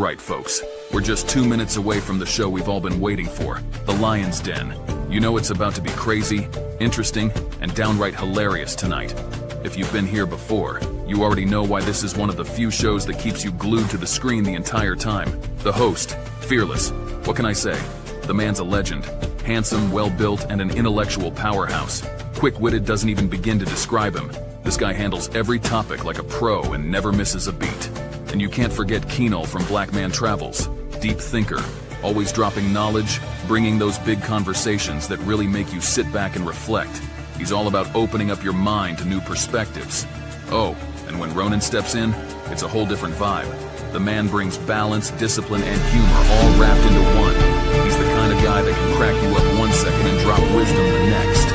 right, folks. We're just 2 minutes away from the show we've all been waiting for, The Lion's Den. You know it's about to be crazy, interesting, and downright hilarious tonight. If you've been here before, you already know why this is one of the few shows that keeps you glued to the screen the entire time. The host, fearless. What can I say? The man's a legend. Handsome, well-built, and an intellectual powerhouse. Quick-witted doesn't even begin to describe him. This guy handles every topic like a pro and never misses a beat. And you can't forget Keenal from Black Man Travels. Deep thinker, always dropping knowledge, bringing those big conversations that really make you sit back and reflect. He's all about opening up your mind to new perspectives. Oh, and when Ronan steps in, it's a whole different vibe. The man brings balance, discipline, and humor all wrapped into one. He's the kind of guy that can crack you up 1 second and drop wisdom the next.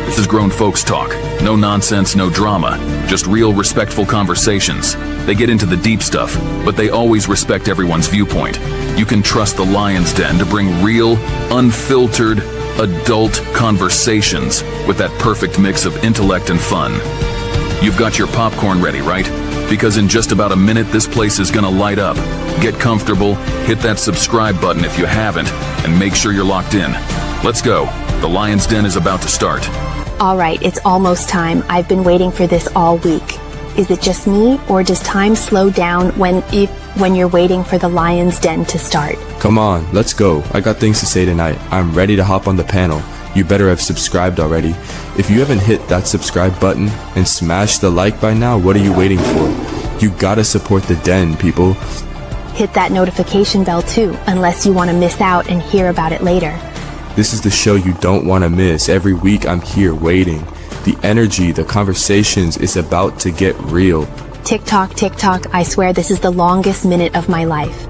This is grown folks talk. No nonsense, no drama. Just real, respectful conversations. They get into the deep stuff, but they always respect everyone's viewpoint. You can trust the Lion's Den to bring real, unfiltered, adult conversations with that perfect mix of intellect and fun. You've got your popcorn ready, right? Because in just about a minute, this place is gonna light up. Get comfortable, hit that subscribe button if you haven't, and make sure you're locked in. Let's go. The Lion's Den is about to start. All right, it's almost time. I've been waiting for this all week. Is it just me, or does time slow down when you're waiting for the Lion's Den to start? Come on, let's go. I got things to say tonight. I'm ready to hop on the panel. You better have subscribed already. If you haven't hit that subscribe button and smash the like by now, what are you waiting for? You gotta support the Den, people. Hit that notification bell too, unless you want to miss out and hear about it later. This is the show you don't want to miss. Every week I'm here waiting. The energy, the conversations is about to get real. Tick tock, I swear this is the longest minute of my life.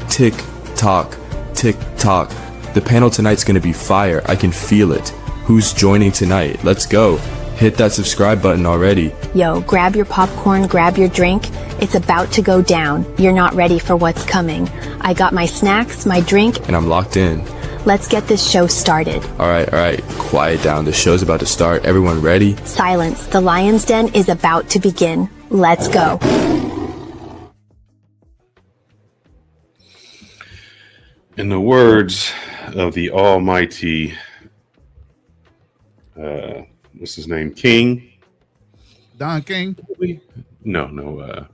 Tick tock, tick tock. The panel tonight's gonna be fire. I can feel it. Who's joining tonight? Let's go. Hit that subscribe button already. Yo, grab your popcorn, grab your drink. It's about to go down. You're not ready for what's coming. I got my snacks, my drink, And I'm locked in. Let's get this show started. All right. Quiet down. The show's about to start. Everyone ready? Silence. The Lion's Den is about to begin. Let's go. In the words of the almighty, what's his name? King? Don King? No.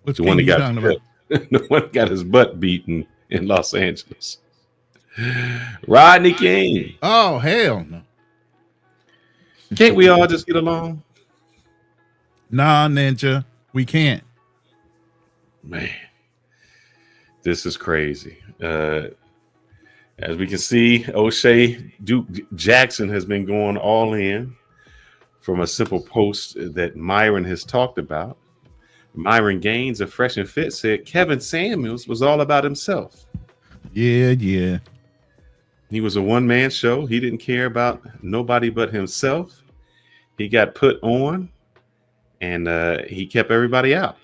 Which The King one that you got talking about? the one that got his butt beaten in Los Angeles. Rodney King. Oh, hell no. Can't we all just get along? Nah, Ninja, we can't. Man, this is crazy. As we can see, O'Shea Duke Jackson has been going all in from a simple post that Myron has talked about. Myron Gaines of Fresh and Fit said Kevin Samuels was all about himself. Yeah. He was a one-man show. He didn't care about nobody but himself. He got put on, and he kept everybody out.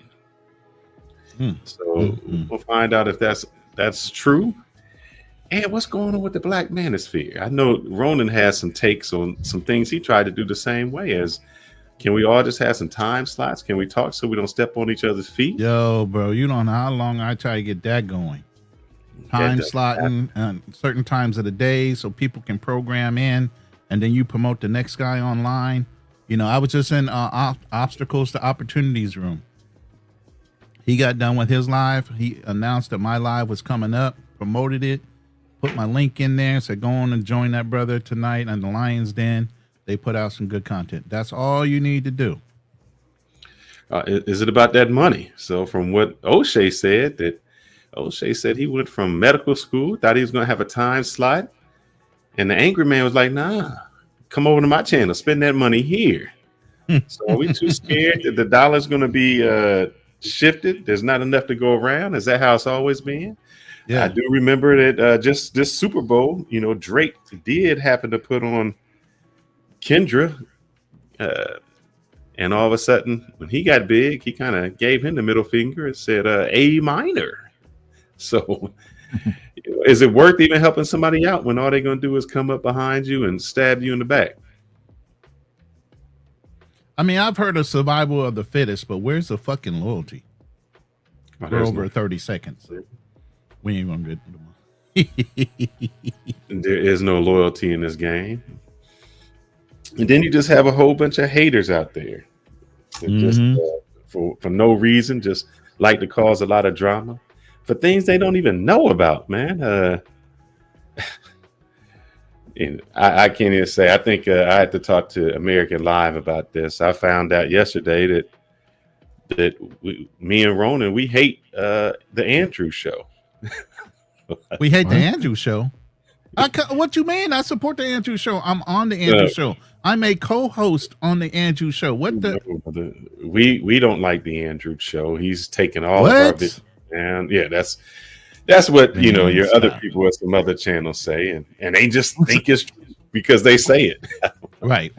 So we'll find out if that's true. And what's going on with the Black Manosphere? I know Ronan has some takes on some things he tried to do the same way. As can we all just have some time slots? Can we talk so we don't step on each other's feet? Yo, bro, you don't know how long I try to get that going. Time slotting certain times of the day so people can program in, and then you promote the next guy online. You know, I was just in Obstacles to Opportunities room. He got done with his live. He announced that my live was coming up, promoted it, put my link in there, said go on and join that brother tonight on the Lion's Den. They put out some good content. That's all you need to do. Is it about that money? So from what O'Shea said, he went from medical school, thought he was going to have a time slot. And the angry man was like, nah, come over to my channel, spend that money here. So are we too scared that the dollar's going to be shifted? There's not enough to go around. Is that how it's always been? Yeah, I do remember that just this Super Bowl, you know, Drake did happen to put on Kendra. And all of a sudden, when he got big, he kind of gave him the middle finger and said A minor. So is it worth even helping somebody out when all they're going to do is come up behind you and stab you in the back? I mean, I've heard of survival of the fittest, but where's the fucking loyalty? For over 30 seconds. We ain't gonna get There is no loyalty in this game. And then you just have a whole bunch of haters out there that just for no reason, just like to cause a lot of drama for things they don't even know about, man. And I can't even say. I think I had to talk to American Live about this. I found out yesterday that me and Ronan, we hate the Andrew show. We hate the Andrew show. What you mean? I support the Andrew show. I'm on the Andrew show. I'm a co-host on the Andrew show. What the? We don't like the Andrew show. He's taking all of our videos. And yeah, that's what your other people at some other channels say, and they just think it's true because they say it. Right.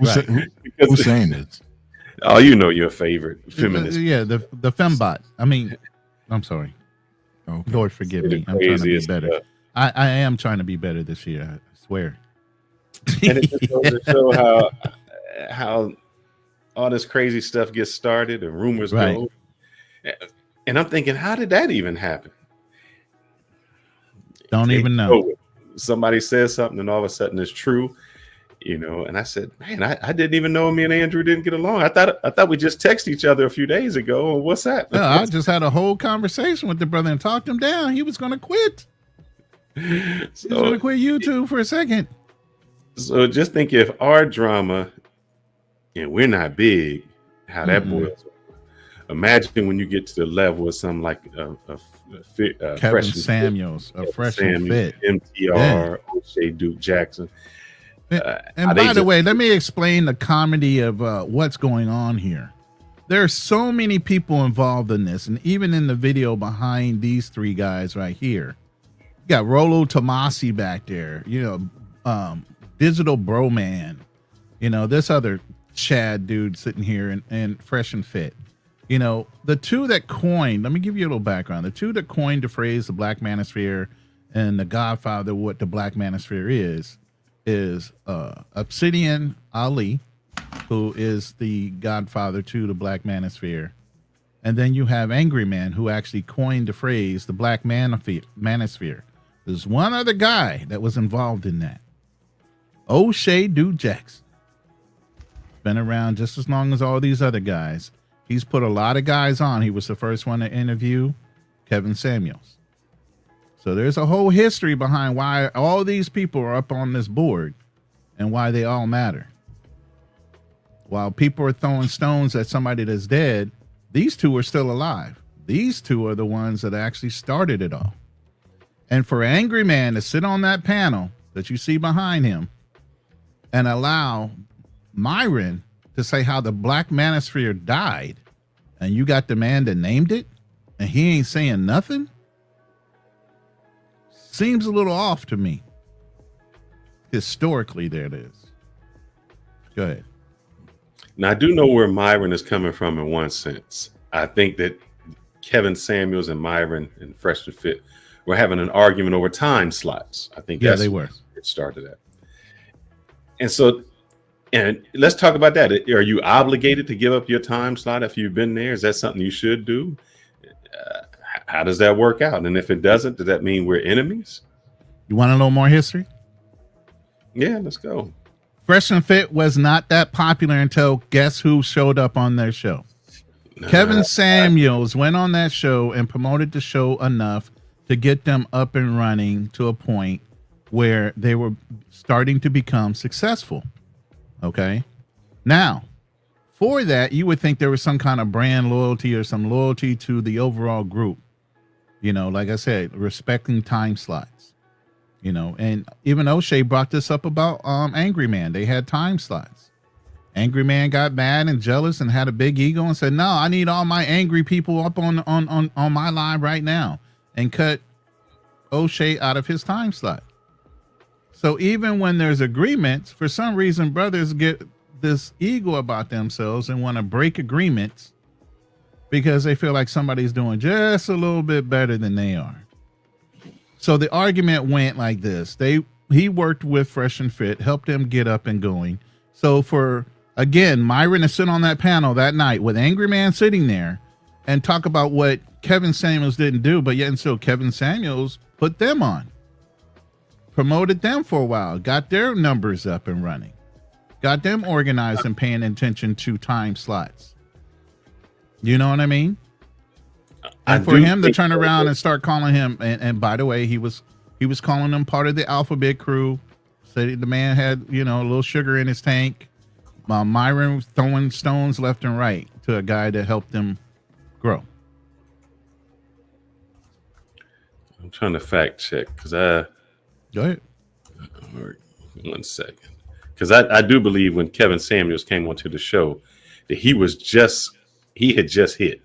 Who's saying it? Oh, your favorite feminist. Yeah, the fembot. I mean, I'm sorry. Okay. Lord forgive me. I'm trying to be better. I am trying to be better this year. I swear. And it just goes to show how all this crazy stuff gets started and rumors go. And I'm thinking, how did that even happen? Don't even know. Somebody says something and all of a sudden it's true, and I said, man, I didn't even know me and Andrew didn't get along. I thought we just texted each other a few days ago. What's that? No, I just had a whole conversation with the brother and talked him down. He was going to quit. So, He's going to quit YouTube for a second. So just think if our drama, and we're not big, how that boils. Imagine when you get to the level of something like Kevin Samuels, a fresh and fit, MTR, O'Shea Duke Jackson. And by the way, let me explain the comedy of what's going on here. There are so many people involved in this, and even in the video behind these three guys right here, you got Rolo Tomasi back there, Digital Bro Man, this other Chad dude sitting here and fresh and fit. The two that coined, let me give you a little background. The two that coined the phrase the Black Manosphere and the godfather of what the Black Manosphere is Obsidian Ali, who is the godfather to the Black Manosphere. And then you have Angry Man, who actually coined the phrase the Black Manosphere. There's one other guy that was involved in that. O'Shea Duke Jackson. Been around just as long as all these other guys. He's put a lot of guys on. He was the first one to interview Kevin Samuels. So there's a whole history behind why all these people are up on this board and why they all matter. While people are throwing stones at somebody that's dead, these two are still alive. These two are the ones that actually started it all. And for Angry Man to sit on that panel that you see behind him and allow Myron to say how the Black Manosphere died, and you got the man that named it, and he ain't saying nothing, seems a little off to me. Historically, there it is. Go ahead. Now, I do know where Myron is coming from in one sense. I think that Kevin Samuels and Myron and Fresh and Fit were having an argument over time slots. I think that's they were. It started at. And so, and let's talk about that. Are you obligated to give up your time slot if you've been there? Is that something you should do? How does that work out? And if it doesn't, does that mean we're enemies? You want to know more history? Yeah, let's go. Fresh and Fit was not that popular until guess who showed up on their show? Kevin Samuels went on that show and promoted the show enough to get them up and running to a point where they were starting to become successful. Okay. Now, for that, you would think there was some kind of brand loyalty or some loyalty to the overall group. Like I said, respecting time slots. And even O'Shea brought this up about Angry Man. They had time slots. Angry Man got mad and jealous and had a big ego and said, no, I need all my angry people up on my live right now, and cut O'Shea out of his time slot. So even when there's agreements, for some reason, brothers get this ego about themselves and want to break agreements because they feel like somebody's doing just a little bit better than they are. So the argument went like this. He worked with Fresh and Fit, helped them get up and going. So for, again, Myron to sit on that panel that night with Angry Man sitting there and talk about what Kevin Samuels didn't do, but yet and still Kevin Samuels put them on, promoted them for a while, got their numbers up and running, got them organized and paying attention to time slots. You know what I mean? And for him to turn around and start calling him, and by the way, he was calling them part of the alphabet crew. Said the man had, a little sugar in his tank. Myron throwing stones left and right to a guy that helped him grow. I'm trying to fact check because Go ahead. 1 second. Because I do believe when Kevin Samuels came onto the show that he had just hit.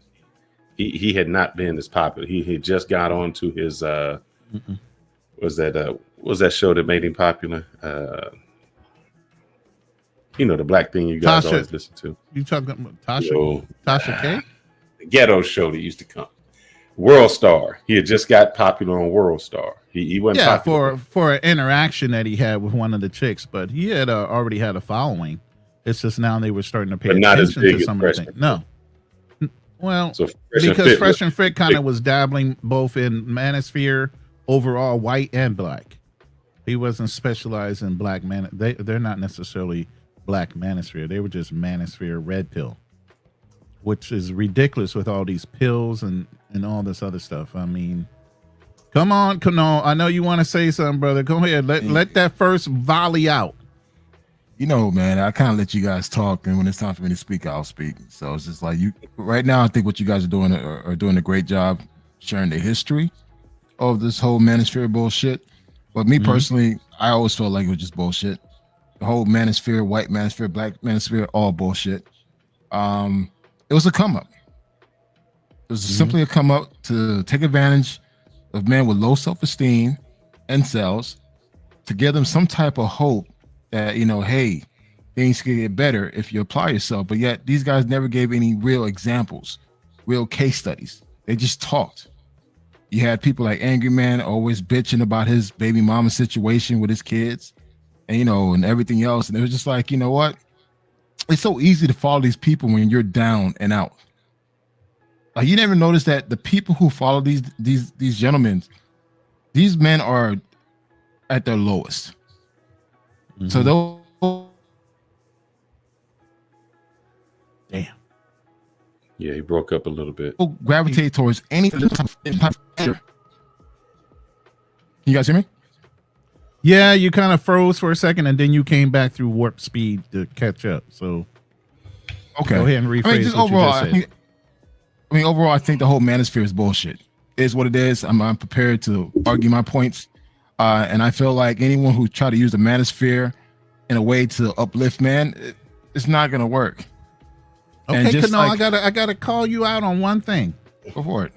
He had not been as popular. He had just got onto his was that show that made him popular? The black thing you guys always listen to. You talking about Tasha K? The ghetto show that used to come. World Star. He had just got popular on World Star. He wasn't popular for an interaction that he had with one of the chicks, but he had already had a following. It's just now they were starting to pay attention to some of the things. No. Well, because Fresh and Fit kind of was dabbling both in Manosphere, overall white and black. He wasn't specialized in black man. They're not necessarily black Manosphere. They were just Manosphere red pill, which is ridiculous with all these pills and all this other stuff. I mean, come on, Kano. I know you want to say something, brother. Go ahead. Let that first volley out. Man, I kind of let you guys talk, and when it's time for me to speak, I'll speak. So it's just like right now, I think what you guys are doing a great job sharing the history of this whole Manosphere bullshit. But me personally, I always felt like it was just bullshit. The whole Manosphere, white Manosphere, black Manosphere, all bullshit. It was a come up. It was simply a come up to take advantage of men with low self-esteem and cells to give them some type of hope that, hey, things can get better if you apply yourself. But yet these guys never gave any real examples, real case studies. They just talked. You had people like Angry Man always bitching about his baby mama situation with his kids and, and everything else. And it was just like, you know what? It's so easy to follow these people when you're down and out. Like, you never notice that the people who follow these gentlemen, these men are at their lowest. So those, damn, yeah, he broke up a little bit. Gravitate towards any type of. Can you guys hear me? Yeah, you kind of froze for a second, and then you came back through warp speed to catch up. So, okay, go ahead and rephrase what you just said. Overall, I think the whole Manosphere is bullshit. It is what it is. I'm prepared to argue my points. And I feel like anyone who try to use the Manosphere in a way to uplift man, it's not gonna work. Okay, Kano, I gotta call you out on one thing. Go for it.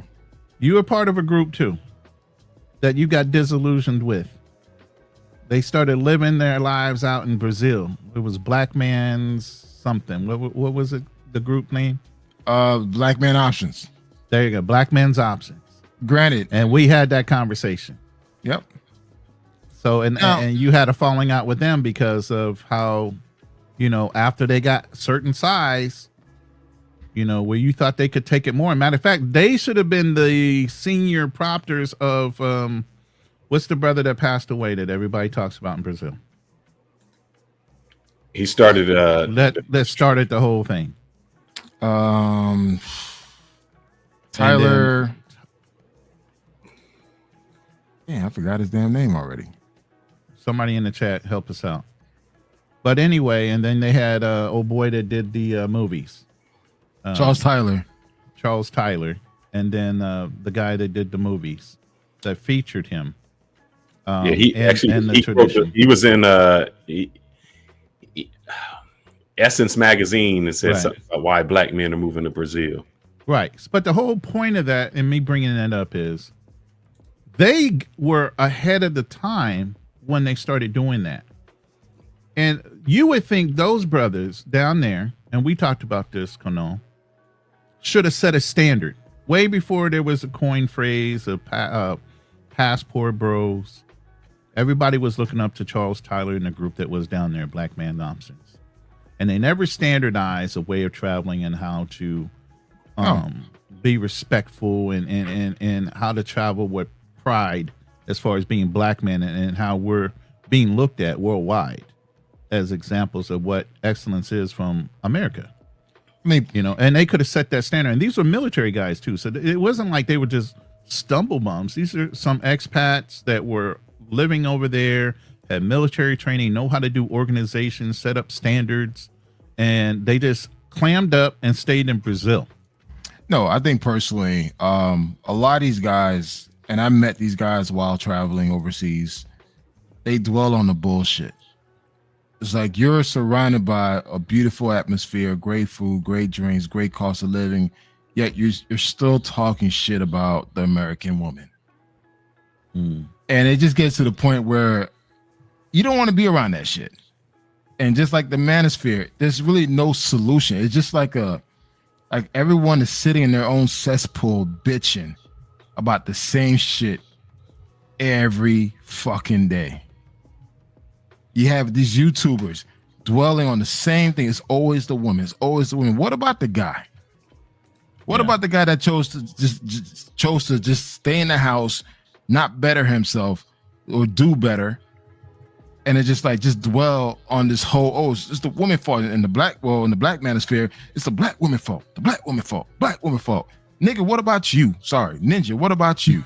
You were part of a group too that you got disillusioned with. They started living their lives out in Brazil. It was Black Man's something. What was it? The group name? Black Man Options. There you go. Black Man's Options. Granted, and we had that conversation. Yep. So and you had a falling out with them because of how, after they got certain size, where you thought they could take it more. Matter of fact, they should have been the senior propters of what's the brother that passed away that everybody talks about in Brazil? He started that started the whole thing. Tyler. Yeah, I forgot his damn name already. Somebody in the chat help us out. But anyway, and then they had old boy that did the movies. Charles Tyler. And then the guy that did the movies that featured him. He was in Essence magazine and said something about why black men are moving to Brazil. Right. But the whole point of that, and me bringing that up, is they were ahead of the time when they started doing that. And you would think those brothers down there, and we talked about this, Kono, should have set a standard way before there was a coin phrase of passport bros. Everybody was looking up to Charles Tyler and the group that was down there, Black Man Options. And they never standardized a way of traveling and how to be respectful and how to travel with pride as far as being black men and how we're being looked at worldwide as examples of what excellence is from America. I mean, You know, and they could have set that standard. And these were military guys too. So it wasn't like they were just stumble bums. These are some expats that were living over there, had military training, know how to do organizations, set up standards, and they just clammed up and stayed in Brazil. no, I think personally, a lot of these guys, and I met these guys while traveling overseas, they dwell on the bullshit. It's like you're surrounded by a beautiful atmosphere, great food, great drinks, great cost of living, yet you're still talking shit about the American woman. And it just gets to the point where you don't want to be around that shit. And just like the Manosphere, there's really no solution. It's just like everyone is sitting in their own cesspool bitching about the same shit every fucking day. You have these YouTubers dwelling on the same thing. It's always the woman. It's always the woman. What about the guy? What about the guy that chose to just stay in the house, not better himself or do better, and it just dwell on this whole it's the woman fault in the black manosphere. It's the black woman fault. The black woman fault. Black woman fault. Nigga, what about you? Sorry, Ninja. What about you?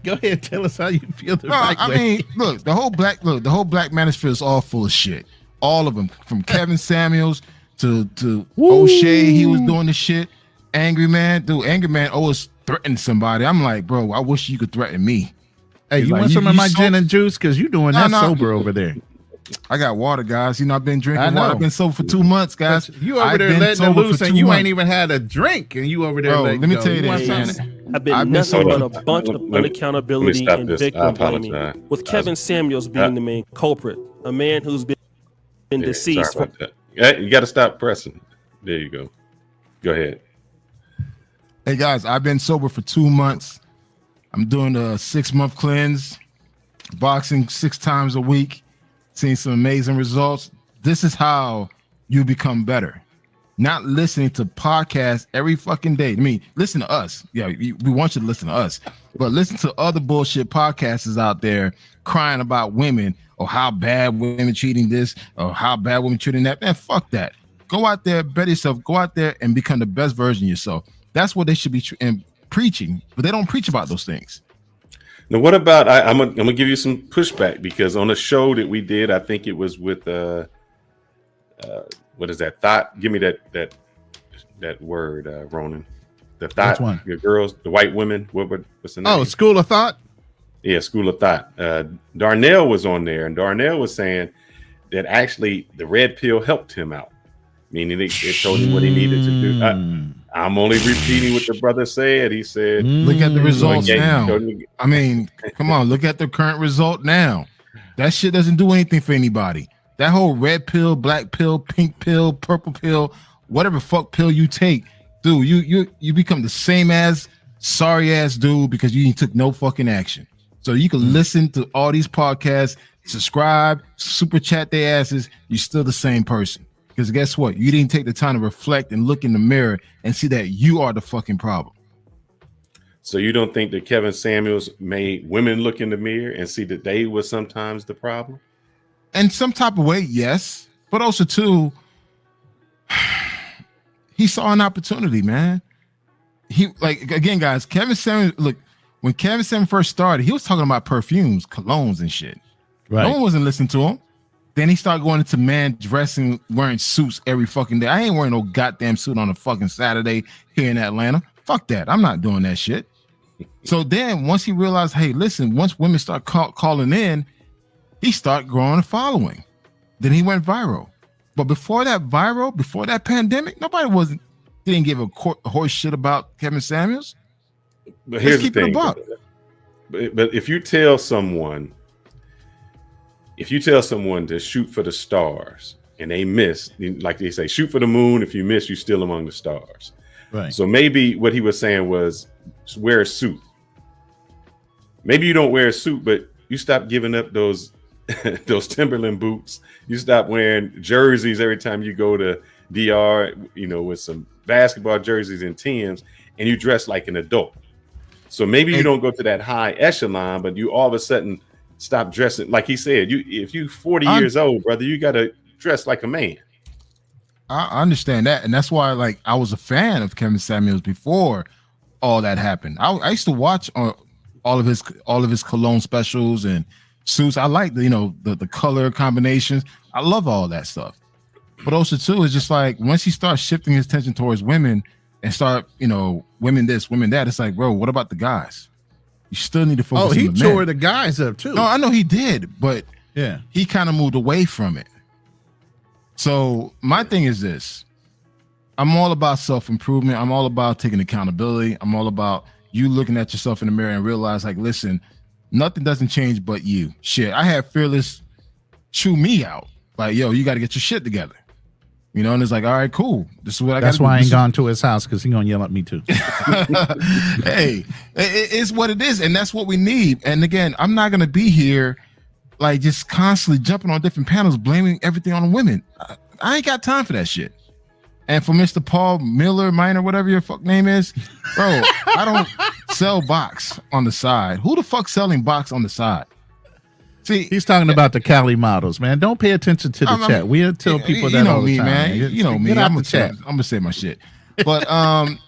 Go ahead, tell us how you feel. I mean, look, the whole black manosphere is all full of shit. All of them, from Kevin Samuels to O'Shea, he was doing the shit. Angry Man always threatened somebody. I'm like, bro, I wish you could threaten me. Hey, He's you like, want some of my gin and juice? Because you doing that sober over there. I got water, guys. You know, I've been drinking I know. water. I've been sober for 2 months, guys. You over there letting it loose, and you ain't even had a drink, and you over there. Bro, let me tell you this, man. I've been nothing but a bunch of unaccountability and victim blaming, with Kevin Samuels being the main culprit, a man who's been deceased. Sorry about that. You got to stop pressing. There you go. Go ahead. Hey, guys, I've been sober for 2 months. I'm doing a 6-month cleanse, boxing 6 times a week, seeing some amazing results. This is how you become better. Not listening to podcasts every fucking day. I mean, listen to us. Yeah, we want you to listen to us, but listen to other bullshit podcasters out there crying about women or how bad women treating this or how bad women treating that. Man, fuck that. Go out there, better yourself. Go out there and become the best version of yourself. That's what they should be preaching, but they don't preach about those things. Now, what about I'm gonna give you some pushback, because on a show that we did, I think it was with what is that thought? Give me that word, Ronan. The thought. Which one? Your girls, the white women. What's the name? Oh, School of Thought. Yeah, School of Thought. Darnell was on there, and Darnell was saying that actually the red pill helped him out, meaning it told him what he needed to do. I'm only repeating what the brother said. He said, look at the results now. Me. I mean, come on, look at the current result now. That shit doesn't do anything for anybody. That whole red pill, black pill, pink pill, purple pill, whatever fuck pill you take, dude, you become the same as sorry ass dude because you took no fucking action. So you can listen to all these podcasts, subscribe, super chat their asses, you're still the same person. Because guess what? You didn't take the time to reflect and look in the mirror and see that you are the fucking problem. So you don't think that Kevin Samuels made women look in the mirror and see that they were sometimes the problem? In some type of way, yes. But also, too, he saw an opportunity, man. He, like, again, guys, Kevin Samuels, look, when Kevin Samuels first started, he was talking about perfumes, colognes, and shit. Right. No one wasn't listening to him. Then he started going into man dressing, wearing suits every fucking day. I ain't wearing no goddamn suit on a fucking Saturday here in Atlanta. Fuck that. I'm not doing that shit. So then once he realized, hey, listen, once women start calling in, he started growing a following. Then he went viral. But before that pandemic, nobody didn't give a horse shit about Kevin Samuels. But here's the thing. But if you tell someone to shoot for the stars and they miss, like they say, shoot for the moon. If you miss, you're still among the stars. Right. So maybe what he was saying was wear a suit. Maybe you don't wear a suit, but you stop giving up those Timberland boots. You stop wearing jerseys every time you go to DR, with some basketball jerseys and Timbs, and you dress like an adult. So maybe you don't go to that high echelon, but you all of a sudden stop dressing. Like he said, if you 40 years old, brother, you got to dress like a man. I understand that. And that's why, like, I was a fan of Kevin Samuels before all that happened. I used to watch all of his cologne specials and suits. I like the color combinations. I love all that stuff. But also too, it's just like once he starts shifting his attention towards women and start, women this, women that, it's like, bro, what about the guys? You still need to focus on the men. He tore the guys up too. No, I know he did, but yeah, he kind of moved away from it. So my thing is this. I'm all about self-improvement. I'm all about taking accountability. I'm all about you looking at yourself in the mirror and realize, like, listen, nothing doesn't change but you. Shit, I had Fearless chew me out. Like, yo, you got to get your shit together. And it's like, all right, cool. This is what I got. That's why I ain't gone to his house, because he's gonna yell at me too. Hey, it's what it is, and that's what we need. And again, I'm not gonna be here like just constantly jumping on different panels, blaming everything on the women. I ain't got time for that shit. And for Mr. Paul Miller, Minor, whatever your fuck name is, bro, I don't sell box on the side. Who the fuck selling box on the side? See, he's talking about the Cali models, man. Don't pay attention to the chat. We tell people that all the time. Man. You know me. I'm gonna say my shit. But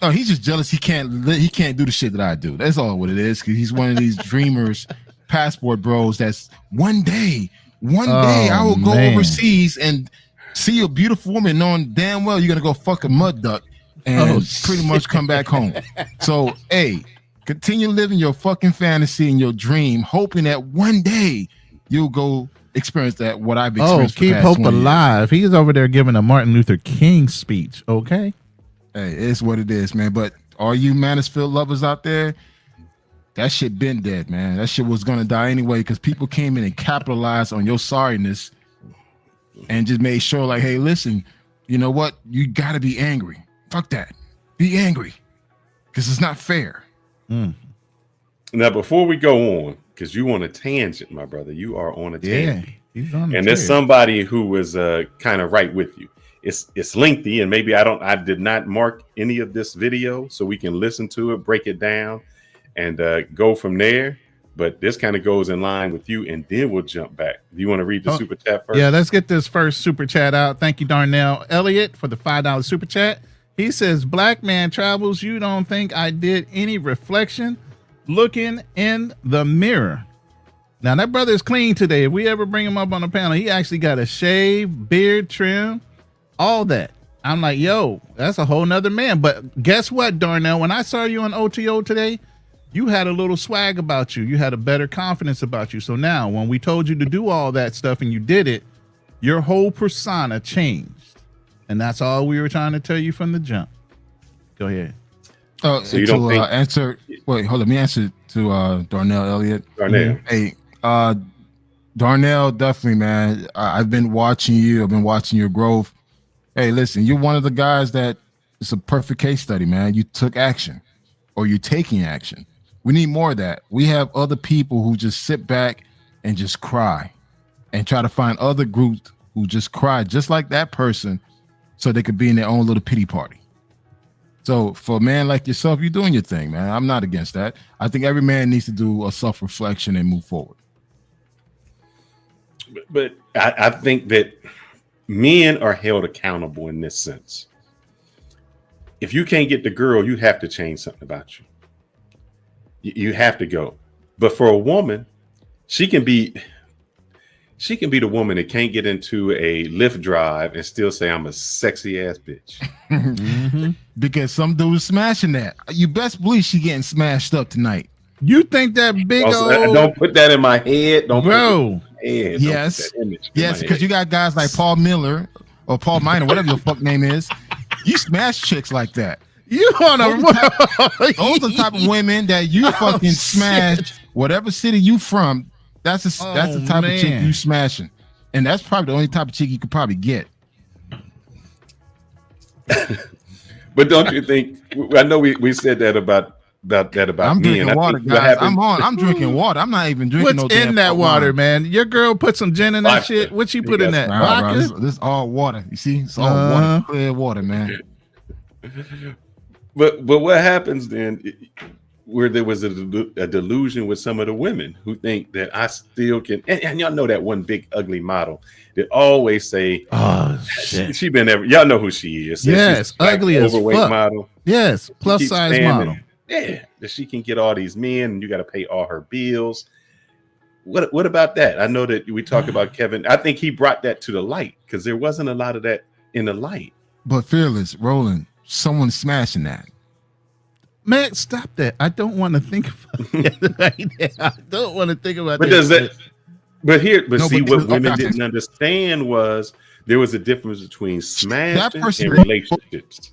no, he's just jealous. He can't do the shit that I do. That's all what it is. Because he's one of these dreamers, passport bros. That's one day I will go overseas and see a beautiful woman, knowing damn well you're gonna go fuck a mud duck and pretty much come back home. So, hey, continue living your fucking fantasy and your dream, hoping that one day you'll go experience that what I've experienced. Keep hope alive. He's over there giving a Martin Luther King speech. Okay. Hey, it's what it is, man. But all you Manosphere lovers out there, that shit been dead, man. That shit was gonna die anyway because people came in and capitalized on your sorriness and just made sure, like, hey, listen, you know what? You gotta be angry. Fuck that. Be angry. Because it's not fair. Now, before we go on, because you on a tangent, my brother, you are on a tangent. He's on and there's somebody who was kind of right with you. It's lengthy, and maybe I did not mark any of this video, so we can listen to it, break it down, and go from there. But this kind of goes in line with you, and then we'll jump back. Do you want to read the super chat first? Yeah, let's get this first super chat out. Thank you, Darnell Elliott, for the $5 super chat. He says, Black man travels. You don't think I did any reflection looking in the mirror? Now, that brother is clean today. If we ever bring him up on the panel, he actually got a shave, beard trim, all that. I'm like, yo, that's a whole nother man. But guess what, Darnell? When I saw you on OTO today, you had a little swag about you. You had a better confidence about you. So now when we told you to do all that stuff and you did it, your whole persona changed. And that's all we were trying to tell you from the jump. Go ahead. So you don't think... answer. Wait, hold on. Let me answer to Darnell Elliott. Darnell. Hey, Darnell, definitely, man. I've been watching you. I've been watching your growth. Hey, listen, you're one of the guys that it's a perfect case study, man. You took action, or you're taking action. We need more of that. We have other people who just sit back and just cry and try to find other groups who just cry just like that person so they could be in their own little pity party. So for a man like yourself, you're doing your thing, man. I'm not against that. I think every man needs to do a self-reflection and move forward. But I think that men are held accountable in this sense. If you can't get the girl, you have to change something about you. You have to go. But for a woman, she can be the woman that can't get into a Lyft drive and still say, I'm a sexy ass bitch. Mm-hmm. Because some dude is smashing that. You best believe she getting smashed up tonight. You think that big old... Don't put that in my head. Don't bro. Head. Yes. Yes, because you got guys like Paul Miller or Paul Minor, whatever your fuck name is. You smash chicks like that. You on a those are the type of women that you fucking smash whatever city you from. That's the type of chick you smashing. And that's probably the only type of chick you could probably get. But don't you think, I know we said that about I'm drinking water, guys. I'm drinking water. I'm not even drinking What's in that water, man? Your girl put some gin in that shit. What she put in that? Vodka? This is all water. You see? It's all water, clear water, man. But what happens then? where there was a delusion with some of the women who think that I still can, and y'all know that one big ugly model that always say, "Oh shit, she been ever." Y'all know who she is. Yes, ugly as overweight fuck. model. Yes, plus size model. Yeah, that she can get all these men, and you got to pay all her bills. What about that? I know that we talk about Kevin. I think he brought that to the light because there wasn't a lot of that in the light. But Fearless, Roland, someone's smashing that. Man, stop that. I don't want to think about it right now. I don't want to think about but that. Does that, but see, what women okay. didn't understand was there was a difference between smashing and really, relationships.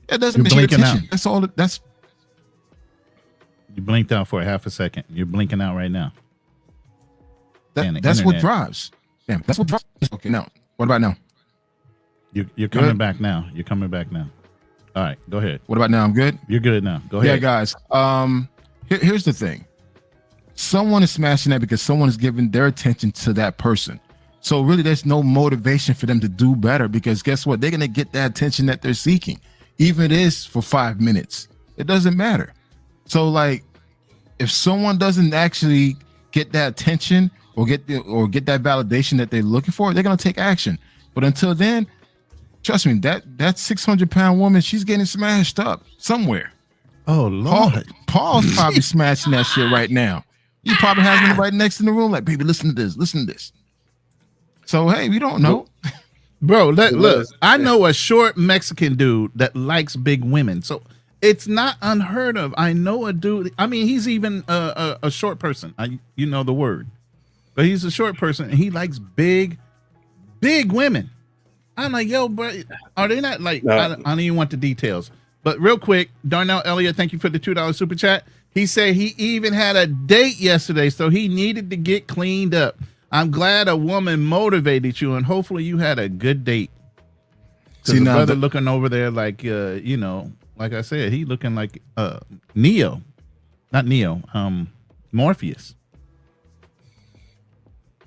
That doesn't mean attention. Out. That's all. That's you blinked out for a half a second. You're blinking out right now. That's what drives. Damn, that's what drives. Okay, now what about now? You're coming back now. You're coming back now. All right, go ahead. What about now? I'm good. You're good now. Go ahead. Yeah, guys. Here's the thing. Someone is smashing that because someone is giving their attention to that person. So really, there's no motivation for them to do better because guess what? They're gonna get that attention that they're seeking, even if it is for 5 minutes. It doesn't matter. So like, if someone doesn't actually get that attention or get that validation that they're looking for, they're gonna take action. But until then, trust me, that 600-pound woman, she's getting smashed up somewhere. Oh Lord, Paul's probably smashing that shit right now. He probably has him right next in the room, like, baby, listen to this. So hey, we don't know, bro. Look, I know a short Mexican dude that likes big women, so it's not unheard of. I know a dude. I mean, he's even a short person. You know the word, but he's a short person and he likes big women. I'm like, yo, bro, are they not like? No. I don't even want the details. But real quick, Darnell Elliott, thank you for the $2 super chat. He said he even had a date yesterday, so he needed to get cleaned up. I'm glad a woman motivated you, and hopefully you had a good date. See, the brother looking over there like, you know, like I said, he looking like Morpheus.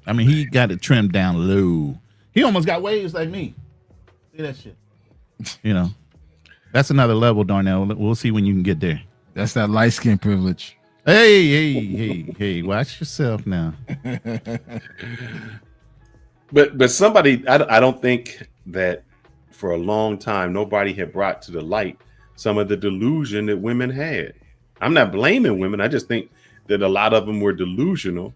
I mean, he got it trimmed down low. He almost got waves like me. See that shit? You know, that's another level, Darnell. We'll see when you can get there. That's that light skin privilege. Hey, watch yourself now. But somebody, I don't think that for a long time, nobody had brought to the light some of the delusion that women had. I'm not blaming women. I just think that a lot of them were delusional.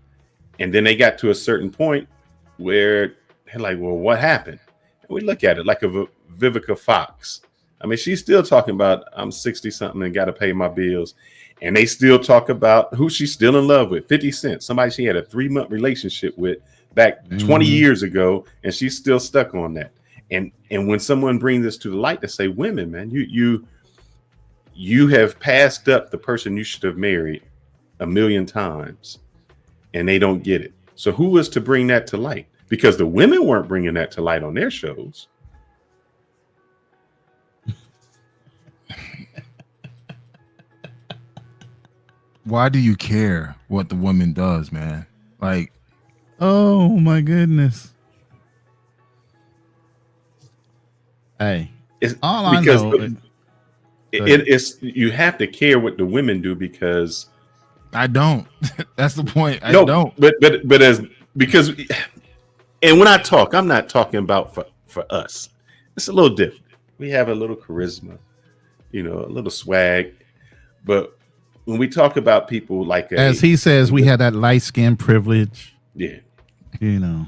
And then they got to a certain point where they're like, well, what happened? And we look at it like a Vivica Fox. I mean, she's still talking about I'm 60 something and got to pay my bills. And they still talk about who she's still in love with, 50 Cent, somebody she had a 3-month relationship with back 20 years ago. And she's still stuck on that. And when someone brings this to the light to say, women, man, you have passed up the person you should have married 1,000,000 times and they don't get it. So who was to bring that to light? Because the women weren't bringing that to light on their shows. Why do you care what the woman does, man? Like, oh my goodness. Hey, all I know it's you have to care what the women do because I don't. That's the point. I don't. But because and when I talk, I'm not talking about for us. It's a little different. We have a little charisma, you know, a little swag. But when we talk about people like as he says, we had that light skin privilege. Yeah. You know.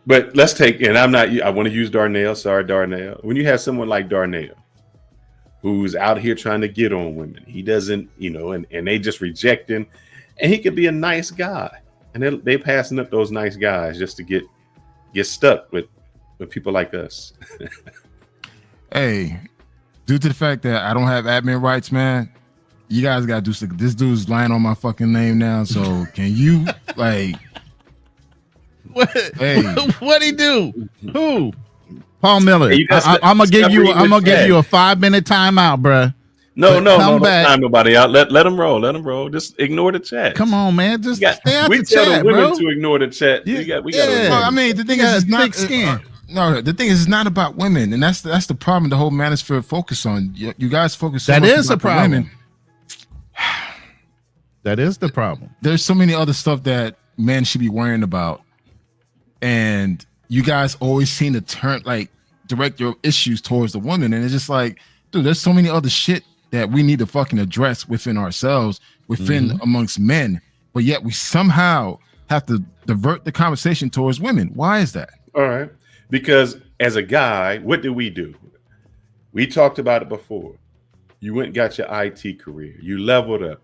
But let's take, and I want to use Darnell. Sorry, Darnell. When you have someone like Darnell, who's out here trying to get on women, he doesn't, you know, and they just reject him, and he could be a nice guy, and they passing up those nice guys just to get stuck with people like us. Hey, due to the fact that I don't have admin rights, man, you guys gotta do something. This dude's lying on my fucking name now, so can you like? Hey. What'd he do? Who? Paul Miller. Hey, I'm gonna give you a 5-minute timeout, bruh. No, don't time nobody out. Let them roll. Let them roll. Just ignore the chat. Come on, man. Just stay out we the tell chat, the women bro. to ignore the chat. We got. Well, I mean, the thing is, it's not skin. No, the thing is, it's not about women, and that's the problem. The whole Manosphere focus on you guys focus. So That much is a about the problem. women. That is the problem. There's so many other stuff that men should be worrying about, and you guys always seem to direct your issues towards the woman, and it's just like, dude, there's so many other shit that we need to fucking address within ourselves, within amongst men, but yet we somehow have to divert the conversation towards women. Why is that? All right. Because as a guy, what do? We talked about it before. You went and got your IT career. You leveled up.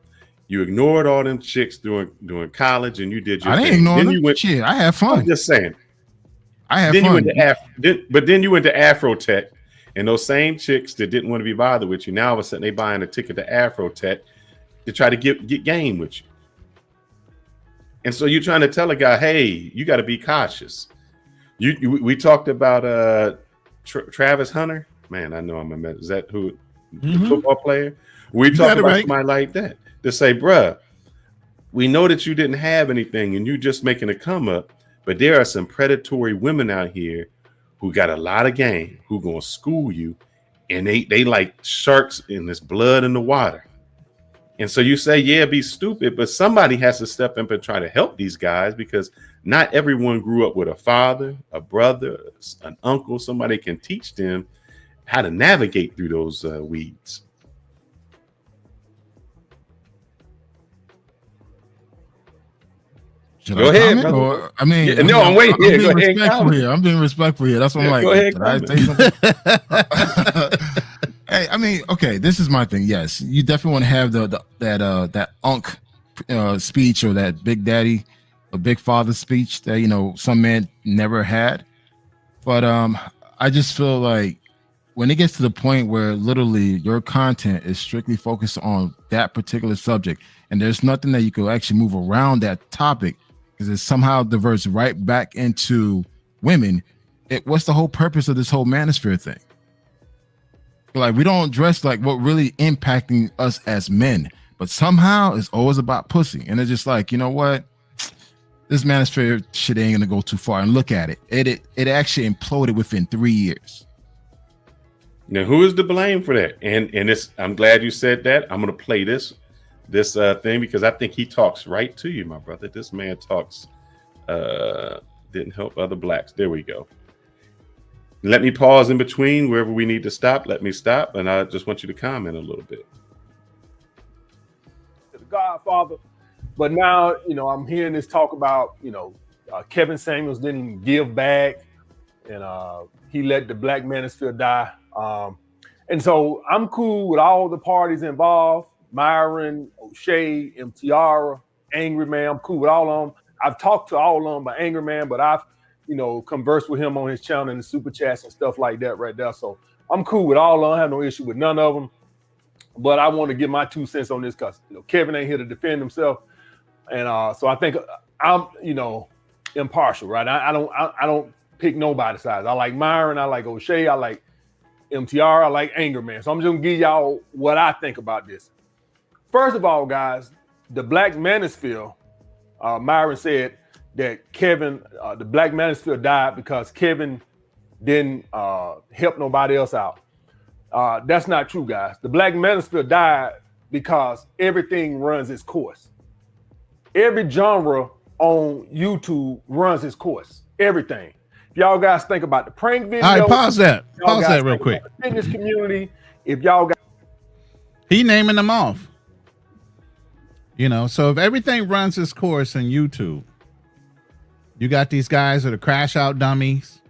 You ignored all them chicks during college, and you did your I didn't thing. ignore Then them. you went, Shit, I had fun. I'm just saying. I had then fun. You went to but then you went to Afrotech, and those same chicks that didn't want to be bothered with you, now all of a sudden they buying a ticket to Afrotech to try to get game with you. And so you're trying to tell a guy, hey, you got to be cautious. We talked about Travis Hunter. Man, I know is that who the football player? We talked about somebody like that to say, bruh, we know that you didn't have anything and you just making a come up, but there are some predatory women out here who got a lot of game, who gonna school you, and they like sharks in this blood in the water. And so you say, yeah, be stupid, but somebody has to step up and try to help these guys, because not everyone grew up with a father, a brother, an uncle, somebody can teach them how to navigate through those weeds. Go ahead, brother. Or, I mean, yeah, no, I'm waiting here. Go ahead. I'm being respectful here. That's what I'm like. Go ahead. Hey, I mean, okay, this is my thing. Yes, you definitely want to have that unk speech, or that big daddy, a big father speech that some men never had. But I just feel like when it gets to the point where literally your content is strictly focused on that particular subject, and there's nothing that you could actually move around that topic, because it somehow diverts right back into women. What's the whole purpose of this whole Manosphere thing? Like, we don't address like what really impacting us as men, but somehow it's always about pussy. And it's just like, you know what? This Manosphere shit ain't gonna go too far. And look at it. It actually imploded within 3 years. Now, who is to blame for that? And it's, I'm glad you said that. I'm gonna play this thing, because I think he talks right to you, my brother. This man talks didn't help other blacks. There we go. Let me pause in between wherever we need to stop. Let me stop, and I just want you to comment a little bit. The Godfather, but now I'm hearing this talk about Kevin Samuels didn't even give back, and he let the Black Manosphere die. And so I'm cool with all the parties involved: Myron, O'Shea, M. Tiara, Angry Man. I'm cool with all of them. I've talked to all of them about Angry Man, but I've converse with him on his channel and the super chats and stuff like that right there. So I'm cool with all of them. I have no issue with none of them. But I want to give my 2 cents on this, because Kevin ain't here to defend himself, and so I think I'm impartial, right? I don't pick nobody's sides. I like Myron, I like O'Shea, I like MTR, I like Anger Man. So I'm just gonna give y'all what I think about this. First of all, guys, the Black Manosphere, Myron said that Kevin, the Black Manosphere died because Kevin didn't help nobody else out. That's not true, guys. The Black Manosphere died because everything runs its course. Every genre on YouTube runs its course. Everything. If y'all guys think about the prank video. All right, pause that. Pause that real quick. The fitness community. If y'all got. He naming them off. So if everything runs its course in YouTube, you got these guys that are crash out dummies.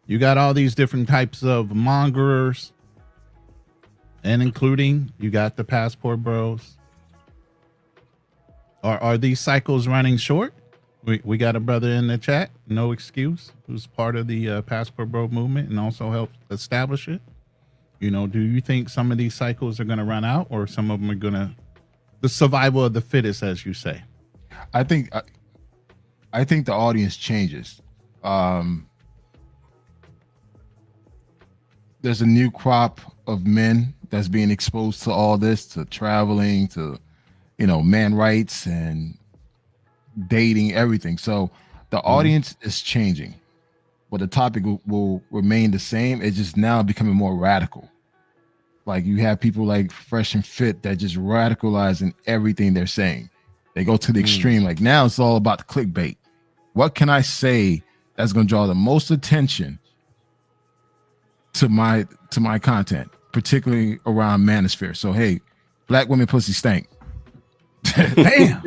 You got all these different types of mongerers, and including you got the passport bros. Are these cycles running short? We got a brother in the chat, No Excuse, who's part of the passport bro movement and also helped establish it. Do you think some of these cycles are going to run out, or some of them are going to the survival of the fittest, as you say? I think the audience changes. There's a new crop of men that's being exposed to all this, to traveling, to man rights and dating, everything. So the audience is changing. but the topic will remain the same. It's just now becoming more radical. Like you have people like Fresh and Fit that just radicalize in everything they're saying. They go to the extreme. Like now it's all about the clickbait. What can I say that's going to draw the most attention to my content, particularly around Manosphere? So hey, black women pussy stank. Damn.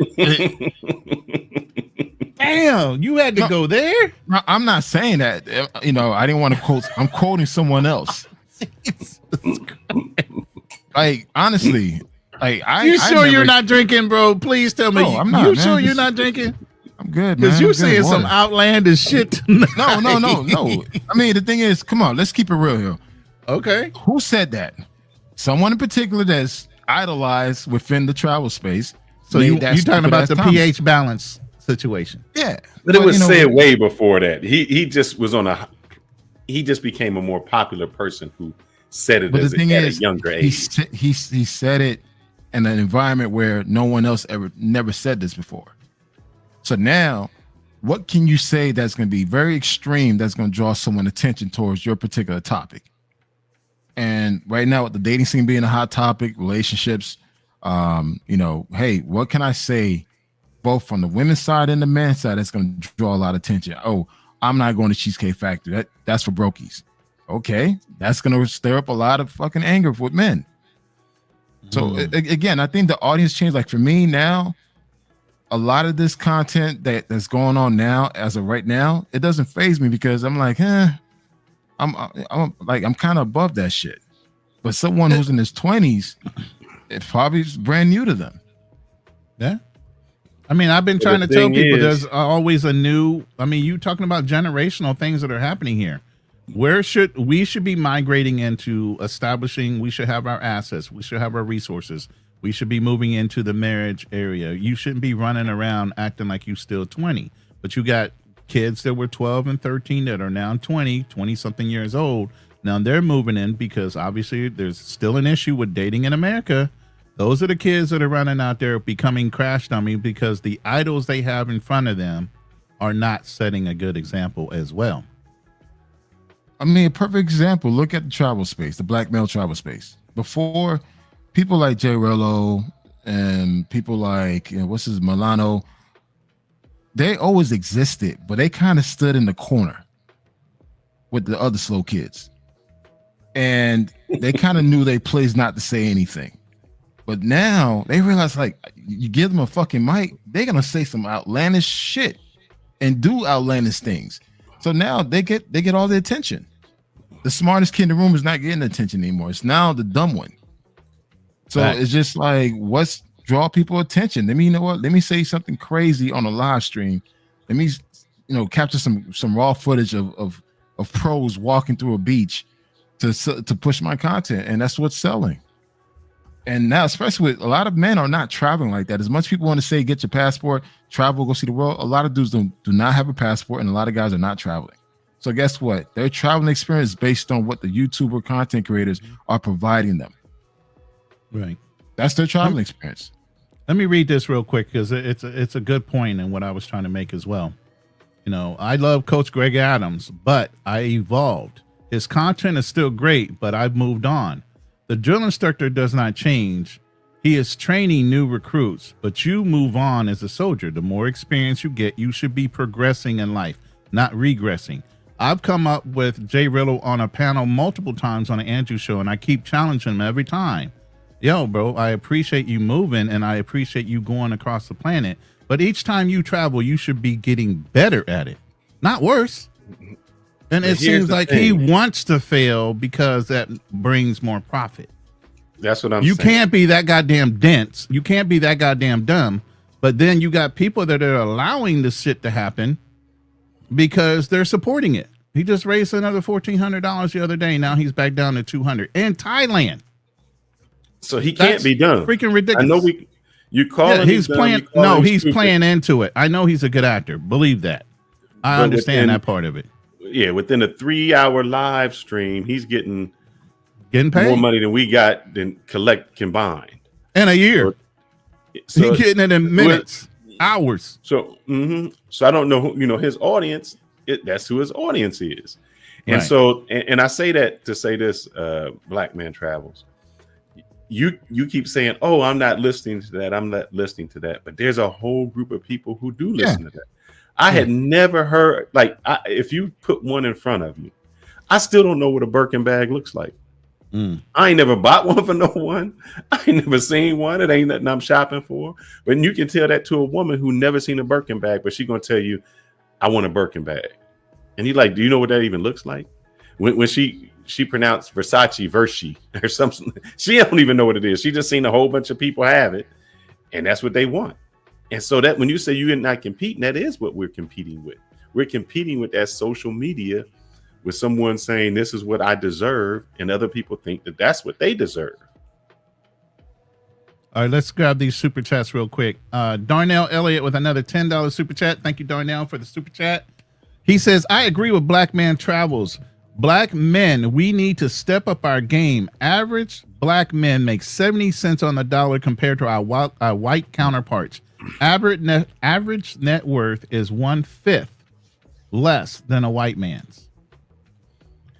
Damn, you had to go there? I'm not saying that. You know, I didn't want to quote. I'm quoting someone else. Like honestly, like you sure you're not drinking, bro? Please tell me. No, I'm not. You sure you're not drinking? I'm good, man. Because you're saying some outlandish shit tonight. No. I mean, the thing is, come on, let's keep it real here. Okay. Who said that? Someone in particular that's idolized within the travel space. So you're talking about the pH balance situation. Yeah. But it was said way before that. He just was he just became a more popular person who said it at a younger age. He said it in an environment where no one else never said this before. So now, what can you say that's going to be very extreme that's going to draw someone's attention towards your particular topic? And right now, with the dating scene being a hot topic, relationships, hey, what can I say both from the women's side and the men's side that's going to draw a lot of attention? Oh, I'm not going to Cheesecake Factory. That's for brokies. Okay, that's going to stir up a lot of fucking anger with men. So again, I think the audience changed. Like for me now, a lot of this content that's going on now, as of right now, it doesn't faze me because I'm like, I'm kind of above that shit. But someone who's in his 20s, it probably is brand new to them. Yeah. I mean, I've been trying to tell people there's always a new, you talking about generational things that are happening here. We should be migrating into establishing, we should have our assets, we should have our resources. We should be moving into the marriage area. You shouldn't be running around acting like you still 20, but you got kids that were 12 and 13 that are now 20 something years old. Now they're moving in because obviously there's still an issue with dating in America. Those are the kids that are running out there becoming crash dummies because the idols they have in front of them are not setting a good example as well. I mean, a perfect example. Look at the travel space, the black male travel space. Before, people like Jay Rello and people like, Milano, they always existed, but they kind of stood in the corner with the other slow kids. And they kind of knew their place not to say anything. But now they realize, like, you give them a fucking mic, they're going to say some outlandish shit and do outlandish things. So now they get all the attention. The smartest kid in the room is not getting attention anymore. It's now the dumb one. So it's just like, what's draw people attention? Let me say something crazy on a live stream. Let me, capture some raw footage of pros walking through a beach to push my content, and that's what's selling. And now, especially with a lot of men are not traveling like that. As much people want to say, get your passport, travel, go see the world. A lot of dudes do not have a passport, and a lot of guys are not traveling. So guess what? Their traveling experience is based on what the YouTuber content creators are providing them. Right. That's their traveling experience. Let me read this real quick because it's a good point in what I was trying to make as well. I love Coach Greg Adams, but I evolved. His content is still great, but I've moved on. The drill instructor does not change. He is training new recruits, but you move on as a soldier. The more experience you get, you should be progressing in life, not regressing. I've come up with Jay Rillo on a panel multiple times on the Andrew Show, and I keep challenging him every time. Yo, bro, I appreciate you moving, and I appreciate you going across the planet. But each time you travel, you should be getting better at it, not worse. And it seems like he wants to fail because that brings more profit. That's what I'm saying. You can't be that goddamn dense. You can't be that goddamn dumb. But then you got people that are allowing this shit to happen because they're supporting it. He just raised another $1,400 the other day. Now he's back down to $200 in Thailand. So he can't be done. Freaking ridiculous. I know you call him. He's playing. No, he's playing into it. I know he's a good actor. Believe that. I understand that part of it. Yeah, within a 3-hour live stream, he's getting paid more money than we got than collect combined in a year. So he's getting it in minutes, hours. So, so I don't know. His audience that's who his audience is. And so, and I say that to say this, Black Man Travels. You keep saying, "Oh, I'm not listening to that. I'm not listening to that." But there's a whole group of people who do listen to that. I had never heard, like, if you put one in front of me, I still don't know what a Birkin bag looks like. I ain't never bought one for no one. I ain't never seen one. It ain't nothing I'm shopping for. But you can tell that to a woman who never seen a Birkin bag, but she's gonna tell you, "I want a Birkin bag." And you're like, "Do you know what that even looks like?" When she pronounced Versace Vershi or something, she don't even know what it is. She just seen a whole bunch of people have it, and that's what they want. And so that when you say you're not competing, that is what we're competing with. We're competing with that social media, with someone saying this is what I deserve, and other people think that that's what they deserve. All right, let's grab these super chats real quick. Darnell Elliott with another $10 super chat. Thank you, Darnell, for the super chat. He says, "I agree with Black Man Travels. Black men, we need to step up our game. Average Black men make 70 cents on the dollar compared to our white counterparts. Average net worth is 1/5 less than a white man's."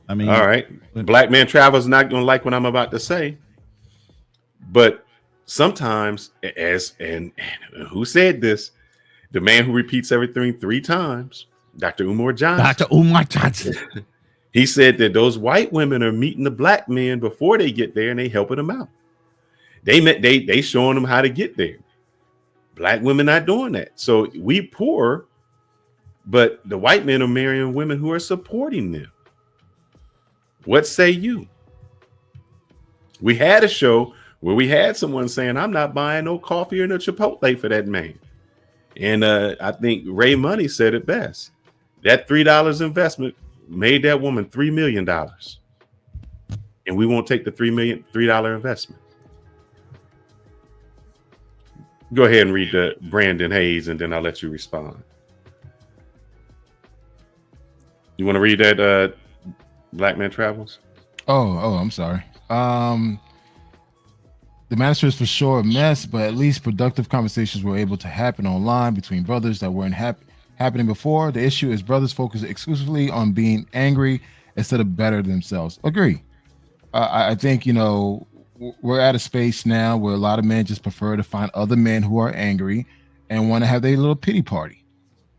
I mean, all right, Black Man Travels not gonna like what I'm about to say, but sometimes, and who said this? The man who repeats everything 3 times, Dr. Umar Johnson. He said that those white women are meeting the Black men before they get there, and they helping them out. They showing them how to get there. Black women not doing that. So we poor, but the white men are marrying women who are supporting them. What say you? We had a show where we had someone saying, "I'm not buying no coffee or no Chipotle for that man." And I think Ray Money said it best. That $3 investment made that woman $3 million. And we won't take the $3 investment. Go ahead and read the Brandon Hayes, and then I'll let you respond. You want to read that Black Man Travels? Oh, I'm sorry. The Manosphere is for sure a mess, but at least productive conversations were able to happen online between brothers that weren't happening before. The issue is brothers focus exclusively on being angry instead of better themselves. Agree. I think, we're at a space now where a lot of men just prefer to find other men who are angry and want to have their little pity party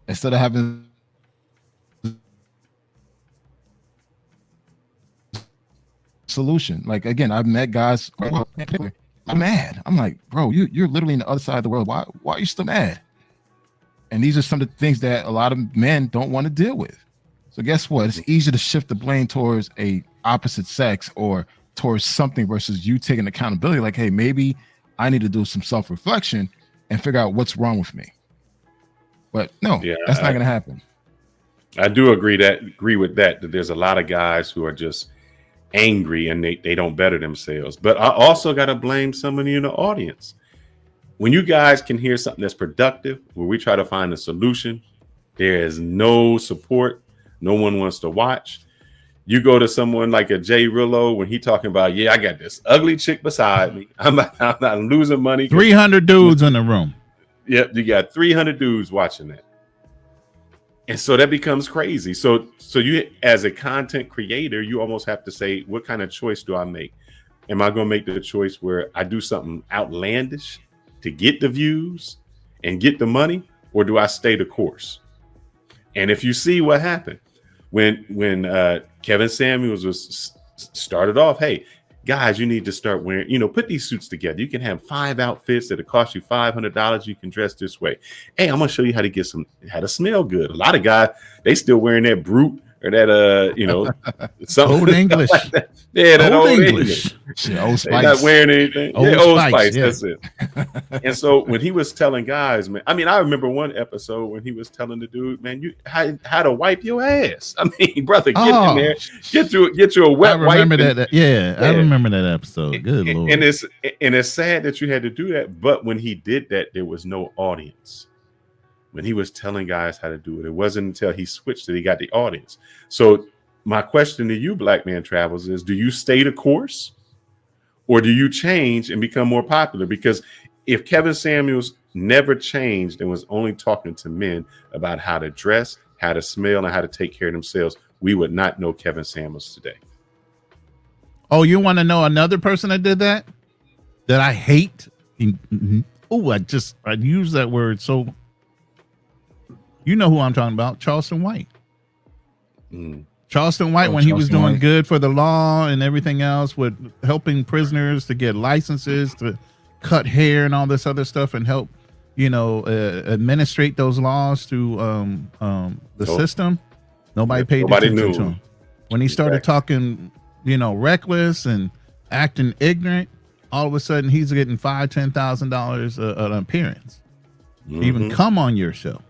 instead of having solution. Like, again, I've met guys, I'm mad. I'm like, bro, you're literally on the other side of the world. Why are you still mad? And these are some of the things that a lot of men don't want to deal with. So guess what? It's easier to shift the blame towards a opposite sex or towards something versus you taking accountability. Like, hey, maybe I need to do some self-reflection and figure out what's wrong with me. But no, that's not going to happen. I do agree with that there's a lot of guys who are just angry and they don't better themselves. But I also got to blame somebody in the audience. When you guys can hear something that's productive, where we try to find a solution, there is no support. No one wants to watch. You go to someone like a Jay Rillo when he talking about, I got this ugly chick beside me. I'm not losing money. 300 dudes in the room. Yep, you got 300 dudes watching that. And so that becomes crazy. So you, as a content creator, you almost have to say, what kind of choice do I make? Am I going to make the choice where I do something outlandish to get the views and get the money, or do I stay the course? And if you see what happened when Kevin Samuels was started off, hey, guys, you need to start wearing, put these suits together. You can have 5 outfits that'll cost you $500. You can dress this way. Hey, I'm gonna show you how to smell good. A lot of guys, they still wearing that Brute or that something Old English. Like that. Yeah, that old English. Old Spice. They're not wearing anything. Old Spice. Yeah. That's it. And so when he was telling guys, man, I remember one episode when he was telling the dude, man, you how to wipe your ass. Brother, get in there, get you a wet wipe. I remember that. I remember that episode. Good Lord. And it's sad that you had to do that. But when he did that, there was no audience. When he was telling guys how to do it, it wasn't until he switched that he got the audience. So my question to you, Black Man Travels, is: do you stay the course, or do you change and become more popular? Because if Kevin Samuels never changed and was only talking to men about how to dress, how to smell and how to take care of themselves, we would not know Kevin Samuels today. Oh, you want to know another person that did that I hate? Oh, I use that word. So you know who I'm talking about, Charleston White. Charleston White, when he was doing good for the law and everything else with helping prisoners to get licenses to cut hair and all this other stuff and help, administrate those laws through the system. Nobody paid attention to him. When he started talking, reckless and acting ignorant, all of a sudden he's getting $5,000-$10,000 an appearance. Even come on your show.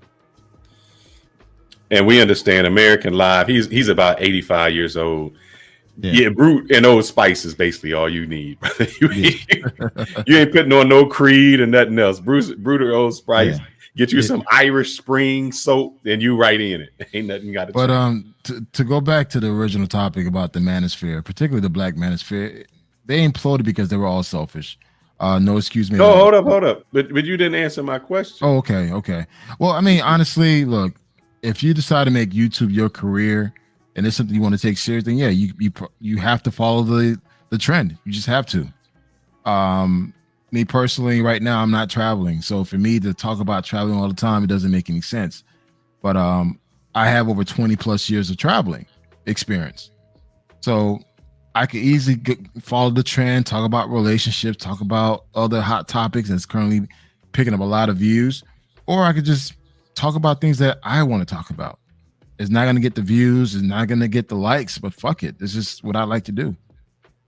And we understand American Live. He's about 85 years old. Yeah, Brute and Old Spice is basically all you need. You ain't putting on no Creed and nothing else. Brute or Old Spice. Get you some Irish Spring soap, and you right in it. Ain't nothing got to change. But to go back to the original topic about the Manosphere, particularly the Black Manosphere, they imploded because they were all selfish. No, excuse me. No, hold up. But you didn't answer my question. Oh, okay. Well, I mean, honestly, look, if you decide to make YouTube your career and it's something you want to take serious, then yeah, you have to follow the trend. You just have to. Me personally, right now, I'm not traveling. So for me to talk about traveling all the time, it doesn't make any sense. But I have over 20 plus years of traveling experience. So I could easily follow the trend, talk about relationships, talk about other hot topics that's currently picking up a lot of views, or I could just talk about things that I want to talk about. It's not going to get the views, it's not going to get the likes, but fuck it. This is what I like to do.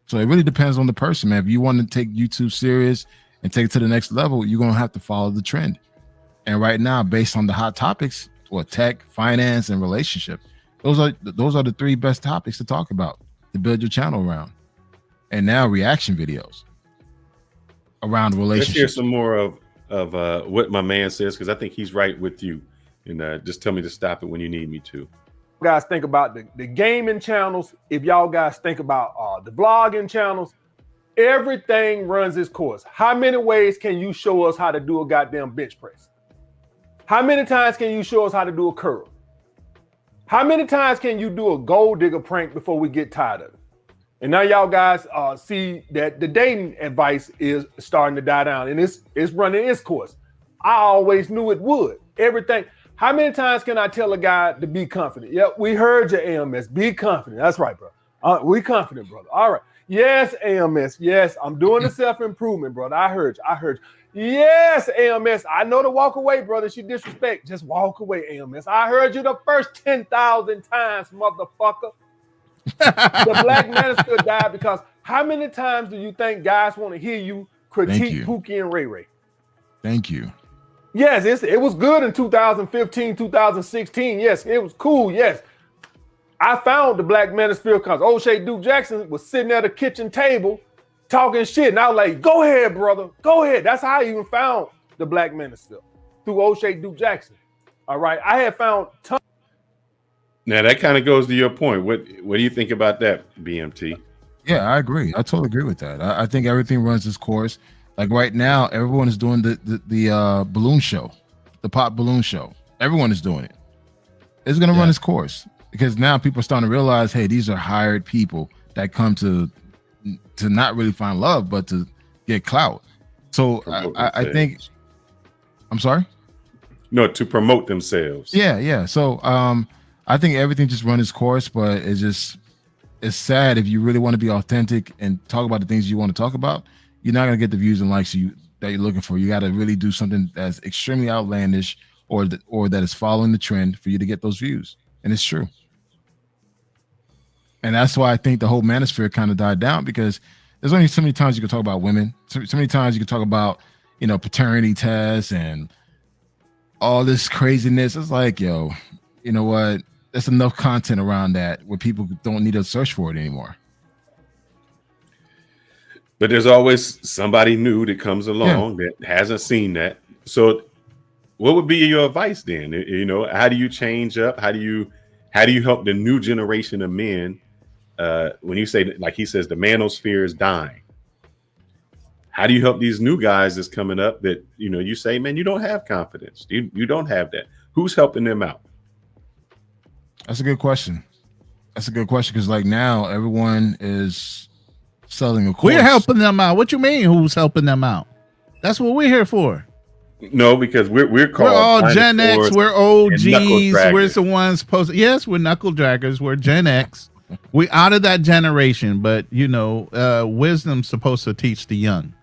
So it really depends on the person, man. If you want to take YouTube serious and take it to the next level, you're going to have to follow the trend. And right now, based on the hot topics, tech, finance, and relationship, those are the three best topics to talk about to build your channel around. And now reaction videos around relationships. Let's hear some more of what my man says, because I think he's right with you. And just tell me to stop it when you need me to. Guys, think about the gaming channels. If y'all guys think about the vlogging channels, everything runs its course. How many ways can you show us how to do a goddamn bench press? How many times can you show us how to do a curl? How many times can you do a gold digger prank before we get tired of it? And now y'all guys see that the dating advice is starting to die down, and it's running its course. I always knew it would. Everything. How many times can I tell a guy to be confident? Yeah, we heard your AMS. Be confident. That's right, bro. We confident, brother. All right. Yes, AMS. Yes, I'm doing the self-improvement, brother. I heard you. Yes, AMS. I know to walk away, brother. She disrespect. Just walk away, AMS. I heard you the first 10,000 times, motherfucker. The Black Manosphere died because how many times do you think guys want to hear you critique Pookie and Ray Ray? Thank you. Yes, it was good in 2015, 2016. Yes, it was cool. Yes. I found the Black Manosphere because O'Shea Duke Jackson was sitting at a kitchen table talking shit. And I was like, go ahead, brother. Go ahead. That's how I even found the Black Manosphere, through O'Shea Duke Jackson. All right. I had found tons. Now that kind of goes to your point. What do you think about that, BMT? Yeah, I agree. I totally agree with that. I think everything runs its course. Like right now, everyone is doing the balloon show, the pop balloon show. Everyone is doing it. It's going to run its course because now people are starting to realize, hey, these are hired people that come to not really find love, but to get clout. So I think, I'm sorry? No, to promote themselves. Yeah. So I think everything just runs its course, but it's sad if you really want to be authentic and talk about the things you want to talk about. You're not going to get the views and likes that you're looking for. You got to really do something that's extremely outlandish or that is following the trend for you to get those views. And it's true. And that's why I think the whole Manosphere kind of died down, because there's only so many times you can talk about women. So many times you can talk about, paternity tests and all this craziness. It's like, yo, you know what? There's enough content around that where people don't need to search for it anymore. But there's always somebody new that comes along that hasn't seen that. So what would be your advice then? How do you change up? How do you help the new generation of men when you say, like he says, the manosphere is dying? How do you help these new guys that's coming up that, you say, man, you don't have confidence. You don't have that. Who's helping them out? That's a good question. That's a good question because like now everyone is selling a course. We're helping them out. What you mean? Who's helping them out? That's what we're here for. No, because we're called. We're all Gen X. We're OGs. We're the ones supposed. Yes, we're knuckle draggers. We're Gen X. We out of that generation, but you know, wisdom's supposed to teach the young,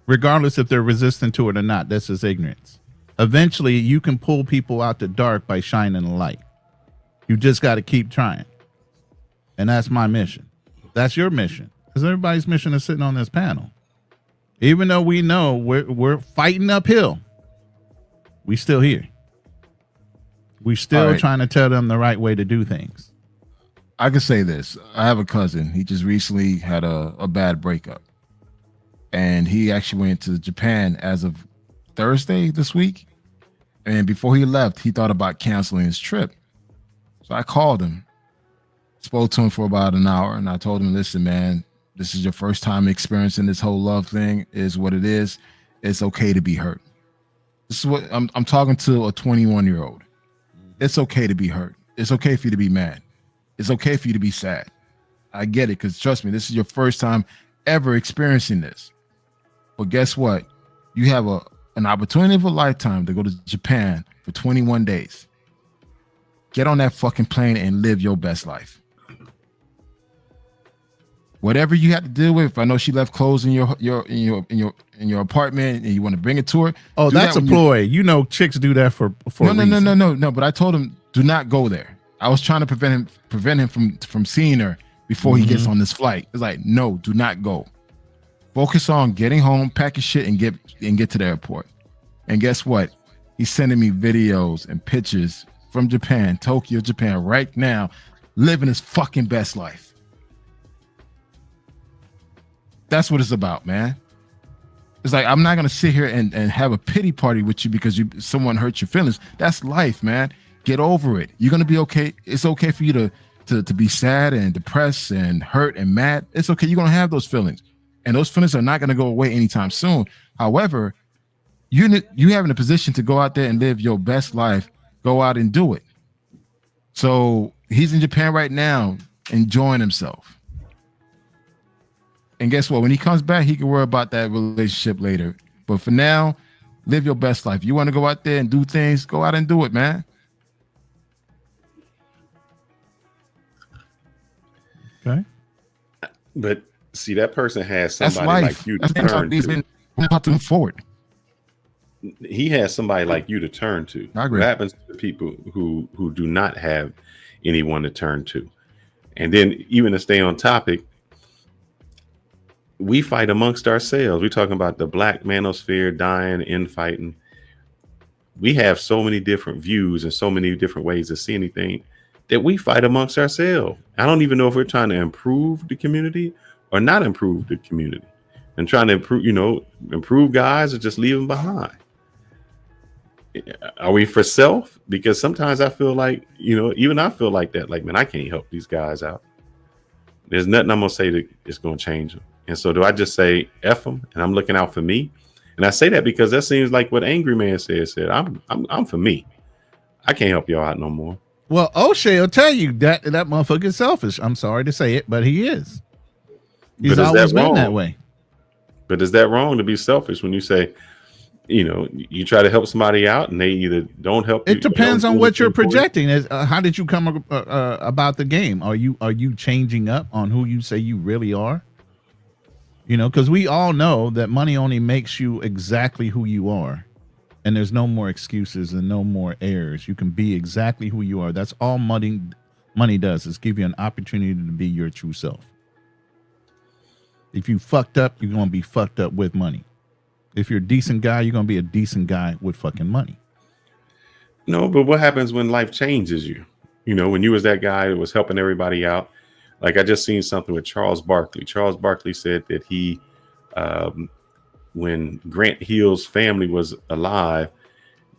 regardless if they're resistant to it or not. That's just ignorance. Eventually, you can pull people out the dark by shining a light. You just got to keep trying, and that's my mission. That's your mission, because everybody's mission is sitting on this panel. Even though we know we're fighting uphill, we still here. We still trying to tell them the right way to do things. I can say this. I have a cousin. He just recently had a bad breakup. And he actually went to Japan as of Thursday this week. And before he left, he thought about canceling his trip. So I called him, spoke to him for about an hour, and I told him, listen, man, this is your first time experiencing this whole love thing, is what it is. It's okay to be hurt. This is what I'm talking to a 21-year-old. It's okay to be hurt. It's okay for you to be mad. It's okay for you to be sad. I get it, because trust me, this is your first time ever experiencing this. But guess what? You have an opportunity of a lifetime to go to Japan for 21 days. Get on that fucking plane and live your best life. Whatever you had to deal with. I know she left clothes in your apartment and you want to bring it to her. Oh, that's a ploy. You know, chicks do that for no. But I told him, do not go there. I was trying to prevent him from seeing her before he gets on this flight. It's like, no, do not go. Focus on getting home, pack your shit, and get to the airport. And guess what? He's sending me videos and pictures from Japan, Tokyo, Japan, right now, living his fucking best life. That's what it's about, man. It's like, I'm not gonna sit here and have a pity party with you because someone hurt your feelings. That's life, man. Get over it. You're gonna be okay. It's okay for you to be sad and depressed and hurt and mad. It's okay. You're gonna have those feelings, and those feelings are not gonna go away anytime soon. However, you having a position to go out there and live your best life. Go out and do it. So he's in Japan right now, enjoying himself. And guess what? When he comes back, he can worry about that relationship later. But for now, live your best life. You want to go out there and do things, go out and do it, man. Okay. But see, that person has somebody like you to turn to. How to move forward. He has somebody like you to turn to. I agree. What happens to people who do not have anyone to turn to? And then even to stay on topic, we fight amongst ourselves. We're talking about the black manosphere, dying, infighting. We have so many different views and so many different ways to see anything that we fight amongst ourselves. I don't even know if we're trying to improve the community or not improve the community, and trying to improve guys or just leave them behind. Are we for self? Because sometimes I feel like, even I feel like that. Like, man, I can't help these guys out. There's nothing I'm going to say that is going to change them. And so do I just say F them and I'm looking out for me? And I say that because that seems like what Angry Man said, I'm for me. I can't help y'all out no more. Well, O'Shea will tell you that motherfucker is selfish. I'm sorry to say it, but he is. He's always been that way. But is that wrong to be selfish when you say, you try to help somebody out and they either don't help you? It depends on what you're projecting. How did you come about the game? Are you changing up on who you say you really are? Because we all know that money only makes you exactly who you are. And there's no more excuses and no more errors. You can be exactly who you are. That's all money does, is give you an opportunity to be your true self. If you fucked up, you're going to be fucked up with money. If you're a decent guy, you're going to be a decent guy with fucking money. No, but what happens when life changes you? When you was that guy that was helping everybody out. Like I just seen something with Charles Barkley. Charles Barkley said that he, when Grant Hill's family was alive,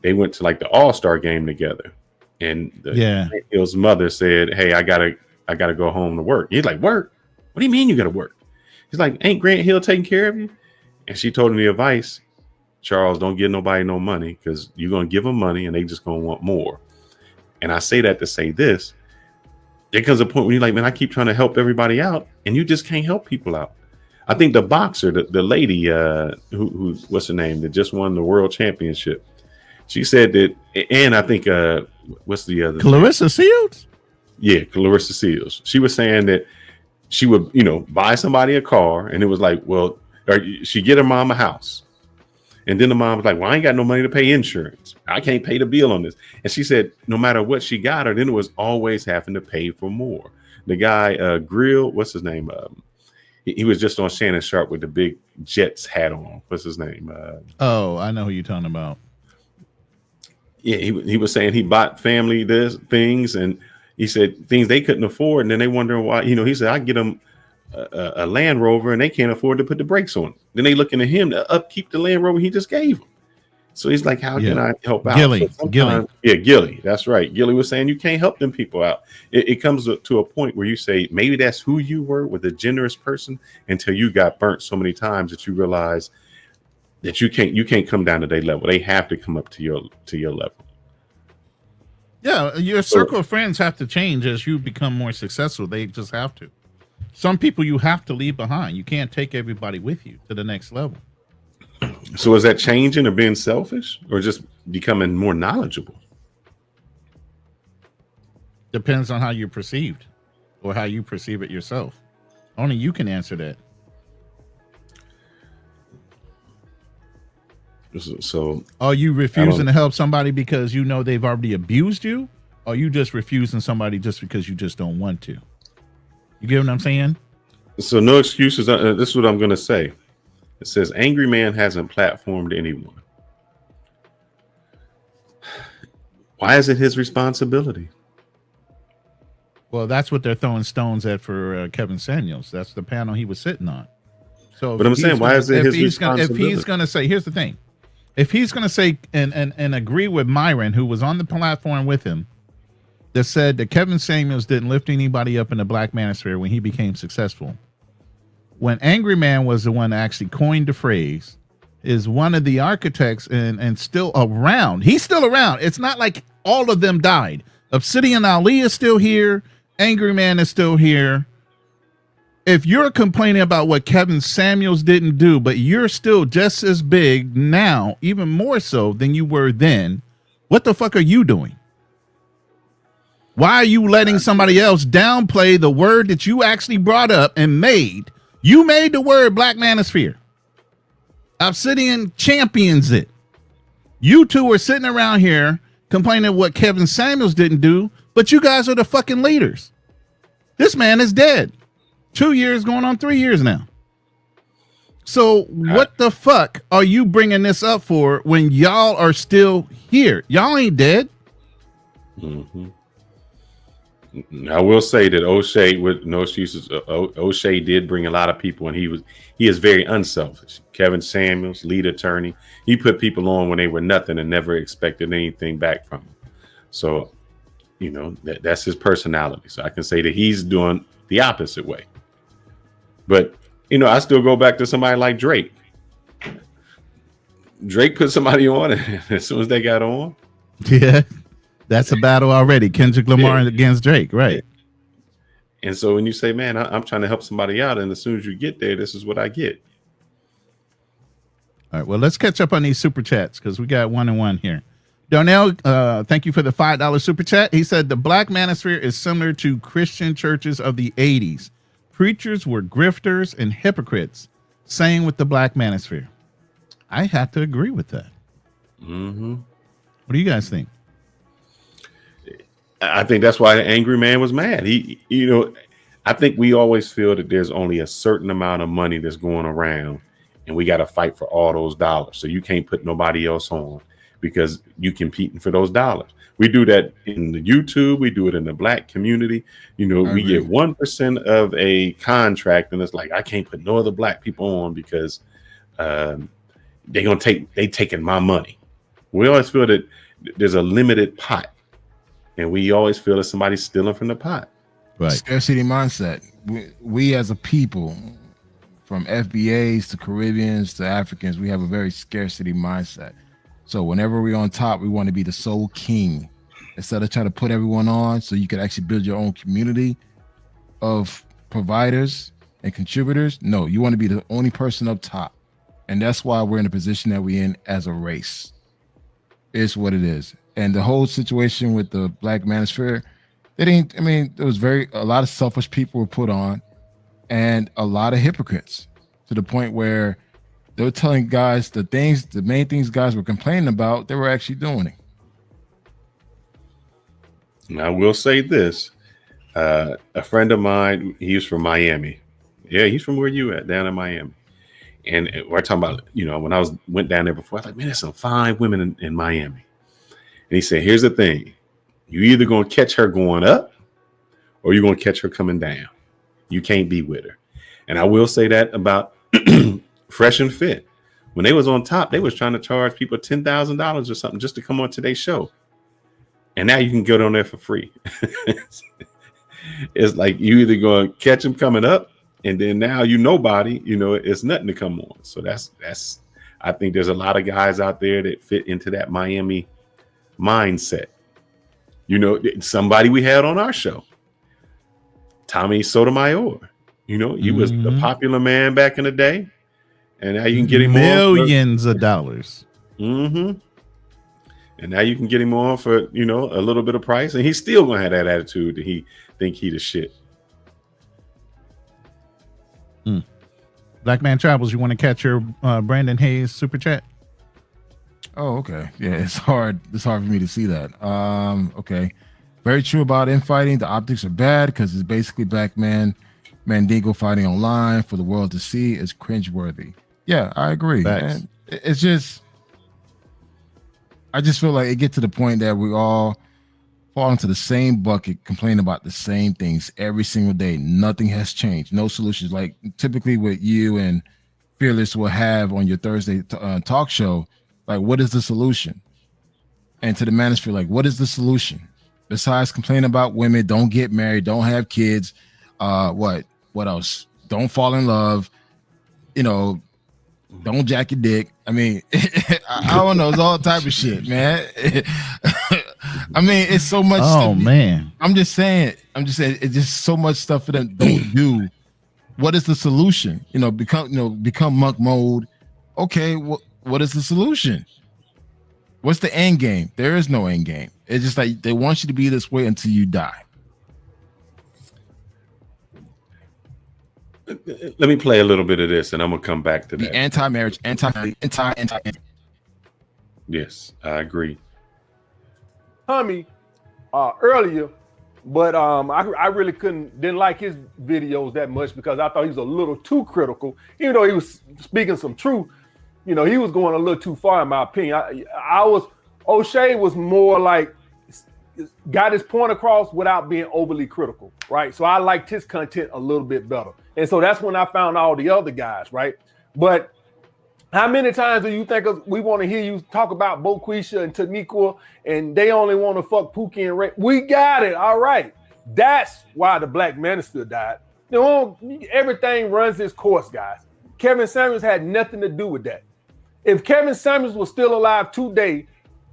they went to like the All-Star game together. And Grant Hill's mother said, hey, I gotta go home to work. He's like, work? What do you mean you gotta work? He's like, ain't Grant Hill taking care of you? And she told him the advice, Charles, don't give nobody no money because you're going to give them money and they just going to want more. And I say that to say this, there comes a point when you're like, man, I keep trying to help everybody out, and you just can't help people out. I think the boxer, the lady, who's what's her name, that just won the world championship, she said that, and I think what's the other? Clarissa Shields? Yeah, Clarissa Shields. She was saying that she would, buy somebody a car, and it was like, well, or she get her mom a house. And then the mom was like, well, I ain't got no money to pay insurance. I can't pay the bill on this. And she said, no matter what she got her, then it was always having to pay for more. The guy, Grill, what's his name? He was just on Shannon Sharp with the big Jets hat on. What's his name? I know who you're talking about. Yeah, he was saying he bought family things, and he said things they couldn't afford. And then they wondering why, he said, I get them a Land Rover and they can't afford to put the brakes on it. Then they looking at him to upkeep the Land Rover he just gave them. So he's like, how can I help out? Gilly. Yeah, Gilly. That's right. Gilly was saying you can't help them people out. It comes to a point where you say, maybe that's who you were, with a generous person, until you got burnt so many times that you realize that you can't come down to their level. They have to come up to your level. Yeah, your circle of friends have to change as you become more successful. They just have to. Some people you have to leave behind. You can't take everybody with you to the next level. So is that changing or being selfish, or just becoming more knowledgeable? Depends on how you're perceived or how you perceive it yourself. Only you can answer that. So are you refusing to help somebody because you know they've already abused you? Or are you just refusing somebody just because you just don't want to? You get what I'm saying? So no excuses. This is what I'm going to say. It says, angry man hasn't platformed anyone. Why is it his responsibility? Well, that's what they're throwing stones at for Kevin Samuels. That's the panel he was sitting on. So, but I'm saying, why is it his responsibility? If he's going to say, here's the thing. If he's going to say and agree with Myron, who was on the platform with him, that said that Kevin Samuels didn't lift anybody up in the Black Manosphere when he became successful. When Angry Man was the one that actually coined the phrase, is one of the architects and still around. He's still around. It's not like all of them died. Obsidian Ali is still here. Angry Man is still here. If you're complaining about what Kevin Samuels didn't do, but you're still just as big now, even more so than you were then, what the fuck are you doing? Why are you letting somebody else downplay the word that you actually brought up and made? You made the word Black Manosphere. Obsidian champions it. You two are sitting around here complaining what Kevin Samuels didn't do, but you guys are the fucking leaders. This man is dead. 2 years going on 3 years now. So what the fuck are you bringing this up for when y'all are still here? Y'all ain't dead. Mm-hmm. I will say that O'Shea, with no excuses, O'Shea did bring a lot of people, and he is very unselfish. Kevin Samuels, lead attorney, he put people on when they were nothing and never expected anything back from them. So, that's his personality. So I can say that he's doing the opposite way. But, I still go back to somebody like Drake. Drake put somebody on, and as soon as they got on. Yeah. That's a battle already. Kendrick Lamar against Drake, right? And so when you say, man, I'm trying to help somebody out, and as soon as you get there, this is what I get. All right, well, let's catch up on these super chats because we got 1 and 1 here. Darnell, thank you for the $5 super chat. He said the Black Manosphere is similar to Christian churches of the 80s. Preachers were grifters and hypocrites. Same with the Black Manosphere. I have to agree with that. Mm-hmm. What do you guys think? I think that's why the angry man was mad. I think we always feel that there's only a certain amount of money that's going around, and we got to fight for all those dollars. So you can't put nobody else on because you competing for those dollars. We do that in the YouTube. We do it in the Black community. We get 1% of a contract, and it's like, I can't put no other Black people on because they taking my money. We always feel that there's a limited pot. And we always feel that somebody's stealing from the pot. Right. Scarcity mindset. We as a people, from FBAs to Caribbeans to Africans, we have a very scarcity mindset. So whenever we're on top, we want to be the sole king instead of trying to put everyone on so you can actually build your own community of providers and contributors. No, you want to be the only person up top. And that's why we're in the position that we're in as a race. It's what it is. And the whole situation with the Black Manosphere, there was a lot of selfish people were put on and a lot of hypocrites, to the point where they were telling guys the main things guys were complaining about, they were actually doing it. And I will say this. A friend of mine, he's from Miami. Yeah, he's from where you at, down in Miami. And we're talking about, when I went down there before, I was like, man, there's some fine women in Miami. And he said, here's the thing. You either going to catch her going up or you're going to catch her coming down. You can't be with her. And I will say that about Fresh and Fit. When they was on top, they was trying to charge people $10,000 or something just to come on today's show. And now you can get on there for free. It's like you either going to catch them coming up, and then now nobody, it's nothing to come on. So that's I think there's a lot of guys out there that fit into that Miami mindset. Somebody we had on our show, Tommy Sotomayor. He was the popular man back in the day, and now you can get him millions of dollars. And now you can get him on for a little bit of price, and he's still gonna have that attitude that he think he the shit. Black Man Travels, you want to catch your Brandon Hayes super chat? Oh, okay. Yeah, it's hard for me to see that. Okay. Very true about infighting. The optics are bad because it's basically black Mandingo fighting online for the world to see. Is cringeworthy. Yeah, I agree. And it's just, I just feel like it gets to the point that we all fall into the same bucket, complain about the same things every single day. Nothing has changed. No solutions. Like typically what you and Fearless will have on your Thursday talk show, like, what is the solution? And to the Manosphere, like, what is the solution? Besides complaining about women, don't get married, don't have kids. What else? Don't fall in love. Don't jack your dick. I mean, I don't know. It's all type of shit, man. I mean, it's so much. Oh, man. I'm just saying. It's just so much stuff for them don't do. What is the solution? Become monk mode. Okay, what is the solution? What's the end game? There is no end game. It's just like they want you to be this way until you die. Let me play a little bit of this, and I'm gonna come back to that. Anti-marriage, anti. Yes, I agree. Tommy earlier, but I really didn't like his videos that much because I thought he was a little too critical. Even though he was speaking some truth, he was going a little too far in my opinion. O'Shea was more like got his point across without being overly critical, right? So I liked his content a little bit better. And so that's when I found all the other guys, right? But how many times do you think we want to hear you talk about Boquisha and Taniqua and they only want to fuck Pookie and Ray? We got it. All right. That's why the Black Manosphere died. Everything runs its course, guys. Kevin Samuels had nothing to do with that. If Kevin Samuels was still alive today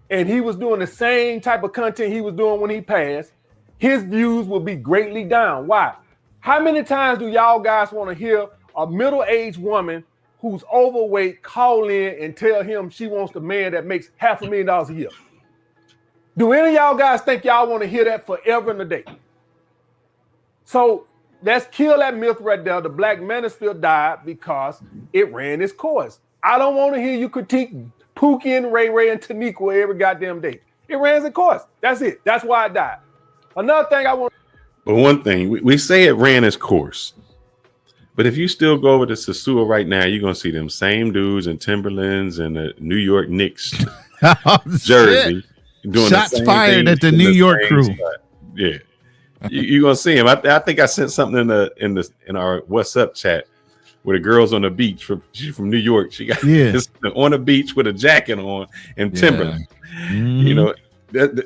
and he was doing the same type of content he was doing when he passed, his views would be greatly down. Why? How many times do y'all guys want to hear a middle-aged woman who's overweight call in and tell him she wants a man that makes $500,000 a year? Do any of y'all guys think y'all want to hear that forever and a day? So let's kill that myth right there. The Black Manosphere died because it ran its course. I don't want to hear you critique Pookie and Ray and Taniqua every goddamn day. It ran its course. That's it. That's why it died. Another thing I want. But one thing, we say it ran its course. But if you still go over to Sasua right now, you're going to see them same dudes in Timberlands and the New York Knicks jersey. Doing shots fired at the New York crew. Spot. Yeah. You're going to see him. I think I sent something in our What's Up chat where the girl's on the beach. She's from New York. She got on the beach with a jacket on and Timberland.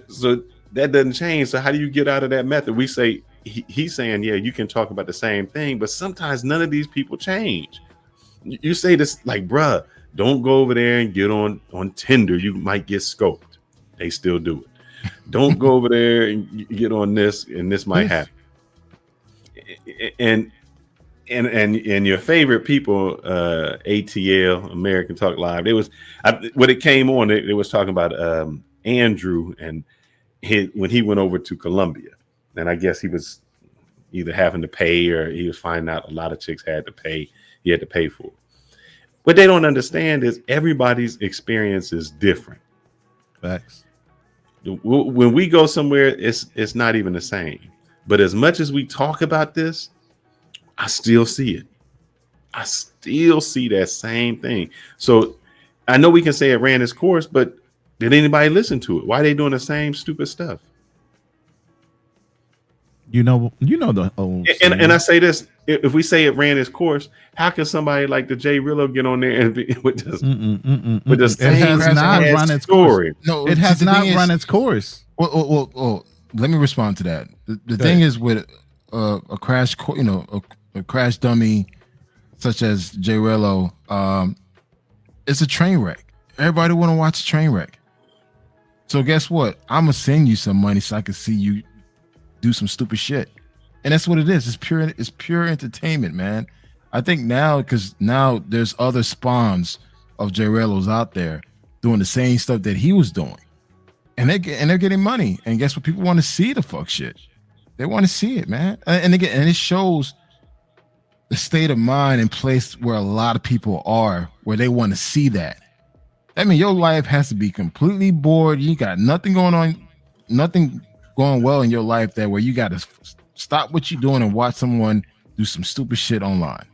So that doesn't change. So how do you get out of that method? We say, he's saying, yeah, you can talk about the same thing, but sometimes none of these people change. You say this like, bruh, don't go over there and get on Tinder. You might get scoped. They still do it. Don't go over there and get on this, and this might happen. And your favorite people, ATL, American Talk Live, when it came on, it was talking about Andrew and when he went over to Colombia, and I guess he was either having to pay or he was finding out a lot of chicks had to pay. He had to pay for it. What they don't understand is everybody's experience is different. Facts. When we go somewhere, it's not even the same. But as much as we talk about this, I still see it. I still see that same thing. So I know we can say it ran its course, but did anybody listen to it? Why are they doing the same stupid stuff? You know the old and I say this: if we say it ran its course, how can somebody like the Jay Rillo get on there and be with the same it has not run its story? Course. No, it has not run its course. Well, let me respond to that. The thing is with a crash, a crash dummy such as Jay Rillo, it's a train wreck. Everybody want to watch a train wreck. So guess what? I'm gonna send you some money so I can see you do some stupid shit, and that's what it is. It's pure entertainment, man. I think now, because now there's other spawns of Jay Rillos out there doing the same stuff that he was doing, and they're getting money. And guess what? People want to see the fuck shit. They want to see it, man. And it shows the state of mind and place where a lot of people are, where they want to see that. I mean, your life has to be completely bored. You got nothing going on, nothing going well in your life that where you got to stop what you're doing and watch someone do some stupid shit online.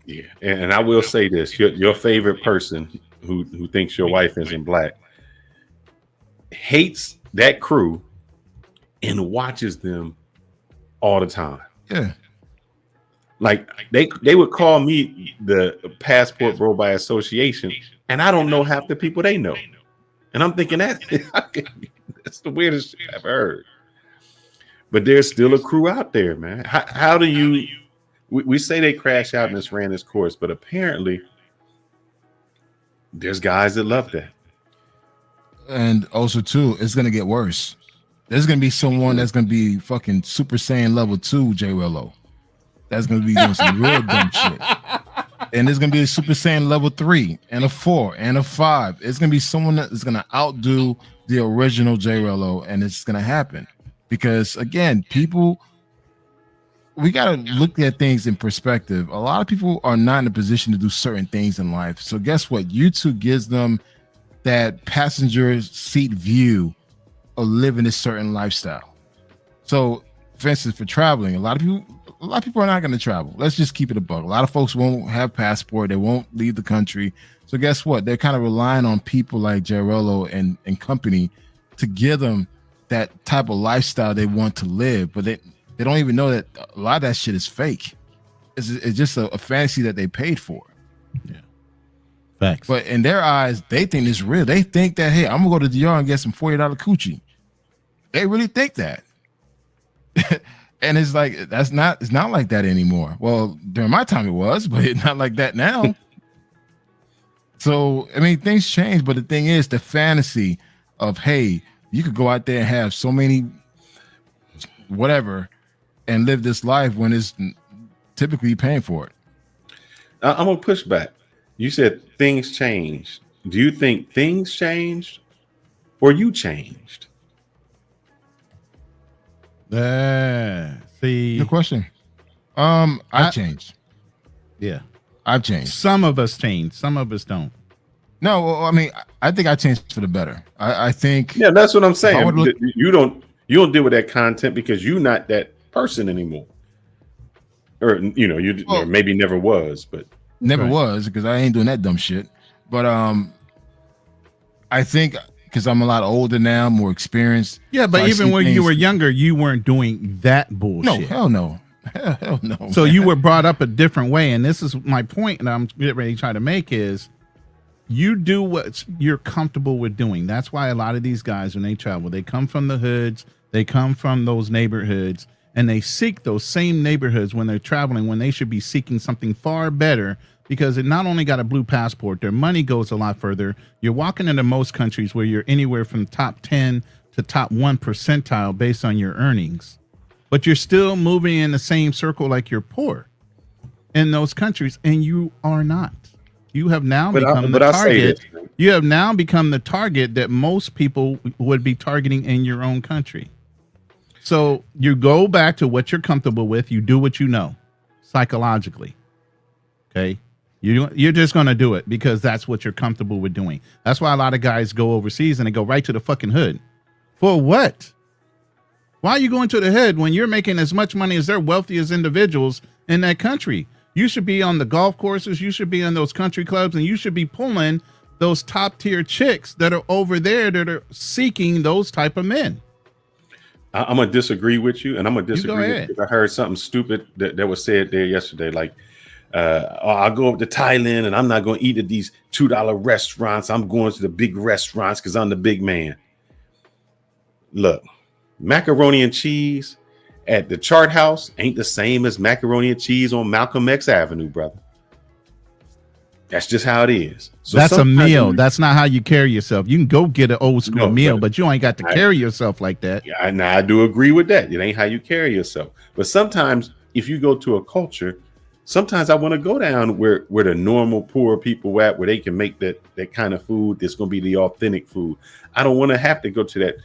Yeah, and I will say this: your favorite person who thinks your wife isn't black hates that crew and watches them all the time. Yeah, like they would call me the passport bro by association, and I don't know half the people they know, and I'm thinking that's the weirdest shit I've heard. But there's still a crew out there, man. How do you? We say they crash out and this ran its course, but apparently there's guys that love that. And also too, it's gonna get worse. There's gonna be someone that's gonna be fucking Super Saiyan level 2 Jay Rillo. That's gonna be doing some real dumb shit. And there's gonna be a Super Saiyan level 3 and a 4 and a 5. It's gonna be someone that is gonna outdo the original Jay Rillo, and it's gonna happen because again, people, we gotta look at things in perspective. A lot of people are not in a position to do certain things in life. So guess what? YouTube gives them that passenger seat view of living a certain lifestyle. So, for instance, for traveling, a lot of people are not going to travel. Let's just keep it a buck. A lot of folks won't have passport. They won't leave the country. So guess what? They're kind of relying on people like Jay Rillo and company to give them that type of lifestyle they want to live. But they don't even know that a lot of that shit is fake. It's just a fantasy that they paid for. Yeah. Facts. But in their eyes, they think it's real. They think that, hey, I'm gonna go to the DR and get some $40 coochie. They really think that. And it's like it's not like that anymore. Well, during my time it was, but it's not like that now. So I mean, things change, but the thing is, the fantasy of, hey, you could go out there and have so many whatever and live this life when it's typically paying for it. I'm gonna push back. You said things changed. Do you think things changed or you changed? See, good question. I've changed. Yeah, I've changed. Some of us change. Some of us don't. No, well, I mean, I think I changed for the better. I think. Yeah, that's what I'm saying. You don't deal with that content because you're not that person anymore, or or maybe never was, but never was because I ain't doing that dumb shit. But I think because I'm a lot older now, more experienced. Yeah, but so even when you were younger, you weren't doing that bullshit. No, hell no. Hell no. So you were brought up a different way, and this is my point, and I'm getting ready to try to make is you do what you're comfortable with doing. That's why a lot of these guys, when they travel, they come from the hoods, they come from those neighborhoods, and they seek those same neighborhoods when they're traveling, when they should be seeking something far better because it not only got a blue passport, their money goes a lot further. You're walking into most countries where you're anywhere from top 10 to top 1 percentile based on your earnings, but you're still moving in the same circle like you're poor in those countries, and you are not. You have now become the target. You have now become the target that most people would be targeting in your own country. So you go back to what you're comfortable with. You do what you know psychologically. Okay. You're just going to do it because that's what you're comfortable with doing. That's why a lot of guys go overseas and they go right to the fucking hood. For what? Why are you going to the hood when you're making as much money as their wealthiest individuals in that country? You should be on the golf courses. You should be in those country clubs, and you should be pulling those top tier chicks that are over there that are seeking those type of men. I'm gonna disagree with you, and I'm gonna disagree with you because I heard something stupid that was said there yesterday. Like, I'll go up to Thailand, and I'm not gonna eat at these $2 restaurants. I'm going to the big restaurants because I'm the big man. Look, macaroni and cheese at the Chart House ain't the same as macaroni and cheese on Malcolm X Avenue, brother. That's just how it is. So that's a meal. That's not how you carry yourself. You can go get an old school meal, but you ain't got to carry yourself like that. Yeah, and I do agree with that. It ain't how you carry yourself. But sometimes if you go to a culture, sometimes I want to go down where the normal poor people at, where they can make that kind of food that's going to be the authentic food. I don't want to have to go to that.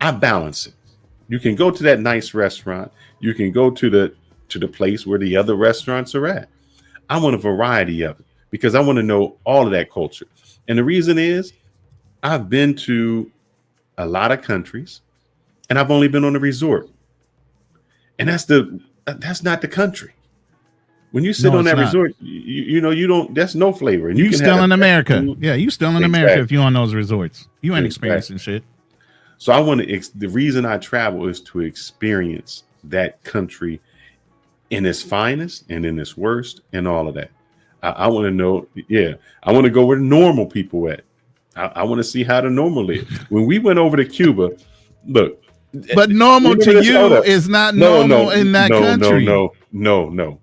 I balance it. You can go to that nice restaurant. You can go to the place where the other restaurants are at. I want a variety of it because I want to know all of that culture. And the reason is I've been to a lot of countries and I've only been on a resort. And that's not the country. When you sit on that resort, you know, you don't, that's no flavor. And you still in America. Yeah, you still in America if you're on those resorts. You ain't experiencing shit. So I want to, the reason I travel is to experience that country in its finest and in its worst and all of that. I want to know, I want to go where normal people at. I want to see how the normal live. When we went over to Cuba, look. But normal to you is not normal in that country. No.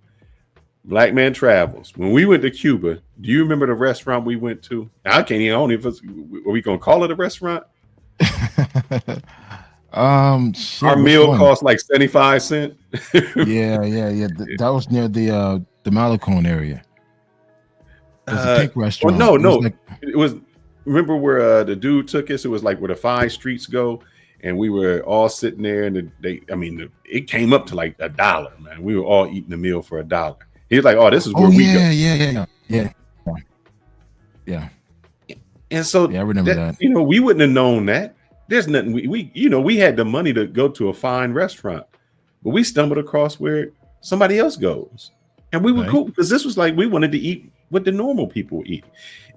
Black Man Travels. When we went to Cuba, do you remember the restaurant we went to? I can't even own it. Are we going to call it a restaurant? Our meal cost like 75 cents. yeah. That was near the Malecon area. It was a cake restaurant. It was remember where the dude took us? It was like where the 5 streets go, and we were all sitting there, and it came up to like $1, man. We were all eating the meal for $1. He was like, "Oh, this is where we go." Yeah. And so I remember that. You know, we wouldn't have known that. There's nothing we had the money to go to a fine restaurant, but we stumbled across where somebody else goes. And we were cool because this was like we wanted to eat what the normal people eat.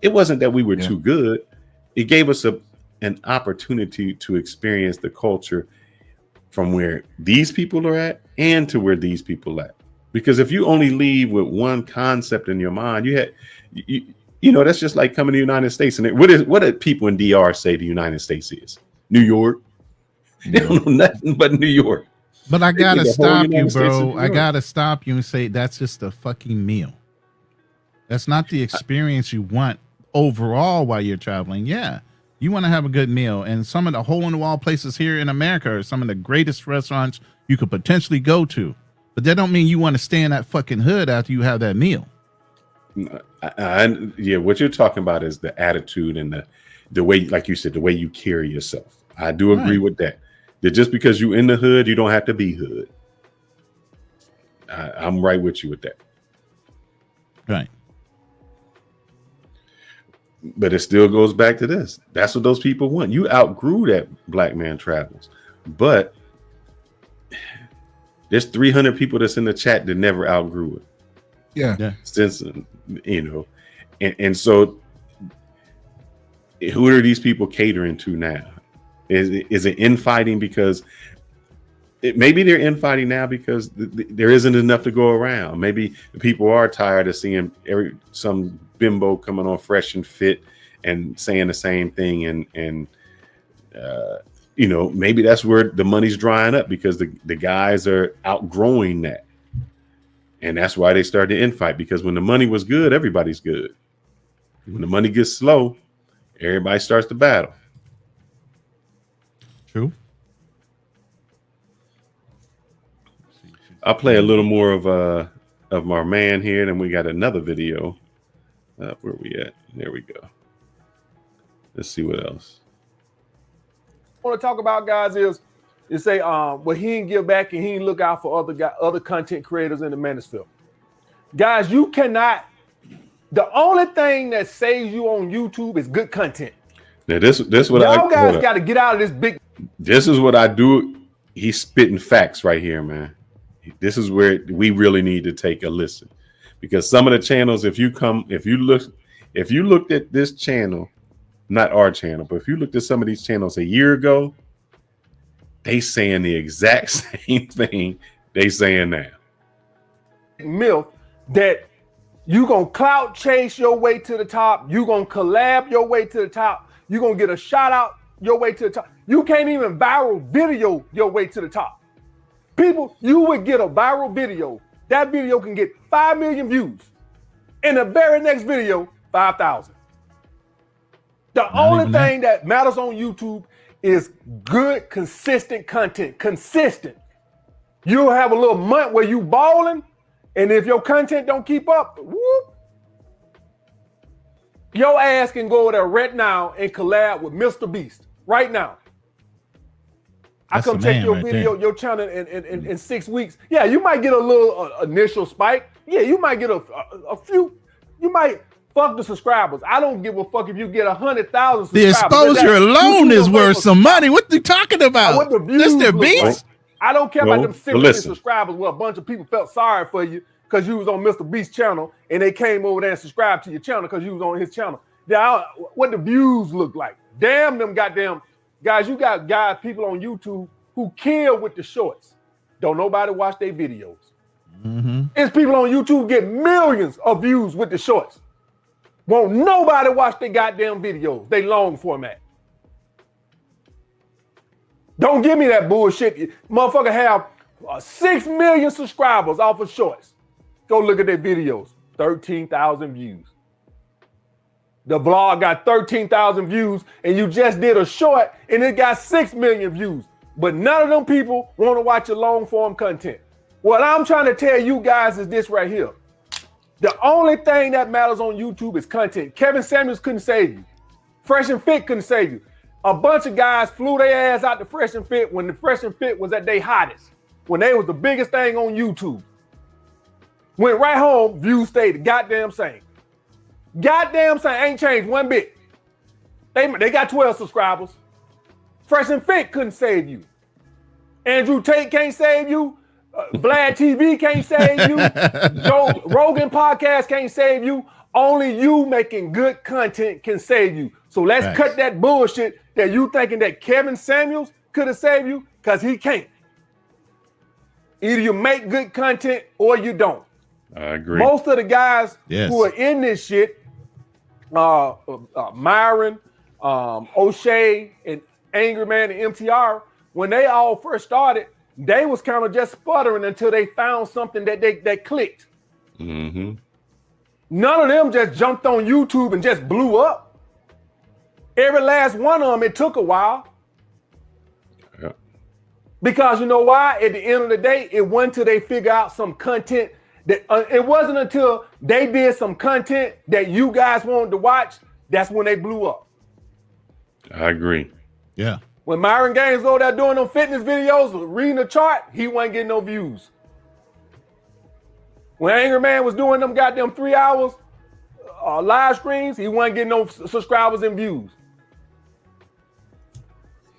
It wasn't that we were too good. It gave us an opportunity to experience the culture from where these people are at and to where these people are at. Because if you only leave with one concept in your mind, you know, that's just like coming to the United States. And what do people in DR say the United States is? New York. They don't know nothing but New York. But I gotta stop you, bro. I gotta stop you and say that's just a fucking meal. That's not the experience you want overall while you're traveling. Yeah, you want to have a good meal. And some of the hole-in-the-wall places here in America are some of the greatest restaurants you could potentially go to. But that don't mean you want to stay in that fucking hood after you have that meal. What you're talking about is the attitude and the way, like you said, the way you carry yourself. I do agree with that. That just because you're in the hood, you don't have to be hood. I'm right with you with that. Right. But it still goes back to this. That's what those people want. You outgrew that Black Man Travels. But there's 300 people that's in the chat that never outgrew it. Yeah. Since, you know, and so who are these people catering to now? Is it infighting because maybe they're infighting now because there isn't enough to go around. Maybe the people are tired of seeing some bimbo coming on fresh and fit and saying the same thing. And you know, maybe that's where the money's drying up because the guys are outgrowing that. And that's why they started to infight, because when the money was good, everybody's good. When the money gets slow, everybody starts to battle. True. I'll play a little more of our man here, and we got another video. Where we at? There we go. Let's see what else. What I want to talk about, guys, is say, well, he didn't give back and he didn't look out for other content creators in the Manosphere. Guys, you cannot. The only thing that saves you on YouTube is good content. Now this what y'all guys got to get out of this big. This is what I do. He's spitting facts right here, man. This is where we really need to take a listen, because some of the channels, if you looked at this channel, not our channel, but if you looked at some of these channels a year ago, they saying the exact same thing they saying now. Myth that you gonna clout chase your way to the top, you gonna collab your way to the top, you gonna get a shout out your way to the top. You can't even viral video your way to the top. People, you would get a viral video. That video can get 5 million views. In the very next video, 5,000. The only thing that matters on YouTube is good, consistent content. Consistent. You'll have a little month where you balling, and if your content don't keep up, whoop, your ass can go over there right now and collab with Mr. Beast right now. I come check your video, your channel in 6 weeks. Yeah, you might get a little initial spike. Yeah, you might get a few. You might fuck the subscribers. I don't give a fuck if you get 100,000 subscribers. The exposure alone is worth some money. What are you talking about? What the views That's their beats. Like. I don't care about them 6 million subscribers where a bunch of people felt sorry for you because you was on Mr. Beast's channel and they came over there and subscribed to your channel because you was on his channel. Now, what the views look like? Damn them goddamn guys. You got people on YouTube who kill with the shorts. Don't nobody watch their videos. It's people on YouTube get millions of views with the shorts. Won't nobody watch their goddamn videos. They long format. Don't give me that bullshit. Motherfucker have 6 million subscribers off of shorts. Go look at their videos. 13,000 views. The vlog got 13,000 views and you just did a short and it got 6 million views. But none of them people want to watch your long form content. What I'm trying to tell you guys is this right here. The only thing that matters on YouTube is content. Kevin Samuels couldn't save you. Fresh and Fit couldn't save you. A bunch of guys flew their ass out to Fresh and Fit when the Fresh and Fit was at their hottest, when they was the biggest thing on YouTube. Went right home, views stayed the goddamn same. Goddamn same, ain't changed one bit. They got 12 subscribers. Fresh and Fit couldn't save you. Andrew Tate can't save you. Vlad TV can't save you. Joe Rogan podcast can't save you. Only you making good content can save you. So let's cut that bullshit that you thinking that Kevin Samuels could have saved you, because he can't. Either you make good content or you don't. I agree. Most of the guys who are in this shit, Myron, O'Shea, and Angry Man and MTR, when they all first started, they was kind of just sputtering until they found something that clicked. Mm-hmm. None of them just jumped on YouTube and just blew up. Every last one of them, it took a while. Yeah. Because you know why? At the end of the day, it wasn't until they figure out some content that it wasn't until they did some content that you guys wanted to watch, that's when they blew up. I agree. Yeah. When Myron Gaines go there doing them fitness videos, reading the chart, he wasn't getting no views. When Angry Man was doing them goddamn 3 hours live streams, he wasn't getting no subscribers and views.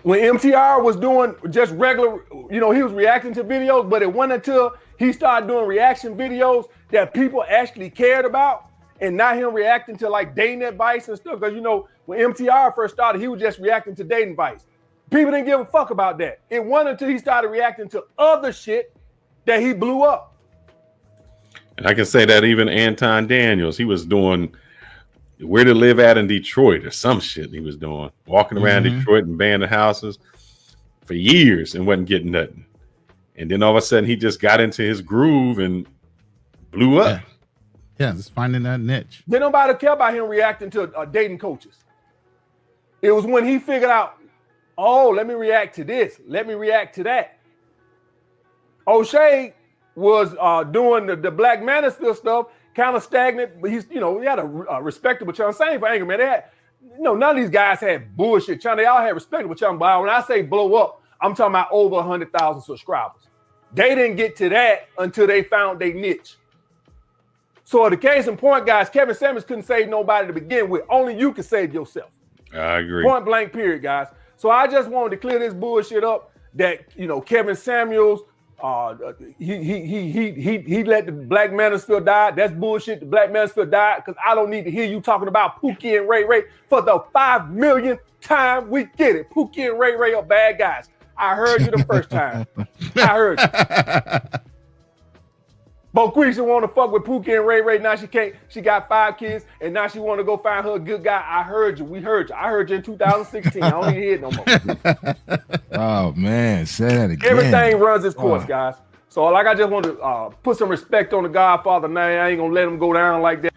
When MTR was doing just regular, he was reacting to videos, but it wasn't until he started doing reaction videos that people actually cared about, and not him reacting to like dating advice and stuff. Because when MTR first started, he was just reacting to dating advice. People didn't give a fuck about that. It wasn't until he started reacting to other shit that he blew up. And I can say that even Anton Daniels, he was doing where to live at in Detroit or some shit he was doing. Walking around Detroit and abandoned houses for years and wasn't getting nothing. And then all of a sudden he just got into his groove and blew up. Yeah, just finding that niche. Did nobody care about him reacting to dating coaches? It was when he figured out, oh, let me react to this. Let me react to that. O'Shea was doing the Black Manosphere stuff, kind of stagnant, but he had a respectable channel. Same for Angry Man. They had, none of these guys had bullshit channel. They all had respectable channel. But when I say blow up, I'm talking about over 100,000 subscribers. They didn't get to that until they found their niche. So the case in point, guys, Kevin Samuels couldn't save nobody to begin with. Only you can save yourself. I agree. Point blank, period, guys. So I just wanted to clear this bullshit up that, Kevin Samuels, he let the Black Manosphere die. That's bullshit. The Black Manosphere died because I don't need to hear you talking about Pookie and Ray Ray for the 5 millionth time. We get it. Pookie and Ray Ray are bad guys. I heard you the first time. I heard you. Boquisha want to fuck with Pookie and Ray Ray. Now she can't. She got 5 kids, and now she want to go find her a good guy. I heard you. We heard you. I heard you in 2016. I don't even hear it no more. Oh man, say that again. Everything runs its course, guys. So like I just want to put some respect on the Godfather name. I ain't gonna let him go down like that.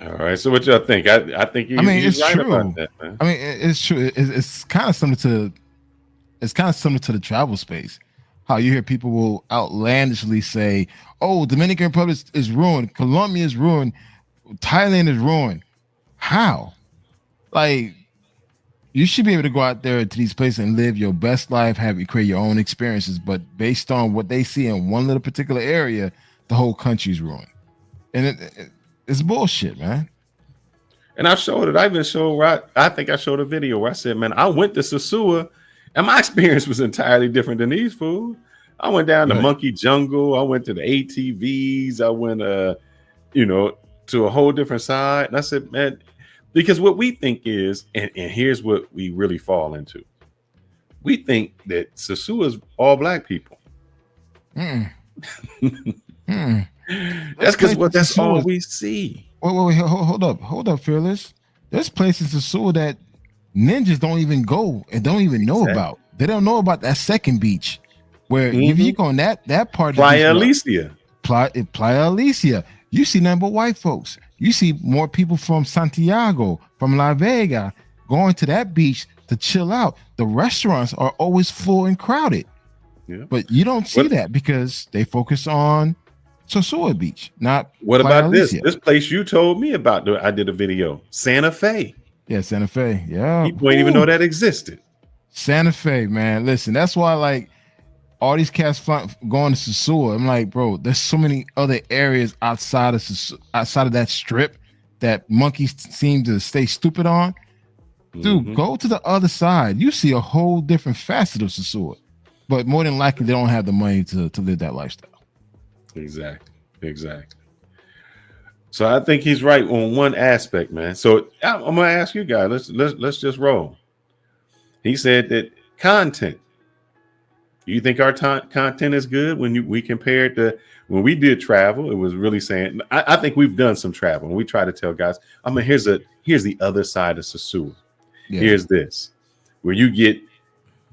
All right. So what y'all think? I think he's it's right true. about that, man. I mean, it's true. It's kind of similar to the travel space. How you hear people will outlandishly say, "Oh, Dominican Republic is ruined. Colombia is ruined. Thailand is ruined." How? Like, you should be able to go out there to these places and live your best life, create your own experiences. But based on what they see in one little particular area, the whole country's ruined, and it's bullshit, man. And I showed it. I even showed I think I showed a video where I said, "Man, I went to Sosua, and my experience was entirely different than these fools. I went down to Monkey Jungle. I went to the ATVs. I went, to a whole different side." And I said, "Man," because what we think is, and here's what we really fall into. We think that Sosua is all black people. Mm. That's because that's all we see. Wait, hold up, Fearless. There's places in Sosua that ninjas don't even go and don't even know about. They don't know about that second beach where if you go on that part Playa Alicia. Playa Alicia, you see nothing but white folks. You see more people from Santiago, from La Vega going to that beach to chill out. The restaurants are always full and crowded. Yeah. But you don't see that because they focus on Sosua Beach, not what Playa about Alicia. this place you told me about? I did a video. Santa Fe. Yeah, Santa Fe. Yeah. People didn't even know that existed. Santa Fe, man. Listen, that's why like all these cats going to Sosua. I'm like, bro, there's so many other areas outside of that strip that monkeys seem to stay stupid on. Dude, go to the other side. You see a whole different facet of Sosua. But more than likely, they don't have the money to live that lifestyle. Exactly. So I think he's right on one aspect, man. So I'm gonna ask you guys. Let's just roll. He said that content. You think our content is good when we compare it to when we did travel? It was really saying. I think we've done some travel, and we try to tell guys. I mean, here's the other side of Sosua. Yeah. Here's this, where you get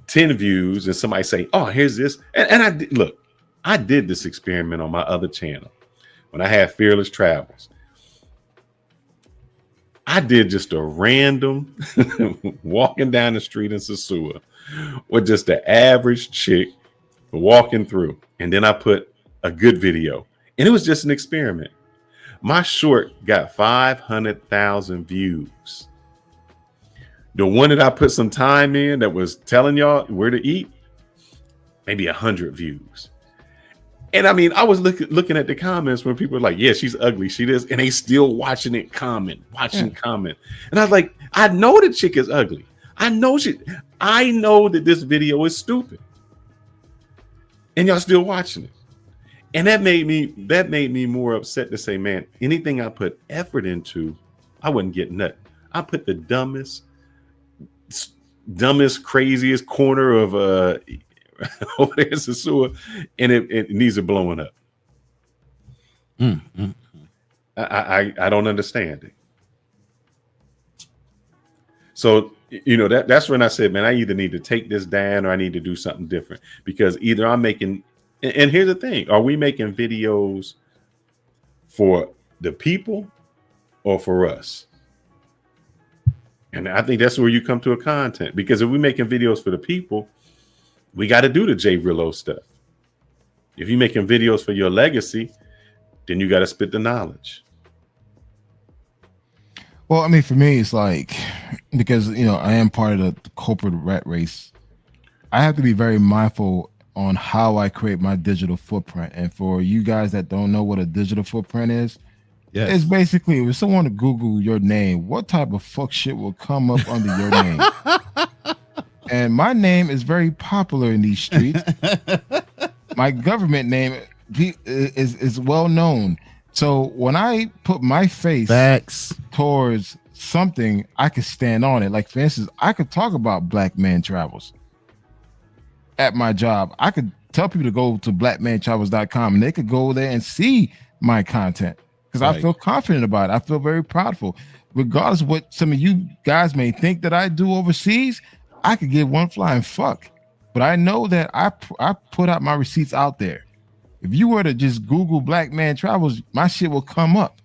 10 views, and somebody say, "Oh, here's this," and I did this experiment on my other channel when I had Fearless Travels. I did just a random walking down the street in Sosua with just the average chick walking through. And then I put a good video. And it was just an experiment. My short got 500,000 views. The one that I put some time in that was telling y'all where to eat, maybe 100 views. And I mean, I was looking at the comments when people were like, "Yeah, she's ugly, she is," and they still watching it, comment. And I was like, I know the chick is ugly. I know that this video is stupid. And y'all still watching it. And that made me more upset to say, man, anything I put effort into, I wouldn't get nothing. I put the dumbest, craziest corner of over there in Sosua, and it needs it blowing up. I don't understand it. So that's when I said, man, I either need to take this down or I need to do something different, because either I'm making, and here's the thing, are we making videos for the people or for us? And I think that's where you come to a content, because if we're making videos for the people, we got to do the J Rillo stuff. If you're making videos for your legacy, then you got to spit the knowledge. Well, I mean, for me, it's like, because, you know, I am part of the corporate rat race. I have to be very mindful on how I create my digital footprint. And for you guys that don't know what a digital footprint is, it's basically, if someone to Google your name, what type of fuck shit will come up under your name? And my name is very popular in these streets. My government name is well known. So when I put my face towards something, I could stand on it. Like, for instance, I could talk about Black Man Travels at my job. I could tell people to go to blackmantravels.com and they could go there and see my content, because I feel confident about it. I feel very proudful. Regardless of what some of you guys may think that I do overseas, I could give one flying fuck. But I know that I put out my receipts out there. If you were to just Google Black Man Travels, my shit will come up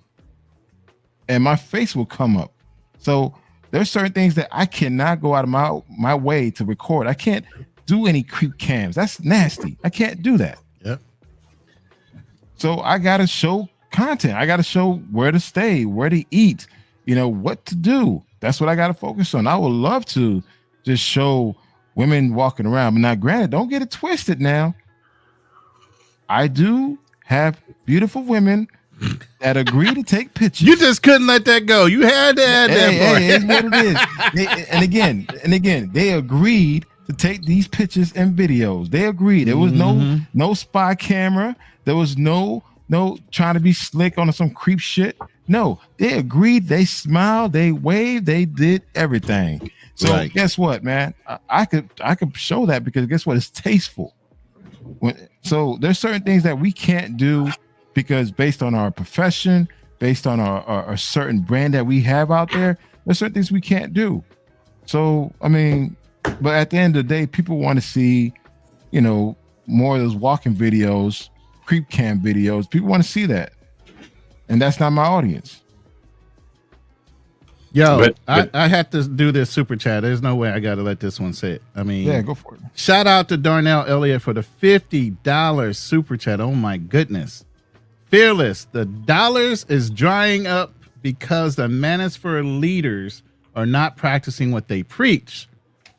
and my face will come up. So there's certain things that I cannot go out of my way to record. I can't do any creep cams. That's nasty. I can't do that. Yep. So I got to show content. I got to show where to stay, where to eat, you know, what to do. That's what I got to focus on. I would love to just show women walking around. But now, granted, don't get it twisted now. I do have beautiful women that agree to take pictures. You just couldn't let that go. You had to add that part. It's what it is. And again, they agreed to take these pictures and videos. They agreed. There was no spy camera. There was no trying to be slick on some creep shit. No, they agreed. They smiled. They waved. They did everything. So guess what, man? I could show that, because guess what? It's tasteful. So there's certain things that we can't do, because based on our profession, based on our certain brand that we have out there, there's certain things we can't do. So, I mean, but at the end of the day, people want to see, you know, more of those walking videos, creep cam videos. People want to see that. And that's not my audience. Yo, I had to do this super chat. There's no way I got to let this one sit. I mean, yeah, go for it. Shout out to Darnell Elliott for the $50 super chat. Oh my goodness. Fearless, the dollars is drying up because the Manosphere leaders are not practicing what they preach.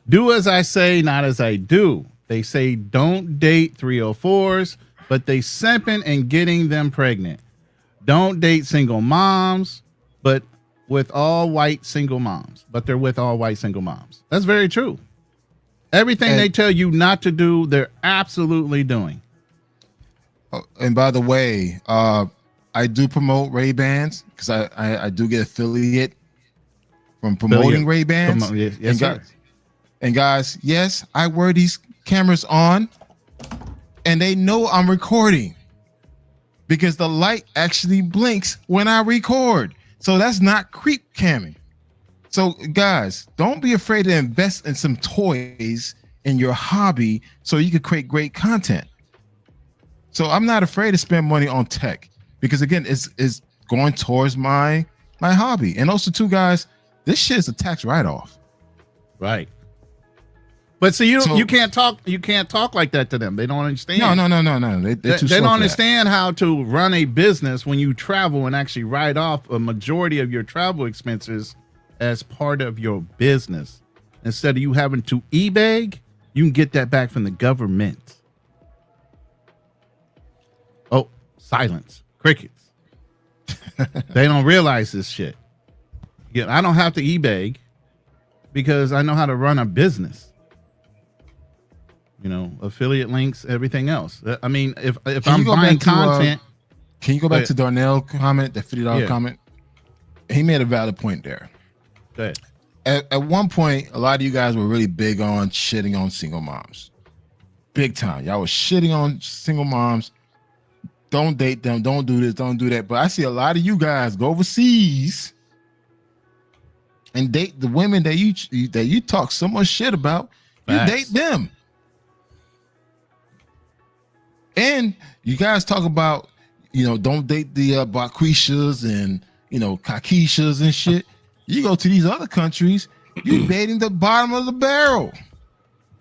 Do as I say, not as I do. They say don't date 304s, but they simping and getting them pregnant. Don't date single moms, but with all white single moms, but they're with all white single moms. That's very true. Everything they tell you not to do, they're absolutely doing. And by the way, I do promote Ray-Bans, because I do get affiliate from promoting Ray-Bans. Yes, sir. And guys, yes, I wear these cameras on, and they know I'm recording, because the light actually blinks when I record. So that's not creep camming. So guys, don't be afraid to invest in some toys in your hobby so you can create great content. So I'm not afraid to spend money on tech, because again, it's going towards my hobby. And also too, guys, this shit is a tax write-off. Right. But see, you can't talk like that to them. They don't understand. No. They don't understand how to run a business when you travel and actually write off a majority of your travel expenses as part of your business. Instead of you having to e-bag, you can get that back from the government. Oh, silence. Crickets. They don't realize this shit. Yeah, I don't have to e-bag because I know how to run a business. You know, affiliate links, everything else. I mean, if I'm buying content. Can you go back to Darnell comment, that $50 comment? He made a valid point there. Go ahead. At one point, a lot of you guys were really big on shitting on single moms. Big time. Y'all was shitting on single moms. Don't date them. Don't do this. Don't do that. But I see a lot of you guys go overseas and date the women that you talk so much shit about. You date them. And you guys talk about don't date the Baquishas and Kakishas and shit. You go to these other countries, you're dating the bottom of the barrel.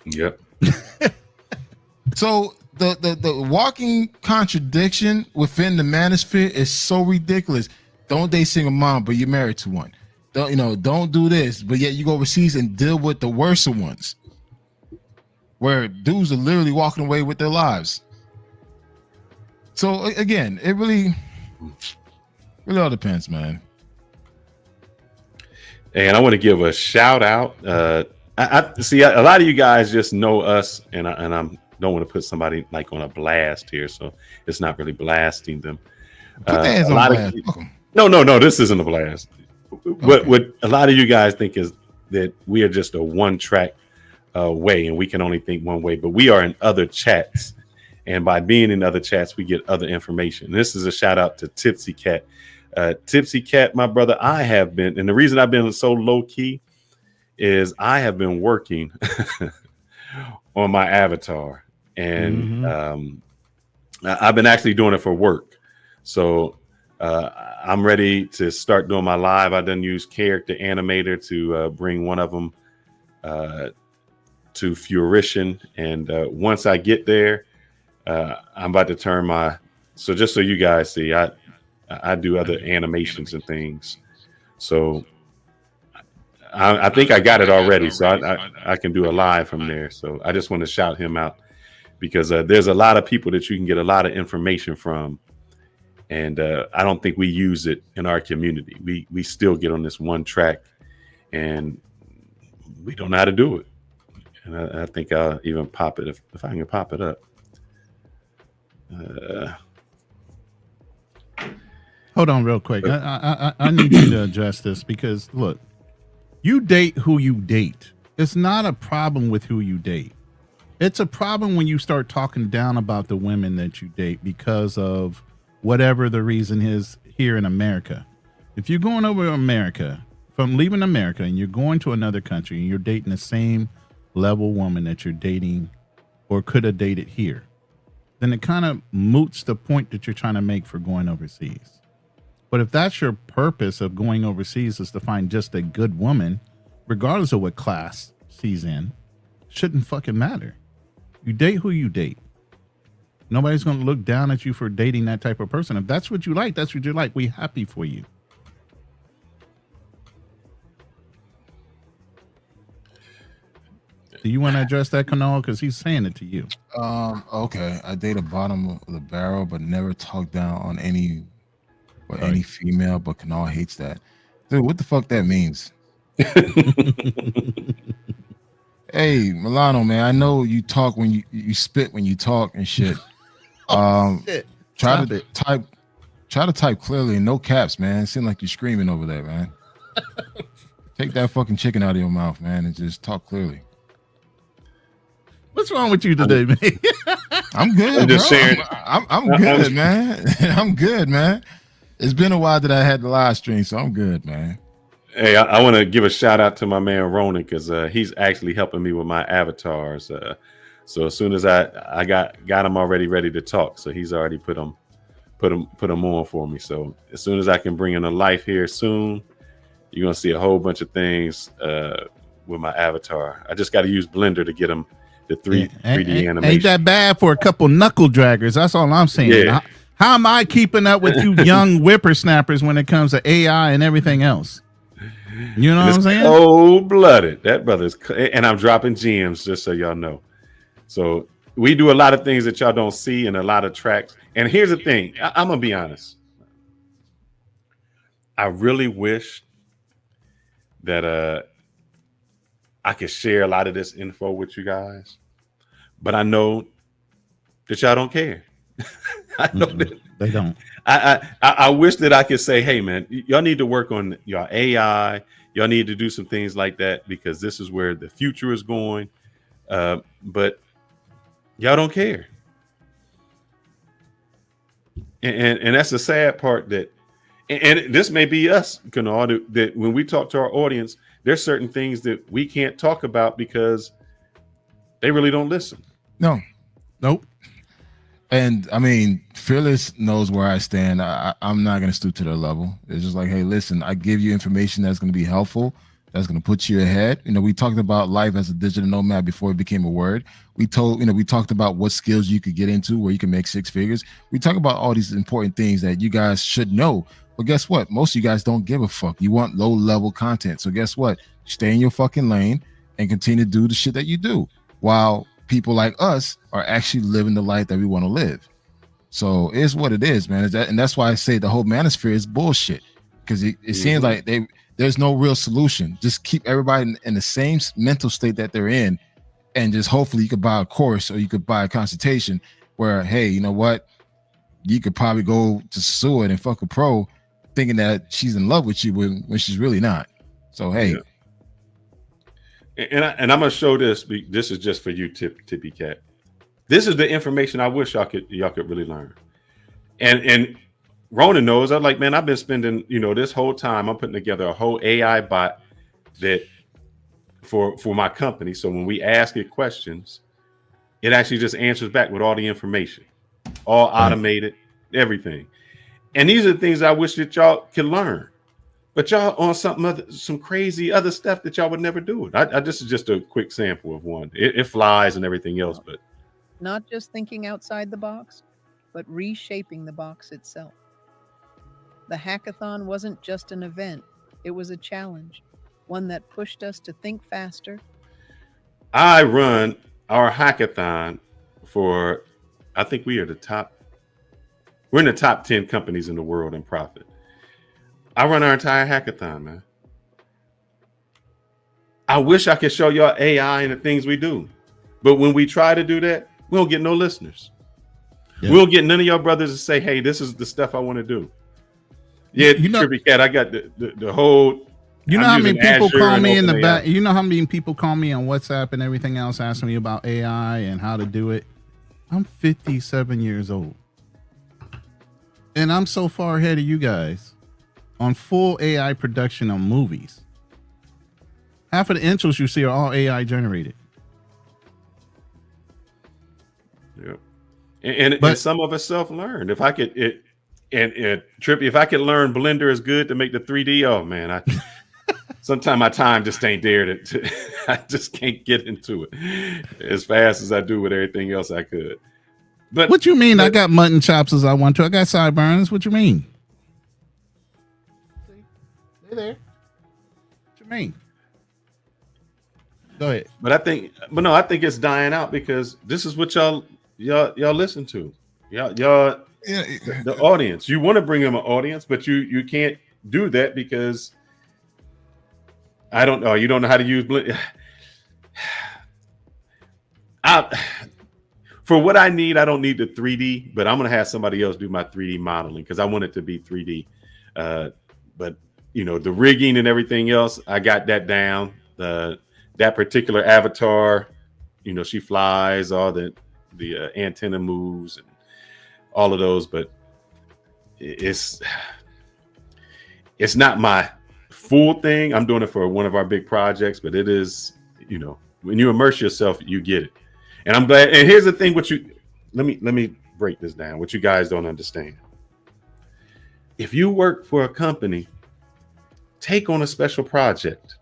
Yep. So the walking contradiction within the manosphere is so ridiculous. Don't date single mom, but you're married to one. Don't do this, but yet you go overseas and deal with the worst ones, where dudes are literally walking away with their lives. So again, it really all depends, man. And I want to give a shout out. I see a lot of you guys just know us, and I don't want to put somebody like on a blast here, so it's not really blasting them. Put their hands on blast. No, this isn't a blast. Okay. What a lot of you guys think is that we are just a one-track way, and we can only think one way. But we are in other chats, and by being in other chats, we get other information. And this is a shout out to Tipsy Cat. Tipsy Cat, my brother, I have been, and the reason I've been so low key is I have been working on my avatar, and I've been actually doing it for work. So I'm ready to start doing my live. I done use Character Animator to bring one of them to fruition, and once I get there, I'm about to turn my. So just so you guys see, I do other animations and things, so I think I got it already. So I can do a live from there. So I just want to shout him out because there's a lot of people that you can get a lot of information from, and I don't think we use it in our community. We still get on this one track, and we don't know how to do it. And I think I'll even pop it if I can pop it up. Hold on real quick. I need you to address this because, look, you date who you date. It's not a problem with who you date. It's a problem when you start talking down about the women that you date because of whatever the reason is here in America. If you're going over to America, from leaving America, and you're going to another country and you're dating the same level woman that you're dating or could have dated here, then it kind of moots the point that you're trying to make for going overseas. But if that's your purpose of going overseas is to find just a good woman, regardless of what class she's in, shouldn't fucking matter. You date who you date. Nobody's going to look down at you for dating that type of person. If that's what you like, that's what you like. We happy for you. Do you want to address that, Kanal? Because he's saying it to you. Okay. I date a bottom of the barrel, but never talk down on any female, but Kanal hates that. Dude, what the fuck that means? Hey, Milano, man, I know you talk when you spit when you talk and shit. Shit. Try to type clearly and no caps, man. It seems like you're screaming over there, man. Take that fucking chicken out of your mouth, man, and just talk clearly. What's wrong with you today, man? I'm good. I'm just sharing. I'm good, man. I'm good, man. It's been a while that I had the live stream, so I'm good, man. Hey, I want to give a shout out to my man Ronan because he's actually helping me with my avatars. So as soon as I got him already ready to talk, so he's already put them on for me. So as soon as I can bring in a life here soon, you're gonna see a whole bunch of things with my avatar. I just got to use Blender to get them the 3D animation. Ain't that bad for a couple knuckle draggers? That's all I'm saying. Yeah. How am I keeping up with you young whippersnappers when it comes to AI and everything else? You know what I'm saying? Cold-blooded. That brother's, and I'm dropping gems just so y'all know. So we do a lot of things that y'all don't see in a lot of tracks. And here's the thing. I'm gonna be honest. I really wish that I could share a lot of this info with you guys, but I know that y'all don't care. I know that they don't. I wish that I could say, hey man, y'all need to work on your AI. Y'all need to do some things like that because this is where the future is going. But y'all don't care. And that's the sad part that, and this may be us, Kanal, that when we talk to our audience, there's certain things that we can't talk about because they really don't listen. No. Nope. And I mean, Fearless knows where I stand. I'm not going to stoop to their level. It's just like, hey, listen, I give you information that's going to be helpful, that's going to put you ahead. You know, we talked about life as a digital nomad before it became a word. We talked about what skills you could get into where you can make 6 figures. We talk about all these important things that you guys should know. But guess what? Most of you guys don't give a fuck. You want low level content. So guess what? Stay in your fucking lane and continue to do the shit that you do, while people like us are actually living the life that we want to live. So it's what it is, man. And that's why I say the whole manosphere is bullshit, because it seems like there's no real solution. Just keep everybody in the same mental state that they're in, and just hopefully you could buy a course or you could buy a consultation where, hey, you know what? You could probably go to Seward and fuck a pro thinking that she's in love with you when she's really not. So, hey. Yeah. And I'm going to show this. This is just for you, Tippy Cat. This is the information I wish y'all could really learn. And Ronan knows. I'm like, man, I've been spending, this whole time I'm putting together a whole AI bot that for my company. So when we ask it questions, it actually just answers back with all the information, all automated, everything. And these are the things I wish that y'all could learn. But y'all on some crazy other stuff that y'all would never do. This is just a quick sample of one. It flies and everything else, but not just thinking outside the box, but reshaping the box itself. The hackathon wasn't just an event, it was a challenge, one that pushed us to think faster. I run our hackathon for, I think we're in the top 10 companies in the world in profit. I run our entire hackathon, man. I wish I could show y'all AI and the things we do. But when we try to do that, we don't get no listeners. Yeah. We don't get none of y'all brothers to say, hey, this is the stuff I want to do. Yeah, Trippy Cat, I got the whole... You know how many people call me in the back? You know how many people call me on WhatsApp and everything else asking me about AI and how to do it? I'm 57 years old. And I'm so far ahead of you guys on full AI production on movies. Half of the intros you see are all AI generated. Yeah. And some of us self-learned. If I could, Trippy, if I could learn Blender is good to make the 3D, oh man, sometimes my time just ain't there I just can't get into it as fast as I do with everything else I could. But what you mean? I got mutton chops as I want to. I got sideburns. What you mean? Hey there. What you mean? Go ahead. But I think it's dying out because this is what y'all listen to. Y'all the audience. You want to bring them an audience, but you can't do that because I don't know. You don't know how to use Blender. For what I need, I don't need the 3D, but I'm going to have somebody else do my 3D modeling because I want it to be 3D. But, the rigging and everything else, I got that down. That particular avatar, she flies, all the antenna moves and all of those, but it's not my full thing. I'm doing it for one of our big projects, but it is, when you immerse yourself, you get it. And I'm glad. And here's the thing: let me break this down. What you guys don't understand: if you work for a company, take on a special project.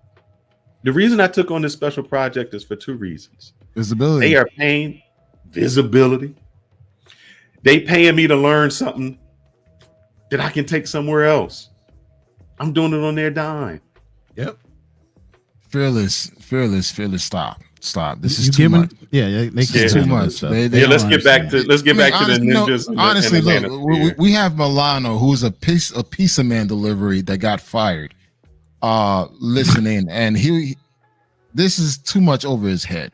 The reason I took on this special project is for 2 reasons. Visibility. They are paying visibility. They paying me to learn something that I can take somewhere else. I'm doing it on their dime. Yep. Fearless. Stop. This is too much. Yeah, they too much. Let's get back to the ninjas. Honestly, look, we have Milano, who's a pizza man delivery that got fired. Listening, and this is too much over his head.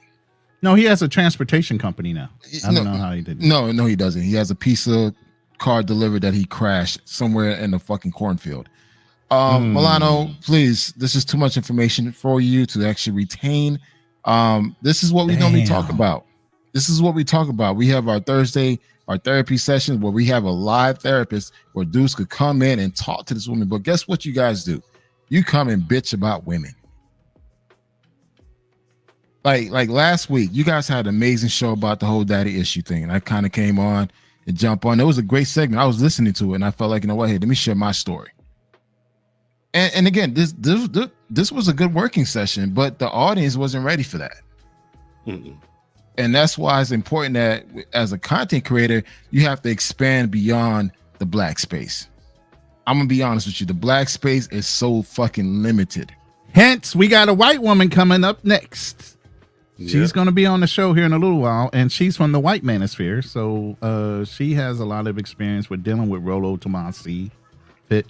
No, he has a transportation company now. I don't know how he did it. No, he doesn't. He has a pizza car delivered that he crashed somewhere in the fucking cornfield. Milano, please, this is too much information for you to actually retain. This is what we normally talk about. We have our Thursday, our therapy sessions where we have a live therapist where dudes could come in and talk to this woman. But guess what you guys do? You come and bitch about women. Like last week, you guys had an amazing show about the whole daddy issue thing. And I kind of came on and jump on. It was a great segment. I was listening to it, and I felt like, you know what? Hey, let me share my story. And again, this was a good working session, but the audience wasn't ready for that. Mm-mm. And that's why it's important that as a content creator, you have to expand beyond the black space. I'm gonna be honest with you. The black space is so fucking limited. Hence, we got a white woman coming up next. She's going to be on the show here in a little while, and she's from the white manosphere. So she has a lot of experience with dealing with Rollo Tomasi, Fit,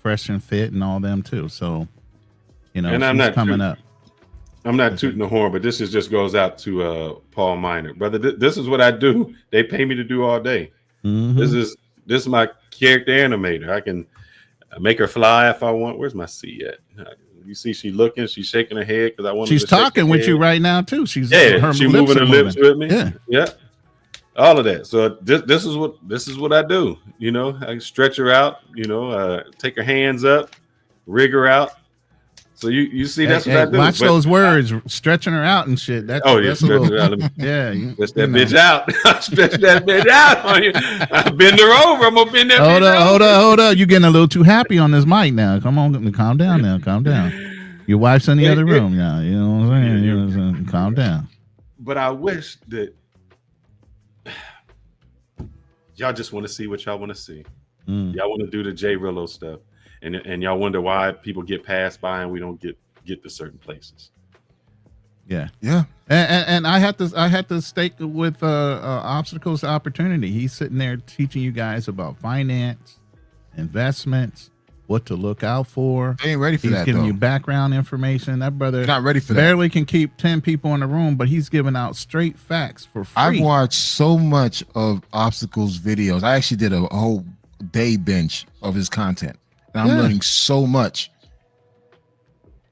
Fresh and Fit, and all them too. So, you know, and she's coming up. I'm not tooting the horn, but this just goes out to Paul Minor, brother. This is what I do. They pay me to do all day. Mm-hmm. This is my character animator. I can make her fly if I want. Where's my C at? You see, she looking, she's shaking her head because I want. She's talking with you right now too. She's she moving her lips with me. Yeah, all of that. So this is what I do. You know, I can stretch her out. You know, take her hands up, rig her out. So you see, that's what I do. Watch those words, stretching her out and shit. That's stretch her out. Yeah, stretch that bitch out. Stretch that bitch out on you. I bend her over. I'm gonna bend that. Hold up. You're getting a little too happy on this mic now. Come on, calm down now. Calm down. Your wife's in the other room now. You know what I'm saying? Calm down. But I wish that y'all just want to see what y'all want to see. Y'all want to do the J Rillo stuff. And y'all wonder why people get passed by and we don't get to certain places. Yeah. And I had to stake with obstacles to opportunity. He's sitting there teaching you guys about finance, investments, what to look out for. They ain't ready for that. He's giving you background information. That brother not ready for barely that. Can keep 10 people in the room, but he's giving out straight facts for free. I've watched so much of obstacles videos. I actually did a whole day binge of his content. And I'm learning so much.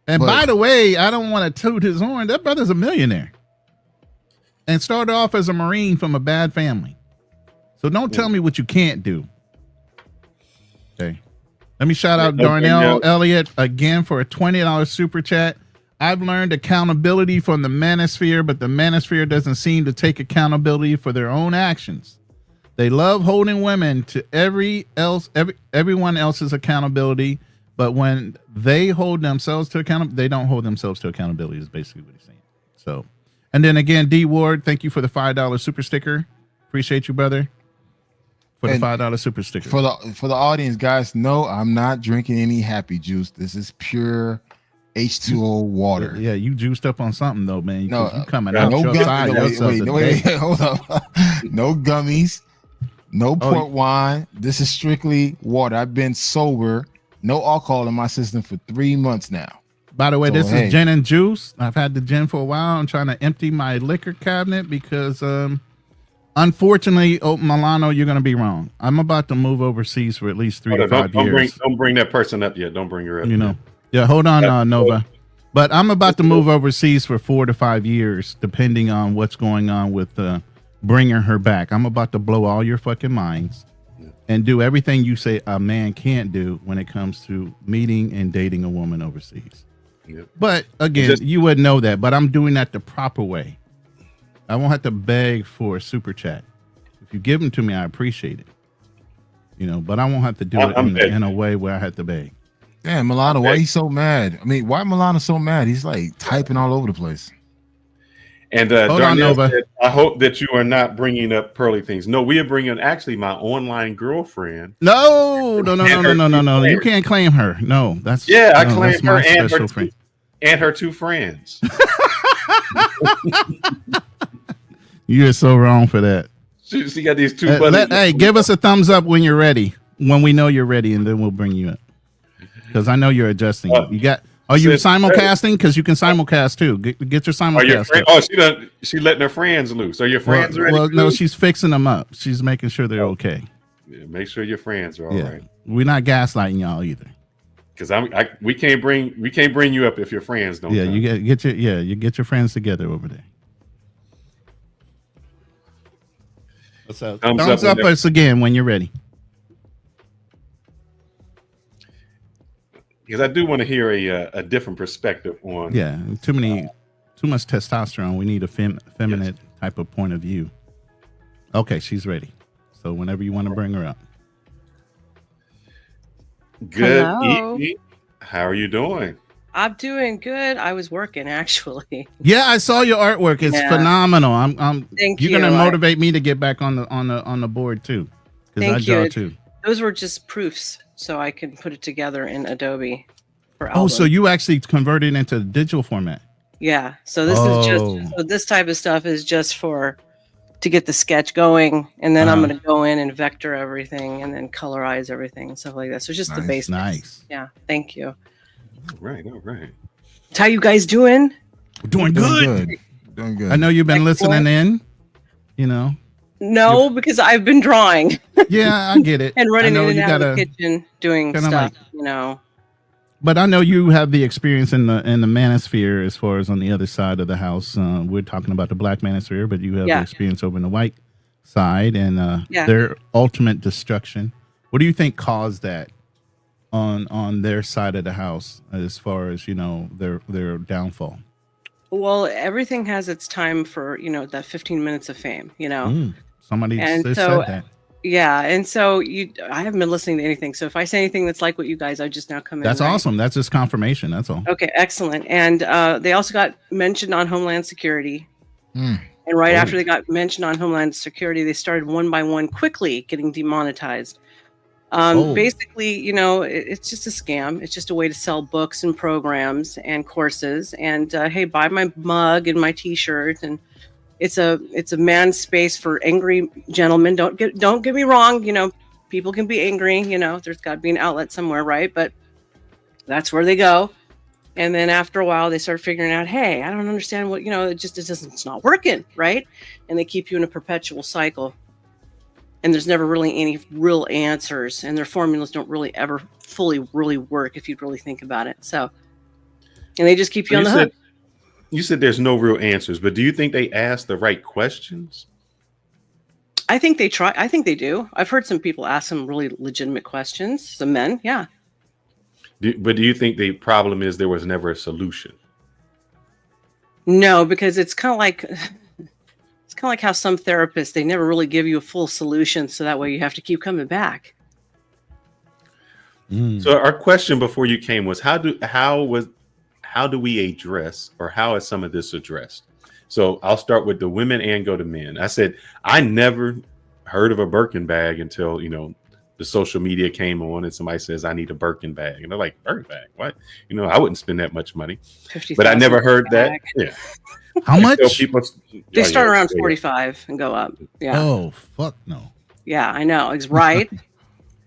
And by the way, I don't want to toot his horn. That brother's a millionaire. And started off as a Marine from a bad family. So don't tell me what you can't do. Okay. Let me shout out Darnell Elliott again for a $20 super chat. I've learned accountability from the Manosphere, but the Manosphere doesn't seem to take accountability for their own actions. They love holding women to everyone else's accountability, but when they hold themselves to accountability, they don't hold themselves to accountability is basically what he's saying. So, and then again, D Ward, thank you for the $5 super sticker. Appreciate you, brother. For the $5 super sticker. For the audience, guys, no, I'm not drinking any happy juice. This is pure H2O water. Yeah, you juiced up on something though, man. No, you coming out no your side. Wait, hold up. No gummies. No port wine. This is strictly water. I've been sober, no alcohol in my system for 3 months now. By the way, this is gin and juice. I've had the gin for a while. I'm trying to empty my liquor cabinet because, unfortunately, Milano, you're going to be wrong. I'm about to move overseas for at least 3 to 5 years. Don't bring that person up yet. Don't bring her up. You know. Yeah, hold on, Nova. But I'm about to move overseas for 4 to 5 years, depending on what's going on with bringing her back. I'm about to blow all your fucking minds and do everything you say a man can't do when it comes to meeting and dating a woman overseas. Yep. But again, you wouldn't know that, but I'm doing that the proper way. I won't have to beg for a super chat. If you give them to me, I appreciate it. You know, but I won't have to do it in a way where I have to beg. Damn, Milano, why you so mad? I mean, why Milano so mad? He's like typing all over the place. And Darnell said, I hope that you are not bringing up pearly things. No, we are bringing actually my online girlfriend. No. You can't claim her. No, that's I claim her and her two friends. You're so wrong for that. She got these two buddies. Hey, give us a thumbs up when you're ready. When we know you're ready, and then we'll bring you up. Because I know you're adjusting. Are you simulcasting? Because you can simulcast too. Get your simulcast. She letting her friends loose. Are your friends ready? Well, no, she's fixing them up. She's making sure they're okay. Yeah, make sure your friends are all right. We're not gaslighting y'all either. Because we can't bring you up if your friends don't. Yeah, come. You get your friends together over there. What's up? Thumbs up us again when you're ready. Because I do want to hear a different perspective on. Yeah, too much testosterone. We need a feminine type of point of view. Okay, she's ready. So whenever you want to bring her up. Good Hello. evening. How are you doing? I'm doing good. I was working actually. Yeah, I saw your artwork. It's phenomenal. Thank you're you. gonna motivate me to get back on the board too. Because I draw too. Those were just proofs, so I can put it together in Adobe for album. Oh, so you actually converted it into digital format. Yeah. So this is just this type of stuff is just to get the sketch going, and then I'm gonna go in and vector everything and then colorize everything and stuff like that. So just the basics. Nice. Yeah. Thank you. All right. How you guys doing? We're doing good. Doing good. I know you've been listening in, you know. No, because I've been drawing. Yeah, I get it. And running in and out gotta, of the kitchen doing stuff, you know. But I know you have the experience in the Manosphere as far as on the other side of the house. We're talking about the Black Manosphere, but you have the experience over in the white side and their ultimate destruction. What do you think caused that on their side of the house as far as, you know, their downfall? Well, everything has its time for, you know, that 15 minutes of fame, you know. Somebody said that. Yeah, and so I haven't been listening to anything. So if I say anything that's like what you guys, I just now come in. That's awesome. That's just confirmation. That's all. Okay, excellent. And they also got mentioned on Homeland Security. And right after they got mentioned on Homeland Security, they started one by one quickly getting demonetized. Basically, you know, it's just a scam. It's just a way to sell books and programs and courses. And hey, buy my mug and my T-shirt. And it's a man's space for angry gentlemen. Don't get me wrong. You know, people can be angry. You know, there's got to be an outlet somewhere, right? But that's where they go. And then after a while, they start figuring out, hey, I don't understand what, you know, it's not working, right? And they keep you in a perpetual cycle. And there's never really any real answers, and their formulas don't really ever fully really work if you really think about it. So, and they just keep you on the hook. You said there's no real answers, but do you think they ask the right questions? I think they try. I think they do. I've heard some people ask some really legitimate questions. Some men, yeah. But do you think the problem is there was never a solution? No, because it's kind of like how some therapists, they never really give you a full solution, so that way you have to keep coming back. So our question before you came was how do we address, or how is some of this addressed? So I'll start with the women and go to men. I said I never heard of a Birkin bag until, you know, the social media came on and somebody says I need a Birkin bag, and they're like, Birkin bag, what? You know, I wouldn't spend that much money. But I never heard that. Yeah. How much? They start around 45 and go up. Yeah. Oh, fuck no. Yeah, I know. It's right.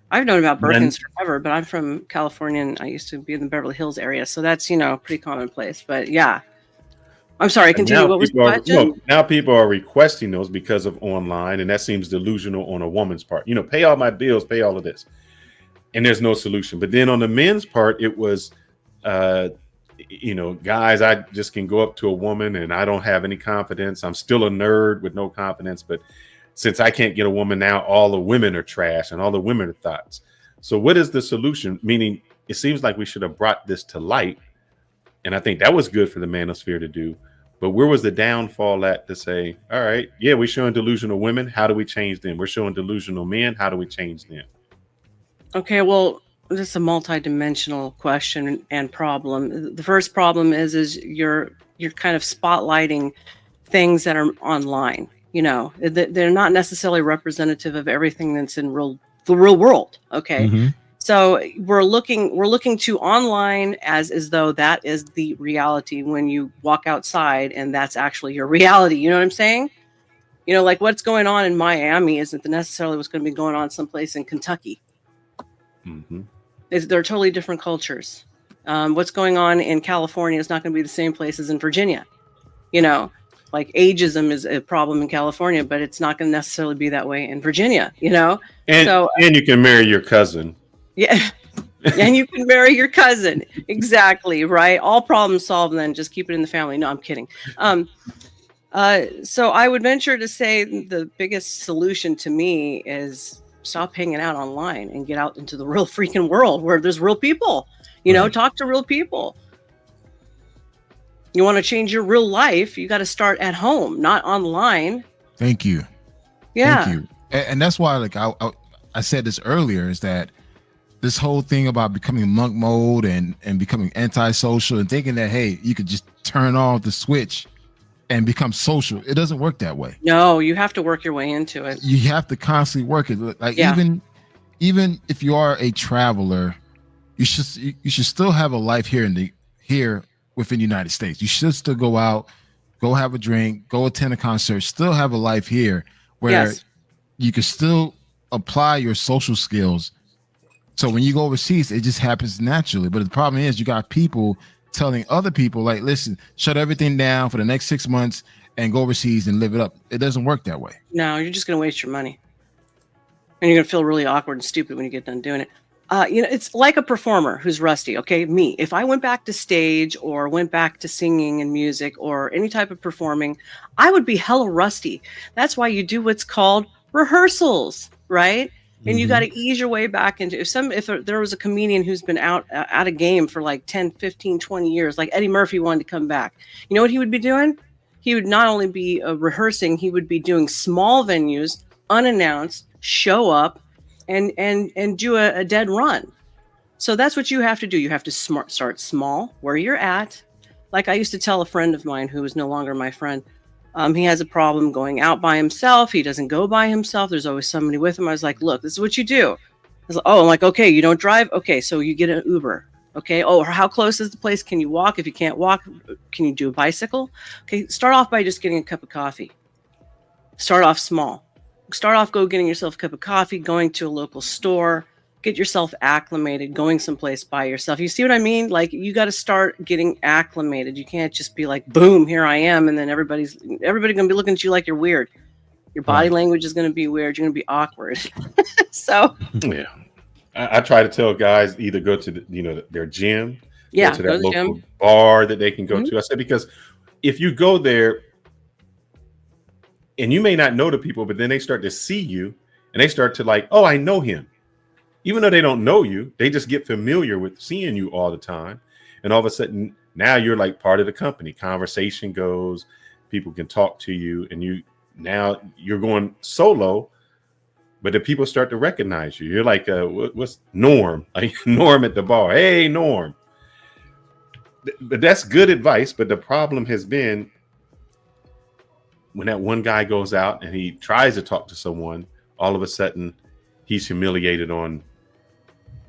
I've known about Birkins forever, but I'm from California and I used to be in the Beverly Hills area. So that's, you know, pretty commonplace. But yeah. I'm sorry. Continue. What was the question? Now people are requesting those because of online, and that seems delusional on a woman's part. You know, pay all my bills, pay all of this. And there's no solution. But then on the men's part, it was, you know, guys, I just can go up to a woman and I don't have any confidence. I'm still a nerd with no confidence. But since I can't get a woman now, all the women are trash and all the women are thoughts. So what is the solution? Meaning, it seems like we should have brought this to light. And I think that was good for the Manosphere to do. But where was the downfall at to say, all right, yeah, we're showing delusional women. How do we change them? We're showing delusional men. How do we change them? Okay, well, this is a multi-dimensional question and problem. The first problem is you're kind of spotlighting things that are online. You know, they're not necessarily representative of everything that's in the real world. Okay. So we're looking to online as though that is the reality when you walk outside and that's actually your reality. You know what I'm saying? You know, like what's going on in Miami isn't necessarily what's going to be going on someplace in Kentucky. They're totally different cultures. What's going on in California is not going to be the same place as in Virginia. You know, like ageism is a problem in California, but it's not going to necessarily be that way in Virginia, you know? And you can marry your cousin. Yeah. And you can marry your cousin. Exactly. Right. All problems solved. Then just keep it in the family. No, I'm kidding. So I would venture to say the biggest solution to me is stop hanging out online and get out into the real freaking world where there's real people, you know, talk to real people. You want to change your real life. You got to start at home, not online. Thank you. Yeah. Thank you. And that's why, like I said this earlier, is that this whole thing about becoming monk mode and becoming antisocial and thinking that, hey, you could just turn off the switch and become social. It doesn't work that way. No, you have to work your way into it. You have to constantly work it. Like even if you are a traveler, you should still have a life here within the United States. You should still go out, go have a drink, go attend a concert, still have a life here where you can still apply your social skills. So when you go overseas, it just happens naturally. But the problem is you got people telling other people, like, listen, shut everything down for the next 6 months and go overseas and live it up. It doesn't work that way. No, you're just going to waste your money. And you're going to feel really awkward and stupid when you get done doing it. It's like a performer who's rusty. Okay, me. If I went back to stage or went back to singing and music or any type of performing, I would be hella rusty. That's why you do what's called rehearsals, right? And you got to ease your way back into if there was a comedian who's been out of game for like 10, 15, 20 years, like Eddie Murphy wanted to come back. You know what he would be doing? He would not only be rehearsing, he would be doing small venues, unannounced, show up and do a dead run. So that's what you have to do. You have to start small where you're at. Like I used to tell a friend of mine who is no longer my friend, he has a problem going out by himself. He doesn't go by himself. There's always somebody with him. I was like, look, this is what you do. I was like, I'm like, okay, you don't drive? Okay, so you get an Uber. Okay, how close is the place? Can you walk? If you can't walk, can you do a bicycle? Okay, start off by just getting a cup of coffee. Start off small. Start off getting yourself a cup of coffee, going to a local store, get yourself acclimated, going someplace by yourself. You see what I mean? Like you got to start getting acclimated. You can't just be like, boom, here I am. And then everybody going to be looking at you like you're weird. Your body language is going to be weird. You're going to be awkward. So yeah, I try to tell guys either go to their gym, go to that local gym, bar that they can go to. I said, because if you go there and you may not know the people, but then they start to see you and they start to like, oh, I know him. Even though they don't know you, they just get familiar with seeing you all the time. And all of a sudden, now you're like part of the company. Conversation goes, people can talk to you, and now you're going solo, but the people start to recognize you. You're like, what's Norm? Like Norm at the bar. Hey, Norm. But that's good advice. But the problem has been when that one guy goes out and he tries to talk to someone, all of a sudden he's humiliated on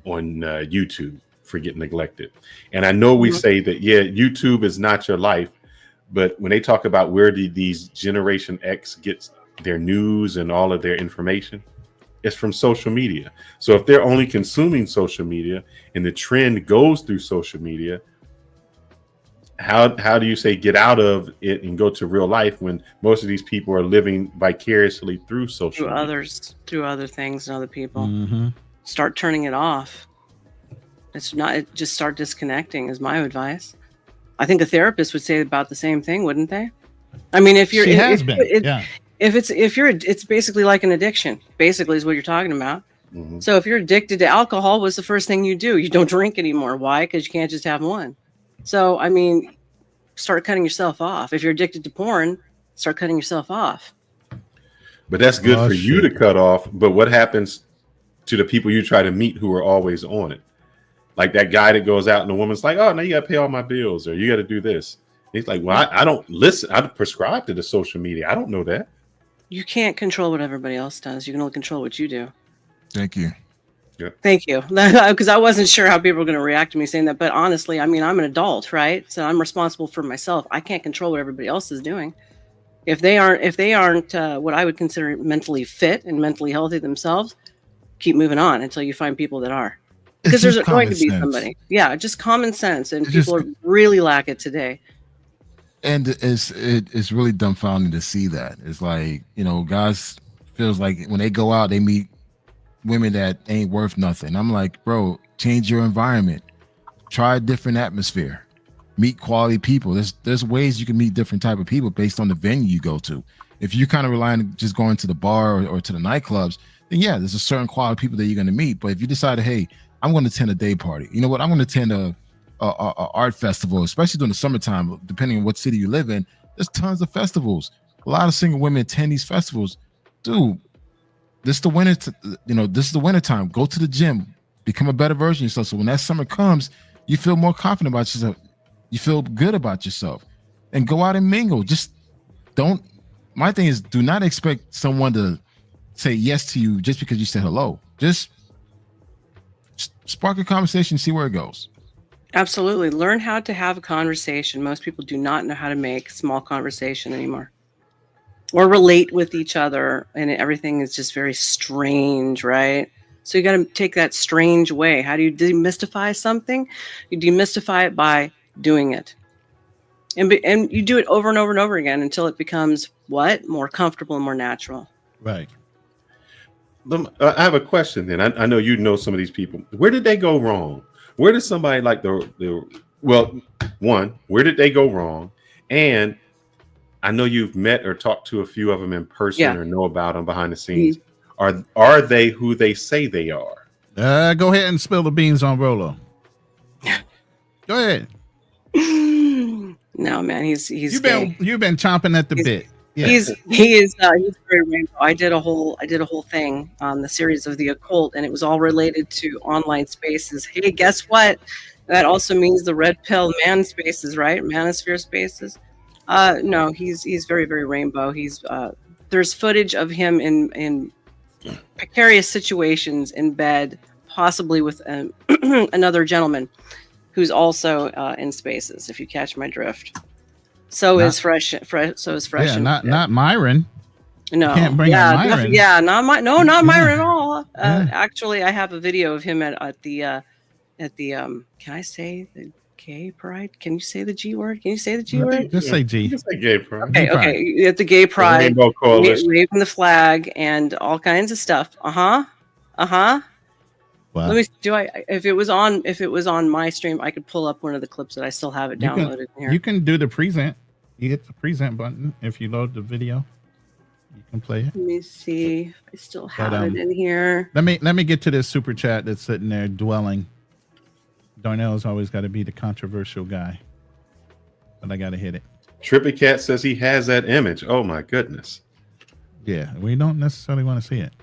YouTube for getting neglected. And I know we say that, YouTube is not your life, but when they talk about where these Generation X gets their news and all of their information, it's from social media. So if they're only consuming social media and the trend goes through social media, how do you say get out of it and go to real life when most of these people are living vicariously through social media? Others, through other things and other people. Start turning it off. Just start disconnecting is my advice. I think a therapist would say about the same thing, wouldn't they? I mean, if you're, it's basically like an addiction. Basically, is what you're talking about. So if you're addicted to alcohol, what's the first thing you do? You don't drink anymore. Why? Because you can't just have one. So, I mean, start cutting yourself off. If you're addicted to porn, start cutting yourself off. But that's good for you to cut off. But what happens to the people you try to meet who are always on it? Like that guy that goes out and the woman's like, oh, now you got to pay all my bills or you got to do this. And he's like, well, I don't listen. I prescribe to the social media. I don't know that. You can't control what everybody else does. You can only control what you do. Thank you. Thank you. Because I wasn't sure how people were going to react to me saying that. But honestly, I mean, I'm an adult, right? So I'm responsible for myself. I can't control what everybody else is doing. If they aren't what I would consider mentally fit and mentally healthy themselves, keep moving on until you find people that are. Because there's going to be somebody. Yeah, just common sense. And people really lack it today. And it's really dumbfounding to see that. It's like, guys feels like when they go out, they meet women that ain't worth nothing. I'm like, bro, change your environment, try a different atmosphere, meet quality people. There's ways you can meet different type of people based on the venue you go to. If you kind of rely on just going to the bar or to the nightclubs, then yeah, there's a certain quality of people that you're going to meet. But if you decide, hey, I'm going to attend a day party, you know what, I'm going to attend a art festival, especially during the summertime, depending on what city you live in, there's tons of festivals. A lot of single women attend these festivals. Dude, this is the winter. This is the winter time. Go to the gym, become a better version of yourself. So when that summer comes, you feel more confident about yourself. You feel good about yourself, and go out and mingle. Just don't. My thing is, do not expect someone to say yes to you just because you said hello. Just spark a conversation, see where it goes. Absolutely. Learn how to have a conversation. Most people do not know how to make small conversation anymore or relate with each other. And everything is just very strange, right? So you got to take that strange way. How do you demystify something? You demystify it by doing it. And you do it over and over and over again until it becomes what? More comfortable and more natural. Right. I have a question then. I know you know some of these people. Where did they go wrong? Where did somebody like where did they go wrong? And I know you've met or talked to a few of them in person or know about them behind the scenes. Mm-hmm. Are they who they say they are? Go ahead and spill the beans on Rolo. Go ahead. No, man, he's you've been chomping at the bit. Yeah. He's very rainbow. I did a whole thing on the series of the occult, and it was all related to online spaces. Hey, guess what? That also means the red pill man spaces, right? Manosphere spaces. No, he's very, very rainbow. There's footage of him in precarious situations in bed, possibly with another gentleman who's also in spaces. If you catch my drift. So is fresh. Yeah, not Myron. No, can't bring up Myron. Not Myron at all. Actually, I have a video of him at the can I say the gay pride? Can you say the G word? Can you say the G word? Just say G. Just say gay pride. Okay. At the gay pride, waving the flag and all kinds of stuff. Wow. Let me if it was on my stream, I could pull up one of the clips that I still have it downloaded here. You can do the present. You hit the present button if you load the video. You can play it. Let me see. I still have it in here. Let me get to this super chat that's sitting there dwelling. Darnell's always got to be the controversial guy, but I got to hit it. Trippy Cat says he has that image. Oh my goodness. Yeah, we don't necessarily want to see it.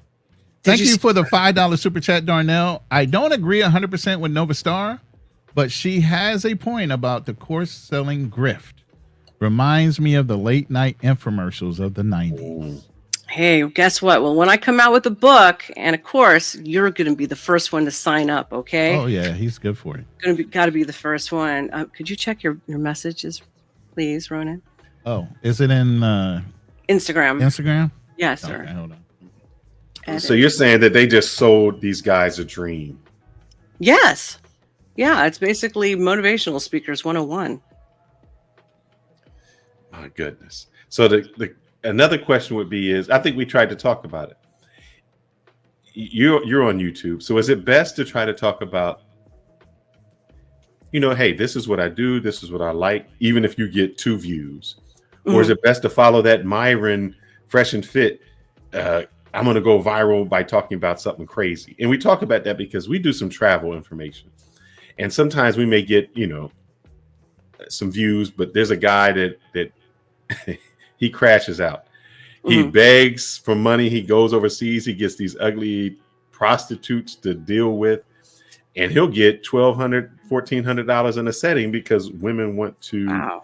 Thank you for the $5 super chat, Darnell. I don't agree 100% with Nova Star, but she has a point about the course selling grift. Reminds me of the late night infomercials of the 90s. Hey, guess what? Well, when I come out with a book and a course, you're going to be the first one to sign up, okay? Oh, yeah, he's good for it. Got to be the first one. Could you check your messages, please, Ronan? Oh, is it in Instagram? Instagram? Yes, sir. Okay, hold on. So you're saying that they just sold these guys a dream? Yes. Yeah, it's basically motivational speakers 101. My goodness. So the another question would be is, I think we tried to talk about it. You're on YouTube. So is it best to try to talk about, hey, this is what I do, this is what I like, even if you get 2 views? Mm-hmm. Or is it best to follow that Myron fresh and fit, I'm going to go viral by talking about something crazy? And we talk about that because we do some travel information. And sometimes we may get, some views, but there's a guy that he crashes out. Mm-hmm. He begs for money. He goes overseas. He gets these ugly prostitutes to deal with, and he'll get $1,200, $1,400 in a setting because women want to,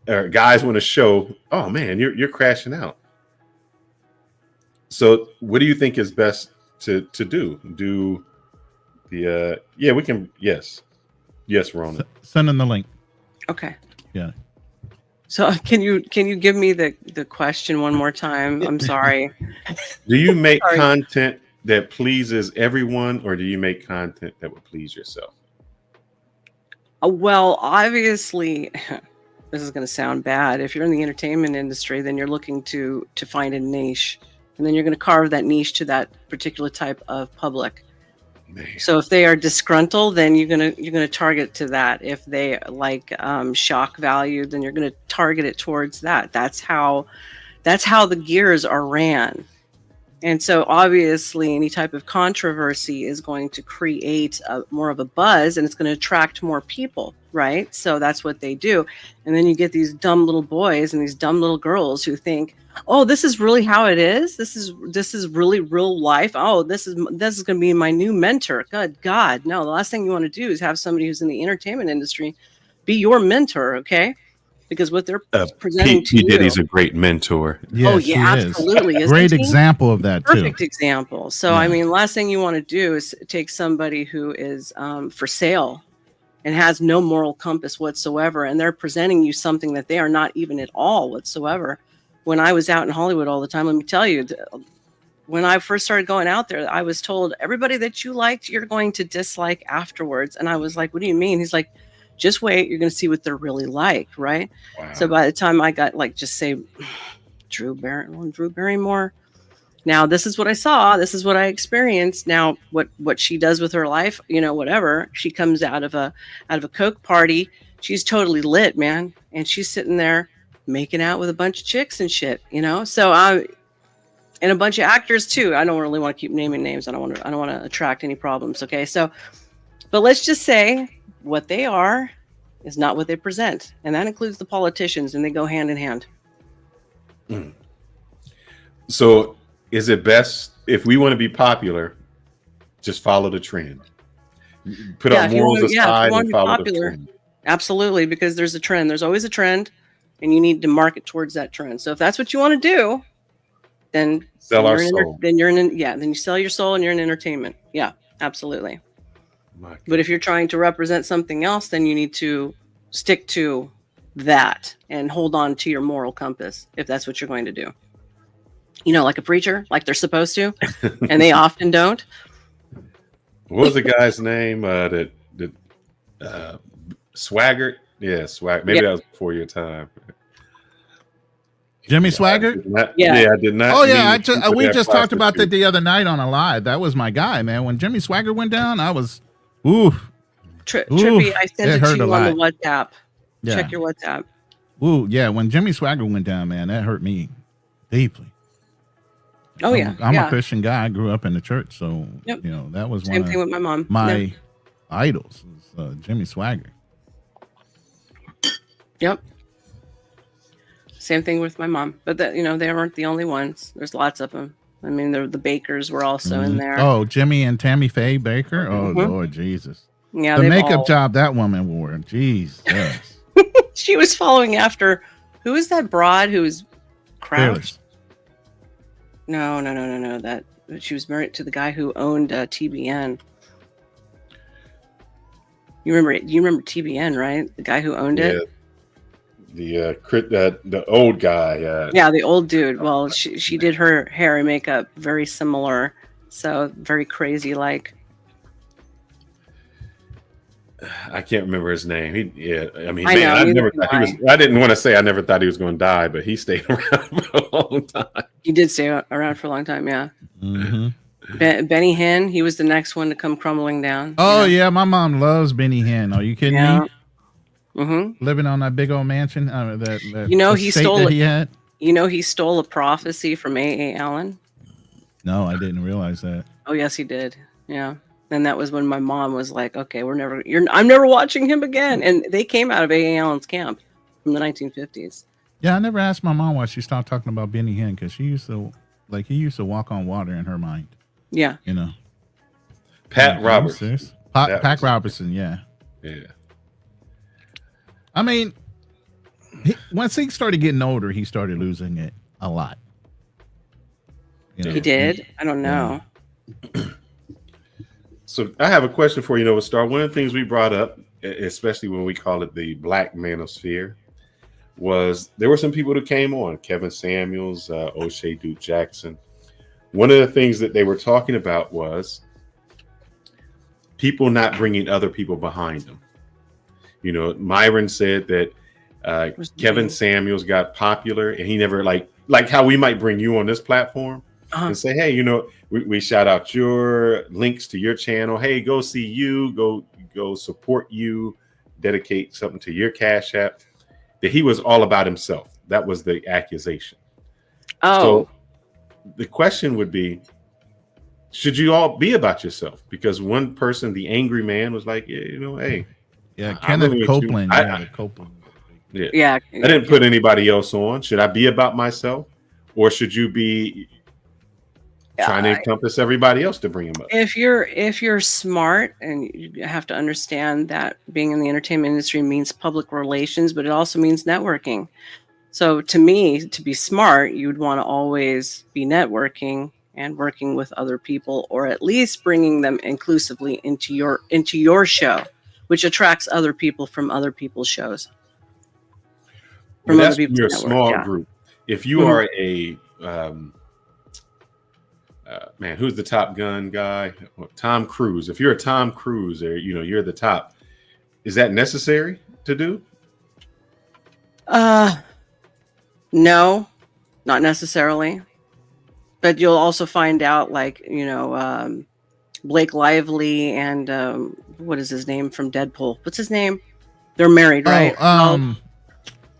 or guys want to show, oh man, you're crashing out. So what do you think is best to do? Do the we can yes, Ronan. Send in the link. Okay. Yeah. So can you give me the question one more time? I'm sorry. Do you make content that pleases everyone, or do you make content that would please yourself? Well, obviously, this is going to sound bad. If you're in the entertainment industry, then you're looking to find a niche, and then you're going to carve that niche to that particular type of public. Man. So if they are disgruntled, then you're gonna target to that. If they like shock value, then you're gonna target it towards that. That's how the gears are ran. And so obviously any type of controversy is going to create more of a buzz, and it's going to attract more people. right? So that's what they do. And then you get these dumb little boys and these dumb little girls who think, oh, this is really how it is. This is really real life. Oh, this is going to be my new mentor. Good God. No, the last thing you want to do is have somebody who's in the entertainment industry be your mentor. Okay. Because what they're presenting to you. Diddy's a great mentor. Yes, oh yeah, absolutely. Great example of that too. Perfect example. So I mean, last thing you want to do is take somebody who is for sale and has no moral compass whatsoever, and they're presenting you something that they are not even at all whatsoever. When I was out in Hollywood all the time, let me tell you, when I first started going out there, I was told everybody that you liked, you're going to dislike afterwards. And I was like, what do you mean? He's like, just wait, you're going to see what they're really like, right? Wow. So by the time I got, like, just say Drew Barrymore, now this is what I saw, this is what I experienced. Now what she does with her life, you know, whatever, she comes out of a Coke party, she's totally lit, man, and she's sitting there making out with a bunch of chicks and shit, you know. So and a bunch of actors too. I don't really want to keep naming names. I don't want to attract any problems. Okay, so, but let's just say what they are is not what they present, and that includes the politicians, and they go hand in hand. So, is it best if we want to be popular, just follow the trend? Put our morals aside and follow the trend. Absolutely, because there's a trend. There's always a trend, and you need to market towards that trend. So, if that's what you want to do, then sell our soul. Then you sell your soul, and you're in entertainment. Yeah, absolutely. But if you're trying to represent something else, then you need to stick to that and hold on to your moral compass if that's what you're going to do. You know, like a preacher, like they're supposed to, and they often don't. What was the guy's name? Swaggart? Yeah, Swag. Maybe that was before your time. Jimmy Swaggart? I did not. Oh yeah, we just talked about that the other night on a live. That was my guy, man. When Jimmy Swaggart went down, I was, Trippy, I sent it to you on the WhatsApp. Yeah. Check your WhatsApp. Ooh, yeah. When Jimmy Swaggart went down, man, that hurt me deeply. Oh yeah, I'm a Christian guy. I grew up in the church, so you know that was same thing with my mom. My idols was Jimmy Swaggart. Yep. Same thing with my mom, but that, you know, they weren't the only ones. There's lots of them. I mean, the Bakers were also in there. Oh, Jimmy and Tammy Faye Baker. Oh Lord Jesus. Yeah, the makeup job that woman wore. Jesus. She was following after, who is that broad who was Crouch? No. That she was married to the guy who owned TBN. You remember TBN, right? The guy who owned it. The old guy. Yeah, the old dude. Well, she did her hair and makeup very similar, so very crazy like. I can't remember his name. I didn't want to say I never thought he was going to die, but he stayed around for a long time. He did stay around for a long time, yeah. Mm-hmm. Benny Hinn, he was the next one to come crumbling down. Oh yeah, my mom loves Benny Hinn. Are you kidding me? Mm-hmm. Living on that big old mansion, he stole a prophecy from A.A. Allen. No, I didn't realize that. Oh yes, he did. Yeah, and that was when my mom was like, "Okay, I'm never watching him again." And they came out of A.A. Allen's camp from the 1950s. Yeah, I never asked my mom why she stopped talking about Benny Hinn, because he used to walk on water in her mind. Yeah, you know. Pat Robertson. Pat Robertson. Yeah. Yeah. I mean, once he started getting older, he started losing it a lot. You know? He did? I don't know. So I have a question for you, Nova Star. One of the things we brought up, especially when we call it the Black Manosphere, was there were some people who came on, Kevin Samuels, O'Shea Duke Jackson. One of the things that they were talking about was people not bringing other people behind them. You know, Myron said that Kevin Samuels got popular and he never like how we might bring you on this platform and say, hey, you know, we shout out your links to your channel. Hey, go see you, go support you, dedicate something to your Cash App. That he was all about himself. That was the accusation. Oh. So the question would be, should you all be about yourself? Because one person, the angry man, was like, yeah, you know, hey, Yeah, Kenneth Copeland. Yeah. I didn't put anybody else on. Should I be about myself, or should you be trying to encompass everybody else to bring them up? If you're smart, and you have to understand that being in the entertainment industry means public relations, but it also means networking. So to me, to be smart, you would want to always be networking and working with other people, or at least bringing them inclusively into your show, which attracts other people from other people's shows. Well, that's when you're a small group. If you are a man, who's the Top Gun guy? Tom Cruise. If you're a Tom Cruise, or you're the top, is that necessary to do? No, not necessarily. But you'll also find out, like, Blake Lively and what is his name from Deadpool? What's his name? They're married, right?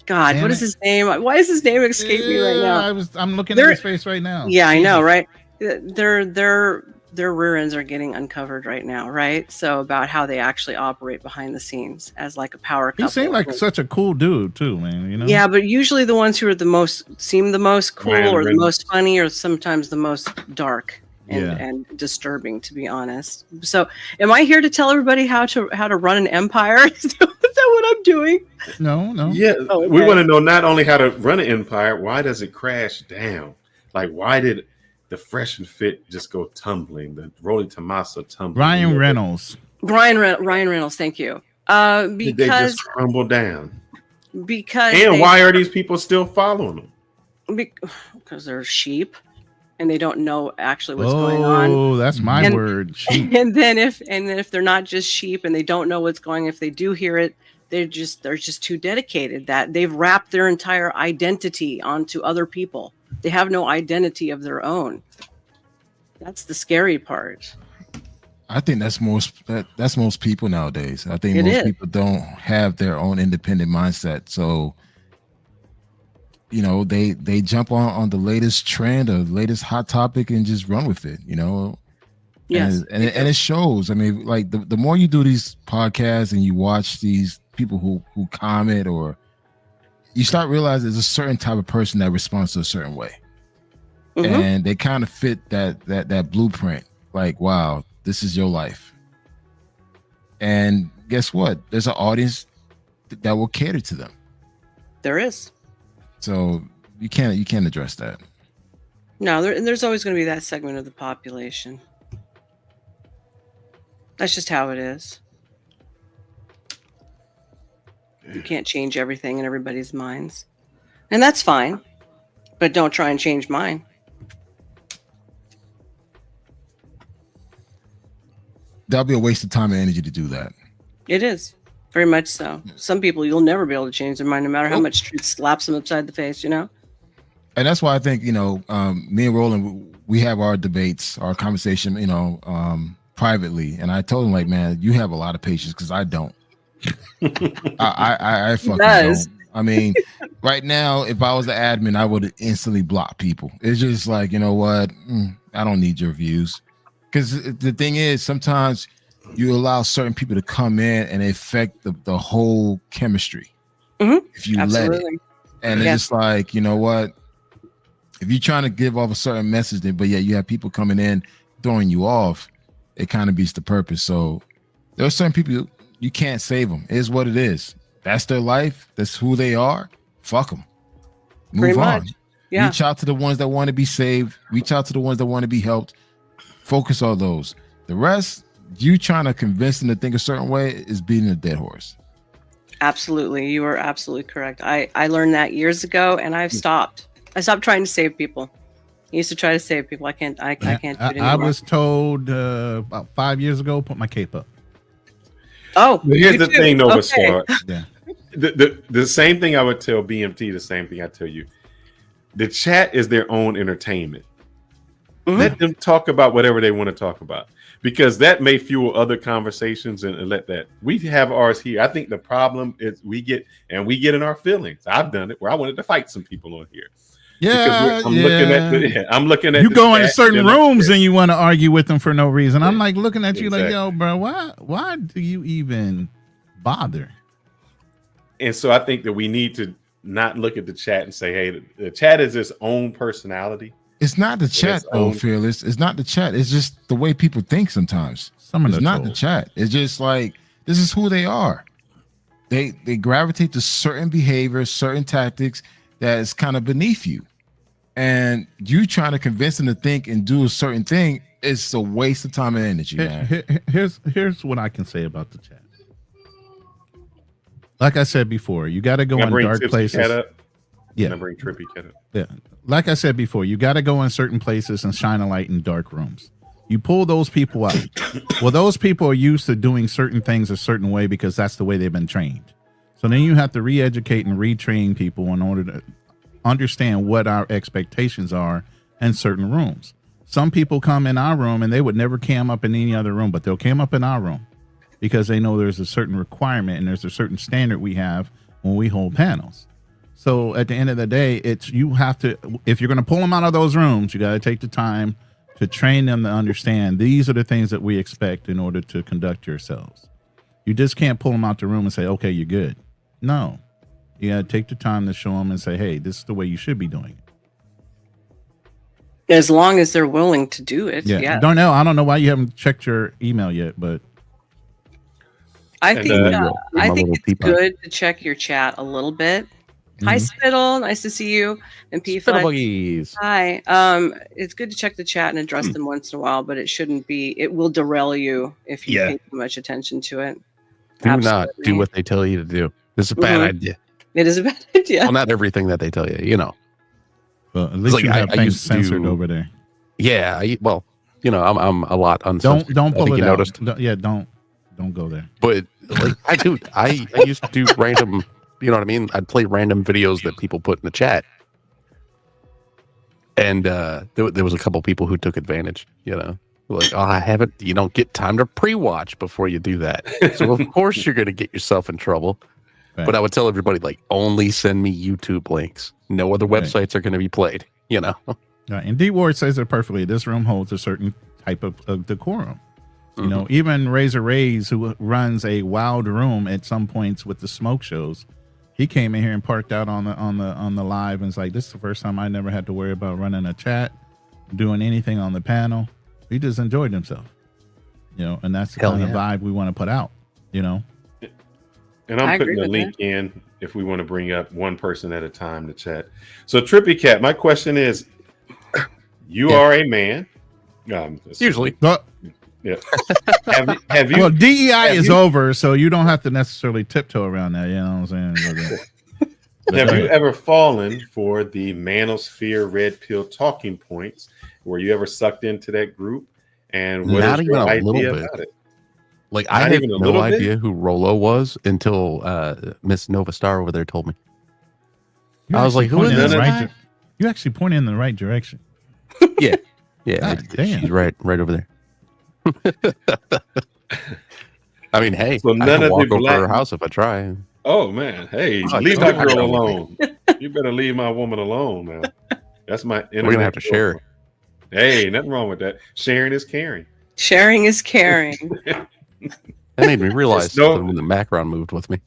God, what is his name? Why is his name escape me right now? I'm looking at his face right now. Yeah, I know, right? Their rear ends are getting uncovered right now, right? So about how they actually operate behind the scenes as like a power couple. He seemed like such a cool dude too, man. Yeah, but usually the ones who are the most cool, or the most funny, or sometimes the most dark and disturbing, to be honest. So am I here to tell everybody how to run an empire? Is that what I'm doing? No. Yeah. Oh, okay. We want to know not only how to run an empire, why does it crash down? Like, why did the Fresh and Fit just go tumbling? The Rolling Tommaso tumbling. Ryan Reynolds. Ryan Reynolds, thank you. Because they just crumble down. Because why are these people still following them? Because they're sheep, and they don't know actually what's going on. Oh, that's my word. Sheep. And then if they're not just sheep and they don't know what's going, if they do hear it, they're just too dedicated that they've wrapped their entire identity onto other people. They have no identity of their own. That's the scary part. I think that's most people nowadays. I think most people don't have their own independent mindset. So, they jump on the latest trend or the latest hot topic and just run with it, Yes. And it shows. I mean, like the more you do these podcasts and you watch these people who comment, or you start realizing there's a certain type of person that responds to a certain way. Mm-hmm. And they kind of fit that blueprint. Like, wow, this is your life. And guess what? There's an audience that will cater to them. There is. So you can't address that. No, there's always going to be that segment of the population. That's just how it is. You can't change everything in everybody's minds. And that's fine. But don't try and change mine. That'll be a waste of time and energy to do that. It is. Very much so. Some people, you'll never be able to change their mind, no matter how much truth slaps them upside the face, And that's why I think, me and Roland, we have our debates, our conversation, privately. And I told him, like, man, you have a lot of patience, because I don't. I fucking don't. I mean, right now, if I was the admin, I would instantly block people. It's just like, you know what? I don't need your views. Because the thing is, sometimes you allow certain people to come in and affect the whole chemistry. Mm-hmm. If you let it. And it's just like, you know what? If you're trying to give off a certain message, but yet you have people coming in throwing you off, it kind of beats the purpose. So there are certain people, you can't save them. It is what it is. That's their life. That's who they are. Fuck them. Move on. Yeah. Reach out to the ones that want to be saved. Reach out to the ones that want to be helped. Focus on those. The rest, you trying to convince them to think a certain way, is beating a dead horse. Absolutely. You are absolutely correct. I learned that years ago, and I've stopped. I stopped trying to save people. I used to try to save people. I can't do it anymore. I was told about 5 years ago, put my cape up. Oh, but here's the thing, Nova Star. Yeah. The same thing I would tell BMT, the same thing I tell you. The chat is their own entertainment. Mm-hmm. Let them talk about whatever they want to talk about, because that may fuel other conversations, and let that. We have ours here. I think the problem is we get in our feelings. I've done it where I wanted to fight some people on here. Yeah, I'm looking at you go into certain rooms and you want to argue with them for no reason. I'm like looking at you like, yo, bro, why do you even bother. And so I think that we need to not look at the chat and say, hey, the chat is its own personality. It's not the chat, though, Fearless. It's not the chat. It's just the way people think sometimes. It's not the chat. It's just like, this is who they are. They gravitate to certain behaviors, certain tactics that is kind of beneath you. And you trying to convince them to think and do a certain thing, it's a waste of time and energy, man. Here's what I can say about the chat. Like I said before, you got to go in dark places. Yeah. Bring Trippy Cat up. Yeah. Like I said before, you got to go in certain places and shine a light in dark rooms. You pull those people out. Well, those people are used to doing certain things a certain way because that's the way they've been trained. So then you have to re-educate and retrain people in order to understand what our expectations are in certain rooms. Some people come in our room and they would never cam up in any other room, but they'll cam up in our room because they know there's a certain requirement and there's a certain standard we have when we hold panels. So at the end of the day, you have to, if you're going to pull them out of those rooms, you got to take the time to train them to understand these are the things that we expect in order to conduct yourselves. You just can't pull them out the room and say, okay, you're good. No, you got to take the time to show them and say, hey, this is the way you should be doing it. As long as they're willing to do it. Yeah. I don't know why you haven't checked your email yet, but I think it's good to check your chat a little bit. Hi, Spittle. Nice to see you. And P5. Hi. It's good to check the chat and address them once in a while, but it shouldn't be. It will derail you if you pay too much attention to it. Do not do what they tell you to do. It's a bad idea. It is a bad idea. Well, not everything that they tell you, you know. Well, at least you have things censored over there. Yeah. I'm a lot uncensored. Don't pull it out. Don't go there. But like I used to do random. You know what I mean? I'd play random videos that people put in the chat. And there was a couple people who took advantage, you know. Like, you don't get time to pre-watch before you do that. So of course you're going to get yourself in trouble. Right. But I would tell everybody, like, only send me YouTube links. No other websites are going to be played, you know. Right. And D Ward says it perfectly. This room holds a certain type of decorum. You know, even Razor Rays, who runs a wild room at some points with the smoke shows, he came in here and parked out on the live and was like, this is the first time I never had to worry about running a chat, doing anything on the panel. He just enjoyed himself, you know, and that's the kind of vibe we want to put out, you know. And I'm putting the link in if we want to bring up one person at a time to chat. So Trippy Cat, my question is, you are a man. Usually. Yeah. Have you? Well, DEI is over, so you don't have to necessarily tiptoe around that. You know what I'm saying? Have you ever fallen for the Manosphere red pill talking points? Were you ever sucked into that group? And what is your idea about it? Like, I had no idea who Rolo was until Miss Nova Star over there told me. I was like, who is this guy? You actually pointed in the right direction. Yeah. She's right over there. I mean, hey, so none I can of walk the over her house if I try. Oh man, hey, leave that girl alone. You better leave my woman alone, man. That's my. We're gonna have to share it. Hey, nothing wrong with that. Sharing is caring. Sharing is caring. That made me realize something when the Macron moved with me.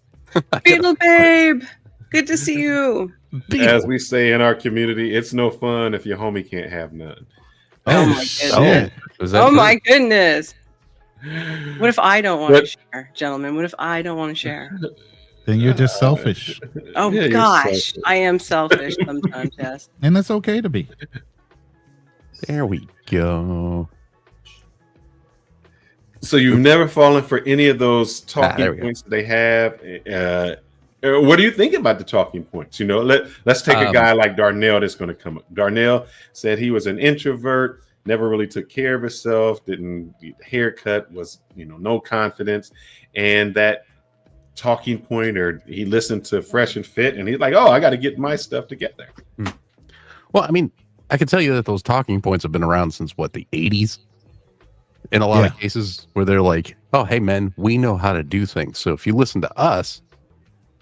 Beetle babe, good to see you. As we say in our community, it's no fun if your homie can't have none. Oh my goodness. Oh my goodness. What if I don't want to share, gentlemen? What if I don't want to share? Then you're just selfish. Oh gosh, I am selfish sometimes, yes. And that's okay to be. There we go. So you've never fallen for any of those talking points that they have. What do you think about the talking points? You know, let's take a guy like Darnell that's going to come up. Darnell said he was an introvert, never really took care of himself, didn't haircut, was, you know, no confidence. And that talking point, or he listened to Fresh and Fit and he's like, oh, I got to get my stuff together. Well, I mean, I can tell you that those talking points have been around since the 80s. In a lot of cases where they're like, oh, hey, man, we know how to do things. So if you listen to us,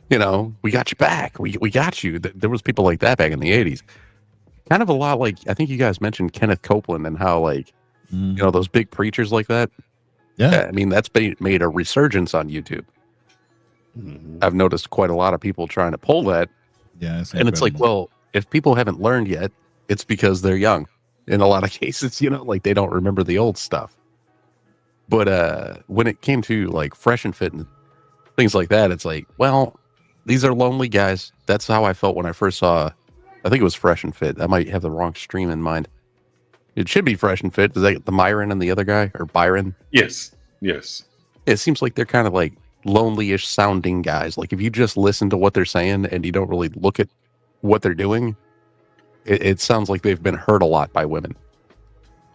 you know, we got your back. We got you. There was people like that back in the 80s. Kind of a lot like, I think you guys mentioned Kenneth Copeland and how, like, you know, those big preachers like that. Yeah. I mean, that's made a resurgence on YouTube. I've noticed quite a lot of people trying to pull that. Yeah, and it's like, well, if people haven't learned yet, it's because they're young. In a lot of cases, like they don't remember the old stuff. But when it came to like Fresh and Fit and things like that, it's like, well, these are lonely guys. That's how I felt when I first saw, I think it was Fresh and Fit. I might have the wrong stream in mind. It should be Fresh and Fit. Is that the Myron and the other guy, or Byron? Yes. It seems like they're kind of like lonely-ish sounding guys. Like if you just listen to what they're saying and you don't really look at what they're doing, it sounds like they've been hurt a lot by women.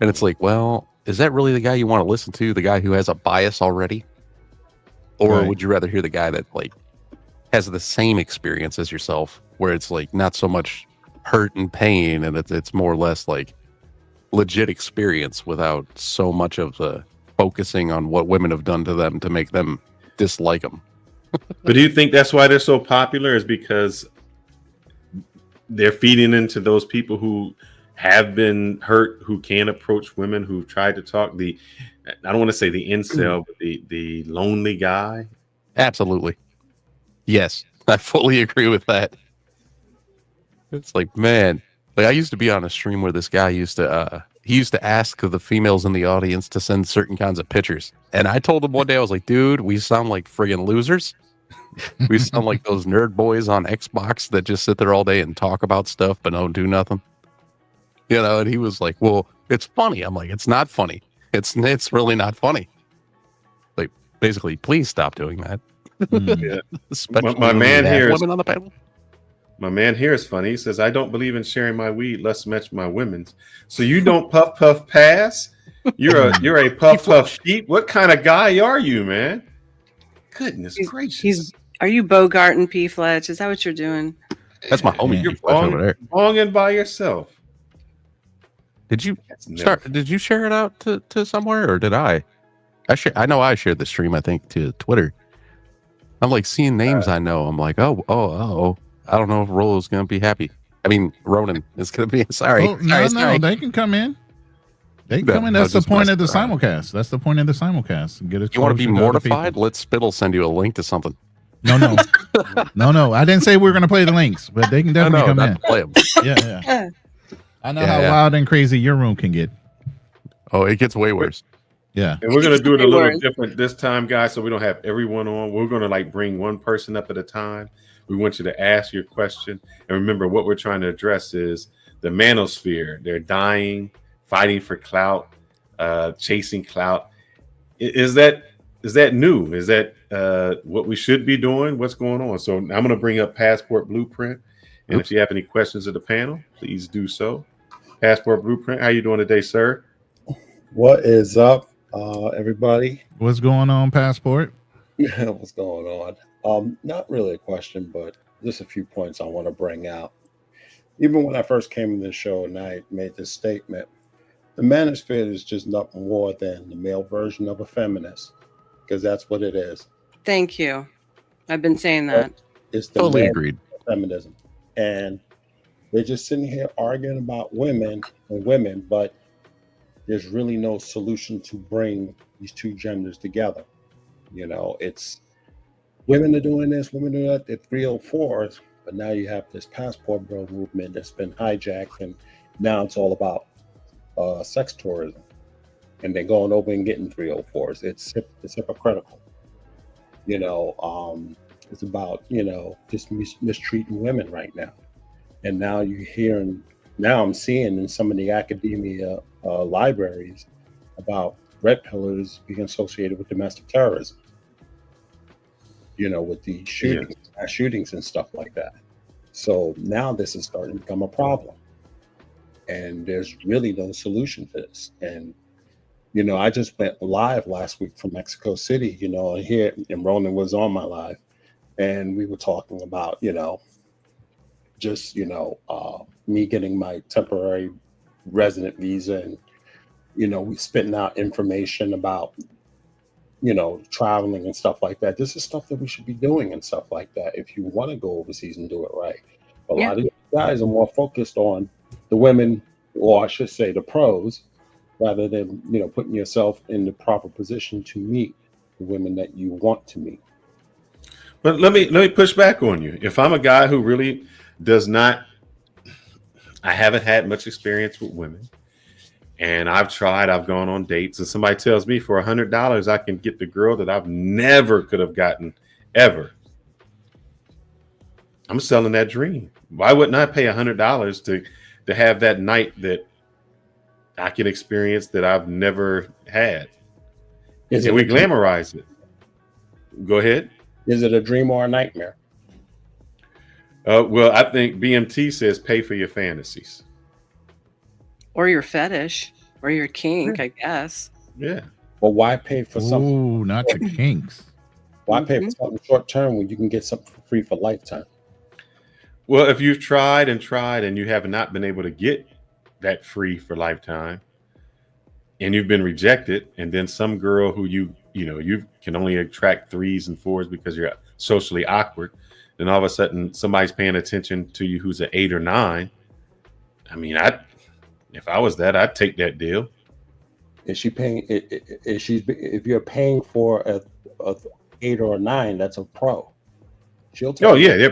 And it's like, well, is that really the guy you want to listen to? The guy who has a bias already? Or would you rather hear the guy that like has the same experience as yourself, where it's like not so much hurt and pain, and it's more or less like legit experience without so much of the focusing on what women have done to them to make them dislike them. But do you think that's why they're so popular, is because they're feeding into those people who have been hurt, who can approach women, who've tried to talk, I don't want to say the incel, but the lonely guy? Absolutely. Yes, I fully agree with that. It's like, man, like I used to be on a stream where this guy used to ask the females in the audience to send certain kinds of pictures. And I told him one day, I was like, dude, we sound like friggin' losers. We sound like those nerd boys on Xbox that just sit there all day and talk about stuff but don't do nothing. And he was like, well, it's funny. I'm like, it's not funny. It's really not funny. Like, basically, please stop doing that. Yeah. My man here women on the panel. My man here is funny. He says, I don't believe in sharing my weed, less match my women's. So you don't puff pass? You're a puff sheep? What kind of guy are you, man? Goodness gracious. Are you Bogart and P. Fletch? Is that what you're doing? That's my homie. You're bonging by yourself. Did you Did you share it out to somewhere, or did I? I know I shared the stream, I think, to Twitter. I'm like seeing names I know. I'm like, oh. I don't know if Rolo's going to be happy. I mean, Ronan is going to be sorry. Oh, no, they can come in. They can come in. That's the point of the simulcast. That's the point of the simulcast. Get it. You want to be mortified? Let Spittle send you a link to something. No. I didn't say we were going to play the links, but they can definitely come in. Play them. Yeah. I know how wild and crazy your room can get. Oh, it gets way worse. Yeah. And we're going to do it a little different this time, guys, so we don't have everyone on. We're going to like bring one person up at a time. We want you to ask your question. And remember, what we're trying to address is the Manosphere. They're dying, fighting for clout, chasing clout. Is that new? Is that what we should be doing? What's going on? So I'm going to bring up Passport Blueprint. And if you have any questions of the panel, please do so. Passport Blueprint, how you doing today, sir? What is up, everybody? What's going on, Passport? What's going on? Not really a question, but just a few points I want to bring out. Even when I first came to the show and I made this statement, the Manosphere is just nothing more than the male version of a feminist, because that's what it is. Thank you. I've been saying that. It's the totally agreed. Feminism. And they're just sitting here arguing about women, but there's really no solution to bring these two genders together. It's women are doing this, women are at the 304s, but now you have this passport bro movement that's been hijacked, and now it's all about sex tourism, and they're going over and getting 304s. It's hypocritical. It's about just mistreating women right now, and now I'm seeing in some of the academia libraries about red pillars being associated with domestic terrorism. With the shootings and stuff like that. So now this is starting to become a problem. And there's really no solution to this. And, I just went live last week from Mexico City, here, and Ronan was on my live. And we were talking about, me getting my temporary resident visa, and, we spitting out information about traveling and stuff like that. This is stuff that we should be doing and stuff like that if you want to go overseas and do it right. But a lot of you guys are more focused on the women, or I should say the pros, rather than, putting yourself in the proper position to meet the women that you want to meet. But let me push back on you. If I'm a guy who really does not, I haven't had much experience with women, and I've gone on dates, and somebody tells me for $100 I can get the girl that I've never could have gotten ever. I'm selling that dream. Why wouldn't I pay $100 to have that night that I can experience that I've never had? And we glamorize it. Go ahead. Is it a dream or a nightmare? Well, I think BMT says pay for your fantasies. Or your fetish, or your kink, I guess. Yeah. But why pay for something? Ooh, not the kinks. Why pay for something short term when you can get something for free for lifetime? Well, if you've tried and you have not been able to get that free for lifetime, and you've been rejected, and then some girl who you can only attract 3s and 4s because you're socially awkward, then all of a sudden somebody's paying attention to you who's an 8 or 9. I mean, if I was that, I'd take that deal. Is she paying? If you're paying for a 8 or a 9, that's a pro. She'll take. Oh yeah.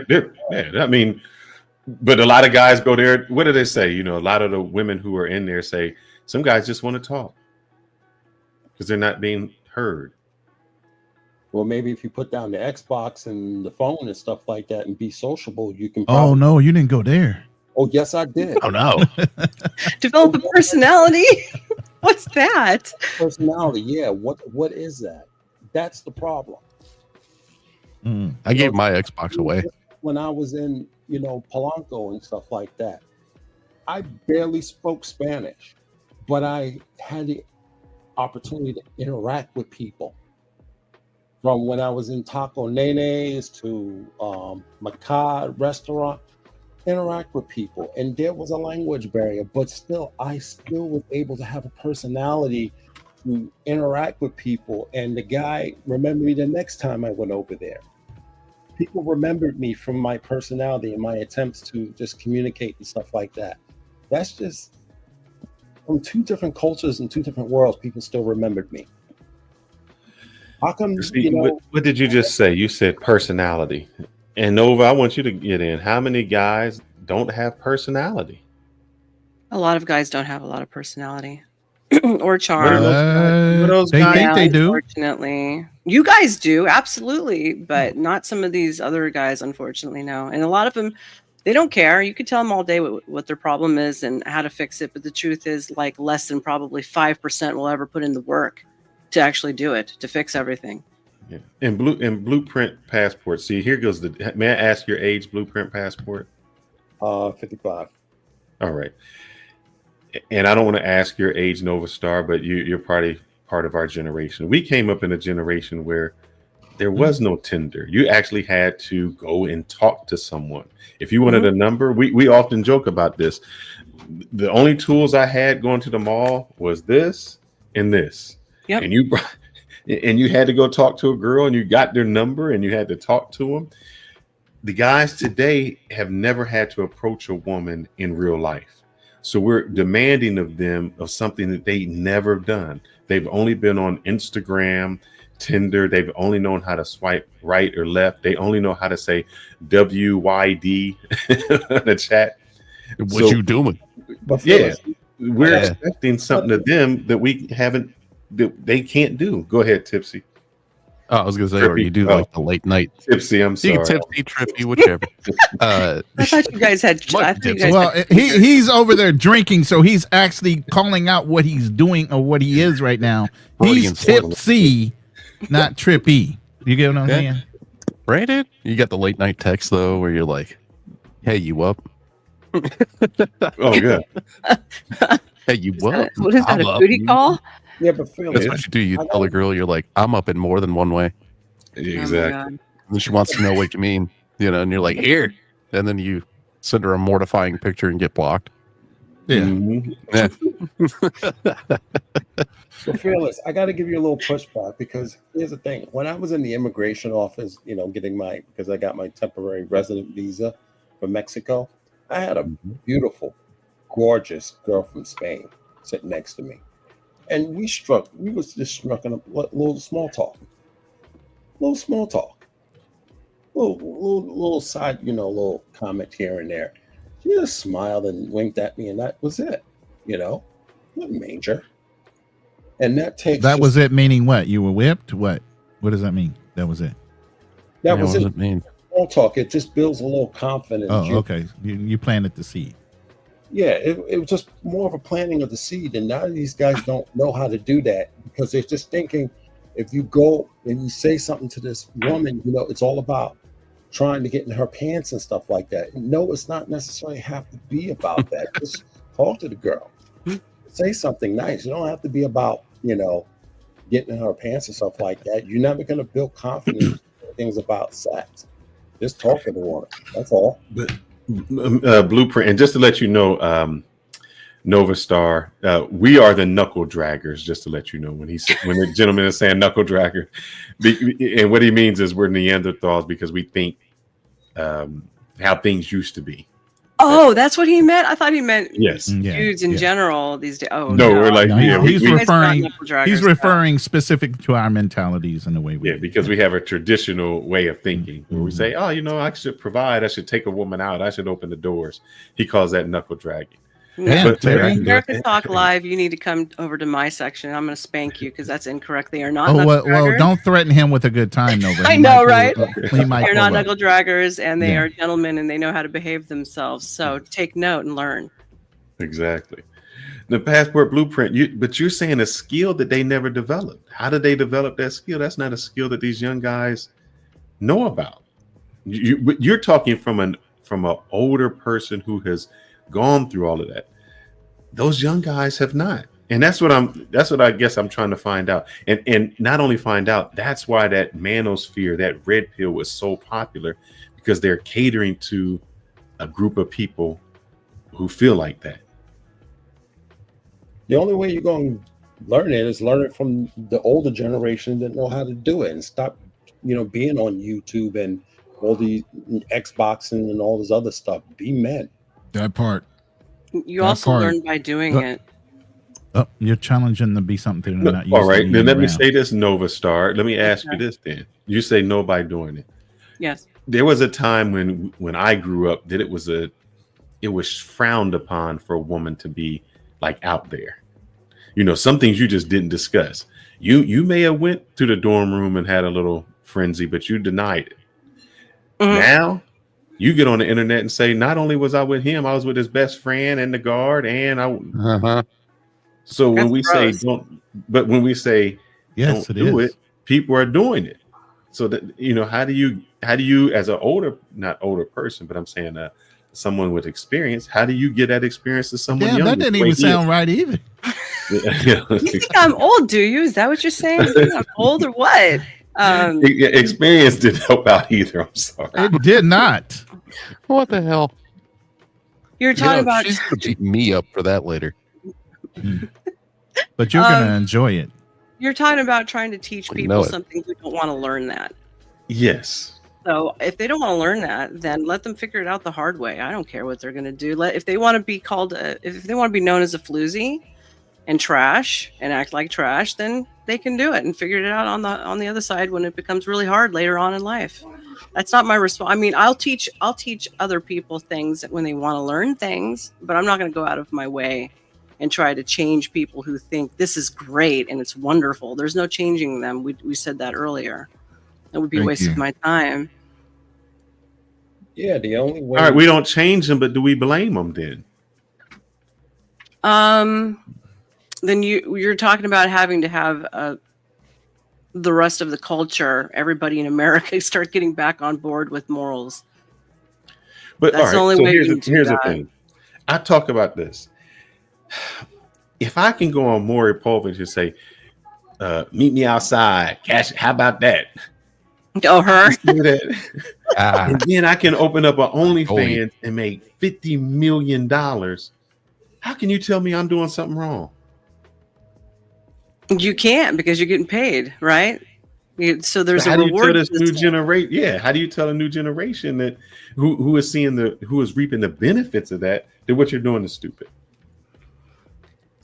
I mean, but a lot of guys go there. What do they say? A lot of the women who are in there say some guys just want to talk because they're not being heard. Well, maybe if you put down the Xbox and the phone and stuff like that and be sociable, you can. Oh no, you didn't go there. Oh yes, I did. Oh no. Develop a personality. What's that? Personality, yeah. What is that? That's the problem. I gave my Xbox away when I was in, Polanco and stuff like that. I barely spoke Spanish, but I had the opportunity to interact with people. From when I was in Taco Nene's to Macad restaurant, interact with people. And there was a language barrier, but still, I still was able to have a personality to interact with people. And the guy remembered me the next time I went over there. People remembered me from my personality and my attempts to just communicate and stuff like that. That's just from 2 different cultures and 2 different worlds. People still remembered me. How come? What did you just say? You said personality. And Nova, I want you to get in. How many guys don't have personality? A lot of guys don't have a lot of personality or charm. They think they do. Unfortunately, you guys do, absolutely, but not some of these other guys. Unfortunately, no. And a lot of them, they don't care. You could tell them all day what their problem is and how to fix it. But the truth is, like, less than probably 5% will ever put in the work to actually do it, to fix everything. Yeah. And Blueprint Passport. See, here goes may I ask your age, Blueprint Passport? 55. All right. And I don't want to ask your age, Nova Star, but you're probably part of our generation. We came up in a generation where there was no Tinder. You actually had to go and talk to someone. If you wanted a number, we often joke about this. The only tools I had going to the mall was this and this. Yep. And you had to go talk to a girl and you got their number and you had to talk to them. The guys today have never had to approach a woman in real life. So we're demanding of them of something that they never done. They've only been on Instagram, Tinder. They've only known how to swipe right or left. They only know how to say WYD in the chat. What you doing? Yeah, we're expecting something of them that we haven't, that they can't do. Go ahead, Tipsy. Oh, I was gonna say, or you do like the late night Tipsy. I'm sorry. You can tipsy, trippy, whichever. I thought you guys had. He's over there drinking, so he's actually calling out what he's doing or what he is right now. He's tipsy, not trippy. You get what I'm saying? Right, dude? You got the late night text though, where you're like, "Hey, you up?" Oh, good. Hey, you up? What is that? A booty call? Yeah, but Phil, that's what you do. You tell a girl, you're like, "I'm up in more than one way." Exactly. Oh, and then she wants to know what you mean, and you're like, "Here," and then you send her a mortifying picture and get blocked. Yeah. So Fearless, I got to give you a little pushback because here's the thing. When I was in the immigration office, because I got my temporary resident visa from Mexico, I had a beautiful, gorgeous girl from Spain sitting next to me. And we was just struck on a little small talk. little side, little comment here and there. She just smiled and winked at me, and that was it. Nothing major. And that was it, meaning what? You were whipped? What does that mean? That was it. That was it. Small talk. It just builds a little confidence. Oh, okay. You planted the seed. Yeah, it was just more of a planting of the seed. And now these guys don't know how to do that because they're just thinking if you go and you say something to this woman, it's all about trying to get in her pants and stuff like that. No, it's not necessarily have to be about that. Just talk to the girl. Say something nice. You don't have to be about, getting in her pants and stuff like that. You're never going to build confidence in things about sex. Just talk to the woman. That's all. But Blueprint, and just to let you know, Nova Star, we are the knuckle draggers. Just to let you know, when the gentleman is saying knuckle dragger, and what he means is we're Neanderthals because we think how things used to be. Oh, that's what he meant. I thought he meant dudes in general these days. Oh no, we're like he's referring specific to our mentalities and the way we because we have a traditional way of thinking where we say, I should provide, I should take a woman out, I should open the doors. He calls that knuckle dragging. American Talk Live, you need to come over to my section. I'm going to spank you because that's incorrect. They are not. Well, don't threaten him with a good time, Nova. I know, right? They're not knuckle draggers, and they are gentlemen, and they know how to behave themselves. So take note and learn. Exactly. The passport blueprint. But you're saying a skill that they never developed. How did they develop that skill? That's not a skill that these young guys know about. You're talking from an older person who has gone through all of that. Those young guys have not, and that's what I guess I'm trying to find out, and not only find out, that's why that Manosphere, that red pill, was so popular, because they're catering to a group of people who feel like that. The only way you're going to learn it is learn it from the older generation that know how to do it, and stop being on YouTube and all the Xboxing and all this other stuff. Be men. That part. You also learn by doing it. Oh, you're challenging to be something they're not used all right, to. then let me say this, Nova Star. Let me ask you this then. You say no by doing it. Yes. There was a time when I grew up that it was frowned upon for a woman to be like out there. Some things you just didn't discuss. You may have went to the dorm room and had a little frenzy, but you denied it. Mm-hmm. Now you get on the internet and say, not only was I with him, I was with his best friend and the guard, and I. So when we say don't, but when we say don't do it, people are doing it. So that how do you as a not older person, but I'm saying someone with experience, how do you get that experience to someone younger? That didn't even sound right either. You think I'm old? Do you? Is that what you're saying? You think I'm old or what? Experience didn't help out either. I'm sorry. It did not. What the hell? You're talking about. She's gonna beat me up for that later. But you're gonna enjoy it. You're talking about trying to teach people something who don't want to learn that. Yes. So if they don't want to learn that, then let them figure it out the hard way. I don't care what they're going to do. If they want to be called, if they want to be known as a floozy and trash and act like trash, then they can do it and figure it out on the other side when it becomes really hard later on in life. That's not my response. I mean, I'll teach other people things when they want to learn things, but I'm not going to go out of my way and try to change people who think this is great and it's wonderful. There's no changing them. We said that earlier. It would be a waste of my time. Yeah, the only way. All right, we don't change them, but do we blame them then? Then you're talking about having to have the rest of the culture, everybody in America, start getting back on board with morals. But that's the only way you can do here's that. The thing. I talk about this. If I can go on Maury Povich and say, meet me outside, cash, how about that? Oh, her. And then I can open up an OnlyFans and make $50 million. How can you tell me I'm doing something wrong? You can't, because you're getting paid, right? So there's a reward. How do you tell this new generation? Yeah, how do you tell a new generation that who is reaping the benefits of that what you're doing is stupid?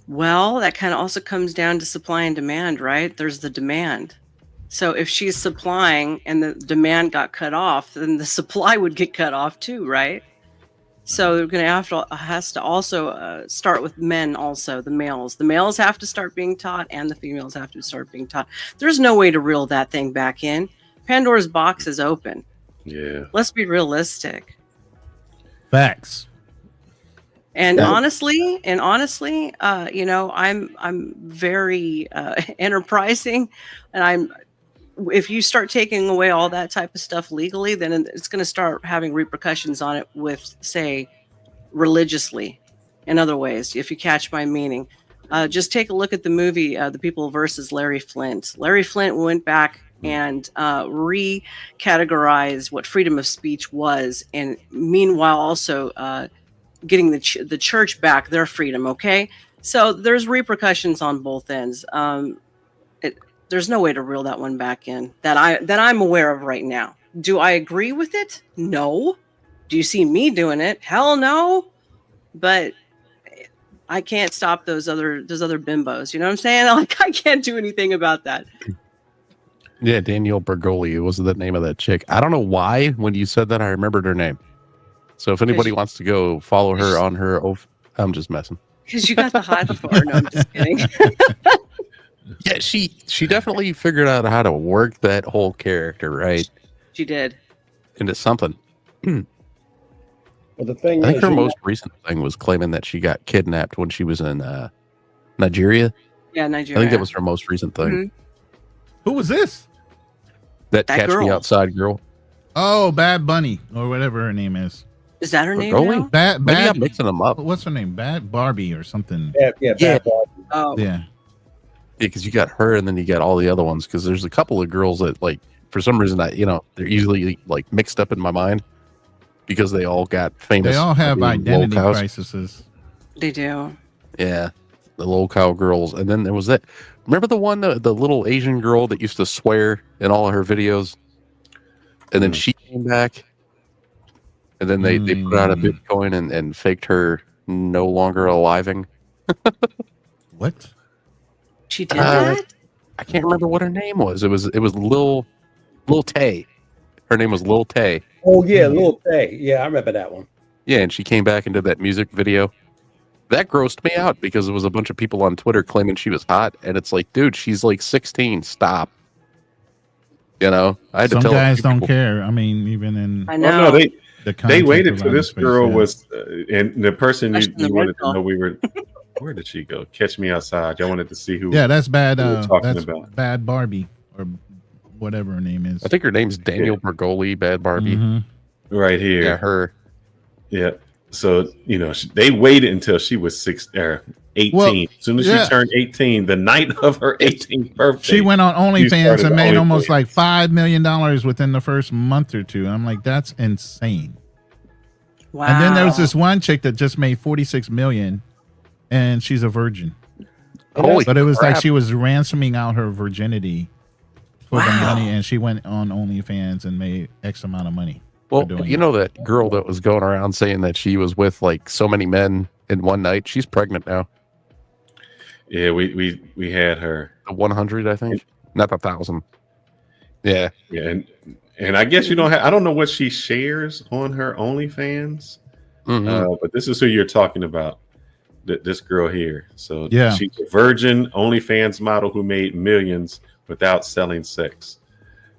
Well, that kind of also comes down to supply and demand, right? There's the demand. So if she's supplying and the demand got cut off, then the supply would get cut off too, right? So they're going to has to also start with men also, the males. The males have to start being taught and the females have to start being taught. There's no way to reel that thing back in. Pandora's box is open. Yeah. Let's be realistic. Facts. And honestly, you know, I'm very enterprising, and if you start taking away all that type of stuff legally, then it's going to start having repercussions on it with, say, religiously, in other ways, if you catch my meaning. Just take a look at the movie, The People versus Larry Flint. Larry Flint went back and recategorized what freedom of speech was, and meanwhile also getting the church back their freedom. Okay, so there's repercussions on both ends. There's no way to reel that one back in that I'm aware of right now. Do I agree with it? No. Do you see me doing it? Hell no. But I can't stop those other bimbos. You know what I'm saying? Like, I can't do anything about that. Yeah, Danielle Bergoli was the name of that chick. I don't know why when you said that I remembered her name. So if anybody wants to go follow her on her, I'm just messing. Because you got the hot for. No, I'm just kidding. Yeah, she definitely figured out how to work that whole character, right? She did. Into something. Well, the thing I think her most recent thing was claiming that she got kidnapped when she was in Nigeria. Yeah, Nigeria. I think that was her most recent thing. Mm-hmm. Who was this? That That Catch girl. Me Outside girl. Oh, Bad Bunny or whatever her name is. Is that her name Bergoli? now? Bad. Maybe I'm mixing them up. What's her name? Bad Barbie or something. Yeah. Oh, Yeah. Yeah, because you got her and then you got all the other ones. Because there's a couple of girls that, like, for some reason, they're easily like mixed up in my mind because they all got famous. They all have for being identity locals. crises. they do. Yeah, the low-cow girls. And then there was that. Remember the one, the little Asian girl that used to swear in all of her videos? And then she came back. And then they put out a Bitcoin and faked her no longer aliving. What? She did that? I can't remember what her name was. It was Lil Tay. Her name was Lil Tay. Oh yeah, Lil Tay. Yeah, I remember that one. Yeah, and she came back and did that music video. That grossed me out because it was a bunch of people on Twitter claiming she was hot, and it's like, dude, she's like 16. Stop. You know, I had Some to tell guys don't people. care. I mean, even in I know. Oh, no, they content waited till provider this space, girl yeah. was, and the person Question you the wanted rental. to know, we were. Where did she go? Catch Me Outside. Y'all wanted to see who. Yeah, that's bad. we were talking That's about. Bad Barbie or whatever her name is. I think her name's Danielle Bergoli, Bad Barbie. Mhm. Right here. Yeah, her. Yeah. So, they waited until she was 18. Well, as soon as yeah. she turned 18, the night of her 18th birthday. She went on OnlyFans started and made OnlyFans. almost like $5 million within the first month or two. I'm like, that's insane. Wow. And then there was this one chick that just made 46 million, and she's a virgin. Holy But it was like crap. she was ransoming out her virginity for the Wow. money, and she went on OnlyFans and made X amount of money. Well, doing you it. know that girl that was going around saying that she was with like so many men in one night? She's pregnant now. Yeah, we had her. The 100, I think. Not 1,000. Yeah. Yeah, and I guess you don't have. I don't know what she shares on her OnlyFans, Mhm. but this is who you're talking about. This girl here. So Yeah. she's a virgin OnlyFans model who made millions without selling sex.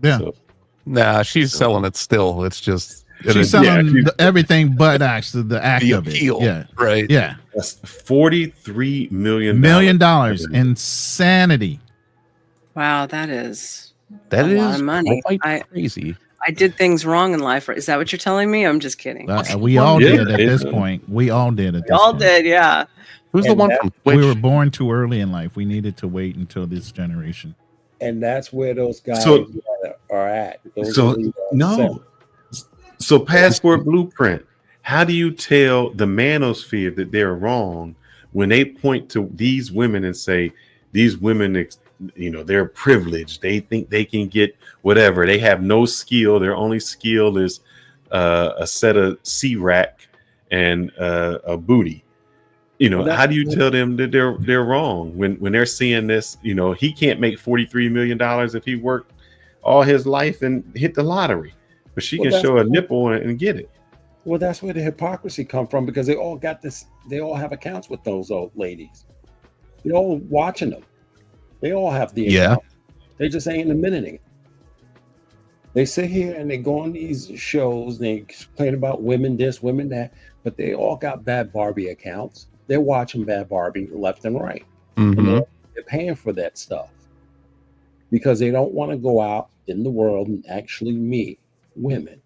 Yeah. So, Nah, she's selling it still. It's just She's selling everything but actually the act the of appeal, it. Yeah. right? Yeah. that's $43 million. $1 million. Insanity. Wow, that is That a is lot of money. quite crazy. I did things wrong in life. Is that what you're telling me? I'm just kidding. We all Yeah, did at yeah. this point. We all did at We this all point. did, yeah. Who's the And one that- from Twitch? We were born too early in life. We needed to wait until this generation. And that's where those guys So- are at. Those So elite no. So Passport Blueprint. How do you tell the manosphere that they're wrong when they point to these women and say these women, they're privileged. They think they can get whatever. They have no skill. Their only skill is a set of C-rack and a booty. How do you tell them that they're wrong when they're seeing this? He can't make $43 million if he worked all his life and hit the lottery, but she can show a nipple and get it. Well, that's where the hypocrisy come from, because they all got this. They all have accounts with those old ladies. They're all watching them. They all have the account. They just ain't admitting it. They sit here and they go on these shows. They complain about women this, women that, but they all got Bad Barbie accounts. They're watching Bad Barbie left and right. Mm-hmm. And they're paying for that stuff because they don't want to go out in the world and actually meet women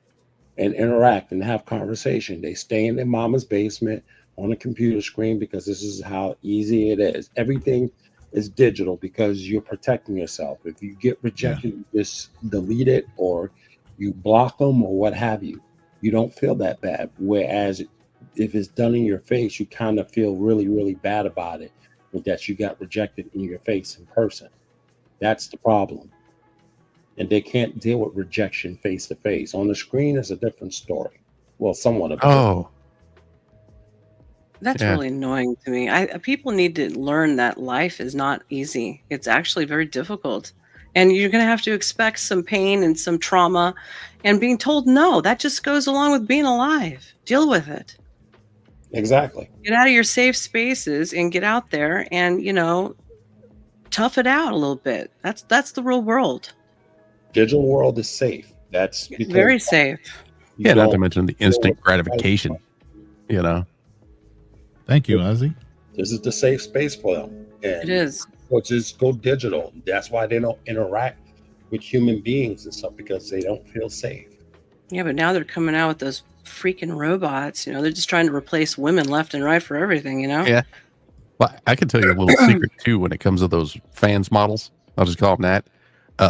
and interact and have conversation. They stay in their mama's basement on a computer screen because this is how easy it is. Everything is digital because you're protecting yourself. If you get rejected, you just delete it or you block them or what have you. You don't feel that bad. Whereas if it's done in your face, you kind of feel really, really bad about it, that you got rejected in your face in person. That's the problem. And they can't deal with rejection face to face. On the screen is a different story. Well, somewhat of a That's really annoying to me. People need to learn that life is not easy. It's actually very difficult. And you're going to have to expect some pain and some trauma and being told no. That just goes along with being alive. Deal with it. Exactly. Get out of your safe spaces and get out there and, tough it out a little bit. That's the real world. Digital world is safe. That's very safe. Yeah, not to mention the instant gratification, Thank you, Ozzy. This is the safe space for them. And it is. So just go digital. That's why they don't interact with human beings and stuff, because they don't feel safe. Yeah, but now they're coming out with those freaking robots. They're just trying to replace women left and right for everything, Yeah. Well, I can tell you a little secret too when it comes to those fans models. I'll just call them that.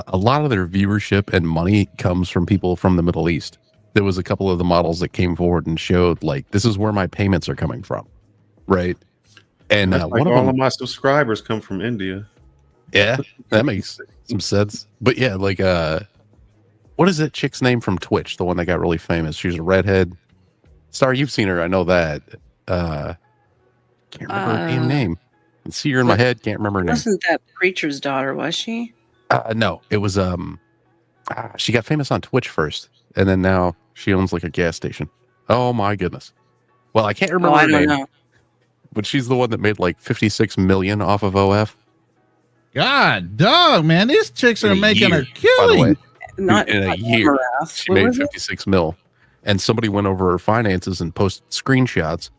A lot of their viewership and money comes from people from the Middle East. There was a couple of the models that came forward and showed, this is where my payments are coming from. Right. And one of all of my subscribers come from India. Yeah, that makes some sense. But yeah, what is that chick's name from Twitch? The one that got really famous. She's a redhead. Star, you've seen her. I know that. Can't remember her damn name. I can see her in my head. Can't remember her name. Wasn't that preacher's daughter, was she? No, it was she got famous on Twitch first, and then now she owns a gas station. Oh my goodness. Well, I can't remember her name. Know. But she's the one that made 56 million off of OF. God, dog, man, these chicks are making a killing. Not in a year, she made 56 mil. And somebody went over her finances and posted screenshots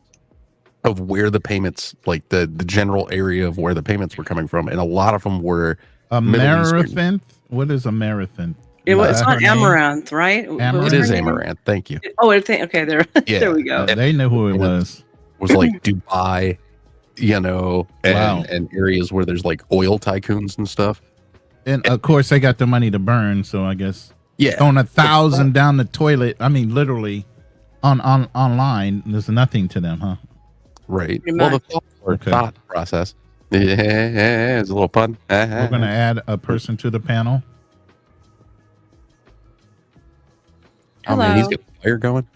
of where the payments, the general area of where the payments were coming from. And a lot of them were Amaranth. What is Amaranth? It's not Amaranth, right? It is Amaranth. Thank you. Okay, there. Yeah. There we go. They knew who it was. Was Dubai, and areas where there's oil tycoons and stuff. And of course they got the money to burn, so I guess throwing 1,000 down the toilet. I mean, literally online, there's nothing to them, huh? Right. Well, the thought process. Yeah, it's a little pun. We're gonna add a person to the panel. Oh man, he's got the fire going.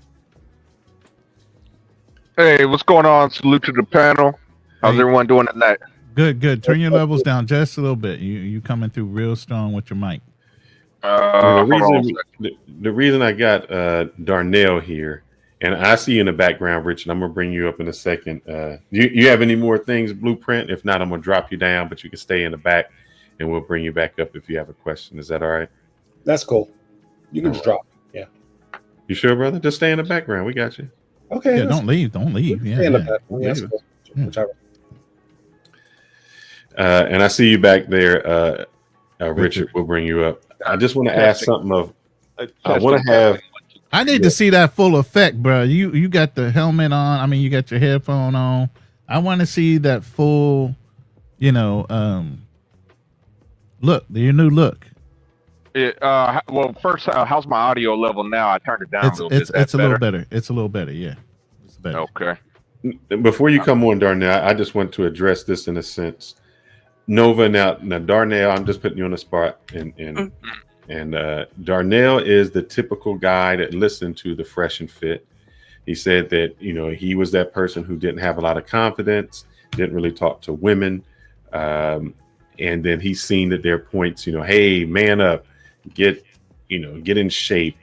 Hey, what's going on? Salute to the panel. How's everyone doing tonight? Good. Turn your levels down just a little bit. You coming through real strong with your mic. The reason I got Darnell here, and I see you in the background, Richard. I'm gonna bring you up in a second. You have any more things, Blueprint? If not, I'm gonna drop you down, but you can stay in the back, and we'll bring you back up if you have a question. Is that all right? That's cool. You can just drop. Yeah. You sure, brother? Just stay in the background. We got you. Okay. Yeah, don't leave. Yeah. And I see you back there, Richard. We'll bring you up. I just want to ask something I want to have. I need to see that full effect, bro. You got the helmet on. I mean, you got your headphone on. I want to see that full, look, your new look. Well, first, how's my audio level now? I turned it down a little bit. It's a little better. It's a little better. Yeah. It's better. Okay. Before you come on, Darnell, I just want to address this in a sense. Nova, now Darnell, I'm just putting you on the spot, and Darnell is the typical guy that listened to the Fresh and Fit. He said that he was that person who didn't have a lot of confidence, didn't really talk to women, and then he's seen that their points, hey, man up, get in shape,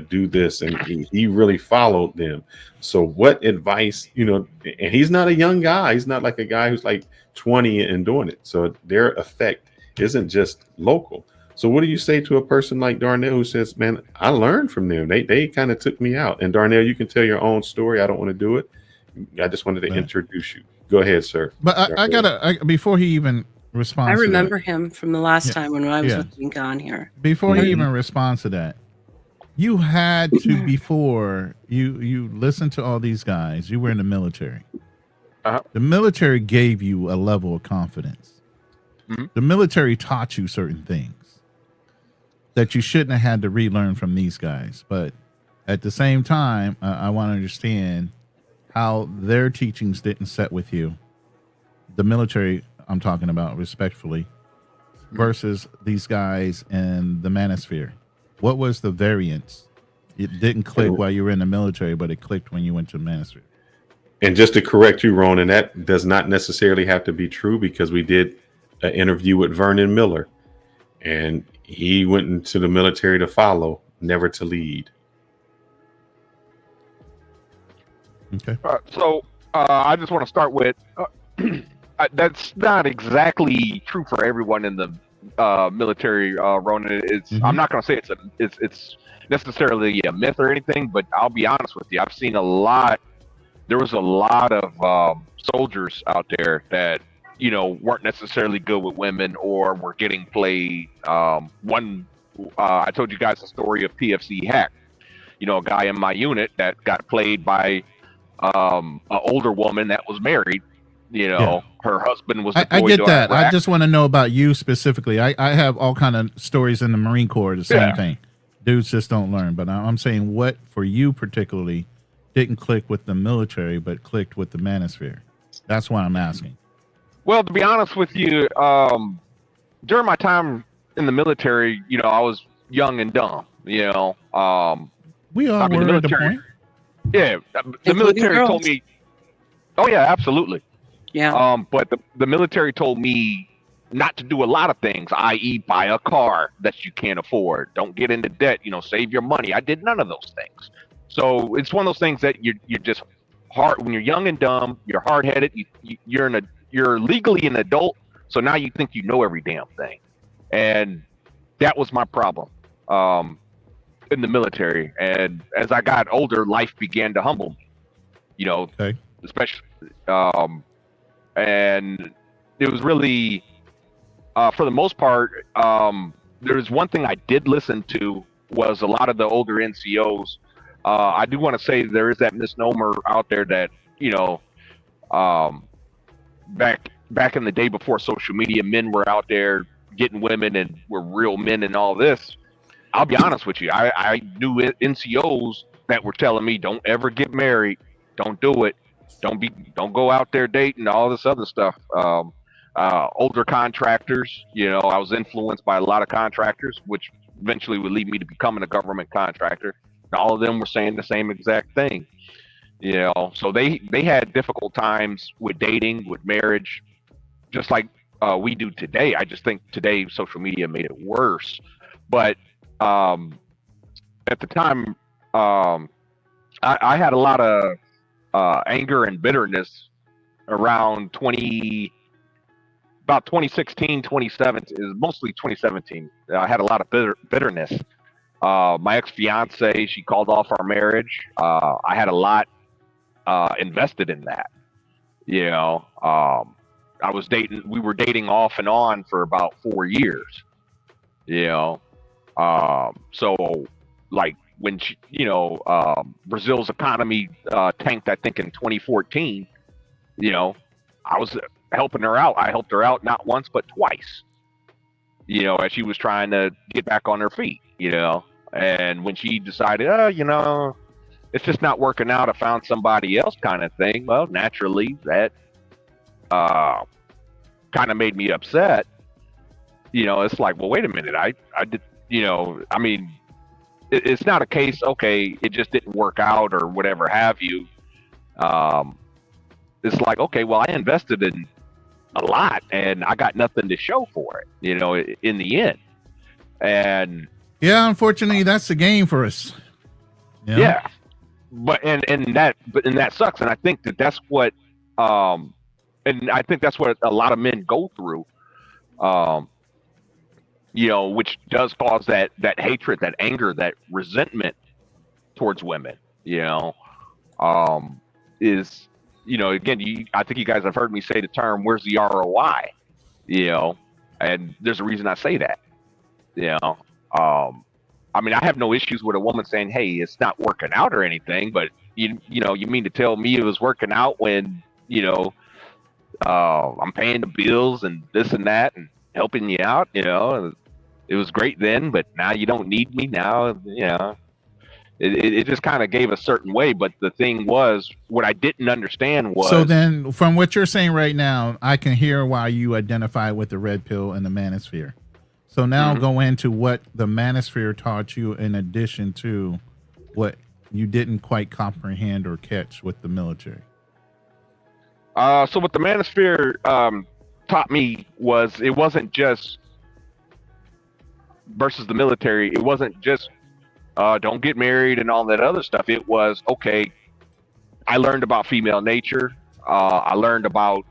do this, and he really followed them. So what advice, and he's not a young guy. He's not like a guy who's like 20 and doing it. So their effect isn't just local. So what do you say to a person like Darnell who says, man, I learned from them. They kind of took me out. And Darnell, you can tell your own story. I don't want to do it. I just wanted to introduce you. Go ahead, sir. But I gotta, before he even responds. I remember him from the last time when I was with Inca on here. Before he even responds to that, you had to, before you listened to all these guys, you were in the military. The military gave you a level of confidence. The military taught you certain things that you shouldn't have had to relearn from these guys. But at the same time, I want to understand how their teachings didn't set with you. The military, I'm talking about respectfully, versus these guys in the Manosphere. What was the variance? It didn't click while you were in the military, but it clicked when you went to the Manosphere. And just to correct you, Ronan, that does not necessarily have to be true, because we did an interview with Vernon Miller, and he went into the military to follow, never to lead. Okay. So I just want to start with that's not exactly true for everyone in the military, Ronan. It's I'm not going to say it's necessarily a myth or anything, but I'll be honest with you. I've seen there was a lot of soldiers out there that weren't necessarily good with women or were getting played. I told you guys the story of PFC Hack. A guy in my unit that got played by an older woman that was married. Her husband was deployed. I get that. Iraq. I just want to know about you specifically. I have all kind of stories in the Marine Corps, the same thing. Dudes just don't learn. But I'm saying, what for you particularly didn't click with the military, but clicked with the Manosphere? That's why I'm asking. Well, to be honest with you, during my time in the military, I was young and dumb. We all were at the point. Yeah, the military told me. Oh yeah, absolutely. Yeah. But the military told me not to do a lot of things, i.e., buy a car that you can't afford. Don't get into debt. Save your money. I did none of those things. So it's one of those things that you're just hard when you're young and dumb. You're hard headed. You're legally an adult, so now you think you know every damn thing, and that was my problem in the military. And as I got older, life began to humble me. Especially, and it was really, for the most part, there's one thing I did listen to was a lot of the older NCOs. I do want to say there is that misnomer out there that back in the day before social media, men were out there getting women and were real men and all this. I'll be honest with you. I knew NCOs that were telling me, don't ever get married. Don't do it. Don't go out there dating, all this other stuff. Older contractors, I was influenced by a lot of contractors, which eventually would lead me to becoming a government contractor. And all of them were saying the same exact thing. So they had difficult times with dating, with marriage, just like we do today. I just think today social media made it worse. But at the time, I had a lot of anger and bitterness around 2016, 2017, is mostly 2017. I had a lot of bitterness. My ex-fiance, she called off our marriage. I had a lot invested in that. We were dating off and on for about 4 years. So like when she, Brazil's economy tanked, I think in 2014, I was helping her out. I helped her out not once but twice, as she was trying to get back on her feet, and when she decided, it's just not working out, I found somebody else kind of thing. Well, naturally that kind of made me upset. It's like, well, wait a minute. I did, it's not a case, okay, it just didn't work out or whatever have you. It's like, okay, well, I invested in a lot and I got nothing to show for it, in the end. And Yeah, unfortunately, that's the game for us. Yeah, but that sucks, and I think that's what and I think that's what a lot of men go through, which does cause that hatred, that anger, that resentment towards women. Is again, I think you guys have heard me say the term, "Where's the ROI?" And there's a reason I say that. I mean, I have no issues with a woman saying, "Hey, it's not working out" or anything, but you mean to tell me it was working out when I'm paying the bills and this and that and helping you out? It was great then, but now you don't need me now. It just kind of gave a certain way. But the thing was, what I didn't understand was. So then, from what you're saying right now, I can hear why you identify with the red pill and the manosphere. So now go into what the manosphere taught you in addition to what you didn't quite comprehend or catch with the military. So what the manosphere taught me was, it wasn't just versus the military. It wasn't just don't get married and all that other stuff. It was, okay, I learned about female nature. I learned about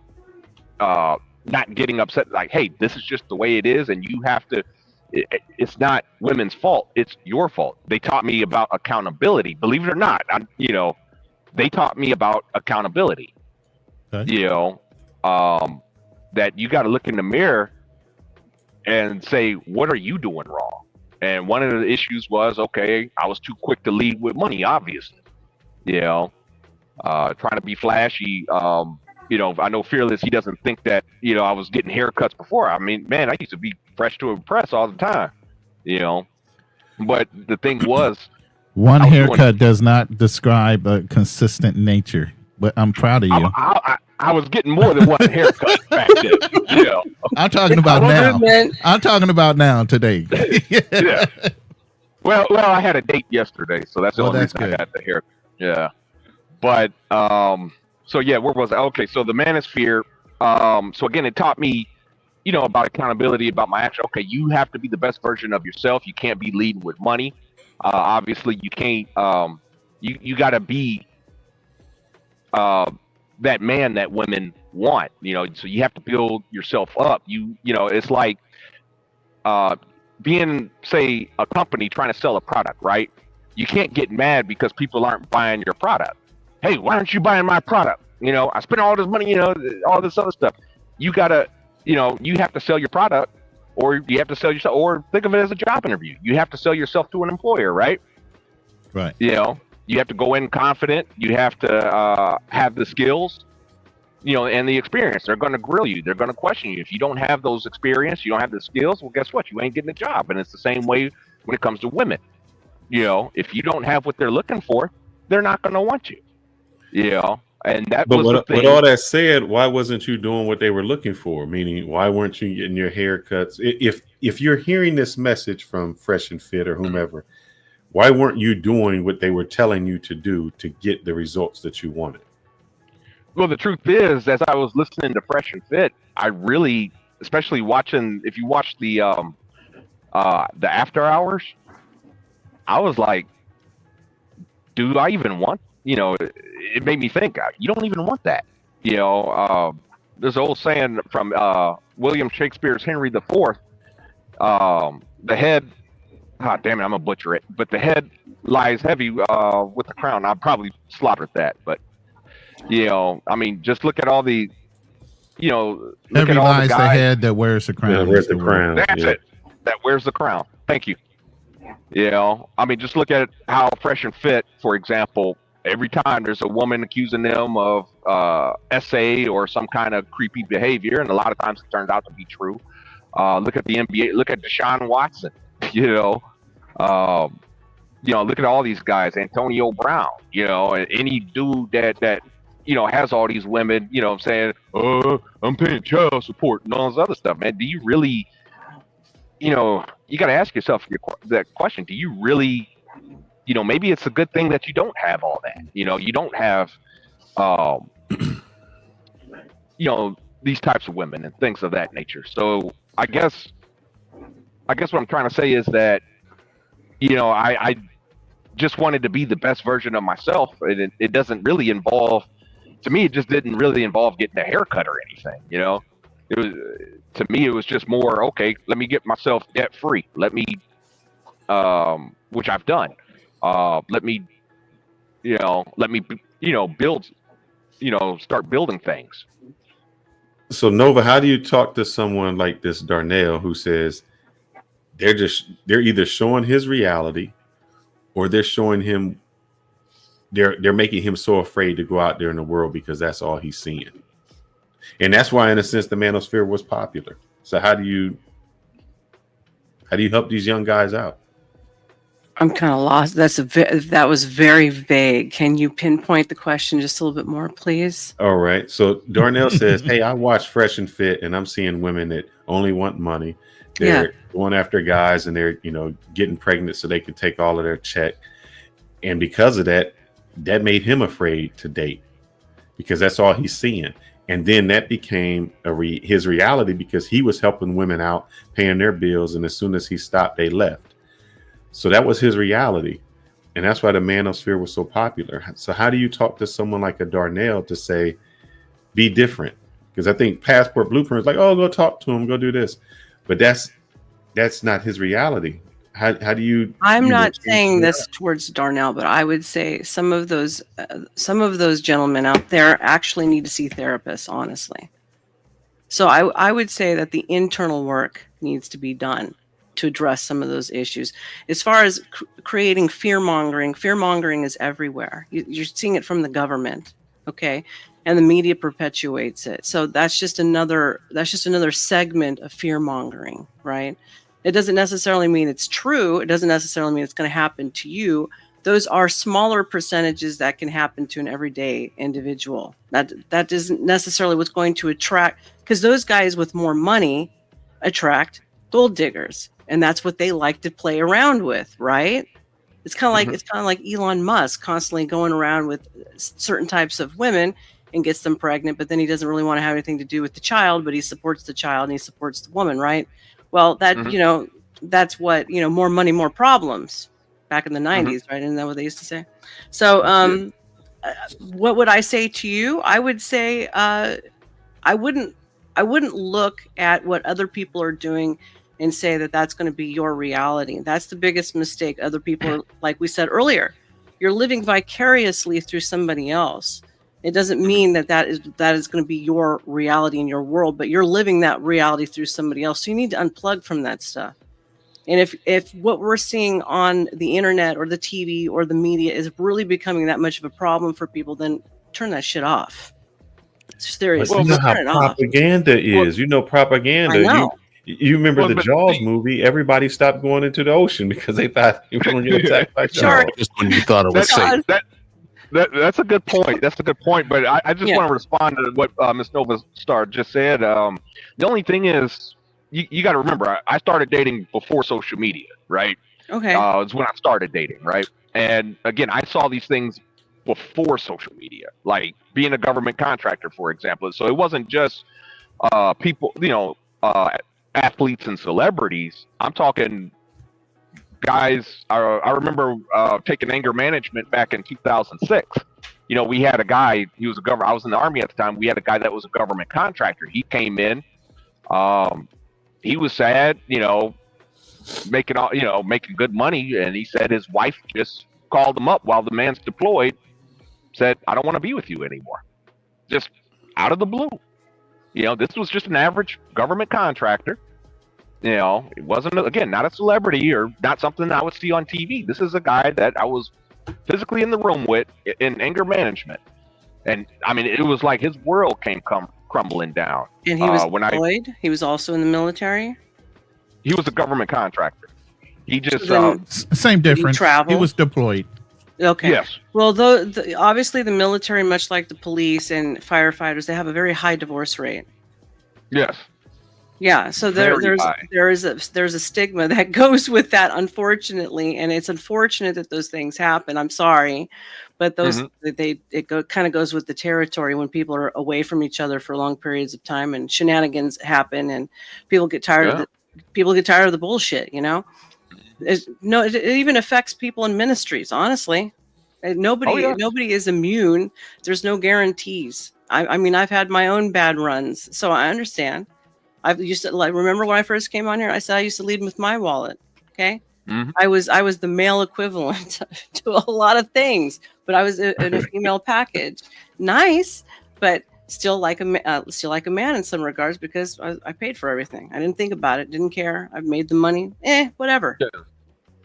not getting upset, like, hey, this is just the way it is, and you have to, it's not women's fault, it's your fault. They taught me about accountability. Believe it or not, they taught me about accountability. Okay. That you got to look in the mirror and say, what are you doing wrong? And one of the issues was, okay, I was too quick to lead with money, obviously. Trying to be flashy. I know Fearless, he doesn't think that, I was getting haircuts before. I mean, man, I used to be fresh to impress all the time, But the thing was, one haircut does not describe a consistent nature, but I'm proud of you. I was getting more than one haircut back then. I'm talking about now. I'm talking about now today. Yeah. Well, I had a date yesterday, so that's the only reason I got the haircut. Yeah. But so yeah, where was I? Okay, so the manosphere. So again, it taught me, about accountability, about my action. Okay, you have to be the best version of yourself. You can't be leading with money. Obviously, you can't. You got to be that man that women want. So you have to build yourself up. It's like being, say, a company trying to sell a product, right? You can't get mad because people aren't buying your product. Hey, why aren't you buying my product? I spent all this money, all this other stuff. You gotta, you have to sell your product, or you have to sell yourself, or think of it as a job interview. You have to sell yourself to an employer, right? Right. You have to go in confident. You have to have the skills, and the experience. They're going to grill you. They're going to question you. If you don't have those experience, you don't have the skills, well, guess what? You ain't getting a job. And it's the same way when it comes to women. If you don't have what they're looking for, they're not going to want you. And that was the thing. With all that said, why wasn't you doing what they were looking for? Meaning, why weren't you getting your haircuts? If you're hearing this message from Fresh and Fit or whomever, why weren't you doing what they were telling you to do to get the results that you wanted? Well, the truth is, as I was listening to Fresh and Fit, I really, especially watching, if you watch the after hours, I was like, do I even want, it made me think, you don't even want that. There's an old saying from William Shakespeare's Henry IV, the head, damn it, I'm gonna butcher it, but the head lies heavy with the crown. I probably slaughtered that, but I mean, just look at all the, heavy lies the head that wears the crown. Yeah, wears the crown. That's it. That wears the crown. Thank you. I mean, just look at how Fresh and Fit, for example, every time there's a woman accusing them of SA or some kind of creepy behavior, and a lot of times it turns out to be true. Look at the NBA. Look at Deshaun Watson. Look at all these guys. Antonio Brown. Any dude that has all these women. I'm saying, I'm paying child support and all this other stuff, man. Do you really? You got to ask yourself that question. Do you really? Maybe it's a good thing that you don't have all that. You don't have, these types of women and things of that nature. So I guess what I'm trying to say is that I just wanted to be the best version of myself. And it doesn't really involve, to me, it just didn't really involve getting a haircut or anything. It was, to me, it was just more, okay, let me get myself debt free. Let me, which I've done. Let me build, start building things. So Nova, how do you talk to someone like this Darnell who says they're either showing his reality or they're showing him, they're making him so afraid to go out there in the world because that's all he's seeing. And that's why, in a sense, the Manosphere was popular. So how do you help these young guys out? I'm kind of lost. That was very vague. Can you pinpoint the question just a little bit more, please? All right. So Darnell says, hey, I watch Fresh and Fit and I'm seeing women that only want money. They're going after guys and they're, getting pregnant so they can take all of their check. And because of that made him afraid to date because that's all he's seeing. And then that became his reality because he was helping women out, paying their bills. And as soon as he stopped, they left. So that was his reality. And that's why the Manosphere was so popular. So how do you talk to someone like a Darnell to say, be different? Because I think Passport Blueprint is like, oh, go talk to him, go do this. But that's not his reality. How do you? I'm not saying this towards Darnell, but I would say some of those gentlemen out there actually need to see therapists, honestly. So I would say that the internal work needs to be done to address some of those issues. As far as creating fear mongering is everywhere. You're seeing it from the government, okay, and the media perpetuates it. So that's just another segment of fear mongering, right? It doesn't necessarily mean it's true. It doesn't necessarily mean it's going to happen to you. Those are smaller percentages that can happen to an everyday individual. That isn't necessarily what's going to attract, because those guys with more money attract gold diggers, and that's what they like to play around with, right? It's kind of like Elon Musk constantly going around with certain types of women and gets them pregnant, but then he doesn't really want to have anything to do with the child, but he supports the child and he supports the woman, right? Well, that that's what, more money, more problems back in the 90s, right? Isn't that what they used to say? So what would I say to you? I would say I wouldn't look at what other people are doing and say that that's going to be your reality. That's the biggest mistake. Other people, like we said earlier, you're living vicariously through somebody else. It doesn't mean that is going to be your reality in your world, but you're living that reality through somebody else. So you need to unplug from that stuff. And if what we're seeing on the internet or the TV or the media is really becoming that much of a problem for people, then turn that shit off. Seriously. Well, you know how propaganda is. Propaganda. I know. You remember the Jaws movie? Everybody stopped going into the ocean because they thought you were going to get attacked by Jaws. Just when you thought it was safe. That's a good point. That's a good point. But I just want to respond to what Miss Nova Star just said. The only thing is, you got to remember, I started dating before social media, right? Okay. It's when I started dating, right? And again, I saw these things before social media, like being a government contractor, for example. So it wasn't just people, athletes and celebrities. I'm talking guys. I remember taking anger management back in 2006. We had a guy, he was I was in the Army at the time. We had a guy that was a government contractor. He came in, he was sad, making good money. And he said his wife just called him up while the man's deployed, said, I don't want to be with you anymore. Just out of the blue. This was just an average government contractor. It wasn't, again, not a celebrity or not something I would see on TV. This is a guy that I was physically in the room with in anger management. And I mean, it was like his world came crumbling down. And he was deployed? He was also in the military? He was a government contractor. He just... same difference. He was deployed. Okay. Yes. Well, obviously the military, much like the police and firefighters, they have a very high divorce rate. Yes. Yeah. So there's a stigma that goes with that, unfortunately, and it's unfortunate that those things happen. I'm sorry, but kind of goes with the territory when people are away from each other for long periods of time and shenanigans happen and people get tired of the bullshit, it even affects people in ministries, honestly. Nobody is immune. There's no guarantees. I mean, I've had my own bad runs, so I understand. I've used to, like, remember when I first came on here, I said I used to lead with my wallet. Okay. Mm-hmm. I was the male equivalent to a lot of things, but I was in a female package. Nice, but still like a man in some regards, because I paid for everything. I didn't think about it, didn't care. I've made the money, whatever. Yeah.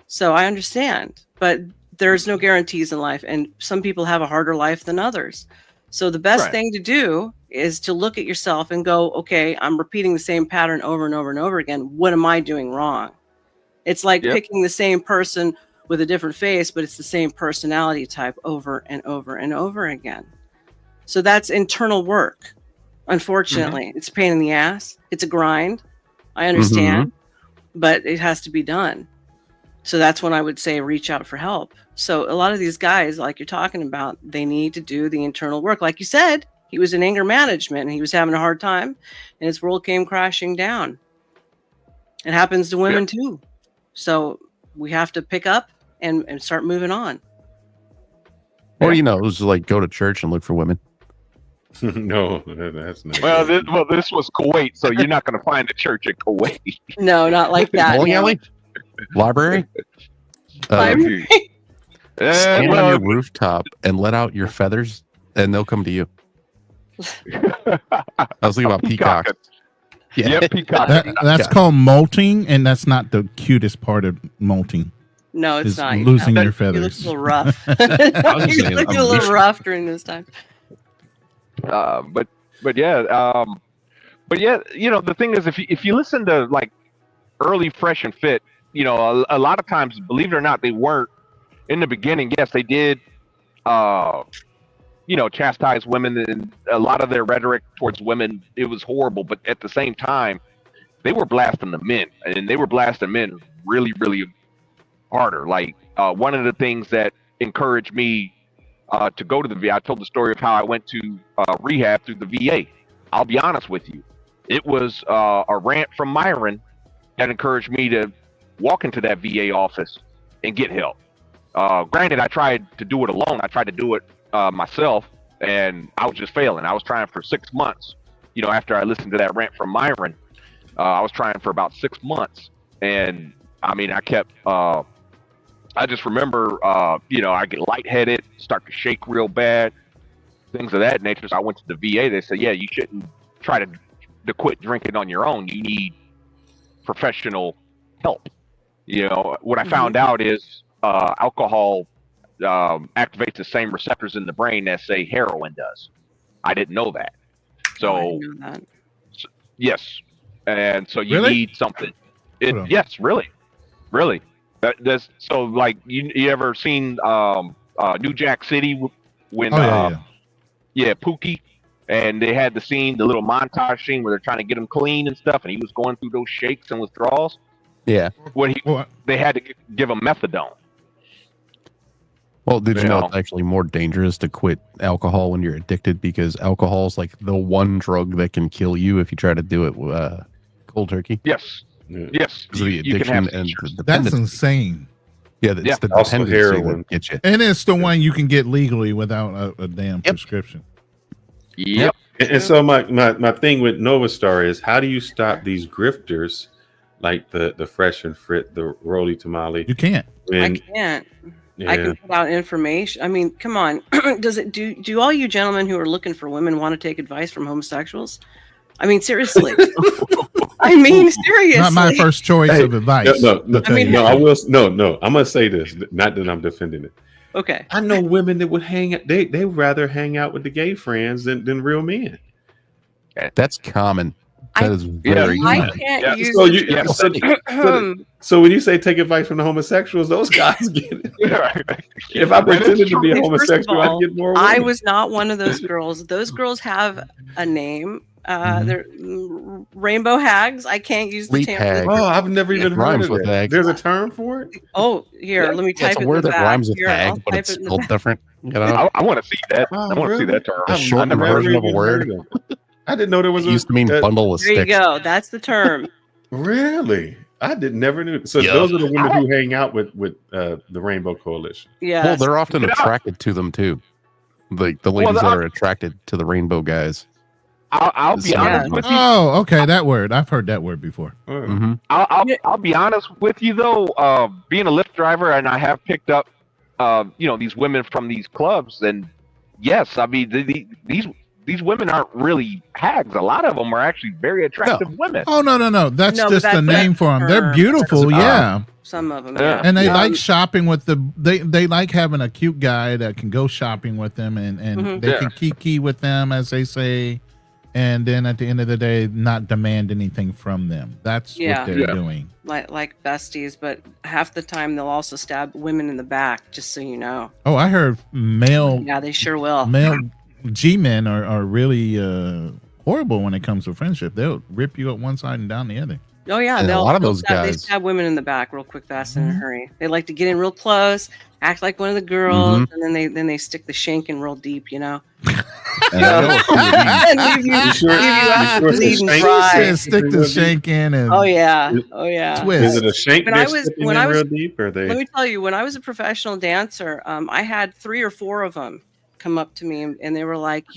So I understand, but there's no guarantees in life, and some people have a harder life than others. So the best thing to do is to look at yourself and go, okay, I'm repeating the same pattern over and over and over again. What am I doing wrong? It's like picking the same person with a different face, but it's the same personality type over and over and over again. So that's internal work. Unfortunately, it's a pain in the ass. It's a grind. I understand, but it has to be done. So that's when I would say reach out for help. So a lot of these guys, like you're talking about, they need to do the internal work. Like you said, he was in anger management and he was having a hard time and his world came crashing down. It happens to women too. So we have to pick up and start moving on. Or, it was like go to church and look for women. No, that's not. Well, this was Kuwait, so you're not going to find a church in Kuwait. No, not like that. Bowling alley? Library? Library? Stand on your rooftop and let out your feathers, and they'll come to you. I was thinking about peacocks. Yeah, peacock. That's called molting, and that's not the cutest part of molting. No, it's not. Losing your feathers. You look a little rough. You look a little rough during this time. But yeah, the thing is, if you listen to like early Fresh and Fit, a lot of times, believe it or not, they weren't in the beginning. Yes, they did, chastise women, and a lot of their rhetoric towards women, it was horrible. But at the same time, they were blasting the men, and they were blasting men really, really harder. Like one of the things that encouraged me to go to the VA, I told the story of how I went to rehab through the VA. I'll be honest with you. It was a rant from Myron that encouraged me to walk into that VA office and get help. Granted, I tried to do it alone. I tried to do it myself, and I was just failing. I was trying for 6 months. After I listened to that rant from Myron, I was trying for about 6 months. And I mean, I kept, I just remember, I get lightheaded, start to shake real bad, things of that nature. So I went to the VA. They said, yeah, you shouldn't try to quit drinking on your own. You need professional help. What I found out is alcohol activates the same receptors in the brain as, say, heroin does. I didn't know that. So, I didn't know that. Yes. And so you need something. Yes, really. That's so, like, you ever seen New Jack City when Pookie, and they had the little montage scene where they're trying to get him clean and stuff, and he was going through those shakes and withdrawals. Yeah. They had to give him methadone. Well, did you know it's actually more dangerous to quit alcohol when you're addicted, because alcohol is like the one drug that can kill you if you try to do it cold turkey. Yes. Yes. The addiction and the that's dependency. insane. Yeah, it's the also dependency heroin. that gets you. And it's the one you can get legally without a damn prescription. Yep. And so my thing with Nova Star is, how do you stop these grifters like the Fresh and Fit, the Roly Tamale? You can't. I can't. I can put out information. I mean, come on. Do all you gentlemen who are looking for women want to take advice from homosexuals? I mean, seriously. Seriously. Not my first choice of advice. No. I will. No. I'm gonna say this. Not that I'm defending it. Okay. I know women that would they rather hang out with the gay friends than real men. That's common. That is very I common. can't use So when you say take advice from the homosexuals, those guys get it. If I pretended to be a homosexual, I'd get more women. I was not one of those girls. Those girls have a name. They're rainbow hags. I can't use the term. Oh, I've never even heard of it. There's a term for it? Oh, here, let me type it in the back. It's a word that rhymes with Here, hag, but it's spelled different. I want to see that. I want to see that term. A shortened version of a word. I didn't know there was It used to mean bundle of there sticks. you go. That's the term. Really? I never knew. So Yeah. those are the women who hang out with the Rainbow Coalition. Yeah. Well, they're often attracted to them too. Like the ladies that are attracted to the rainbow guys. I'll be honest with you. Oh, okay, that word. I've heard that word before. Mm-hmm. I'll be honest with you though. Being a Lyft driver, and I have picked up, these women from these clubs, and yes, I mean these women aren't really hags. A lot of them are actually very attractive women. Oh no. That's just the name for them. They're beautiful. Yeah. Some of them, and they like shopping with they like having a cute guy that can go shopping with them and they can kiki with them, as they say, and then at the end of the day not demand anything from them. That's what they're doing. Like besties, but half the time they'll also stab women in the back, just so you know. Oh, I heard male. Yeah, they sure will. Male G-men are really horrible when it comes to friendship. They'll rip you up one side and down the other. Oh yeah, and a lot of those guys, they stab women in the back real quick, fast, in a hurry. They like to get in real close, act like one of the girls, and then they stick the shank in real deep, you know. And leave you bleeding dry. Stick the shank in and oh yeah. Twist. Is it a shank? When I was real deep, or they? Let me tell you, when I was a professional dancer, I had 3 or 4 of them come up to me and they were like,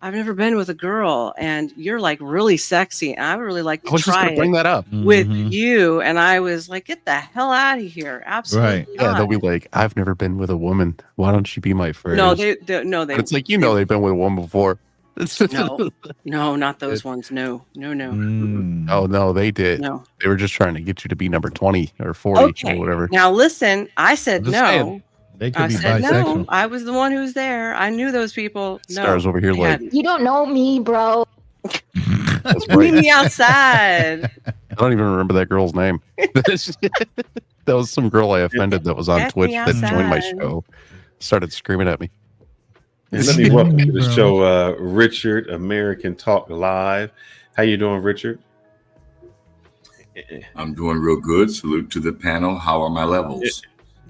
I've never been with a girl, and you're like really sexy. And I would really like to try bring that up with you. And I was like, get the hell out of here! Absolutely, right? Not. Yeah, they'll be like, I've never been with a woman. Why don't you be my friend? No, they. It's like they've been with a woman before. No, not those ones. No. Oh no, they did. No, they were just trying to get you to be number 20 or 40 or whatever. Now listen, I said no. Saying. They could be said bisexual. no. I was the one who was there. I knew those people. No, Stars over here like you don't know me, bro. That's meet me outside. I don't even remember that girl's name. That was some girl I offended that was on Get Twitch me that joined my outside. show. Started screaming at me. And let me welcome to the show, Richard, American Talk Live. How you doing, Richard? I'm doing real good. Salute to the panel. How are my levels?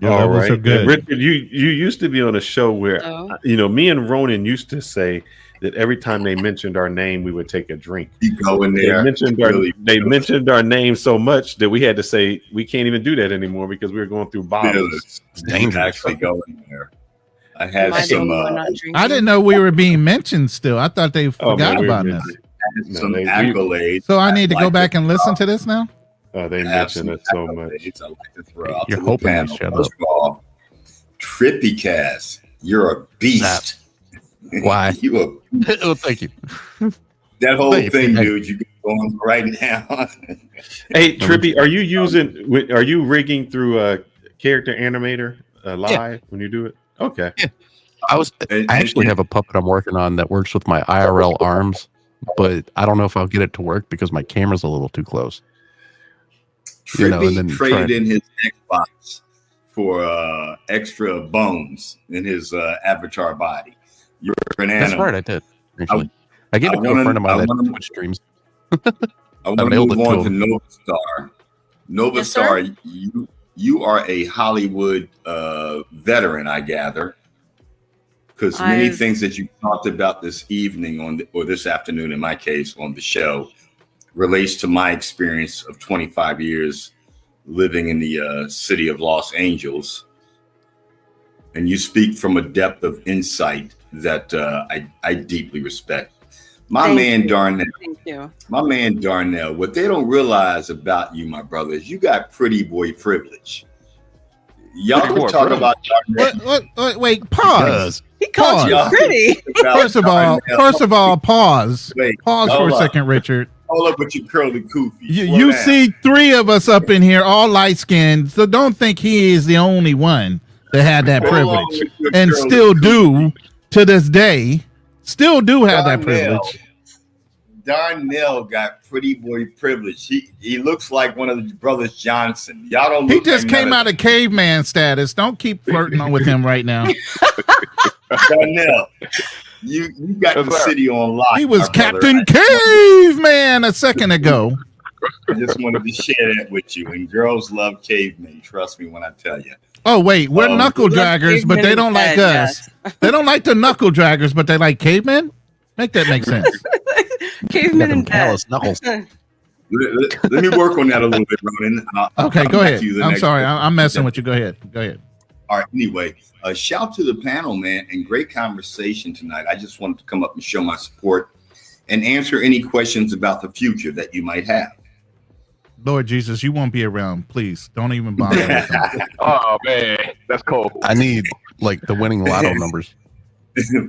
All right, good. Richard, you used to be on a show where me and Ronan used to say that every time they mentioned our name, we would take a drink. You go in there. They mentioned our name so much that we had to say we can't even do that anymore because we were going through bottles. It's dangerous. Actually, go in there. I had some. I didn't know we were being mentioned still. I thought they forgot about us. Some accolades. So I need to go back and listen to this now. They mentioned it so much. I like to throw out You're to the hoping panel. to shut First of all, Trippy Cast, you're a beast. Why? You oh, thank you. That whole Thank you. thing, dude. You going right now. Hey, Trippy, are you rigging through a character animator live when you do it? Okay. Yeah. I actually have a puppet I'm working on that works with my IRL arms, but I don't know if I'll get it to work because my camera's a little too close. Trippy traded in his Xbox for extra bones in his avatar body. You're an animal. That's right, I did. Actually. I gave it to a friend of mine that Twitch streams. I want to move on to Novastar. Novastar, you are a Hollywood veteran, I gather, because many things that you talked about this evening or this afternoon, in my case, on the show, relates to my experience of 25 years living in the city of Los Angeles. And you speak from a depth of insight that I deeply respect. My man Darnell, what they don't realize about you, my brother, is you got pretty boy privilege. Y'all can talk about Darnell. Wait, pause. He called you pretty. First of all, pause. Pause for a second, Richard. Hold up with your curly koofy. You see 3 of us up in here, all light skinned, so don't think he is the only one that had that privilege, and still do to this day. Still do have that privilege. Darnell got pretty boy privilege. He looks like one of the brothers Johnson. Y'all don't. He just came out of caveman status. Don't keep flirting with him right now. Darnell, you got the city on lock. He was Captain Caveman a second ago. I just wanted to share that with you. And girls love cavemen. Trust me when I tell you. Oh wait, we're knuckle draggers, but they don't like us. They don't like the knuckle draggers, but they like cavemen. Make that make sense. Cavemen and callous knuckles. Let me work on that a little bit, Ronan. Okay, go ahead. I'm sorry. I'm messing with you. Go ahead. All right. Anyway, shout to the panel, man, and great conversation tonight. I just wanted to come up and show my support and answer any questions about the future that you might have. Lord Jesus, you won't be around. Please don't even bother. Oh man, that's cold. I need like the winning lotto numbers.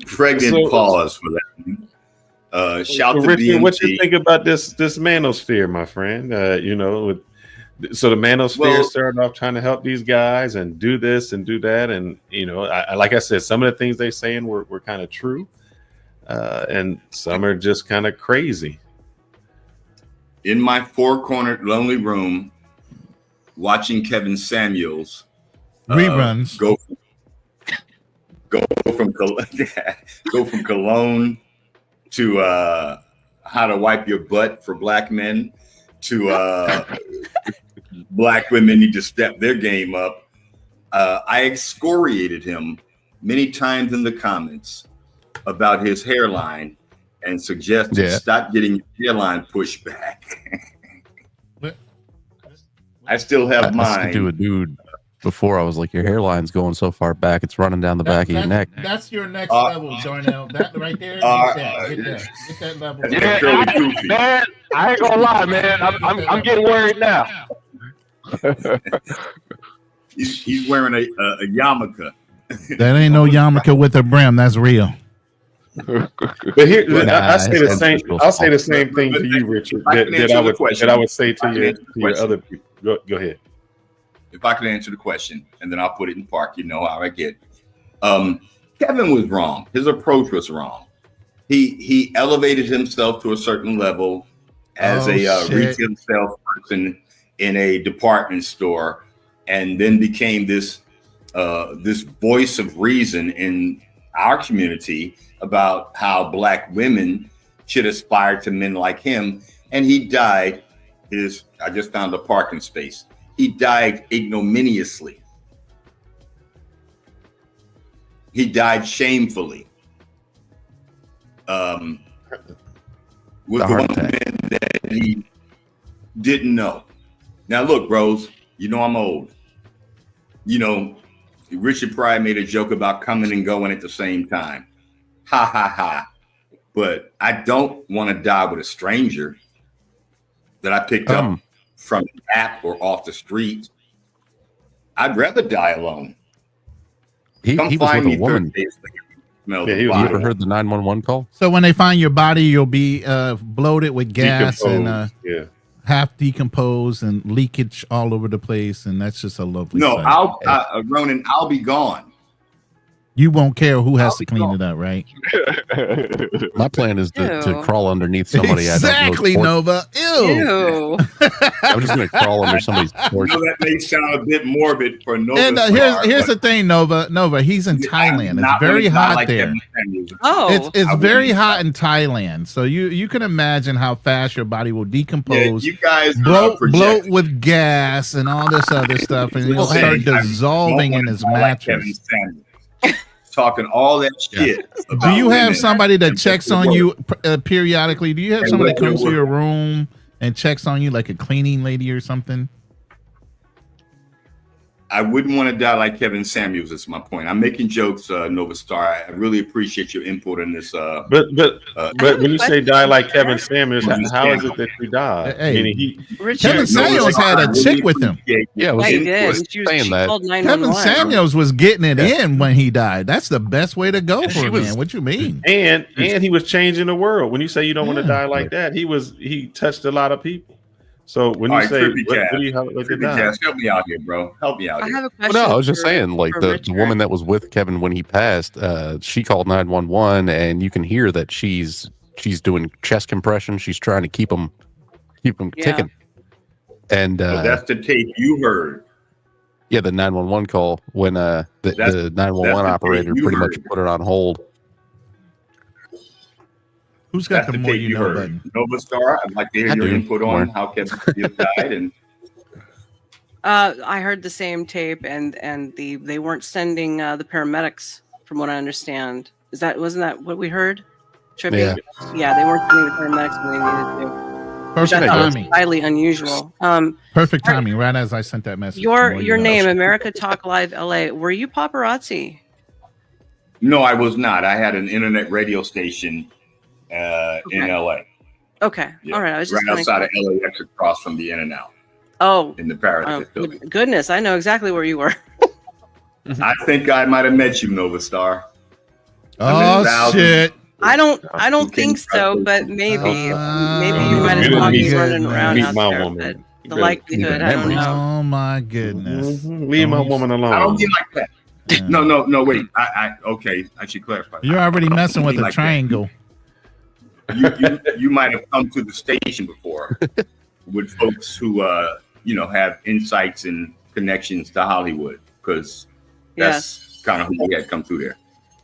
Pregnant pause for that. Shout to Richard, BMT. what you think about this Manosphere, my friend? So the Manosphere started off trying to help these guys and do this and do that, and like I said, some of the things they saying were kind of true, and some are just kind of crazy. In my four-cornered lonely room, watching Kevin Samuels reruns go from Cologne to how to wipe your butt for black men to black women need to step their game up. I excoriated him many times in the comments about his hairline and suggested stop getting your hairline pushed back. I still have mine. I do a dude before. I was like, your hairline's going so far back, it's running down the back of your neck. That's your next level, Darnell. That right there. Get that level. Yeah, man, I ain't gonna lie, man. I'm getting worried now. He's wearing a yarmulke. That ain't no yarmulke with a brim. That's real. But here, I say the same. I'll say the same thing to you, Richard. That I would say to your other people. Go ahead. If I could answer the question, and then I'll put it in park. You know how I get. Kevin was wrong. His approach was wrong. He elevated himself to a certain level as a retail salesperson in a department store, and then became this voice of reason in our community about how black women should aspire to men like him. And he died I just found a parking space. He died ignominiously. He died shamefully. With the woman that he didn't know. Now look, bros, I'm old. Richard Pryor made a joke about coming and going at the same time. Ha ha ha. But I don't want to die with a stranger that I picked up from an app or off the street. I'd rather die alone. He was with a woman. You ever heard the 911 call? So when they find your body, you'll be bloated with gas and half decomposed and leakage all over the place, and that's just a lovely sight. Ronan, I'll be gone. You won't care who has to clean it up, right? My plan is to crawl underneath somebody. Exactly, Nova. Ew. I'm just going to crawl under somebody's porch. That may sound a bit morbid for Nova. And here's the thing, Nova. He's in Thailand. It's very hot there. It's very hot in Thailand. So you can imagine how fast your body will decompose. You guys bloat with gas and all this other stuff, and you'll start dissolving in his mattress. Talking all that shit. Do you have somebody that checks on you periodically? Do you have somebody that comes to your room and checks on you, like a cleaning lady or something? I wouldn't want to die like Kevin Samuels. Is my point. I'm making jokes, Nova Star. I really appreciate your input in this. But when you say die like Kevin Samuels, how is it that you die? Hey, Kevin Samuels had a chick with him. Yeah, he did. She called 911. Kevin Samuels was getting it in when he died. That's the best way to go for a man. What you mean? And he was changing the world. When you say you don't want to die like that, he touched a lot of people. So when you say, what do you help me out here, bro. Help me out here. I have a question. I was just saying, like the woman that was with Kevin when he passed, she called 911, and you can hear that she's doing chest compression. She's trying to keep them ticking. And that's the tape you heard. Yeah, the 911 call when the 911 operator pretty much put it on hold. Who's got the more you know button? Nova Star, I'd like to hear your input on how Kevin died. And I heard the same tape, and they weren't sending the paramedics, from what I understand. Wasn't that what we heard? Trippy? Yeah, they weren't sending the paramedics when they needed to. Perfect timing. Highly unusual. Perfect timing. Right as I sent that message. Your name, America Talk Live LA. Were you paparazzi? No, I was not. I had an internet radio station in LA. Okay. Yeah. All right. I was just right outside of LAX, across from the In-N-Out. Oh. In the Paradise building. Goodness, I know exactly where you were. I think I might have met you, Nova Star. Oh shit! I don't think so, but maybe you might have thought me running around out there. But the likelihood, I don't know. Oh my goodness! Leave my woman alone. I don't get like that. No, wait. Okay, I should clarify. You're already messing with a triangle. You might have come to the station before with folks who have insights and connections to Hollywood, because that's kind of who we had come through there.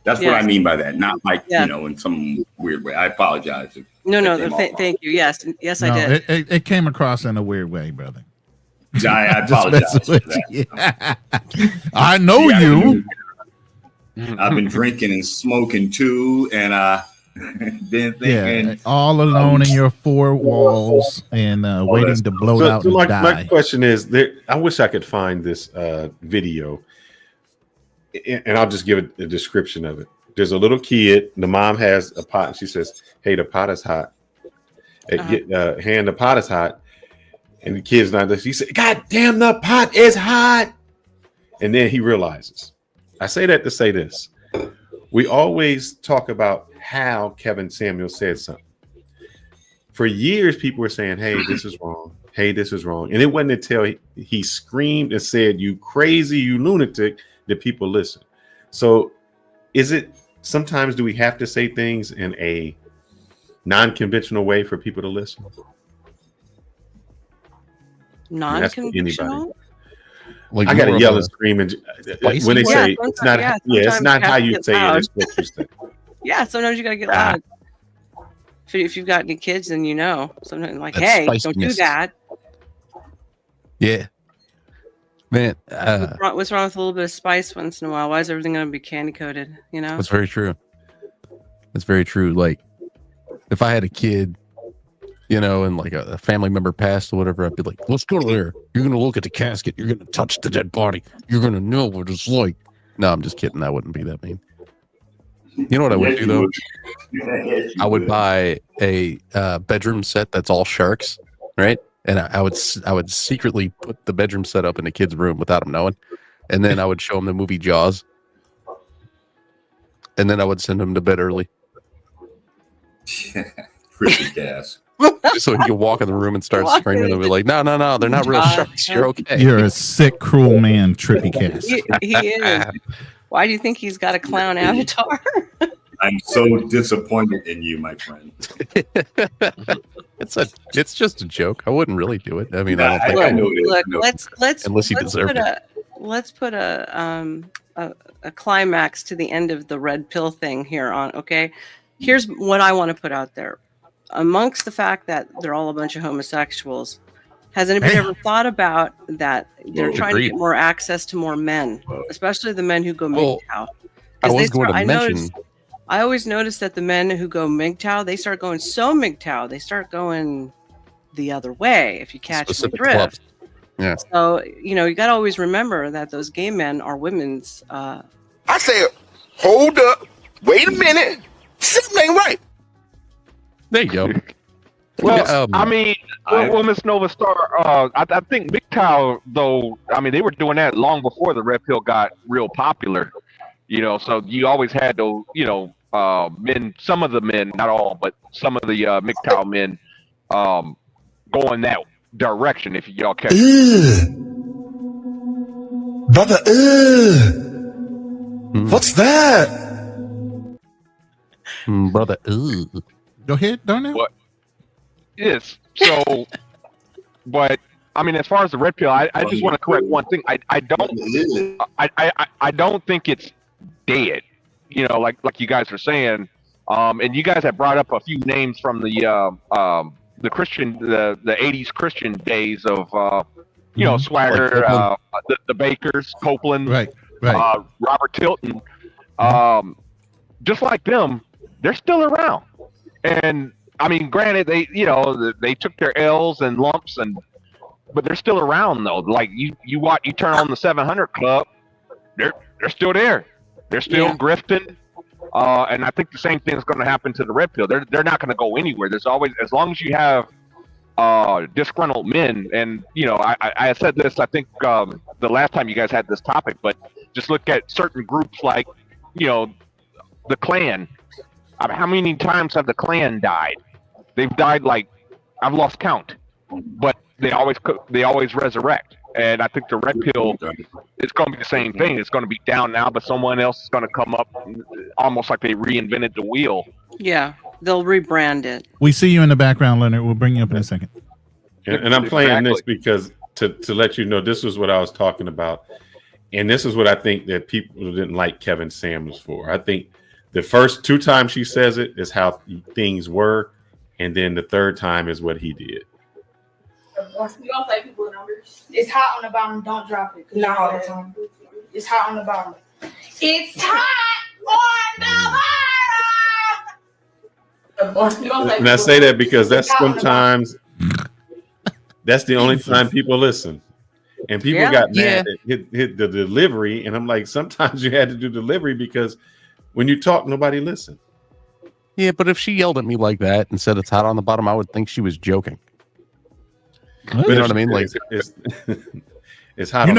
That's what I mean by that. Not like in some weird way. I apologize. No. Thank you. Yes, I did. It came across in a weird way, brother. I apologize for that. Yeah. I know you. I've been drinking and smoking too, and been thinking all alone in your four walls and waiting to blow out and die. My question is, I wish I could find this video, and I'll just give it a description of it. There's a little kid. The mom has a pot, and she says, "Hey, the pot is hot. Hand, the pot is hot." And the kid's not there. He said, "God damn, the pot is hot." And then he realizes. I say that to say this. We always talk about how Kevin Samuel said something. For years, people were saying, "Hey, this is wrong. Hey, this is wrong." And it wasn't until he screamed and said, "You crazy, you lunatic," that people listen. So is it sometimes do we have to say things in a non-conventional way for people to listen? Non-conventional? Like I gotta yell and scream and when they say it's not it's not how you say it, it's what you say. Yeah, sometimes you gotta get loud. If you've got any kids, then sometimes like, that's hey, spiciness. Don't do that. Yeah. Man, what's wrong with a little bit of spice once in a while? Why is everything gonna be candy coated? That's very true. That's very true. Like if I had a kid, and like a family member passed or whatever, I'd be like, "Let's go there. You're going to look at the casket. You're going to touch the dead body. You're going to know what it's like." No, I'm just kidding. I wouldn't be that mean. You know what I would do though? I would buy a bedroom set that's all sharks, right? And I would secretly put the bedroom set up in a kid's room without them knowing, and then I would show them the movie Jaws, and then I would send them to bed early. Trippy gas. So he could walk in the room and start screaming and be like, no, they're not real sharks. You're okay. You're a sick, cruel man, Trippy Cass. He is. Why do you think he's got a clown avatar? I'm so disappointed in you, my friend. It's just a joke. I wouldn't really do it. I mean, I don't think I know it. Look, let's put a climax to the end of the red pill thing here on. Okay, here's what I want to put out there. Amongst the fact that they're all a bunch of homosexuals, has anybody ever thought about that they're trying to get more access to more men, especially the men who go MGTOW? I always notice that the men who go MGTOW, they start going so MGTOW, they start going the other way, if you catch the drift. Yeah. So, you got to always remember that those gay men are women's. I said, hold up, wait a minute, something ain't right. There you go. Well, Miss Nova Star, I think MGTOW, though, they were doing that long before the red pill got real popular. So you always had those, men, some of the men, not all, but some of the MGTOW men going that direction, if y'all catch it. Brother, what's that? Brother, Go ahead, Darnell. What? Yes. So, but as far as the red pill, I just want to correct one thing. I don't think it's dead. Like you guys are saying, and you guys have brought up a few names from the Christian, the 80s Christian days of Swagger, like the Bakers, Copeland, right, Robert Tilton. Just like them, they're still around. And I mean, granted, they took their L's and lumps, but they're still around though. Like you turn on the 700 Club, they're still there. They're still grifting, and I think the same thing is going to happen to the red pill. They're not going to go anywhere. There's always, as long as you have disgruntled men, and I said this, I think the last time you guys had this topic, but just look at certain groups like the Klan. How many times have the Klan died? They've died like, I've lost count, but they always resurrect. And I think the red pill, it's going to be the same thing. It's going to be down now, but someone else is going to come up, almost like they reinvented the wheel. Yeah, they'll rebrand it. We see you in the background, Leonard. We'll bring you up in a second. And I'm playing this because to let you know, this is what I was talking about. And this is what I think that people didn't like Kevin Samuels for. I think the first 2 times she says it is how things were. And then the third time is what he did. We don't say people numbers. It's hot on the bottom. Don't drop it. Not all the time. It's hot on the bottom. It's hot on the bottom. And I say that because that's sometimes that's the only time people listen. And people got mad at hit the delivery. And I'm like, sometimes you had to do delivery because when you talk, nobody listens. Yeah, but if she yelled at me like that and said it's hot on the bottom, I would think she was joking. You know what I mean? Like it's hot. You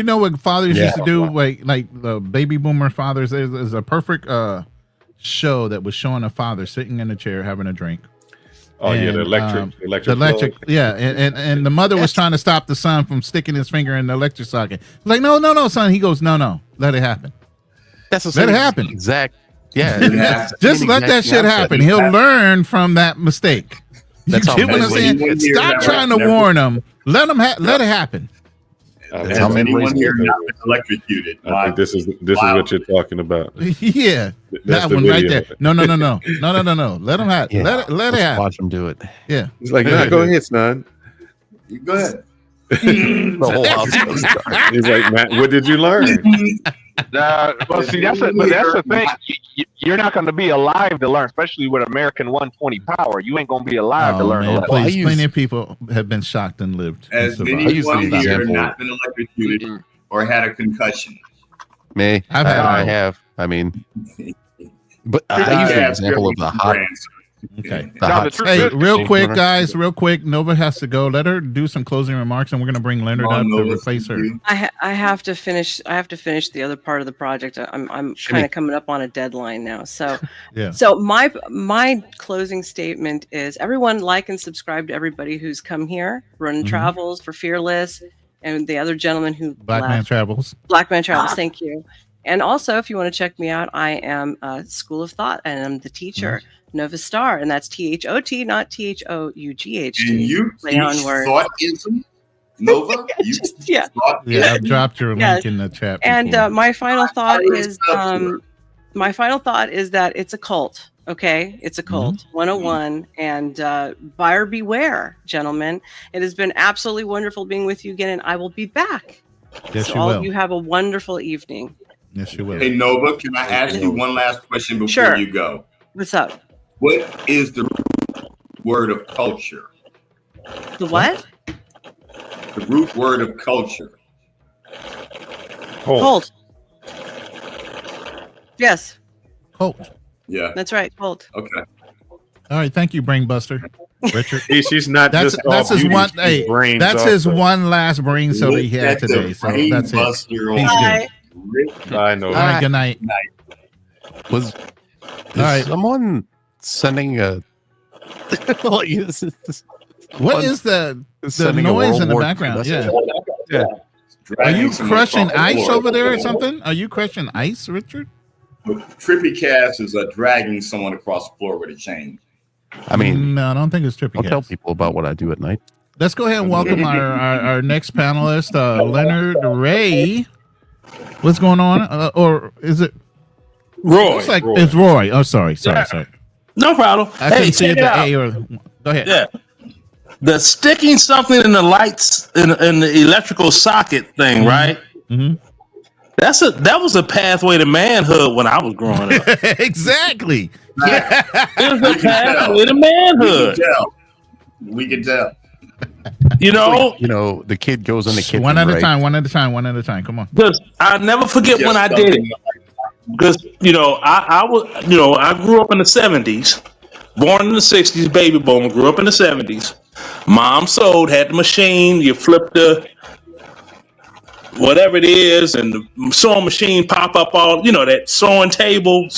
know what fathers used to do? Like the baby boomer fathers. There's a perfect show that was showing a father sitting in a chair having a drink. Oh, and, the electric. Yeah, and the mother was trying to stop the son from sticking his finger in the electric socket. Like, no, son. He goes, no, let it happen. That's the let it happen. Exact. Yeah. Just let that shit happen. He'll learn from that mistake. That's you get what I'm saying? Stop trying to warn them. Let them let it happen. Has anyone here not been electrocuted? I think this is what you're talking about. Yeah, that one right there. No. Let them have. Let it happen. Watch them do it. Yeah, he's like, nah, go ahead, son. You go ahead. The whole house goes dark. He's like, Matt, what did you learn? Well, see, that's the thing. You're not going to be alive to learn, especially with American 120 power. You ain't going to be alive to learn. Man, please, plenty of people have been shocked and lived. As many here not been electrocuted or had a concussion. Me, I have. I mean, but I use the example of the hot. Okay. Hey, real quick, guys, Nova has to go. Let her do some closing remarks, and we're going to bring Leonard up to replace her. I have to finish. I have to finish the other part of the project. I'm kind of coming up on a deadline now. So yeah. So my closing statement is: everyone like and subscribe to everybody who's come here. Run Travels for Fearless, and the other gentleman who Black Man Travels. Thank you. And also, if you want to check me out, I am School of Thought, and I'm the teacher. Nova Star, and that's THOT, not THOUGHT. And you teach thoughtism, Nova? Yeah, I've dropped your link in the chat. And my final thought is that it's a cult. Okay, it's a cult 101, and buyer beware, gentlemen. It has been absolutely wonderful being with you again, and I will be back. Yes, so you all will. of you have a wonderful evening. Yes, you will. Hey, Nova, can I ask you one last question before you go? What's up? What is the word of culture? The what? The root word of culture. Cult. Yes. Cult. Yeah. That's right. Cult. Okay. All right. Thank you, Brain Buster. Richard. She's not that's his one. Hey, that's his one last brain cell he had today. So that's it. He's good. I know. All right. Good night. Was someone sending a what is the noise in the background? Yeah. Are you crushing ice over there or something? Are you crushing ice, Richard? Trippy Cass is dragging someone across the floor with a chain. I mean, no, I don't think it's Trippy I'll Cass. tell people about what I do at night. Let's go ahead and welcome our next panelist, Leonard Ray. What's going on? Or is it Roy? It's like it's Roy. Oh, sorry. No problem. I couldn't see it. Go ahead. Yeah. The sticking something in the lights in the electrical socket thing, right? Mm-hmm. That was a pathway to manhood when I was growing up. Exactly. It was a pathway to manhood. We can tell. You know, like, the kid goes in the kitchen. One at right? a time. One at a time. One at a time. Come on. Because I never forget when I did it. Because I grew up in the 70s, born in the 60s, baby boomer. Grew up in the 70s. Mom sewed, had the machine. You flip the whatever it is, and the sewing machine pop up all, that sewing table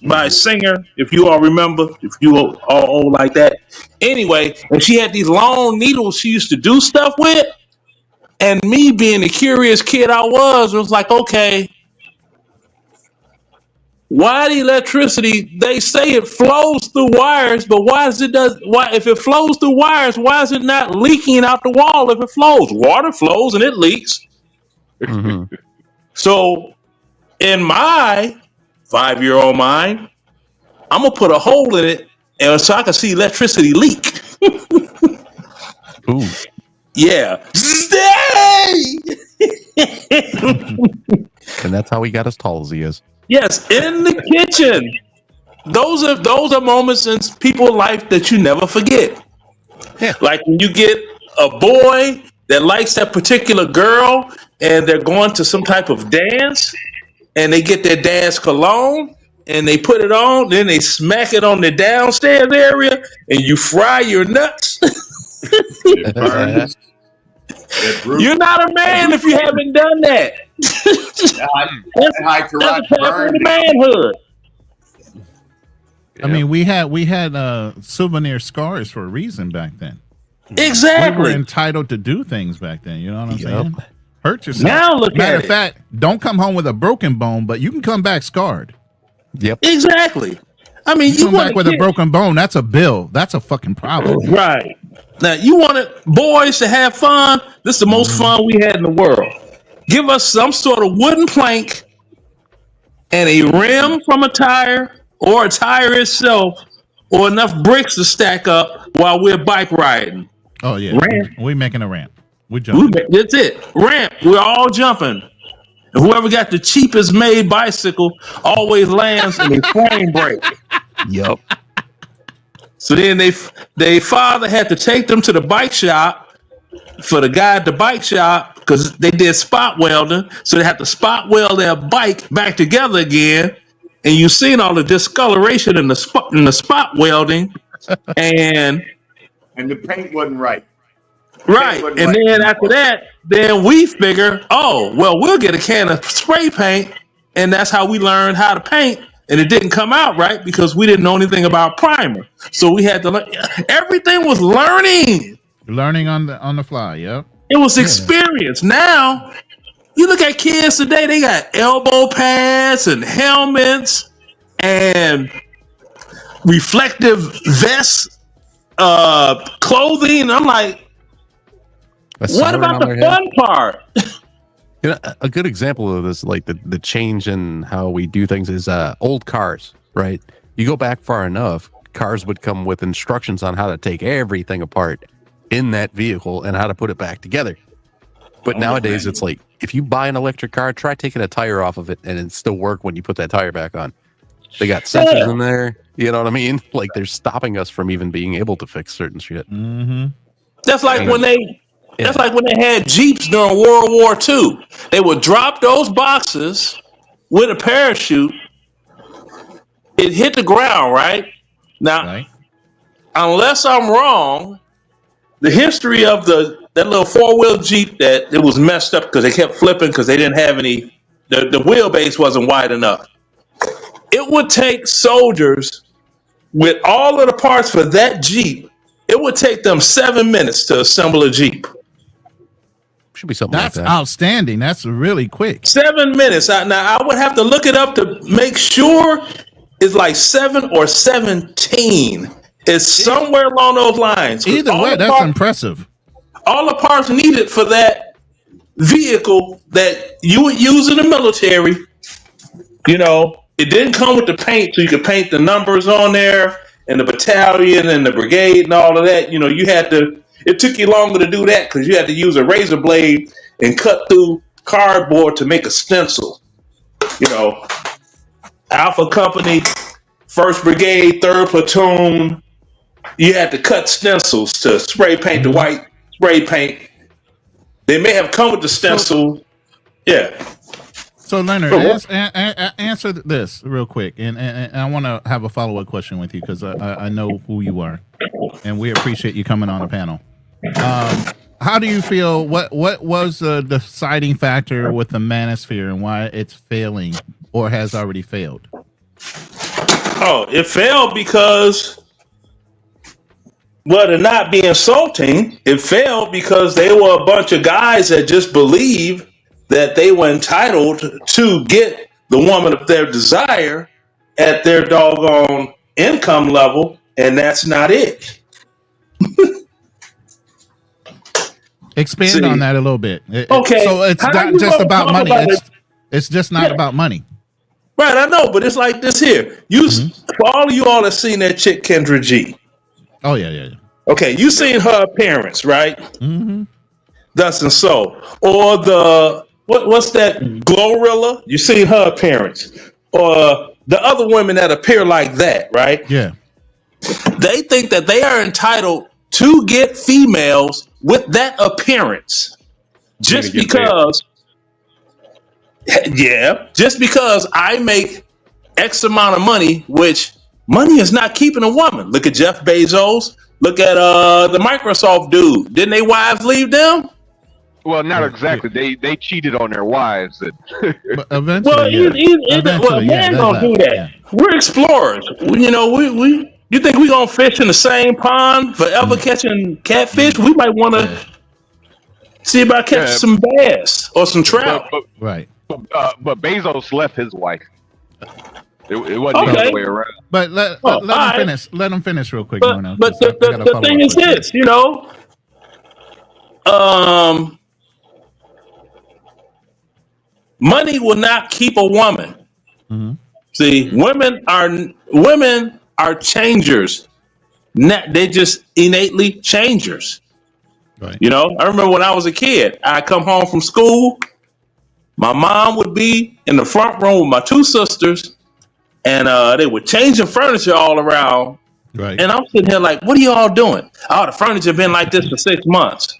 by Singer, if you all remember, if you all old like that. Anyway, and she had these long needles she used to do stuff with, and me being the curious kid I was like, okay, why the electricity, they say it flows through wires, but why if it flows through wires, why is it not leaking out the wall if it flows? Water flows and it leaks. Mm-hmm. So in my 5-year-old mind, I'm gonna put a hole in it and so I can see electricity leak. Ooh. Yeah. And that's how he got as tall as he is. Yes, in the kitchen. Those are moments in people's life that you never forget. Yeah. Like when you get a boy that likes that particular girl and they're going to some type of dance and they get their dance cologne and they put it on, then they smack it on the downstairs area and you fry your nuts. It burns. You're not a man if you haven't done that. That's a pathway to manhood. I mean, we had souvenir scars for a reason back then. Exactly. We were entitled to do things back then. You know what I'm saying? Hurt yourself. Now look Matter at of it. fact, don't come home with a broken bone, but you can come back scarred. Yep. Exactly. I mean, you come back with a broken bone. That's a bill. That's a fucking problem. Right. Now, you wanted boys to have fun. This is the most fun we had in the world. Give us some sort of wooden plank and a rim from a tire or a tire itself or enough bricks to stack up while we're bike riding. Oh, yeah. Ramp. We're making a ramp. We're jumping. That's it. Ramp. We're all jumping. And whoever got the cheapest made bicycle always lands in a frame break. Yep. So then they father had to take them to the bike shop for the guy at the bike shop because they did spot welding. So they had to spot weld their bike back together again. And you've seen all the discoloration in the spot welding. And the paint wasn't right. Right. And then after that, then we figure, we'll get a can of spray paint. And that's how we learned how to paint. And it didn't come out right because we didn't know anything about primer. So we had to learn. Everything was learning. Learning on the fly, yep. It was experience. Now, you look at kids today, they got elbow pads and helmets and reflective vests, clothing. I'm like, what about the fun part? A good example of this, like the change in how we do things, is old cars, right? You go back far enough, cars would come with instructions on how to take everything apart in that vehicle and how to put it back together. But nowadays, it's like, if you buy an electric car, try taking a tire off of it and it still work when you put that tire back on. They got sensors in there, you know what I mean? Like, they're stopping us from even being able to fix certain shit. Mm-hmm. That's like when they had Jeeps during World War II. They would drop those boxes with a parachute. It hit the ground, right? Now, unless I'm wrong, the history of that little 4-wheel Jeep, that it was messed up because they kept flipping because they didn't have the wheelbase wasn't wide enough. It would take soldiers with all of the parts for that Jeep. It would take them 7 minutes to assemble a Jeep. Should be something That's like that. outstanding. That's really quick. 7 minutes. Now, I would have to look it up to make sure it's like 7 or 17. It's somewhere along those lines. Either way, that's impressive. All the parts needed for that vehicle that you would use in the military, it didn't come with the paint, so you could paint the numbers on there and the battalion and the brigade and all of that. You had to. It took you longer to do that because you had to use a razor blade and cut through cardboard to make a stencil. you know, Alpha Company, 1st Brigade, 3rd Platoon. You had to cut stencils to spray paint the white spray paint. They may have come with the stencil. So Leonard, answer this real quick, and I want to have a follow-up question with you because I know who you are, and we appreciate you coming on the panel. How do you feel? What was the deciding factor with the Manosphere and why it's failing or has already failed? Oh, it failed because, well, to not be insulting, it failed because they were a bunch of guys that just believed that they were entitled to get the woman of their desire at their doggone income level, and that's not it. Expand on that a little bit. Okay. So it's not just about money. It's just not about money. Right, I know, but it's like this here. For all of you all that seen that chick Kendra G. Oh yeah. Okay, you seen her appearance, right? Mm-hmm. Thus and so. Or the what's that Glorilla? You seen her appearance. Or the other women that appear like that, right? Yeah. They think that they are entitled to get females with that appearance. Just because I make X amount of money, which money is not keeping a woman. Look at Jeff Bezos. Look at the Microsoft dude. Didn't they wives leave them? Well, not exactly. They cheated on their wives. But eventually, man gonna do that. Yeah. We're explorers. You think we're gonna fish in the same pond forever catching catfish? We might want to see about catching some bass or some trout. Right. But Bezos left his wife. It wasn't the other way around. But let him finish. Let him finish real quick. But the thing is this, money will not keep a woman. Mm-hmm. See, women are changers. They're just innately changers. Right. I remember when I was a kid, I'd come home from school. My mom would be in the front room with my two sisters, and they were changing furniture all around. Right. And I'm sitting here like, what are y'all doing? Oh, the furniture been like this for 6 months.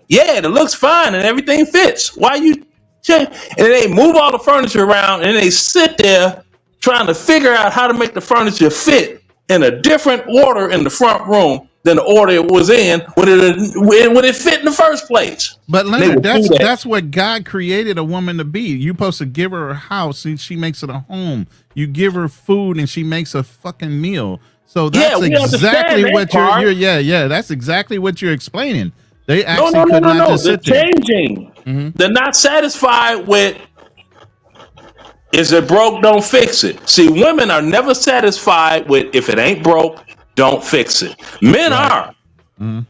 Yeah, it looks fine and everything fits. Why you change? And they move all the furniture around and they sit there trying to figure out how to make the furniture fit in a different order in the front room than the order it was in when it fit in the first place. But Leonard, that's what God created a woman to be. You're supposed to give her a house and she makes it a home. You give her food and she makes a fucking meal. So that's exactly what you're that's exactly what you're explaining. They actually could not just sit there. They're changing. Mm-hmm. They're not satisfied with is it broke, don't fix it. See, women are never satisfied with if it ain't broke, don't fix it. Men are. Mm-hmm.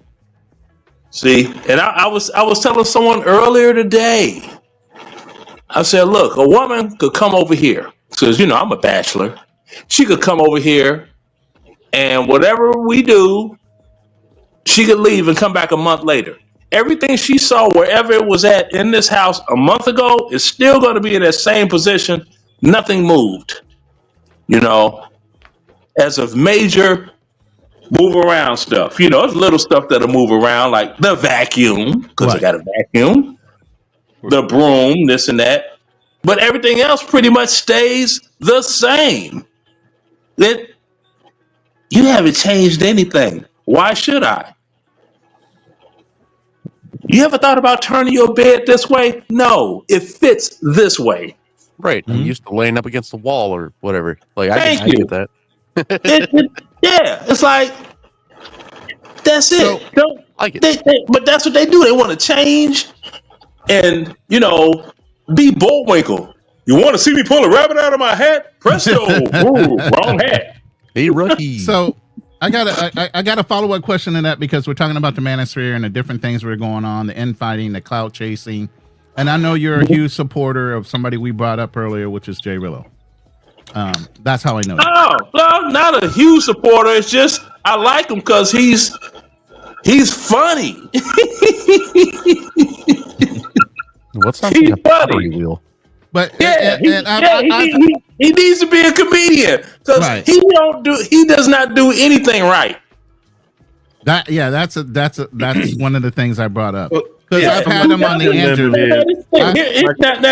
See, and I was telling someone earlier today. I said, look, a woman could come over here because I'm a bachelor. She could come over here, and whatever we do, she could leave and come back a month later. Everything she saw wherever it was at in this house a month ago is still going to be in that same position. Nothing moved. As of major move around stuff. It's little stuff that'll move around, like the vacuum, because I got a vacuum, the broom, this and that. But everything else pretty much stays the same. You haven't changed anything. Why should I? You ever thought about turning your bed this way? No, it fits this way. Right. I'm used to laying up against the wall or whatever. Like I get that. It's like that's it. But that's what they do. They want to change and be Bullwinkle. You want to see me pull a rabbit out of my hat? Presto! Ooh, wrong hat. Hey, rookie. So I got a follow-up question to that because we're talking about the Manosphere and the different things that are going on, the infighting, the clout chasing. And I know you're a huge supporter of somebody we brought up earlier, which is Jay Rillo. That's how I know. Oh, well, not a huge supporter. It's just I like him because he's funny. What's something a pottery wheel? But yeah, he needs to be a comedian because Right. he does not do anything right. That's one of the things I brought up. Because Yeah, I've had him on the Andrew. Now,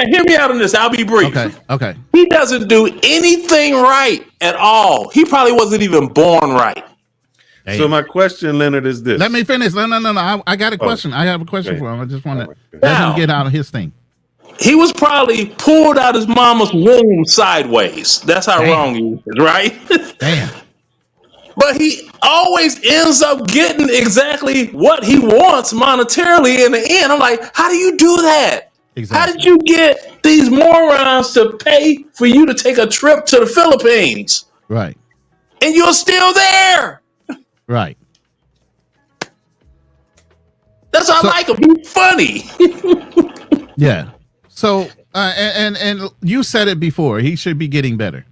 hear me out on this. I'll be brief. Okay. He doesn't do anything right at all. He probably wasn't even born right. So my question, Leonard, is this. Let me finish. No. I got a question. I have a question for him. I just want to let him get out of his thing. He was probably pulled out his mama's womb sideways. That's how wrong he is, right? Damn. But he always ends up getting exactly what he wants monetarily in the end. I'm like, how do you do that? Exactly. How did you get these morons to pay for you to take a trip to the Philippines? Right. And you're still there. Right. That's how I like him. He's funny. Yeah. So, and you said it before. He should be getting better.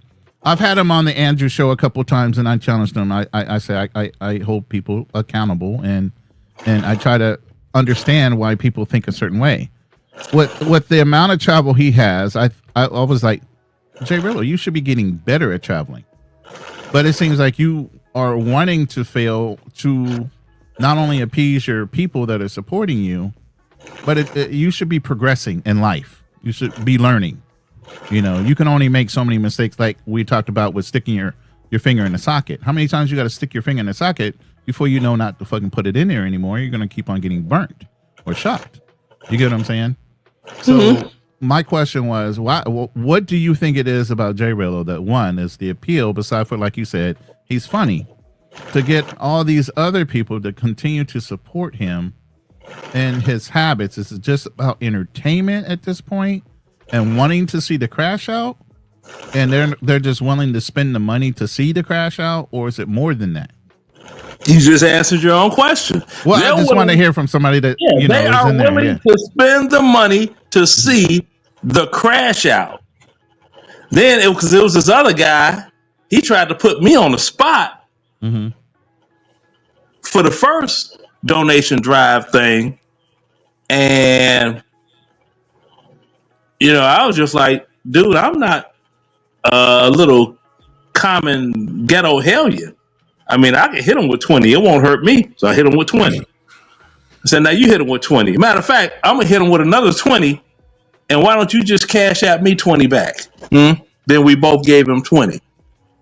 I've had him on the Andrew show a couple times, and I challenged him. I say I hold people accountable, and I try to understand why people think a certain way. With the amount of travel he has, I was like, Jay Rillo, you should be getting better at traveling. But it seems like you are wanting to fail to not only appease your people that are supporting you, but you should be progressing in life. You should be learning. You know, you can only make so many mistakes, like we talked about with sticking your finger in the socket. How many times you got to stick your finger in the socket before you know not to fucking put it in there anymore? You're going to keep on getting burnt or shocked. You get what I'm saying? So my question was, what do you think it is about Jay Rillo that, one, is the appeal, besides for, like you said, he's funny, to get all these other people to continue to support him and his habits? Is it just about entertainment at this point and wanting to see the crash out, and they're just willing to spend the money to see the crash out, or is it more than that? You just answered your own question. Well, I just want to hear from somebody that they are willing to spend the money to see the crash out. Then it was this other guy. He tried to put me on the spot for the first donation drive thing, and I was just like, dude, I'm not a little common ghetto hellion. I mean, I can hit him with 20. It won't hurt me. So I hit him with 20. I said, now you hit him with 20. Matter of fact, I'm going to hit him with another 20. And why don't you just cash out me 20 back? Then we both gave him 20.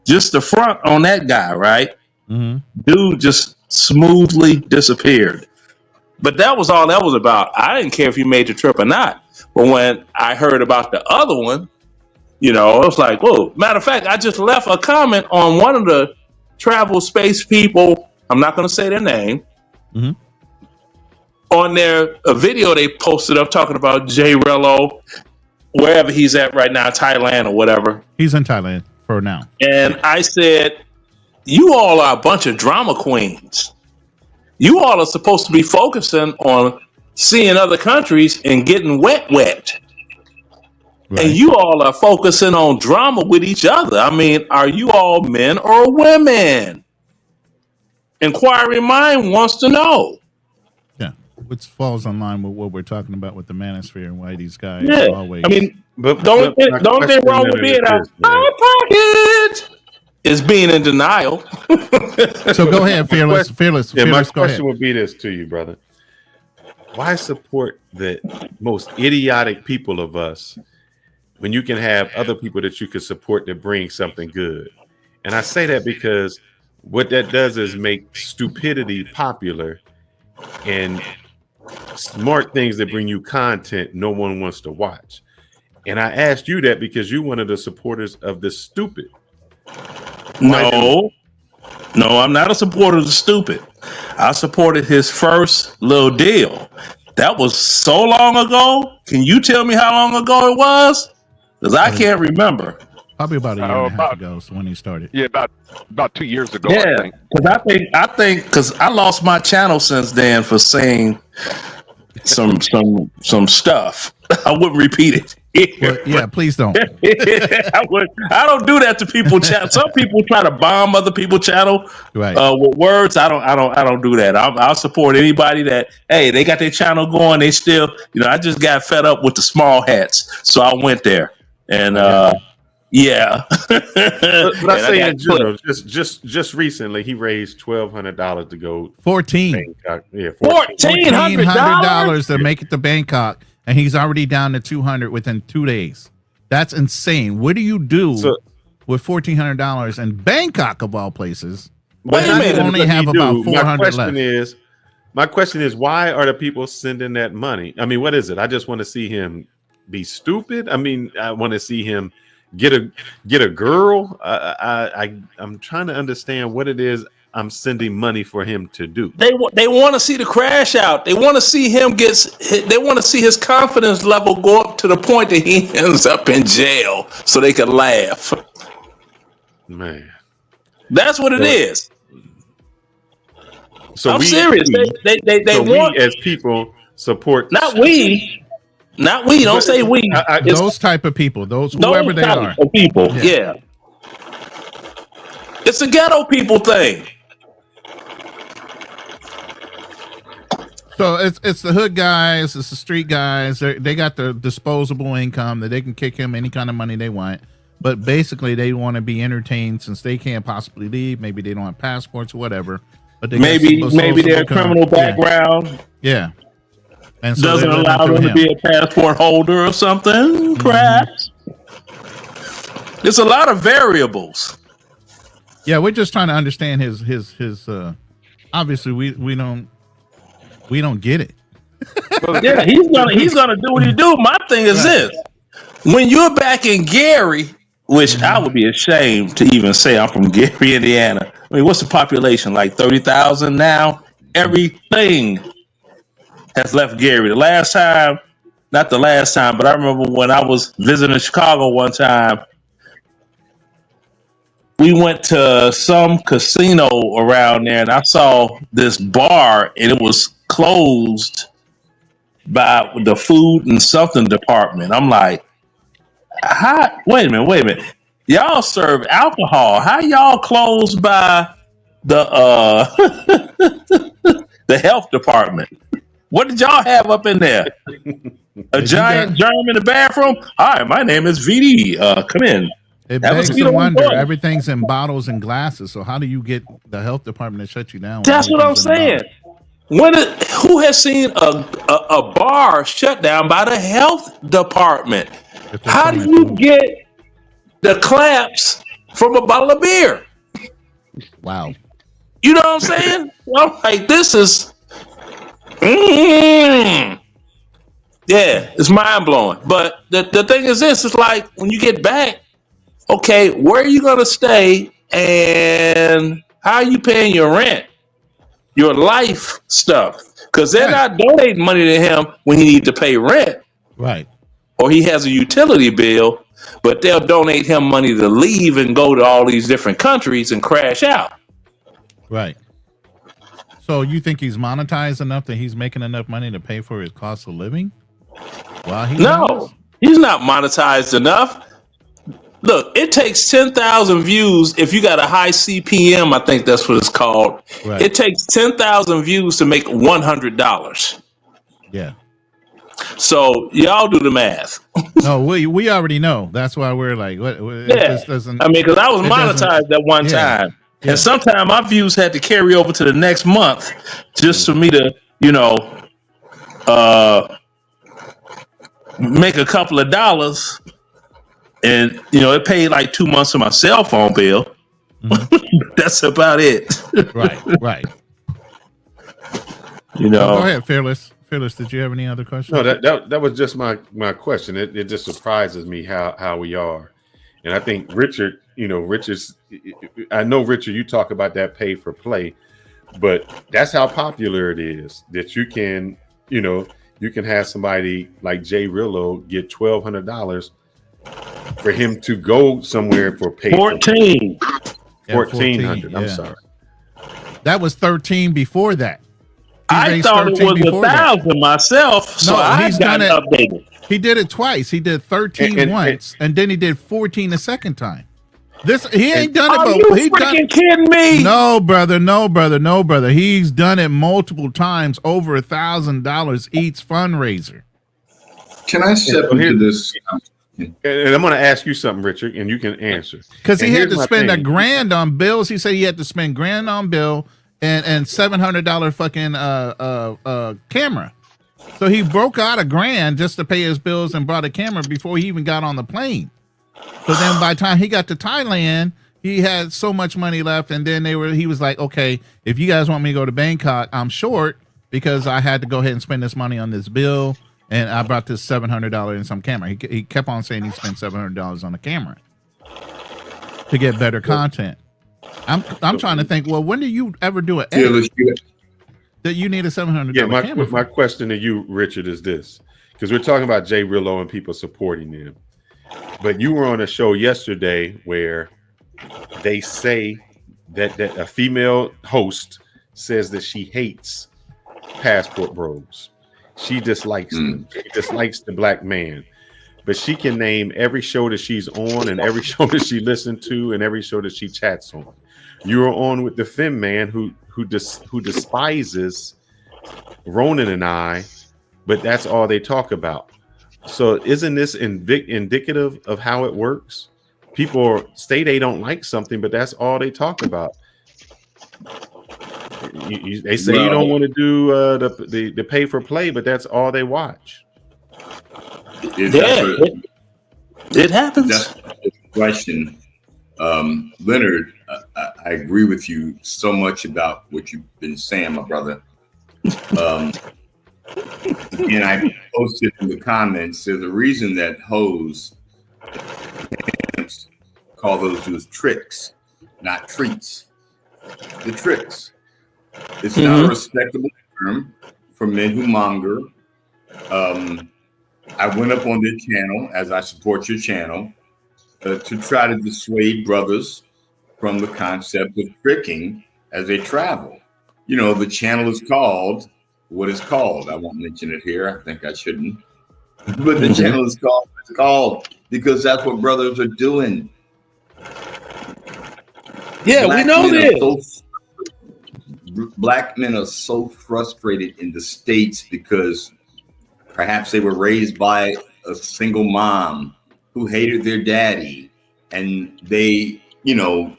Just the front on that guy, right? Dude just smoothly disappeared. But that was all that was about. I didn't care if you made the trip or not. But when I heard about the other one, it was like, whoa. Matter of fact, I just left a comment on one of the travel space people. I'm not going to say their name. On their video they posted up talking about Jay Rillo, wherever he's at right now, Thailand or whatever. He's in Thailand for now. And I said, you all are a bunch of drama queens. You all are supposed to be focusing on seeing other countries and getting wet. Right. And you all are focusing on drama with each other. I mean, are you all men or women? Inquiring mind wants to know. Yeah, which falls in line with what we're talking about with the Manosphere and why these guys always. I mean, don't think wrong with being out of pocket. Is being in denial. So go ahead, fearless. My question would be this to you, brother. Why support the most idiotic people of us when you can have other people that you can support that bring something good? And I say that because what that does is make stupidity popular, and smart things that bring you content no one wants to watch. And I asked you that because you're one of the supporters of the stupid. No, I'm not a supporter of the stupid. I supported his first little deal. That was so long ago. Can you tell me how long ago it was? Because I can't remember. Probably about a year and a half ago is when he started. Yeah, about 2 years ago. Yeah, I think. Because I lost my channel since then for saying some stuff. I wouldn't repeat it. Well, yeah, please don't. I don't do that to people. Some people try to bomb other people's channel with words. I don't do that. I'll support anybody that they got their channel going. They still, I just got fed up with the small hats, so I went there. And yeah. But I say in general, just recently he raised $1,200 to go 14. Bangkok. Yeah, $1,400 to make it to Bangkok, and he's already down to 200 within 2 days. That's insane. What do you do with $1,400 in Bangkok of all places? But you only have about 400 left. My question is, why are the people sending that money? I mean, what is it? I just want to see him be stupid. I mean, I want to see him get a girl. I'm trying to understand what it is I'm sending money for him to do. They want to see the crash out. They want to see him they want to see his confidence level go up to the point that he ends up in jail so they can laugh. Man, that's what it is. So I'm serious. They want, we as people support. Not we. Don't say we. Those type of people. Whoever they are. People. Yeah. It's a ghetto people thing. So it's the hood guys. It's the street guys. They got the disposable income that they can kick him any kind of money they want. But basically, they want to be entertained since they can't possibly leave. Maybe they don't have passports or whatever. But they maybe their criminal background, and so doesn't allow them to be a passport holder or something. Perhaps there's a lot of variables. Yeah, we're just trying to understand his. Obviously, we don't get it. Yeah, he's gonna do what he do. My thing is this: when you're back in Gary, which I would be ashamed to even say I'm from Gary, Indiana. I mean, what's the population? Like 30,000 now? Everything has left Gary. Not the last time, but I remember when I was visiting Chicago one time, we went to some casino around there and I saw this bar and it was closed by the food and something department. I'm like, wait a minute. Y'all serve alcohol. How y'all closed by the the health department? What did y'all have up in there? A giant germ in the bathroom? Hi, my name is VD. Come in. It begs to wonder. Everything's in bottles and glasses. So how do you get the health department to shut you down? That's what I'm saying. Who has seen a bar shut down by the health department? How do you get the claps from a bottle of beer? Wow. You know what I'm saying? I'm like, this is yeah, it's mind blowing. But the thing is this, it's like when you get back, okay, where are you gonna stay and how are you paying your rent? Your life stuff. Because they're not donating money to him when he needs to pay rent. Right. Or he has a utility bill, but they'll donate him money to leave and go to all these different countries and crash out. Right. So you think he's monetized enough that he's making enough money to pay for his cost of living? No, he's not monetized enough. Look, it takes 10,000 views if you got a high CPM, I think that's what it's called. Right. It takes 10,000 views to make $100. Yeah. So y'all do the math. No, we already know. That's why we're like, what? Yeah. It just doesn't, I mean, because I was monetized at one time. Yeah. And sometimes my views had to carry over to the next month just for me to, make a couple of dollars. And, it paid like 2 months of my cell phone bill. Mm-hmm. That's about it. Right. Go ahead, Fearless. Fearless, did you have any other questions? No, that was just my question. It just surprises me how we are. And I think Richard, I know Richard, you talk about that pay for play, but that's how popular it is that you can have somebody like Jay Rillo get $1,200 for him to go somewhere for pay. 1,400. I'm sorry. That was 13 before that. I thought it was 1,000 myself, so I got it updated. He did it twice. He did 13 once, and then he did 14 the second time. He ain't done it. Are you freaking kidding me? No, brother. He's done it multiple times, over $1,000 each fundraiser. Can I step into this? And I'm going to ask you something, Richard, and you can answer. Because he had to spend $1,000 on bills. He said he had to spend $1,000 on bill and $700 fucking camera. So he broke out $1,000 just to pay his bills and brought a camera before he even got on the plane. So then by the time he got to Thailand, he had so much money left, and then he was like, okay, if you guys want me to go to Bangkok, I'm short because I had to go ahead and spend this money on this bill, and I brought this $700 in some camera. He kept on saying he spent $700 on the camera to get better content. I'm trying to think, well, when do you ever do an edit that you need a $700 camera? My question to you, Richard, is this, because we're talking about Jay Rillo and people supporting him. But you were on a show yesterday where they say that a female host says that she hates passport bros. She dislikes them. She dislikes the black man. But she can name every show that she's on and every show that she listened to and every show that she chats on. You were on with the Femme man who despises Ronan and I, but that's all they talk about. So isn't this indicative of how it works? People say they don't like something, but that's all they talk about. They say you don't want to do the pay for play, but that's all they watch. It happens. That's the question. Leonard, I agree with you so much about what you've been saying, my brother. And I posted in the comments, there's a reason that hoes call those dudes tricks, not treats. The tricks. It's not a respectable term for men who monger. I went up on their channel, as I support your channel, to try to dissuade brothers from the concept of tricking as they travel. You know, the channel is called what it's called. I won't mention it here. I think I shouldn't. But the channel is called what it's called because that's what brothers are doing. Yeah, we know this. Black men are so frustrated in the States because perhaps they were raised by a single mom who hated their daddy, and they, you know,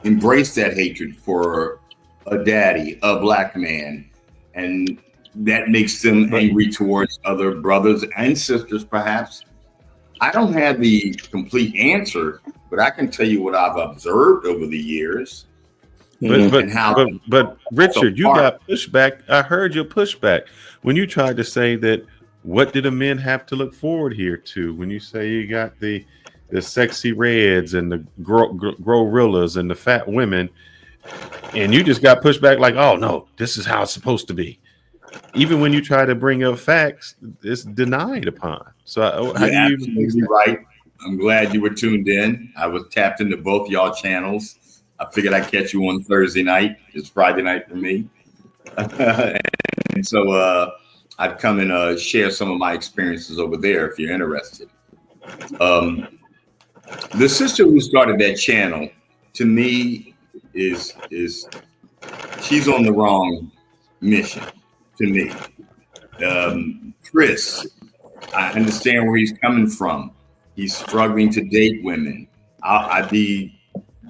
embraced that hatred for a daddy, a black man, and that makes them angry towards other brothers and sisters, perhaps. I don't have the complete answer, but I can tell you what I've observed over the years. But Richard, you got pushback. I heard your pushback when you tried to say that. What do the men have to look forward here to when you say you got the sexy reds and the gorillas and the fat women, and you just got pushed back like, oh no, this is how it's supposed to be. Even when you try to bring up facts, it's denied upon. So you're absolutely right. I'm glad you were tuned in. I was tapped into both y'all channels. I figured I'd catch you on Thursday night. It's Friday night for me. And so I'd come and share some of my experiences over there if you're interested. The sister who started that channel, to me, is she's on the wrong mission. To me, Chris, I understand where he's coming from. He's struggling to date women. I'd be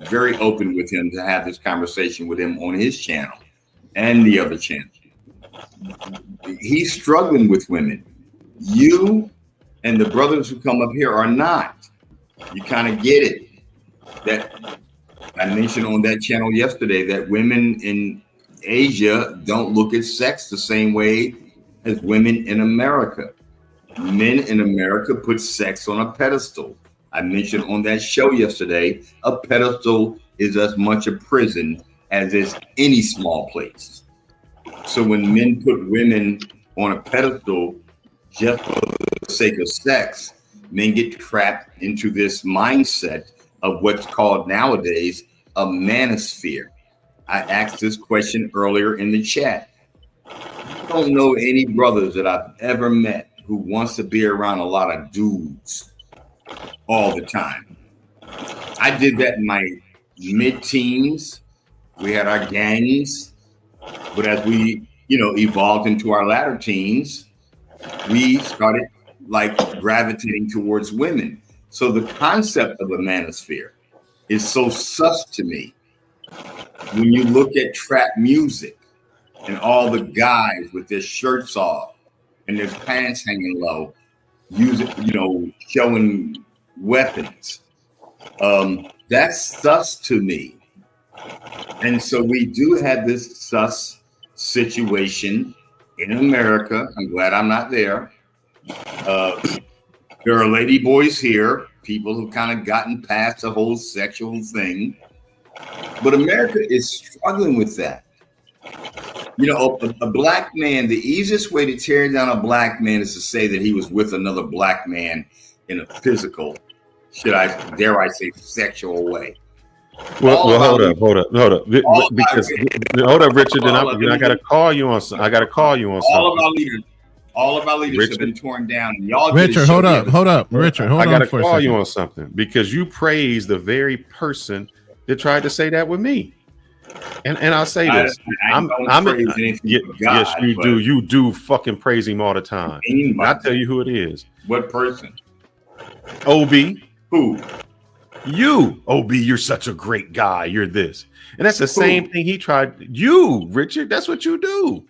very open with him to have this conversation with him on his channel and the other channel. He's struggling with women. You and the brothers who come up here are not. You kind of get it. That I mentioned on that channel yesterday that women in Asia don't look at sex the same way as women in America. Men in America put sex on a pedestal. I mentioned on that show yesterday, a pedestal is as much a prison as is any small place. So when men put women on a pedestal just for the sake of sex, men get trapped into this mindset of what's called nowadays a manosphere. I asked this question earlier in the chat. I don't know any brothers that I've ever met who wants to be around a lot of dudes all the time. I did that in my mid-teens. We had our gangs, but as we, evolved into our latter teens, we started like gravitating towards women. So the concept of a manosphere is so sus to me. When you look at trap music and all the guys with their shirts off and their pants hanging low, showing weapons, that's sus to me. And so we do have this sus situation in America. I'm glad I'm not there. There are lady boys here, people who've kind of gotten past the whole sexual thing. But America is struggling with that. A black man, the easiest way to tear down a black man is to say that he was with another black man in a physical, dare I say, sexual way. Well, hold up. Because hold up, Richard. Then I got to call you on something. All of our leaders have been torn down. And y'all Richard, hold up. Richard, hold on. I got to for a call second. you on something because you praised the very person that tried to say that with me. And I'll say this. Yes, you do. You do fucking praise him all the time. I'll tell you who it is. What person? OB. Who? You. OB, you're such a great guy. You're this. And that's the same thing he tried. You, Richard, that's what you do.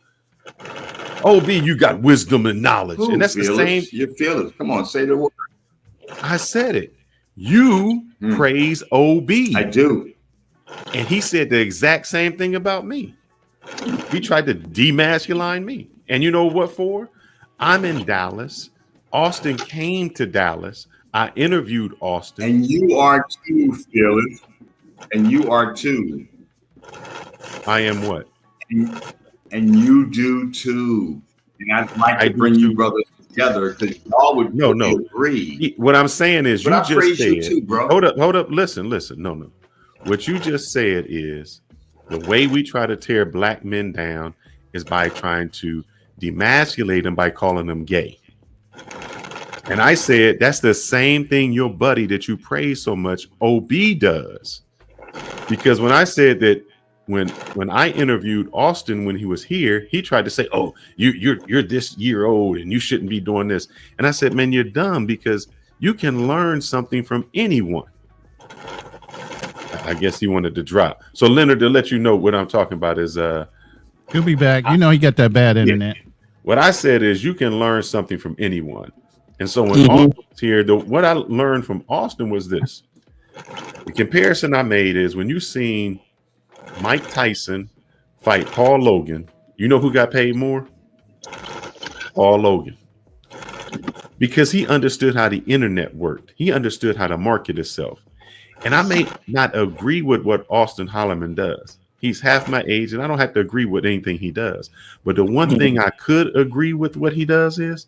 OB, you got wisdom and knowledge. Who? And that's the same. You're fearless. Come on, say the word. I said it. You praise OB. I do. And he said the exact same thing about me. He tried to demasculine me. And you know what for? I'm in Dallas. Austin came to Dallas. I interviewed Austin. And you are too, fearless. And you are too. I am what? And you do too. And I'd like to bring you brothers together because y'all would agree. What I'm saying is, but you just said, you too, bro. Hold up, listen. No. What you just said is the way we try to tear black men down is by trying to demasculate them by calling them gay. And I said that's the same thing your buddy that you praise so much, OB, does. Because when I said that when I interviewed Austin when he was here, he tried to say, "Oh, you're this year old and you shouldn't be doing this." And I said, "Man, you're dumb because you can learn something from anyone." I guess he wanted to drop. So Leonard, to let you know what I'm talking about is he'll be back. You know he got that bad internet. What I said is you can learn something from anyone. And so when Austin was here, what I learned from Austin was this. The comparison I made is when you seen Mike Tyson fight Paul Logan, you know who got paid more? Paul Logan. Because he understood how the internet worked. He understood how to market itself. And I may not agree with what Austin Holloman does. He's half my age, and I don't have to agree with anything he does. But the one thing I could agree with what he does is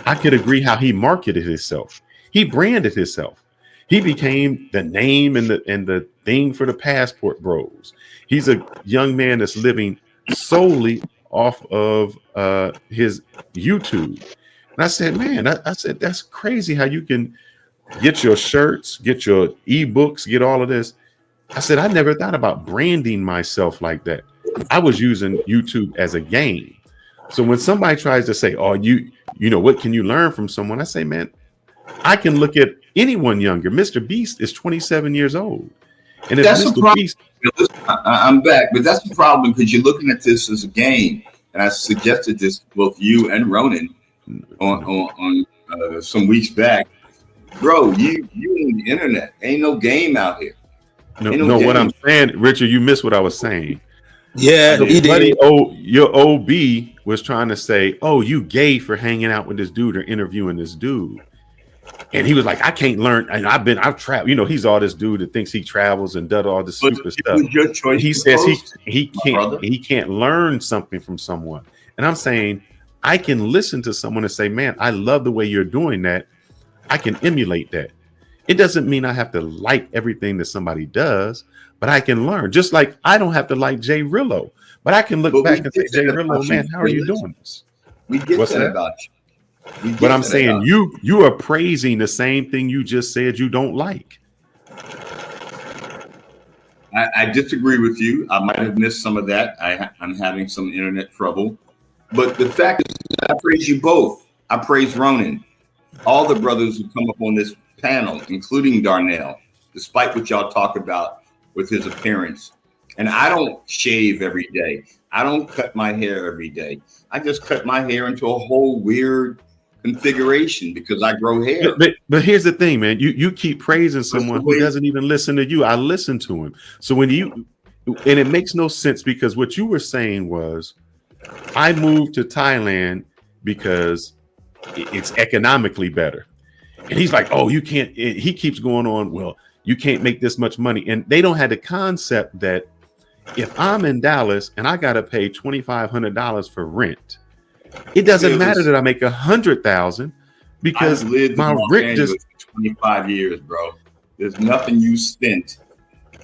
I could agree how he marketed himself. He branded himself. He became the name and the thing for the passport bros. He's a young man that's living solely off of his YouTube. And I said, man, I said, that's crazy how you can get your shirts, get your ebooks, get all of this. I said, I never thought about branding myself like that. I was using YouTube as a game. So when somebody tries to say, oh, you know, what can you learn from someone? I say, man, I can look at anyone younger. Mr. Beast is 27 years old. And if that's Mr. the problem. Beast, I'm back, but that's the problem because you're looking at this as a game. And I suggested this to both you and Ronan on some weeks back. Bro, you on the internet. Ain't no game out here. No, what I'm saying, Richard, you missed what I was saying. Yeah, he did. Your OB was trying to say, oh, you gay for hanging out with this dude or interviewing this dude. And he was like, I can't learn. And I've traveled. You know, he's all this dude that thinks he travels and does all this stupid stuff. Your choice. He says he can't learn something from someone. And I'm saying I can listen to someone and say, man, I love the way you're doing that. I can emulate that. It doesn't mean I have to like everything that somebody does, but I can learn. Just like I don't have to like Jay Rillo, but I can look back and say, Jay Rillo, man, how are you doing this? We get that about you. But I'm saying you are praising the same thing you just said you don't like. I disagree with you. I might have missed some of that. I'm having some internet trouble. But the fact is, I praise you both. I praise Ronan. all the brothers who come up on this panel, including Darnell, despite what y'all talk about with his appearance. And I don't shave every day. I don't cut my hair every day. I just cut my hair into a whole weird configuration because I grow hair. But here's the thing, man. You keep praising someone who doesn't even listen to you. I listen to him. So when and it makes no sense because what you were saying was, I moved to Thailand because it's economically better. And he's like, oh, you can't. He keeps going on, well, you can't make this much money. And they don't have the concept that if I'm in Dallas and I got to pay $2,500 for rent, it doesn't matter that I make $100,000 because I've lived my in Los rent Angeles just for 25 years, bro. There's nothing you spent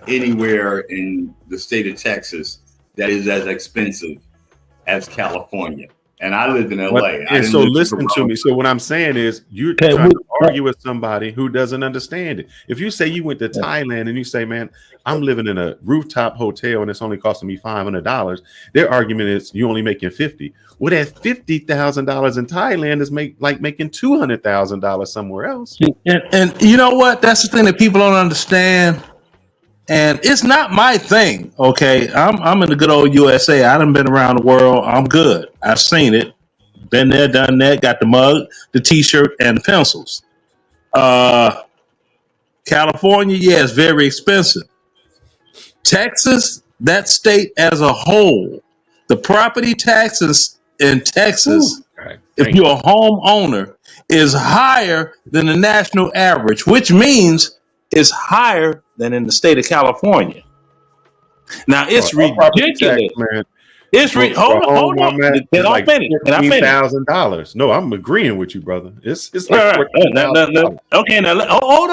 anywhere in the state of Texas that is as expensive as California. And I lived in LA. And so listen to me. So what I'm saying is you're trying to argue with somebody who doesn't understand it. If you say you went to Thailand and you say, man, I'm living in a rooftop hotel and it's only costing me $500, their argument is you only making 50. Well, that $50,000 in Thailand is like making $200,000 somewhere else. And you know what? That's the thing that people don't understand. And it's not my thing, okay? I'm in the good old USA. I done been around the world. I'm good. I've seen it. Been there, done that. Got the mug, the T-shirt, and the pencils. California, yeah, it's very expensive. Texas, that state as a whole, the property taxes in Texas, if you're a homeowner, is higher than the national average, which means it's higher than in the state of California. Now it's ridiculous. It's hold on. Can I finish? $15,000. No, I'm agreeing with you, brother. It's like okay. Now hold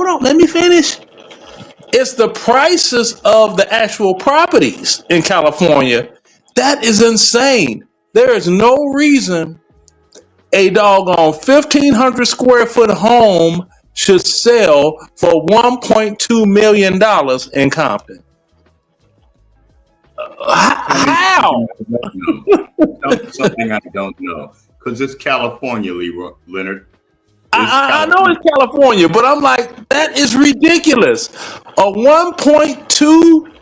on. Let me finish. It's the prices of the actual properties in California that is insane. There is no reason a doggone 1,500 square foot home should sell for $1.2 million in Compton. How? Something I don't know. Because it's California, Leonard. I know it's California, but I'm like, that is ridiculous. A $1.2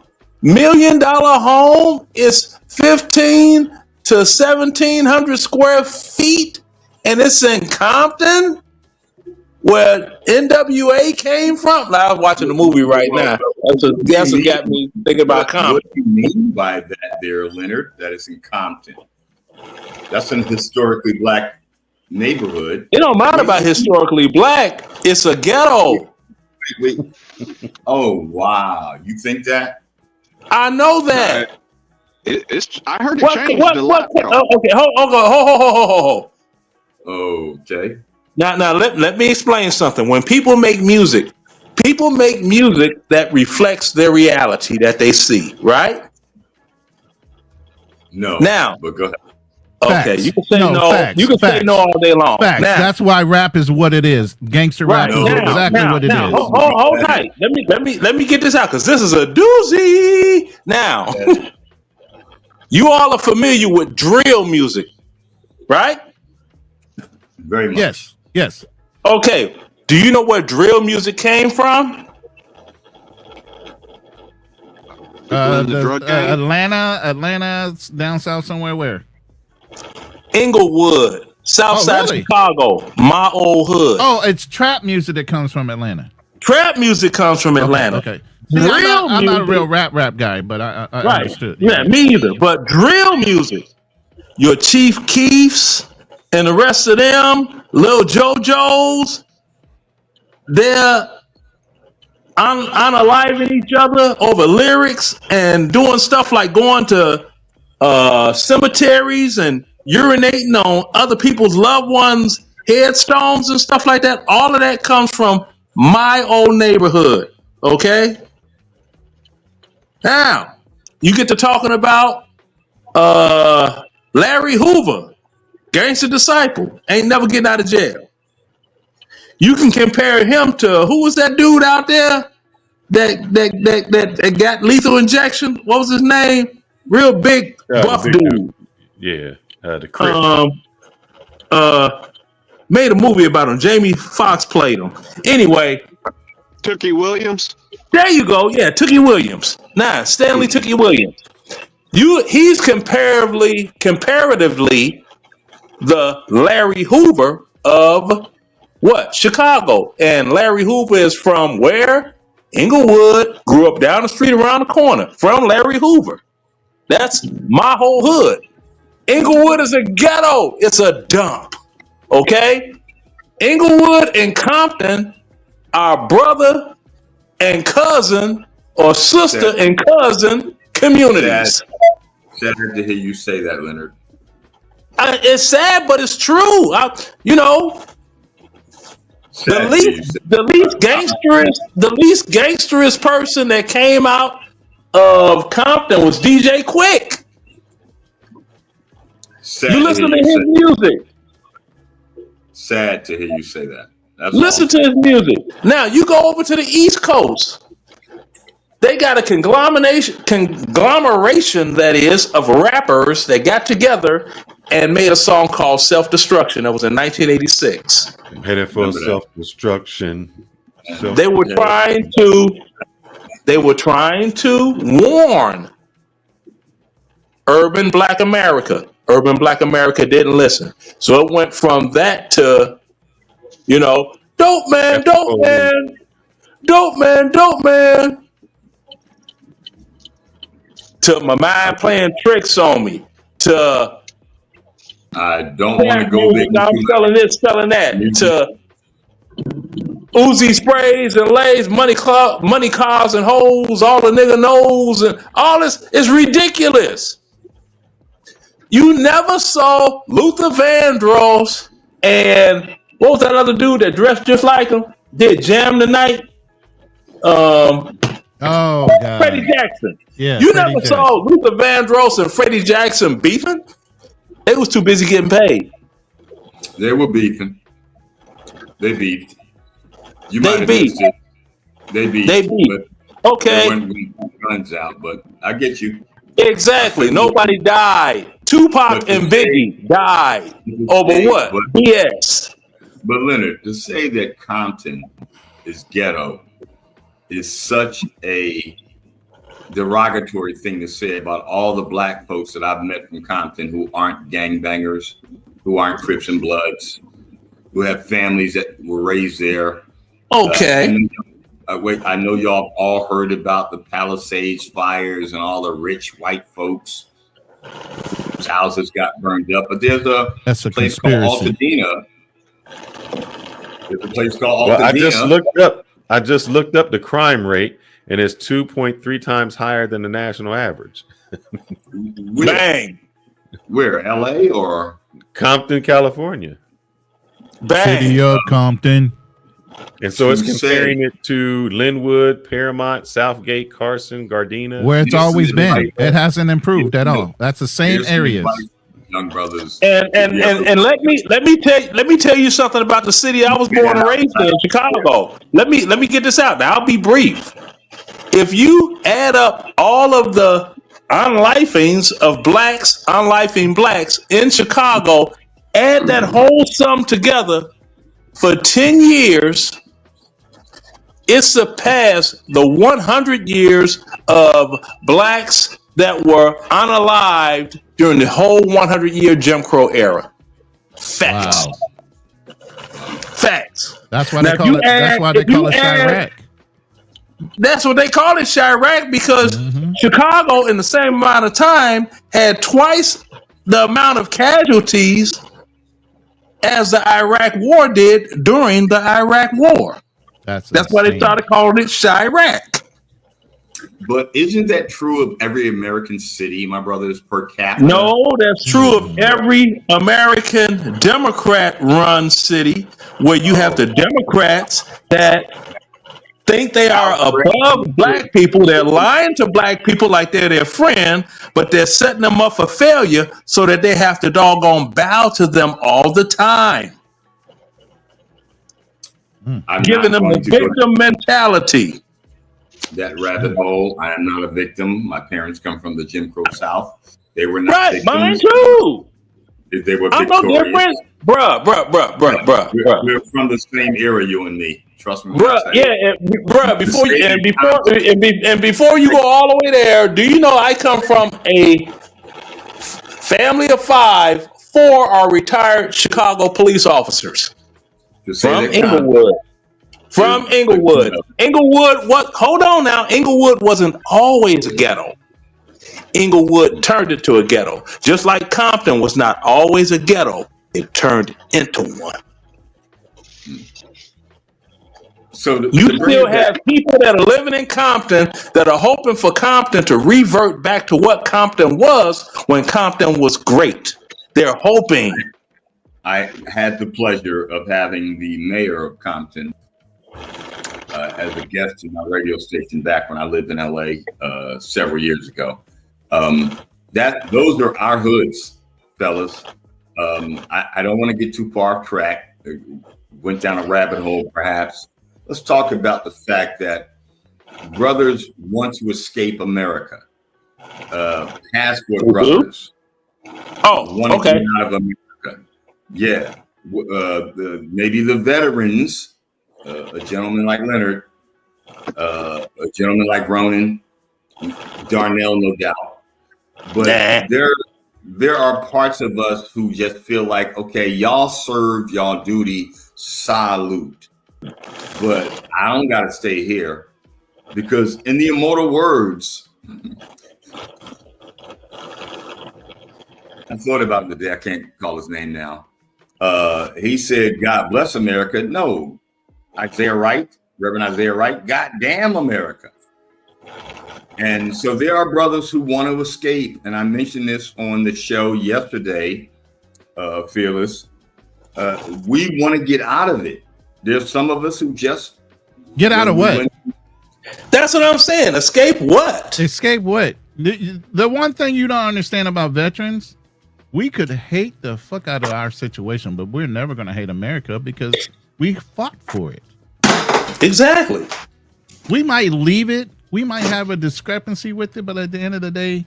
million home is 1,500 to 1,700 square feet, and it's in Compton, where NWA came from. Now, I was watching the movie right now. That's what got me thinking about Compton. What do you mean by that there, Leonard, that it's in Compton? That's an historically black neighborhood. It don't matter about historically black. It's a ghetto. Wait. Oh, wow. You think that? I know that. I heard it changed a lot. Okay, hold. Okay. Now let me explain something. When people make music that reflects their reality that they see, right? No. Now, but go ahead. Okay, Facts. you can say no. Facts. You can say no all day long. Facts. Now, that's why rap is what it is. Gangster rap is exactly what it is. Hold tight. Let me get this out because this is a doozy. Now, you all are familiar with drill music, right? Very much. Yes. Okay. Do you know where drill music came from? Atlanta, down south somewhere. Where? Inglewood, South Side of Chicago, my old hood. Oh, it's trap music that comes from Atlanta. Trap music comes from Atlanta. Okay. See, I'm not a real rap guy, but I understood. Yeah, me either. But drill music, your Chief Keefs and the rest of them, Lil JoJo's, they're unaliving each other over lyrics and doing stuff like going to cemeteries and urinating on other people's loved ones' headstones and stuff like that. All of that comes from my old neighborhood. Okay. Now you get to talking about Larry Hoover, gangster disciple, ain't never getting out of jail. You can compare him to who was that dude out there that got lethal injection? What was his name? Real big buff dude. Yeah, the Grift. Made a movie about him. Jamie Foxx played him. Anyway, Tookie Williams. There you go. Yeah, Tookie Williams. Nah, Stanley Tookie Williams. He's comparatively the Larry Hoover of what? Chicago. And Larry Hoover is from where? Inglewood. Grew up down the street around the corner from Larry Hoover. That's my whole hood. Inglewood is a ghetto. It's a dump. Okay? Inglewood and Compton are brother and cousin or sister and cousin communities. Sad to hear you say that, Leonard. It's sad, but it's true. The least gangsterous person that came out of Compton was DJ Quick. You listen to his music. Sad to hear you say that. Listen to his music. Now you go over to the East Coast. They got a conglomeration that is of rappers that got together and made a song called Self-Destruction. That was in 1986. I'm headed for self-destruction. They were trying to warn urban Black America. Urban Black America didn't listen. So it went from that to, dope man, to my mind playing tricks on me, to I don't want to go there. I'm selling this, selling that, to Uzi sprays and lays, money cars and hoes, all the nigga knows, and all this is ridiculous. You never saw Luther Vandross and what was that other dude that dressed just like him? Did Jam Tonight? Oh God. Freddie Jackson. Yeah. You never saw Luther Vandross and Freddie Jackson beefing? They was too busy getting paid. They were beefing. They beefed. They beefed. They beefed. But okay. They went guns out, but I get you. Exactly. Nobody died. Tupac and Biggie died over what? BS. But Leonard, to say that Compton is ghetto is such a derogatory thing to say about all the Black folks that I've met from Compton who aren't gangbangers, who aren't Crips and Bloods, who have families that were raised there. Okay. I know y'all all heard about the Palisades fires and all the rich white folks whose houses got burned up. But there's a place called Altadena. There's a place called Altadena. Well, I just looked up the crime rate, and it's 2.3 times higher than the national average. Bang. Where? LA or Compton, California? Bang. City of Compton. And so it's comparing it to Linwood, Paramount, Southgate, Carson, Gardena, where it's always been. It hasn't improved at all. That's the same areas. Young brothers. And let me tell you something about the city I was born and raised in, Chicago. Let me get this out. Now I'll be brief. If you add up all of the unlifings of blacks, unlifing blacks in Chicago, add that whole sum together for 10 years, it surpassed the 100 years of blacks that were unalived during the whole 100-year Jim Crow era. Facts. Wow. Facts. That's why they call it. That's why they call it Chirac. That's what they call it, Chirac, because Chicago, in the same amount of time, had twice the amount of casualties as the Iraq War did during the Iraq War. That's why they started calling it Chirac. But isn't that true of every American city, my brothers, per capita? No, that's true of every American Democrat-run city where you have the Democrats that think they are above black people. They're lying to black people like they're their friend, but they're setting them up for failure so that they have to doggone bow to them all the time. Giving them the victim mentality. That rabbit hole. I am not a victim. My parents come from the Jim Crow South. They were not right. victims. Mine too. if they were I'm no victorious. different, bruh. We're from the same era, you and me. Trust me. Bruh, yeah, bruh. Before you go all the way there, do you know I come from a family of 5? 4 are retired Chicago police officers from Inglewood. From Inglewood. Inglewood, what? Hold on now. Inglewood wasn't always a ghetto. Inglewood turned it to a ghetto. Just like Compton was not always a ghetto. It turned into one. So you still have people that are living in Compton that are hoping for Compton to revert back to what Compton was when Compton was great. They're hoping. I had the pleasure of having the mayor of Compton as a guest to my radio station back when I lived in LA several years ago. Those are our hoods, fellas. I don't want to get too far off track. Went down a rabbit hole, perhaps. Let's talk about the fact that brothers want to escape America. Passport brothers. Want to get out of America. Yeah. Maybe the veterans, a gentleman like Leonard, a gentleman like Ronan, Darnell, no doubt. But there are parts of us who just feel like, okay, y'all served y'all duty, salute. But I don't got to stay here because in the immortal words, I thought about it today. I can't call his name now. He said, God bless America. No, Isaiah Wright, Reverend Isaiah Wright, goddamn America. And so there are brothers who want to escape. And I mentioned this on the show yesterday, Fearless. We want to get out of it. There's some of us who just get out of what? That's what I'm saying. Escape what? Escape what? The one thing you don't understand about veterans, we could hate the fuck out of our situation, but we're never going to hate America because we fought for it. Exactly. We might leave it. We might have a discrepancy with it, but at the end of the day,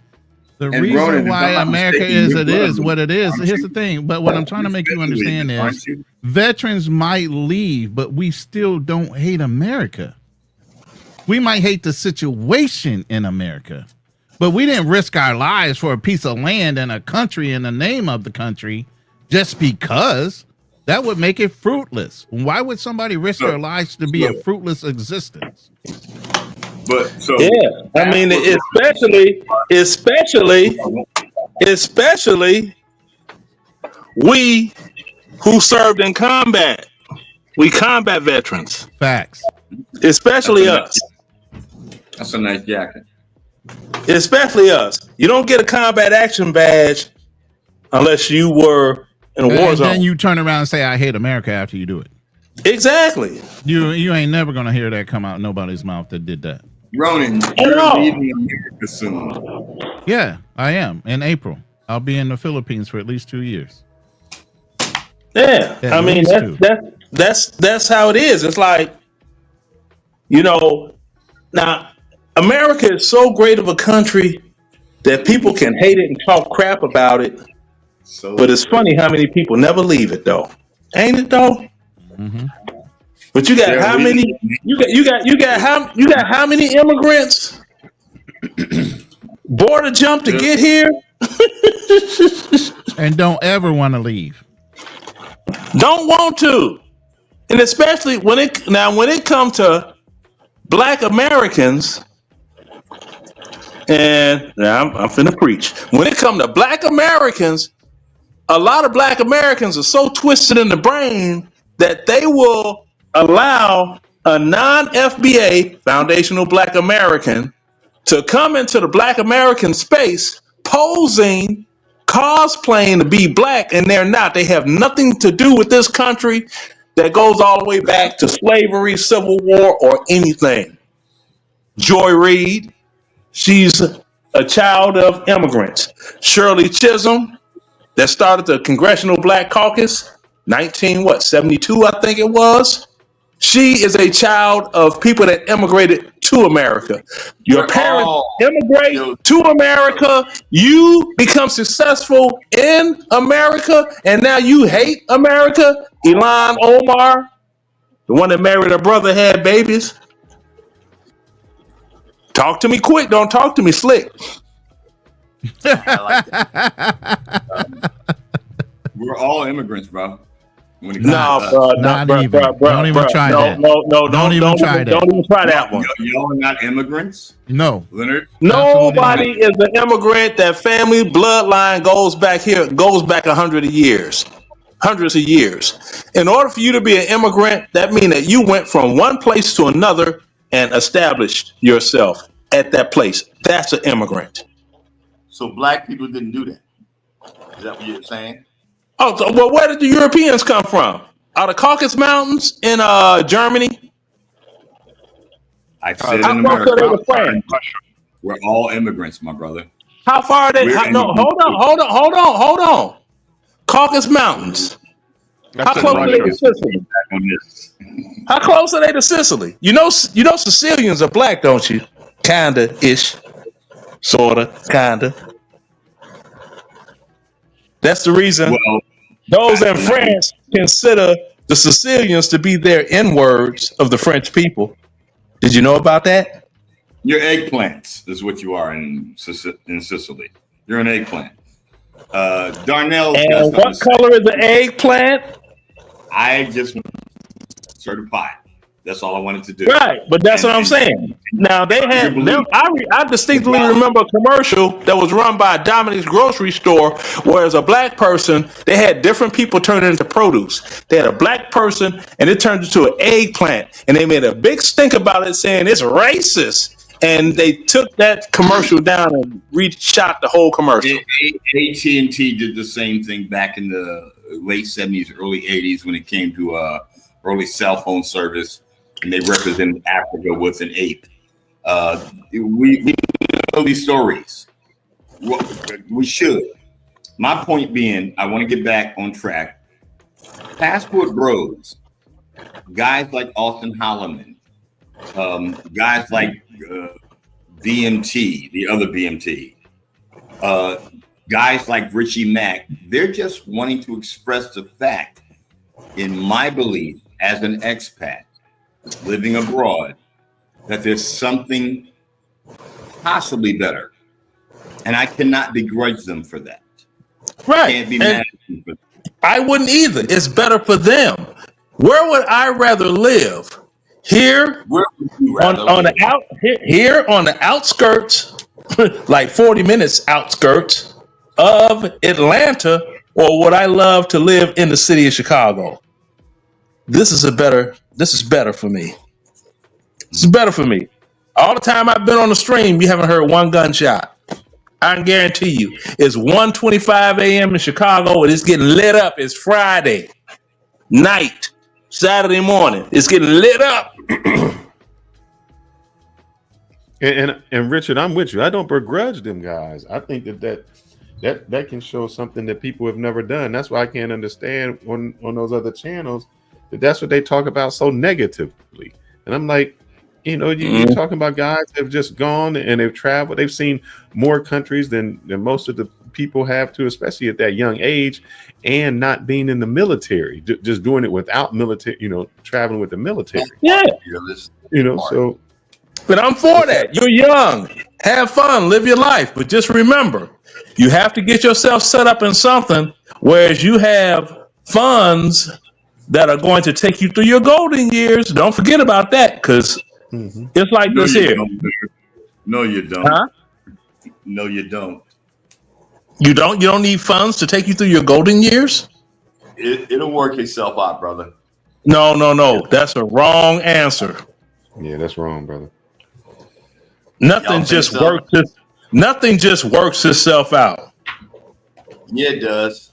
the reason Ronan, why America is what it is. Here's the thing. But what I'm trying to make you understand is veterans might leave, but we still don't hate America. We might hate the situation in America, but we didn't risk our lives for a piece of land and a country in the name of the country just because. That would make it fruitless. Why would somebody risk their lives to be a fruitless existence? But so yeah, I mean, especially we who served in combat. We combat veterans. Facts. Especially us. That's a nice jacket. Especially us. You don't get a combat action badge unless you were in a war zone. And then you turn around and say, I hate America after you do it. Exactly. You ain't never going to hear that come out nobody's mouth that did that. Ronan, you're leaving America soon. Yeah, I am. In April. I'll be in the Philippines for at least 2 years. Yeah. I mean, that's how it is. It's like, now America is so great of a country that people can hate it and talk crap about it. But it's funny how many people never leave it though. Ain't it though? Mm-hmm. But you got how many? You got how many immigrants border jump to get here, and don't ever want to leave. Don't want to, and especially when it comes to Black Americans, and now I'm finna preach. When it comes to Black Americans, a lot of Black Americans are so twisted in the brain that they will allow a non-FBA, foundational Black American, to come into the Black American space posing, cosplaying to be Black, and they're not. They have nothing to do with this country that goes all the way back to slavery, Civil War, or anything. Joy Reid, she's a child of immigrants. Shirley Chisholm, that started the Congressional Black Caucus, 72, I think it was. She is a child of people that immigrated to America. Your parents immigrate to America. You become successful in America, and now you hate America. Elon Omar, the one that married her brother, had babies. Talk to me quick. Don't talk to me slick. I like that. We're all immigrants, bro. When it comes to bro, not bro, even. bro, bro, Don't even bro. try No, that. no, Don't even try that. Don't even try that one. Y'all are not immigrants? No. Leonard? Nobody is an immigrant. That family bloodline goes back 100 years. Hundreds of years. In order for you to be an immigrant, that means that you went from one place to another and established yourself at that place. That's an immigrant. So black people didn't do that. Is that what you're saying? Oh, so, well, where did the Europeans come from? Out of Caucasus Mountains in Germany? I said in America, we're all immigrants, my brother. How far are they? Hold on. Caucasus Mountains. How close are they to Sicily? How close are they to Sicily? You know Sicilians are black, don't you? Kinda ish. Sorta. Kinda. That's the reason those in France consider the Sicilians to be their N-words of the French people. Did you know about that? You're eggplants is what you are in Sicily. You're an eggplant. Darnell. And what color is the eggplant? I just certified. That's all I wanted to do. Right, but that's what I'm saying. Now they had them. I distinctly remember a commercial that was run by Dominic's grocery store, where as a black person, they had different people turn into produce. They had a black person, and it turned into an eggplant, and they made a big stink about it, saying it's racist. And they took that commercial down and reshot the whole commercial. AT&T did the same thing back in the late 70s, early 80s when it came to early cell phone service. And they represented Africa with an ape. We know these stories. We should. My point being, I want to get back on track. Passport bros, guys like Austin Holloman, guys like BMT, the other BMT, guys like Richie Mack, they're just wanting to express the fact, in my belief, as an expat, living abroad, that there's something possibly better. And I cannot begrudge them for that. Right. Can't be mad at them for that. I wouldn't either. It's better for them. Where would I rather live? Here on the outskirts, like 40 minutes outskirts of Atlanta, or would I love to live in the city of Chicago? This is better for me. This is better for me. All the time I've been on the stream, you haven't heard one gunshot. I can guarantee you. It's 1:25 a.m. in Chicago, and it's getting lit up. It's Friday night, Saturday morning. It's getting lit up. And Richard, I'm with you. I don't begrudge them guys. I think that can show something that people have never done. That's why I can't understand on those other channels that's what they talk about so negatively. And I'm like, you're talking about guys that have just gone and they've traveled. They've seen more countries than most of the people have to, especially at that young age, and not being in the military, just doing it without military, traveling with the military. Yeah. So. But I'm for that. You're young. Have fun. Live your life. But just remember, you have to get yourself set up in something, whereas you have funds that are going to take you through your golden years. Don't forget about that, because it's like this here. No, you don't. Huh? No, you don't. You don't? You don't need funds to take you through your golden years? It'll work itself out, brother. No. That's a wrong answer. Yeah, that's wrong, brother. Nothing just works. Nothing just works itself out. Yeah, it does.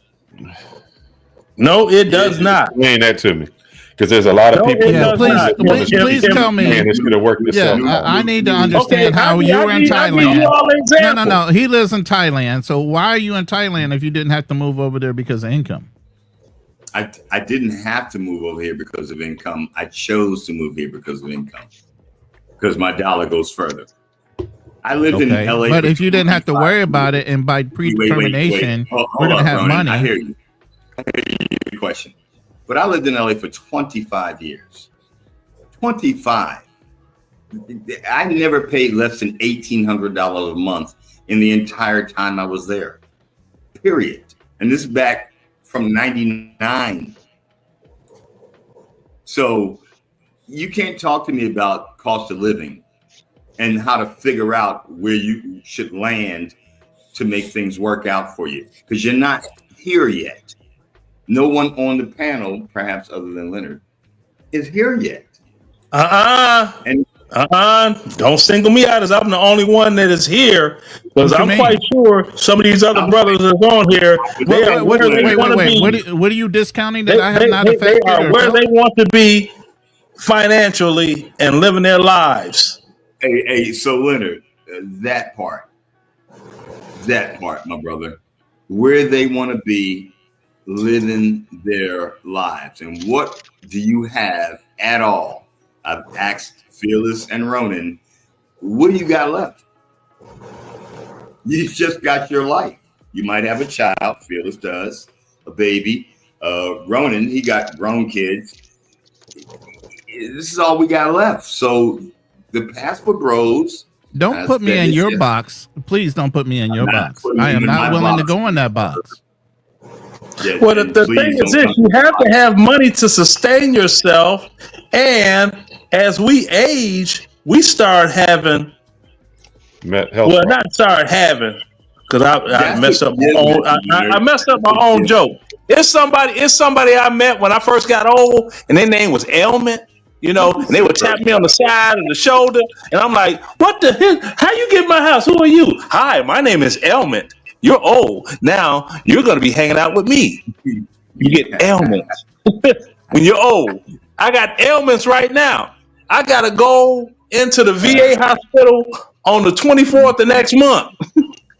No, it does not. Explain that to me, because there's a lot of people. Yeah, please tell me. It's going to work itself out. I need to understand how you were in Thailand. No. He lives in Thailand. So why are you in Thailand if you didn't have to move over there because of income? I didn't have to move over here because of income. I chose to move here because of income. because my dollar goes further. I lived in LA. But if you didn't have to worry about it, and by predetermination, we're going to have money. I hear you. Good question. But I lived in LA for 25 years. 25. I never paid less than $1,800 a month in the entire time I was there. Period. And this is back from 99. So you can't talk to me about cost of living and how to figure out where you should land to make things work out for you, because you're not here yet. No one on the panel, perhaps other than Leonard, is here yet. Don't single me out as I'm the only one that is here, because I'm quite sure some of these other brothers that's on here, they are where they want to be. What are you discounting that I have not affected? They are where they want to be financially and living their lives. Hey, so Leonard, that part, my brother, where they want to be living their lives. And what do you have at all? I've asked Fearless and Ronan, what do you got left? You just got your life. You might have a child, Fearless does, a baby. Ronan, he got grown kids. This is all we got left. So the path for bros. Don't put me in your box. Please don't put me in your box. I am not willing to go in that box. Well, the thing is this, you have to have money to sustain yourself. And as we age, we start having, well, not start having, because I messed up my own, I messed up my own joke. It's somebody I met when I first got old, and their name was Ailment. You know, and they would tap me on the side and the shoulder, and I'm like, what the hell? How you get in my house? Who are you? Hi, my name is Ailment. You're old. Now you're going to be hanging out with me. You get ailments when you're old. I got ailments right now. I got to go into the VA hospital on the 24th of next month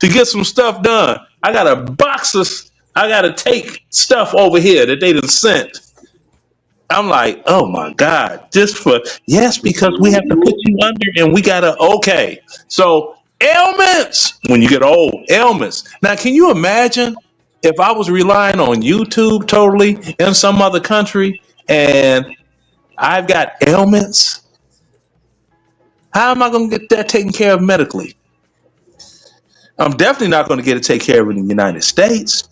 to get some stuff done. I got a box of, I got to take stuff over here that they done sent. I'm like, oh my God, because we have to put you under and we gotta, okay. So ailments, when you get old, ailments. Now, can you imagine if I was relying on YouTube totally in some other country and I've got ailments? How am I gonna get that taken care of medically? I'm definitely not gonna get it taken care of in the United States.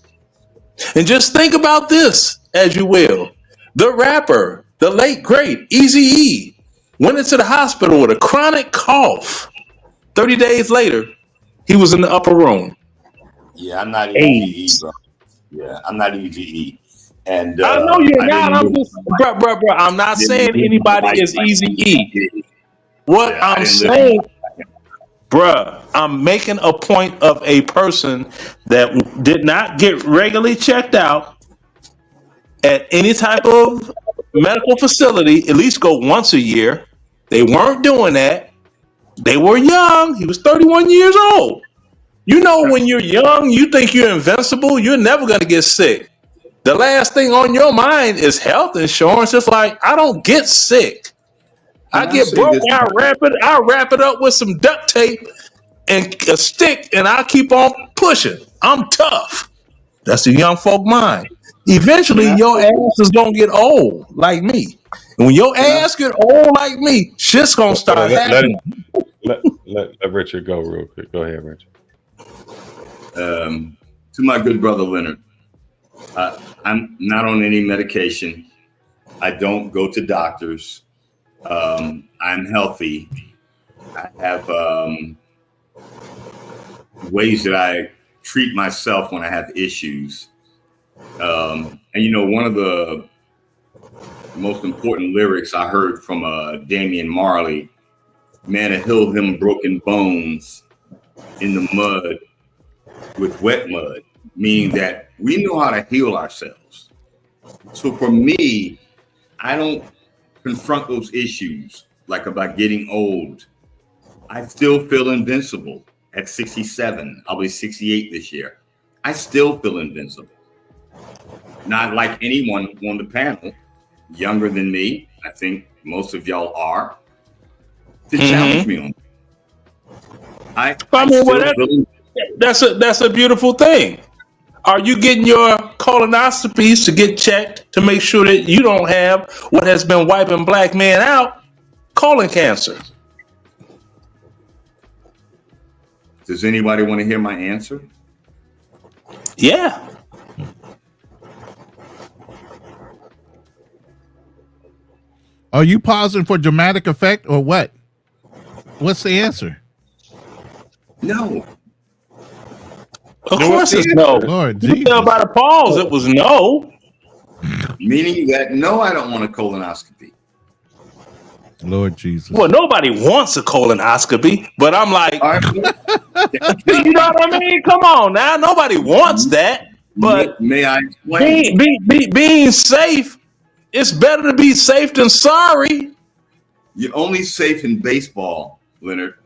And just think about this, as you will. The rapper, the late great Eazy-E, went into the hospital with a chronic cough. 30 days later, he was in the upper room. Yeah, I'm not Eazy-E, bro. Yeah, I'm not Eazy-E. And I know you're not. I'm just, bro. I'm not saying anybody is Eazy-E. What I'm saying, bruh, I'm making a point of a person that did not get regularly checked out at any type of medical facility, at least go once a year. They weren't doing that. They were young. He was 31 years old. You know, when you're young, you think you're invincible. You're never going to get sick. The last thing on your mind is health insurance. It's like, I don't get sick. I get broke. I wrap it up with some duct tape and a stick, and I keep on pushing. I'm tough. That's the young folk mind. Eventually, your ass is gonna get old like me. And when your ass get old like me, shit's gonna start happening. Let Richard go real quick. Go ahead, Richard. To my good brother Leonard, I'm not on any medication. I don't go to doctors. I'm healthy. I have ways that I treat myself when I have issues. And you know, one of the most important lyrics I heard from Damian Marley, man, I healed them broken bones in the mud with wet mud, meaning that we know how to heal ourselves. So for me, I don't confront those issues like about getting old. I still feel invincible at 67. I'll be 68 this year. I still feel invincible. Not like anyone on the panel, younger than me. I think most of y'all are. to challenge me on. I mean, well, that's a beautiful thing. Are you getting your colonoscopies to get checked to make sure that you don't have what has been wiping black men out, colon cancer? Does anybody want to hear my answer? Yeah. Are you pausing for dramatic effect or what? What's the answer? No. Of course it's no. Lord, you can tell by the pause it was no. Meaning that no, I don't want a colonoscopy. Lord Jesus. Well, nobody wants a colonoscopy, but I'm like, you know what I mean? Come on now. Nobody wants that. But may I explain? Being safe, it's better to be safe than sorry. You're only safe in baseball, Leonard.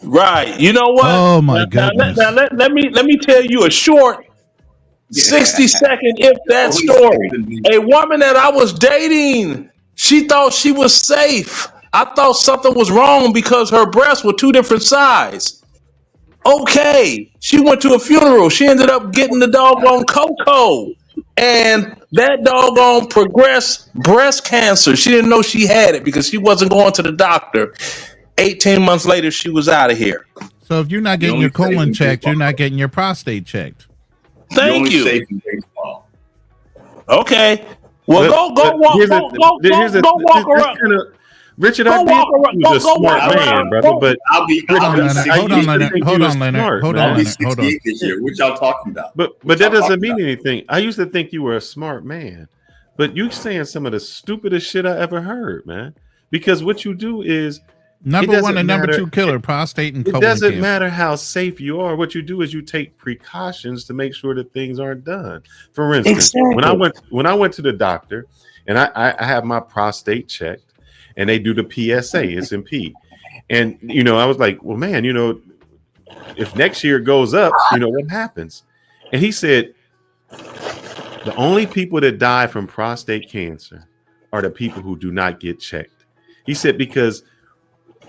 Right. You know what? Oh my goodness. Now, let me tell you a short 60-second if that story. A woman that I was dating, she thought she was safe. I thought something was wrong because her breasts were two different sizes. Okay. She went to a funeral. She ended up getting the doggone cocoa. And that doggone progressed breast cancer. She didn't know she had it because she wasn't going to the doctor. 18 months later, she was out of here. So if you're not getting your colon checked, you're not getting your prostate checked. Thank you. Safe in baseball. Okay. Well, go walk around. Richard, I think he was a smart man, brother. But I'll be Hold on, Leonard. Hold on, Leonard. I'll be 68 this year. What y'all talking about? But that doesn't mean anything. I used to think you were a smart man, but you saying some of the stupidest shit I ever heard, man. Because what you do is number one and number two killer, prostate and colon cancer. It doesn't cancer. matter how safe you are. What you do is you take precautions to make sure that things aren't done. For instance, when I went to the doctor and I have my prostate checked and they do the PSA, S&P. And, I was like, well, man, if next year it goes up, what happens? And he said, the only people that die from prostate cancer are the people who do not get checked. He said, because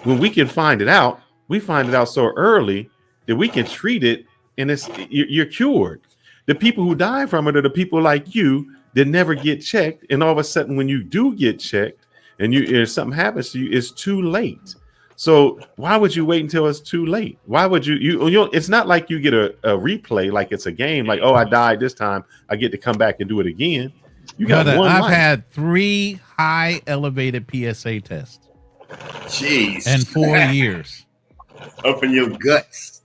when we can find it out, we find it out so early that we can treat it and you're cured. The people who die from it are the people like you that never get checked. And all of a sudden, when you do get checked and if something happens to you, it's too late. So why would you wait until it's too late? Why would you it's not like you get a replay, like it's a game, like, oh, I died this time, I get to come back and do it again. You got one I've life. had 3 high elevated PSA tests. Jeez. In 4 years. Up in your guts.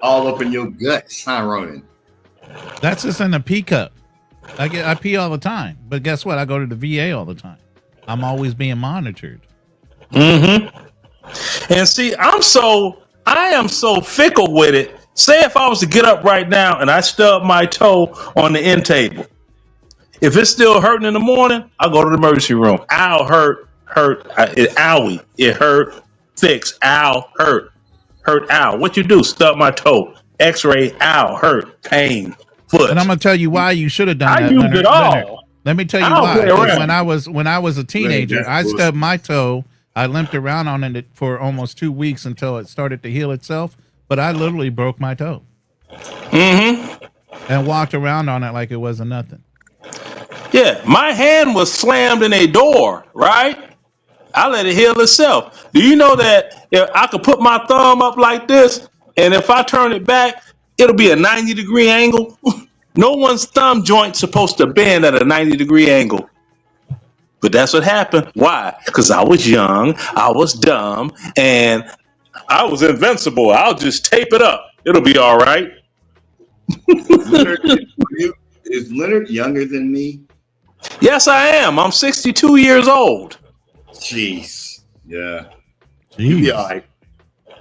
All up in your guts, huh, Ronan? That's just in the pee cup. I pee all the time. But guess what? I go to the VA all the time. I'm always being monitored. Mm-hmm. And see, I am so fickle with it. Say if I was to get up right now and I stub my toe on the end table. If it's still hurting in the morning, I'll go to the emergency room. Ow, hurt, owie. It hurt, fix, ow, hurt, ow. What you do? Stub my toe. X-ray, ow, hurt, pain, foot. And I'm gonna tell you why you should have done that. I used it all. Let me tell you why. When I was a teenager, I stubbed my toe. I limped around on it for almost 2 weeks until it started to heal itself. But I literally broke my toe. Mm-hmm. And walked around on it like it wasn't nothing. Yeah, my hand was slammed in a door, right? I let it heal itself. Do you know that if I could put my thumb up like this, and if I turn it back, it'll be a 90-degree angle? No one's thumb joint's supposed to bend at a 90-degree angle. But that's what happened. Why? Because I was young, I was dumb, and I was invincible. I'll just tape it up. It'll be all right. Is Leonard younger than me? Yes, I am. I'm 62 years old. Jeez. Yeah. You'll be all right.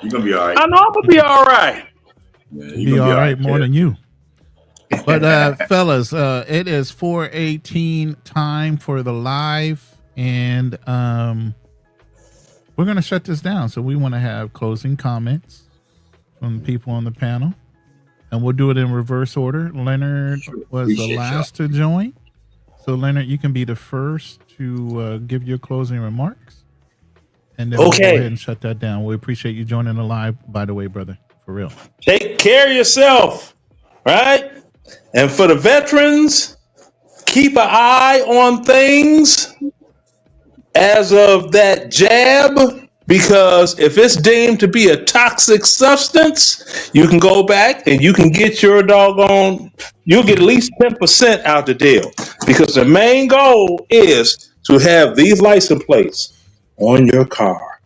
You're going to be all right. I know I'm going to be all right. Yeah, you'll be all right more than you. But fellas, it is 4:18 time for the live, and we're going to shut this down. So we want to have closing comments from the people on the panel, and we'll do it in reverse order. Leonard was the last to join. So Leonard, you can be the first to give your closing remarks. And then we'll go ahead and shut that down. We appreciate you joining the live, by the way, brother. For real. Take care of yourself, right? And for the veterans, keep an eye on things as of that jab, because if it's deemed to be a toxic substance, you can go back and you can get your doggone, you'll get at least 10% out the deal. Because the main goal is to have these license plates on your car.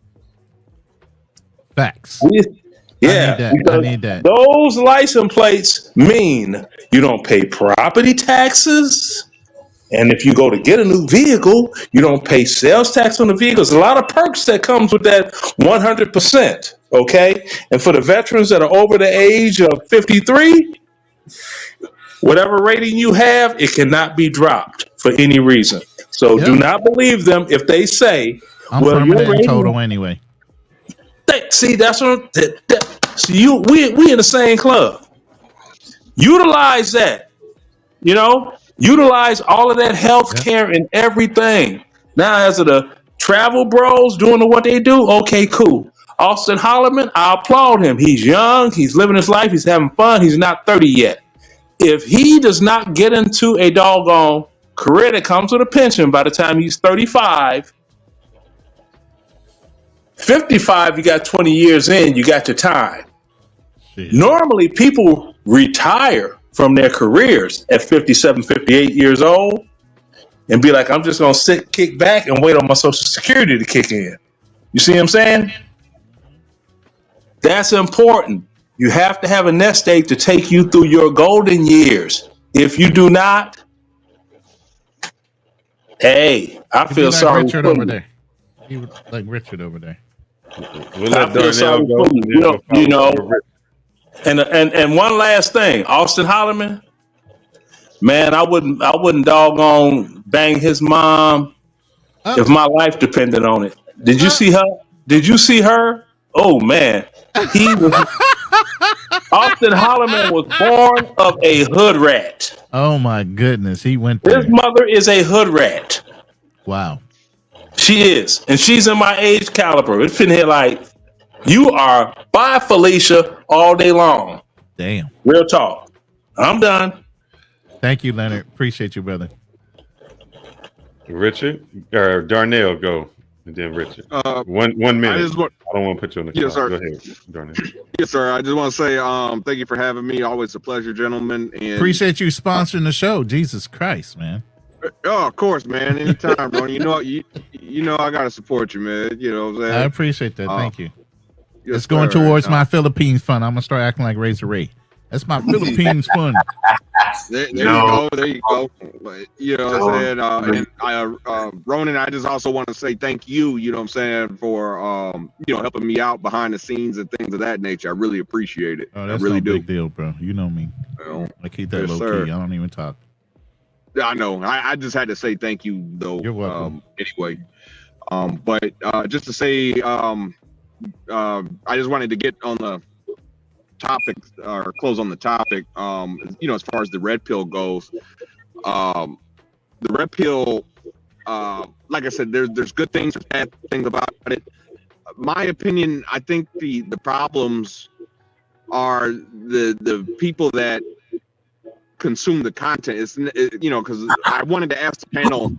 Facts. Yeah, I need that. Those license plates mean you don't pay property taxes. And if you go to get a new vehicle, you don't pay sales tax on the vehicles. A lot of perks that comes with that 100%. Okay. And for the veterans that are over the age of 53, whatever rating you have, it cannot be dropped for any reason. So do not believe them if they say, I'm permanent in total anyway. See, that's what. See, we in the same club. Utilize that. Utilize all of that health care and everything. Now, as of the travel bros doing what they do, okay, cool. Austin Holloman, I applaud him. He's young. He's living his life. He's having fun. He's not 30 yet. If he does not get into a doggone career that comes with a pension by the time he's 35, 55, you got 20 years in, you got your time. Normally, people retire from their careers at 57, 58 years old and be like, I'm just going to kick back and wait on my Social Security to kick in. You see what I'm saying? That's important. You have to have a nest egg to take you through your golden years. If you do not, hey, I feel sorry Richard for over you. there. He was like Richard over there. We'll let Darnell go. And one last thing, Austin Holloman, man, I wouldn't doggone bang his mom if my life depended on it. Did you see her? Did you see her? Oh man, Austin Holloman was born of a hood rat. Oh my goodness, he went there. His mother is a hood rat. Wow. She is, and she's in my age caliber. It's been here like, you are by Felicia all day long. Damn. Real talk. I'm done. Thank you, Leonard. Appreciate you, brother. Richard or Darnell, go, and then Richard. 1 minute. I don't want to put you on the clock. sir. Go ahead, Darnell. Yes, sir. I just want to say thank you for having me. Always a pleasure, gentlemen. And Appreciate you sponsoring the show. Jesus Christ, man. Oh, of course, man. Anytime, bro. You know I gotta support you, man. You know what I'm saying? I appreciate that. Thank you. Yes, It's going sir. towards my Philippines fund. I'm gonna start acting like Razor Ray. That's my Philippines fund. There you go. There you go. But, you know what I'm saying? And Ronan, I just also want to say thank you, you know what I'm saying, for helping me out behind the scenes and things of that nature. I really appreciate it. Oh, that's I really no do. big deal, bro. You know me. I keep that Yes, low sir. key. I don't even talk. I know. I just had to say thank you, though. You're welcome. Anyway, but just to say, I just wanted to get on the topic or close on the topic. As far as the red pill goes, the red pill, like I said, there's good things, there's bad things about it. My opinion, I think the problems are the people that consume the content. It's because I wanted to ask the panel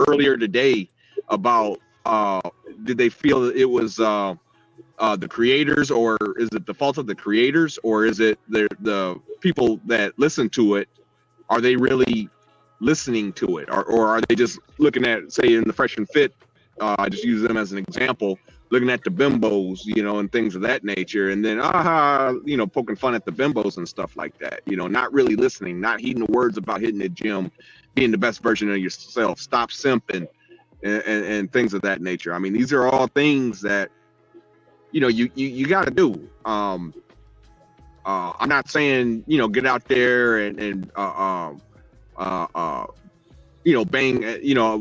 earlier today about did they feel that it was the creators, or is it the fault of the creators, or is it the people that listen to it? Are they really listening to it, or are they just looking at, say, in the Fresh and Fit? I just use them as an example, looking at the bimbos, and things of that nature, and then poking fun at the bimbos and stuff like that. Not really listening, not heeding the words about hitting the gym, being the best version of yourself, stop simping, and things of that nature. I mean, these are all things that you got to do. I'm not saying get out there and bang.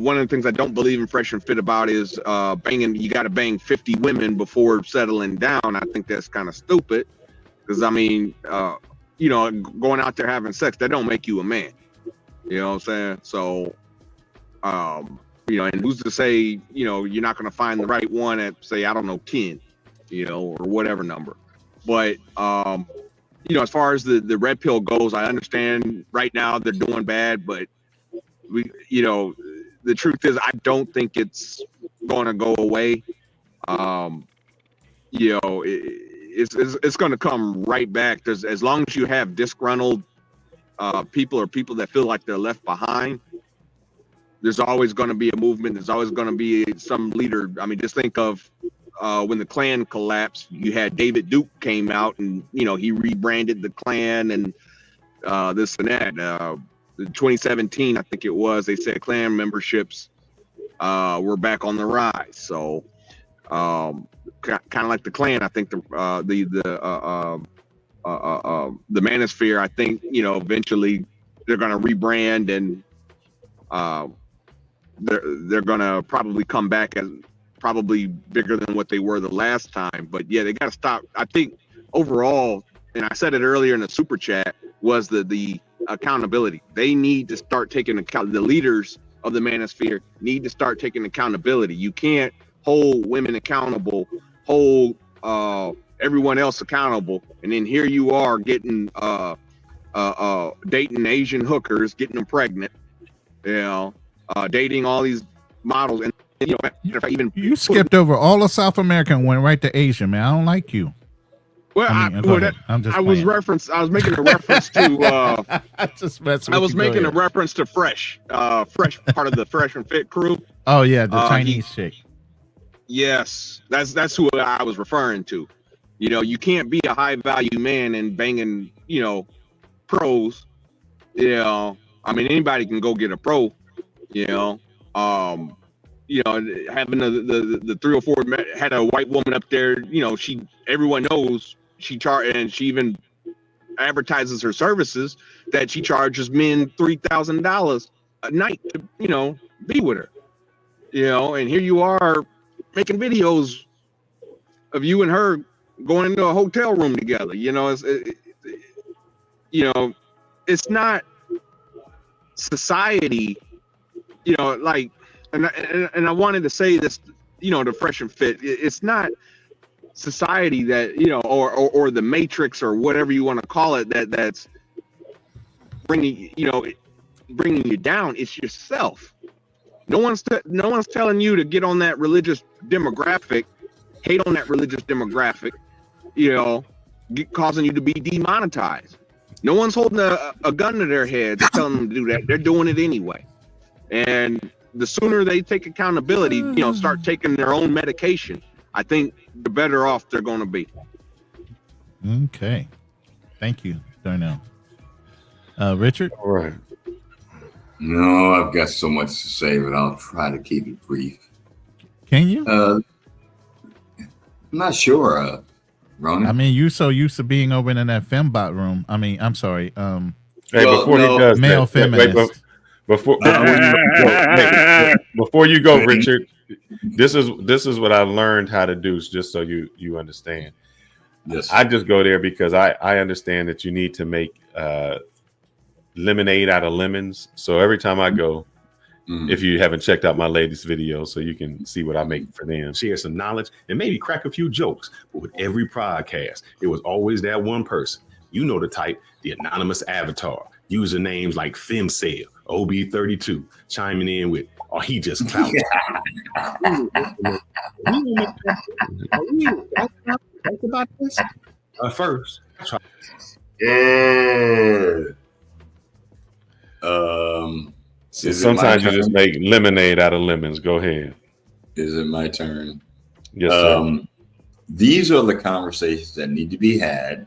One of the things I don't believe in Fresh and Fit about is banging. You got to bang 50 women before settling down. I think that's kind of stupid, because I mean, going out there having sex, that don't make you a man. You know what I'm saying? So, and who's to say, you're not going to find the right one at, say, I don't know, 10, or whatever number. But, as far as the red pill goes, I understand right now they're doing bad, but the truth is, I don't think it's going to go away. It's going to come right back. As long as you have disgruntled people or people that feel like they're left behind, there's always going to be a movement. There's always going to be some leader. I mean, just think of when the Klan collapsed. You had David Duke came out and he rebranded the Klan and this and that. 2017, I think it was. They said Klan memberships were back on the rise. So kind of like the Klan, I think the Manosphere, I think eventually they're going to rebrand and they're going to probably come back as probably bigger than what they were the last time. But yeah, they got to stop. I think overall, and I said it earlier in the super chat, was the accountability. They need to start taking account. The leaders of the Manosphere need to start taking accountability. You can't hold women accountable, hold everyone else accountable, and then here you are getting dating Asian hookers, getting them pregnant, dating all these models, and even you skipped over all of South America and went right to Asia, man. I don't like you. Well, I was making a reference to. I was making a reference to Fresh, Fresh part of the Fresh and Fit crew. Oh yeah, the Chinese chick. Yes, that's who I was referring to. You can't be a high value man and banging, pros. I mean, anybody can go get a pro. Having the 3 or 4 had a white woman up there. Everyone knows she and she even advertises her services that she charges men $3,000 a night to be with her. And here you are making videos of you and her going into a hotel room together. It's not society. And I wanted to say this, to Fresh and Fit. It's not society that or the Matrix or whatever you want to call it that's bringing you down. It's yourself. No one's telling you to get on that religious demographic, hate on that religious demographic, causing you to be demonetized. No one's holding a gun to their head telling them to do that. They're doing it anyway. And the sooner they take accountability, start taking their own medication, I think the better off they're going to be. Okay. Thank you, Darnell. Richard? All right. No, I've got so much to say, but I'll try to keep it brief. Can you? I'm not sure, Ronnie. I mean, you're so used to being over in that fembot room. I mean, I'm sorry. Hey, before he does male feminist. Before you go, Richard, this is what I learned how to do, just so you understand. Yes. I just go there because I understand that you need to make lemonade out of lemons. So every time I go, if you haven't checked out my latest video, so you can see what I make for them, share some knowledge and maybe crack a few jokes. But with every podcast, it was always that one person. You know the type, the anonymous avatar, usernames like FemCell, OB32, chiming in with, "Oh, he just Clout." Talk about this first. Sometimes you just make lemonade out of lemons. Go ahead. Is it my turn? Yes, sir. These are the conversations that need to be had.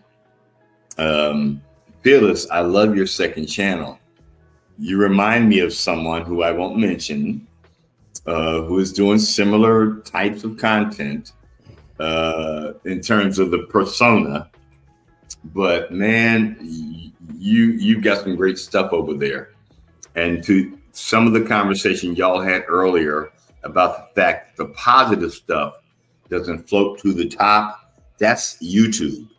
Phyllis, I love your second channel. You remind me of someone who I won't mention, who is doing similar types of content in terms of the persona. But man, you've got some great stuff over there. And to some of the conversation y'all had earlier about the fact that the positive stuff doesn't float to the top, that's YouTube.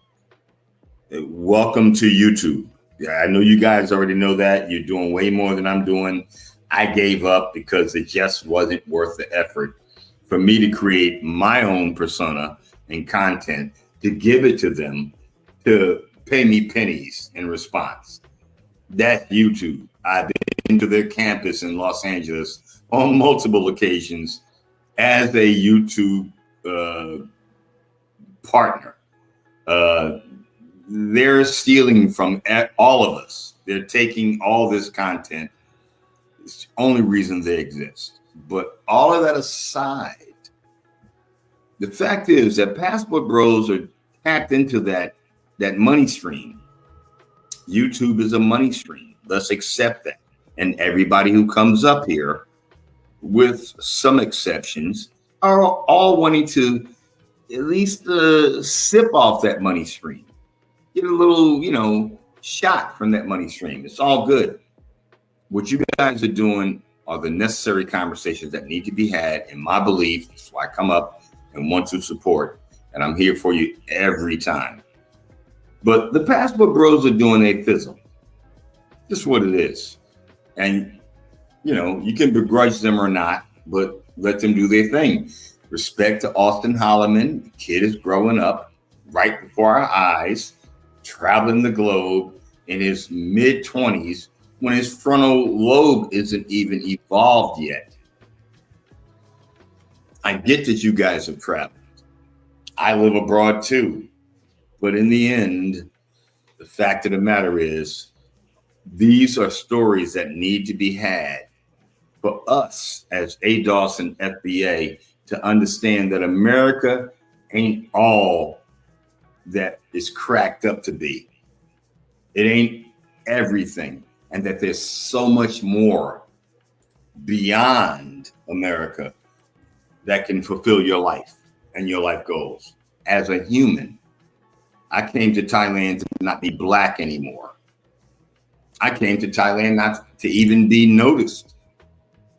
Welcome to YouTube. Yeah, I know you guys already know that. You're doing way more than I'm doing. I gave up because it just wasn't worth the effort for me to create my own persona and content to give it to them to pay me pennies in response. That's YouTube. I've been to their campus in Los Angeles on multiple occasions as a YouTube partner. They're stealing from all of us. They're taking all this content. It's the only reason they exist. But all of that aside, the fact is that Passport Bros are tapped into that money stream. YouTube is a money stream. Let's accept that. And everybody who comes up here, with some exceptions, are all wanting to at least sip off that money stream. Get a little, shot from that money stream. It's all good. What you guys are doing are the necessary conversations that need to be had, in my belief. That's why I come up and want to support. And I'm here for you every time. But the Passport Bros are doing a fizzle. Just what it is. And, you can begrudge them or not, but let them do their thing. Respect to Austin Holloman. The kid is growing up right before our eyes, traveling the globe in his mid-20s when his frontal lobe isn't even evolved yet. I get that you guys have traveled. I live abroad too. But in the end, the fact of the matter is, these are stories that need to be had for us as ADOS and FBA to understand that America ain't all that is cracked up to be. It ain't everything. And that there's so much more beyond America that can fulfill your life and your life goals. As a human, I came to Thailand to not be black anymore. I came to Thailand not to even be noticed.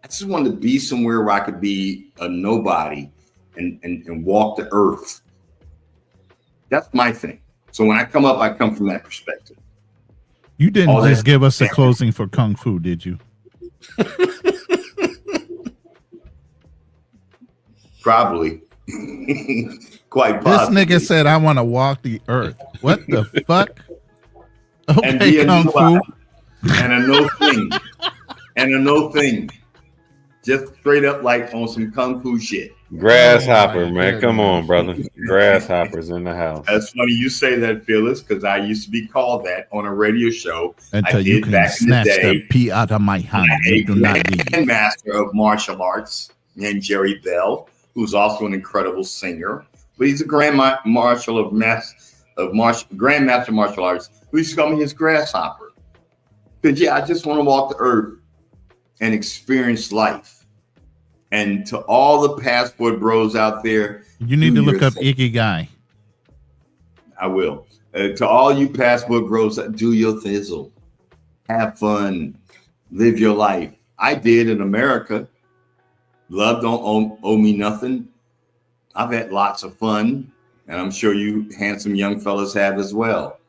I just wanted to be somewhere where I could be a nobody and walk the earth. That's my thing. So when I come up, I come from that perspective. You didn't just give us a closing for Kung Fu, did you? Probably. Quite possibly. This nigga said, I want to walk the earth. What the fuck? Okay, Kung Fu. And a no thing. And a no thing. Just straight up like on some Kung Fu shit. Grasshopper, man. Come on, brother. Grasshoppers in the house. That's funny you say that, Phyllis, because I used to be called that on a radio show. Until you can snatch the pee out of my hand. You do not leave. Grandmaster of martial arts named Jerry Bell, who's also an incredible singer. But he's a grandmaster martial arts. Who used to call me his grasshopper. Because I just want to walk the earth and experience life. And to all the Passport Bros out there, you need to look up Ikigai. I will. To all you Passport Bros, do your thizzle. Have fun. Live your life. I did in America. Love don't owe me nothing. I've had lots of fun, and I'm sure you handsome young fellas have as well.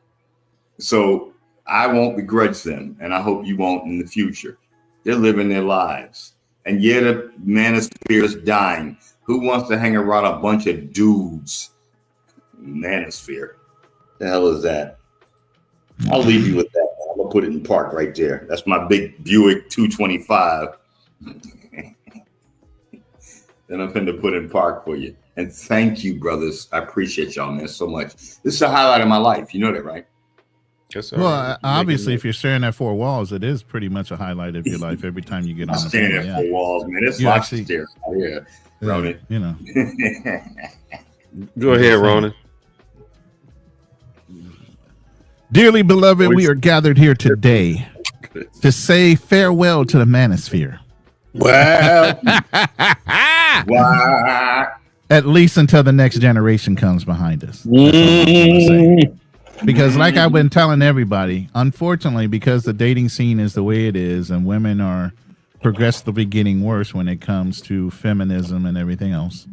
So I won't begrudge them, and I hope you won't in the future. They're living their lives. And yet a Manosphere is dying. Who wants to hang around a bunch of dudes? Manosphere. The hell is that? I'll leave you with that. I'm going to put it in park right there. That's my big Buick 225. Then I'm going to put in park for you. And thank you, brothers. I appreciate y'all, man, so much. This is a highlight of my life. You know that, right? Yes, sir. Well, obviously, if you're staring at four walls, it is pretty much a highlight of your life every time you get on. I'm staring at four walls, man. It's lots to stare at. Yeah, Ronan. You know. Go ahead, Ronan. Dearly beloved, we are gathered here today to say farewell to the Manosphere. Wow. Wow. At least until the next generation comes behind us. That's all I'm gonna say. Because like I've been telling everybody, unfortunately, because the dating scene is the way it is and women are progressively getting worse when it comes to feminism and everything else,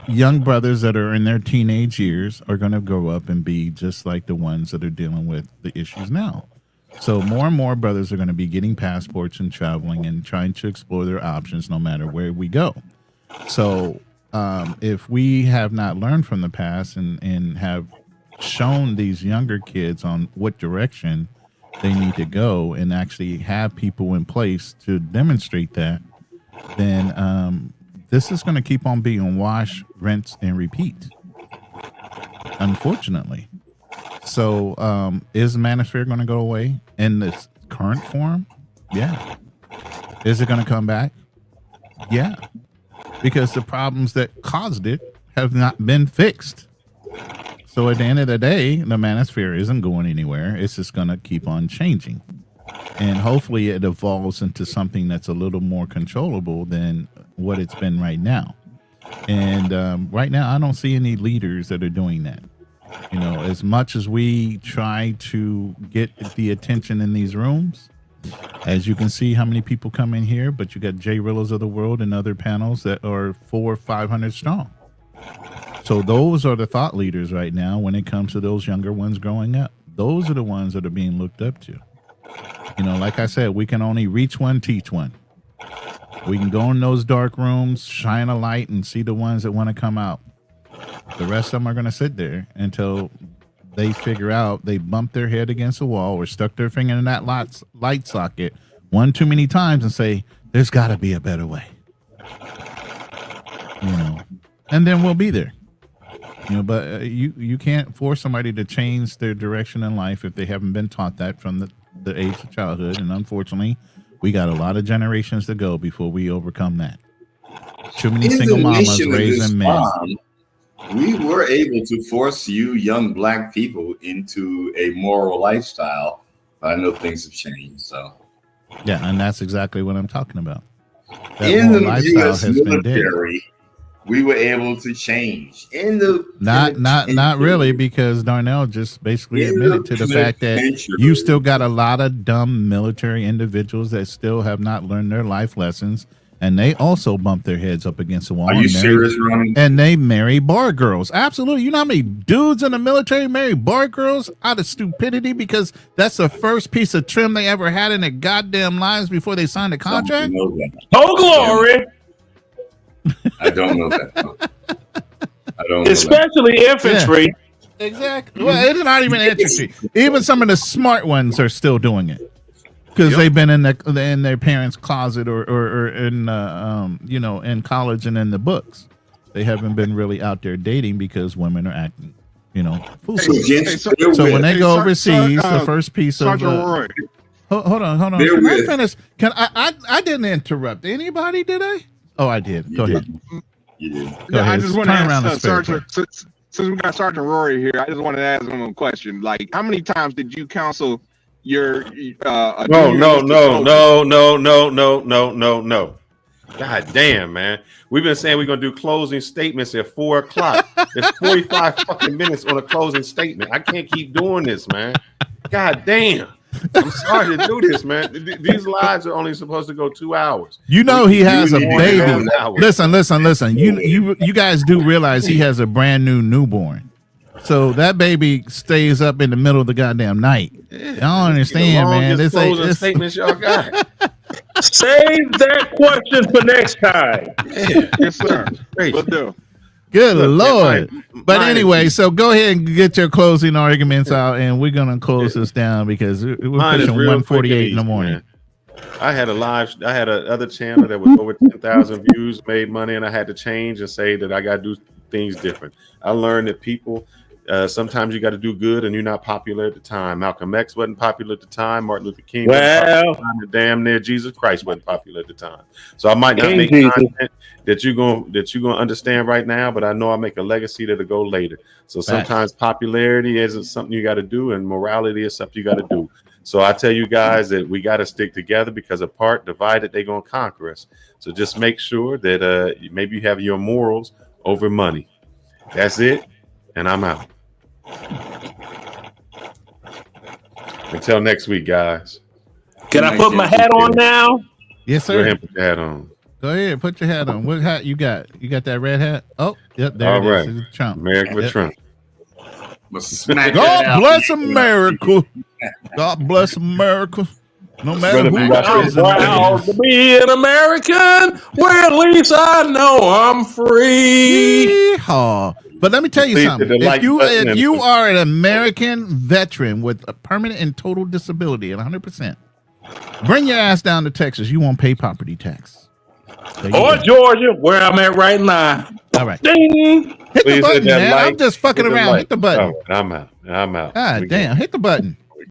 young brothers that are in their teenage years are going to grow up and be just like the ones that are dealing with the issues now. So more and more brothers are going to be getting passports and traveling and trying to explore their options no matter where we go. So if we have not learned from the past and have shown these younger kids on what direction they need to go and actually have people in place to demonstrate that, then this is going to keep on being wash, rinse, and repeat, unfortunately. So is Manosphere going to go away in this current form? Yeah. Is it going to come back? Yeah. Because the problems that caused it have not been fixed. So at the end of the day, the Manosphere isn't going anywhere. It's just going to keep on changing. And hopefully it evolves into something that's a little more controllable than what it's been right now. And right now, I don't see any leaders that are doing that. You know, as much as we try to get the attention in these rooms, as you can see how many people come in here, but you got J Rillas of the world and other panels that are 400 or 500 strong. So those are the thought leaders right now when it comes to those younger ones growing up. Those are the ones that are being looked up to. You know, like I said, we can only reach one, teach one. We can go in those dark rooms, shine a light, and see the ones that want to come out. The rest of them are going to sit there until they figure out they bumped their head against the wall or stuck their finger in that light socket one too many times and say, there's got to be a better way. You know, and then we'll be there. You know, but you can't force somebody to change their direction in life if they haven't been taught that from the age of childhood. And unfortunately, we got a lot of generations to go before we overcome that. Too many single mamas raising men. We were able to force you young black people into a moral lifestyle. I know things have changed. So yeah, and that's exactly what I'm talking about. That in the lifestyle U.S. has been military, we were able to change. In the not really, because Darnell just basically admitted to the fact that you still got a lot of dumb military individuals that still have not learned their life lessons. And they also bump their heads up against the wall. Are you serious, Ronnie? And they marry bar girls. Absolutely. You know how many dudes in the military marry bar girls out of stupidity because that's the first piece of trim they ever had in their goddamn lives before they signed a contract? Oh, glory. I don't know that. I don't know especially that. Infantry. Yeah. Exactly. Well, it's not even infantry. Even some of the smart ones are still doing it. Because they've been in their parents' closet or in you know, in college and in the books. They haven't been really out there dating because women are acting, you know, foolish. So when they go overseas, the first piece of hold on. Can I finish? I didn't interrupt anybody, did I? Oh, I did. Go ahead. You did. Go ahead. I just want to ask Sergeant, since we got Sergeant Rory here, I just wanted to ask him a question. Like, how many times did you counsel your No. God damn, man. We've been saying we're gonna do closing statements at 4:00. It's 45 fucking minutes on a closing statement. I can't keep doing this, man. God damn. I'm sorry to do this, man. These lives are only supposed to go 2 hours. You know he has a baby. Listen. You guys do realize he has a brand new newborn. So that baby stays up in the middle of the goddamn night. I don't understand, man. This ain't statements y'all got. Save that question for next time. Yes, sir. Will do. Good Lord. But anyway, so go ahead and get your closing arguments out, and we're going to close this down because we're pushing 1:48 in the morning. Man. I had a other channel that was over 10,000 views, made money, and I had to change and say that I got to do things different. I learned that people, sometimes you got to do good and you're not popular at the time. Malcolm X wasn't popular at the time. Martin Luther King wasn't popular at the time, and damn near Jesus Christ wasn't popular at the time. So I might not make content that you're gonna understand right now, but I know I make a legacy that'll go later. So sometimes popularity isn't something you got to do, and morality is something you got to do. So I tell you guys that we got to stick together, because apart, divided, they're gonna conquer us. So just make sure that maybe you have your morals over money. That's it, and I'm out. Until next week, guys. Can I put my hat on now? Yes, sir. Go ahead and put your hat on. Go ahead, put your hat on. What hat you got? You got that red hat? Oh, yep, there All it right. is. It's Trump. America with Trump. God bless America. God bless America. No matter Brother, who we got I'm some Proud to be an American, where at least I know I'm free. Yeehaw. But let me tell you Please hit something. the If like you button if and- you are an American veteran with a permanent and total disability at 100%, bring your ass down to Texas. You won't pay property tax. Or Georgia, where I'm at right now. All right. Ding. Hit Please the button, hit that man. like, I'm just fucking hit the around. like. Hit the button. All right, I'm out. God damn. Hit the button.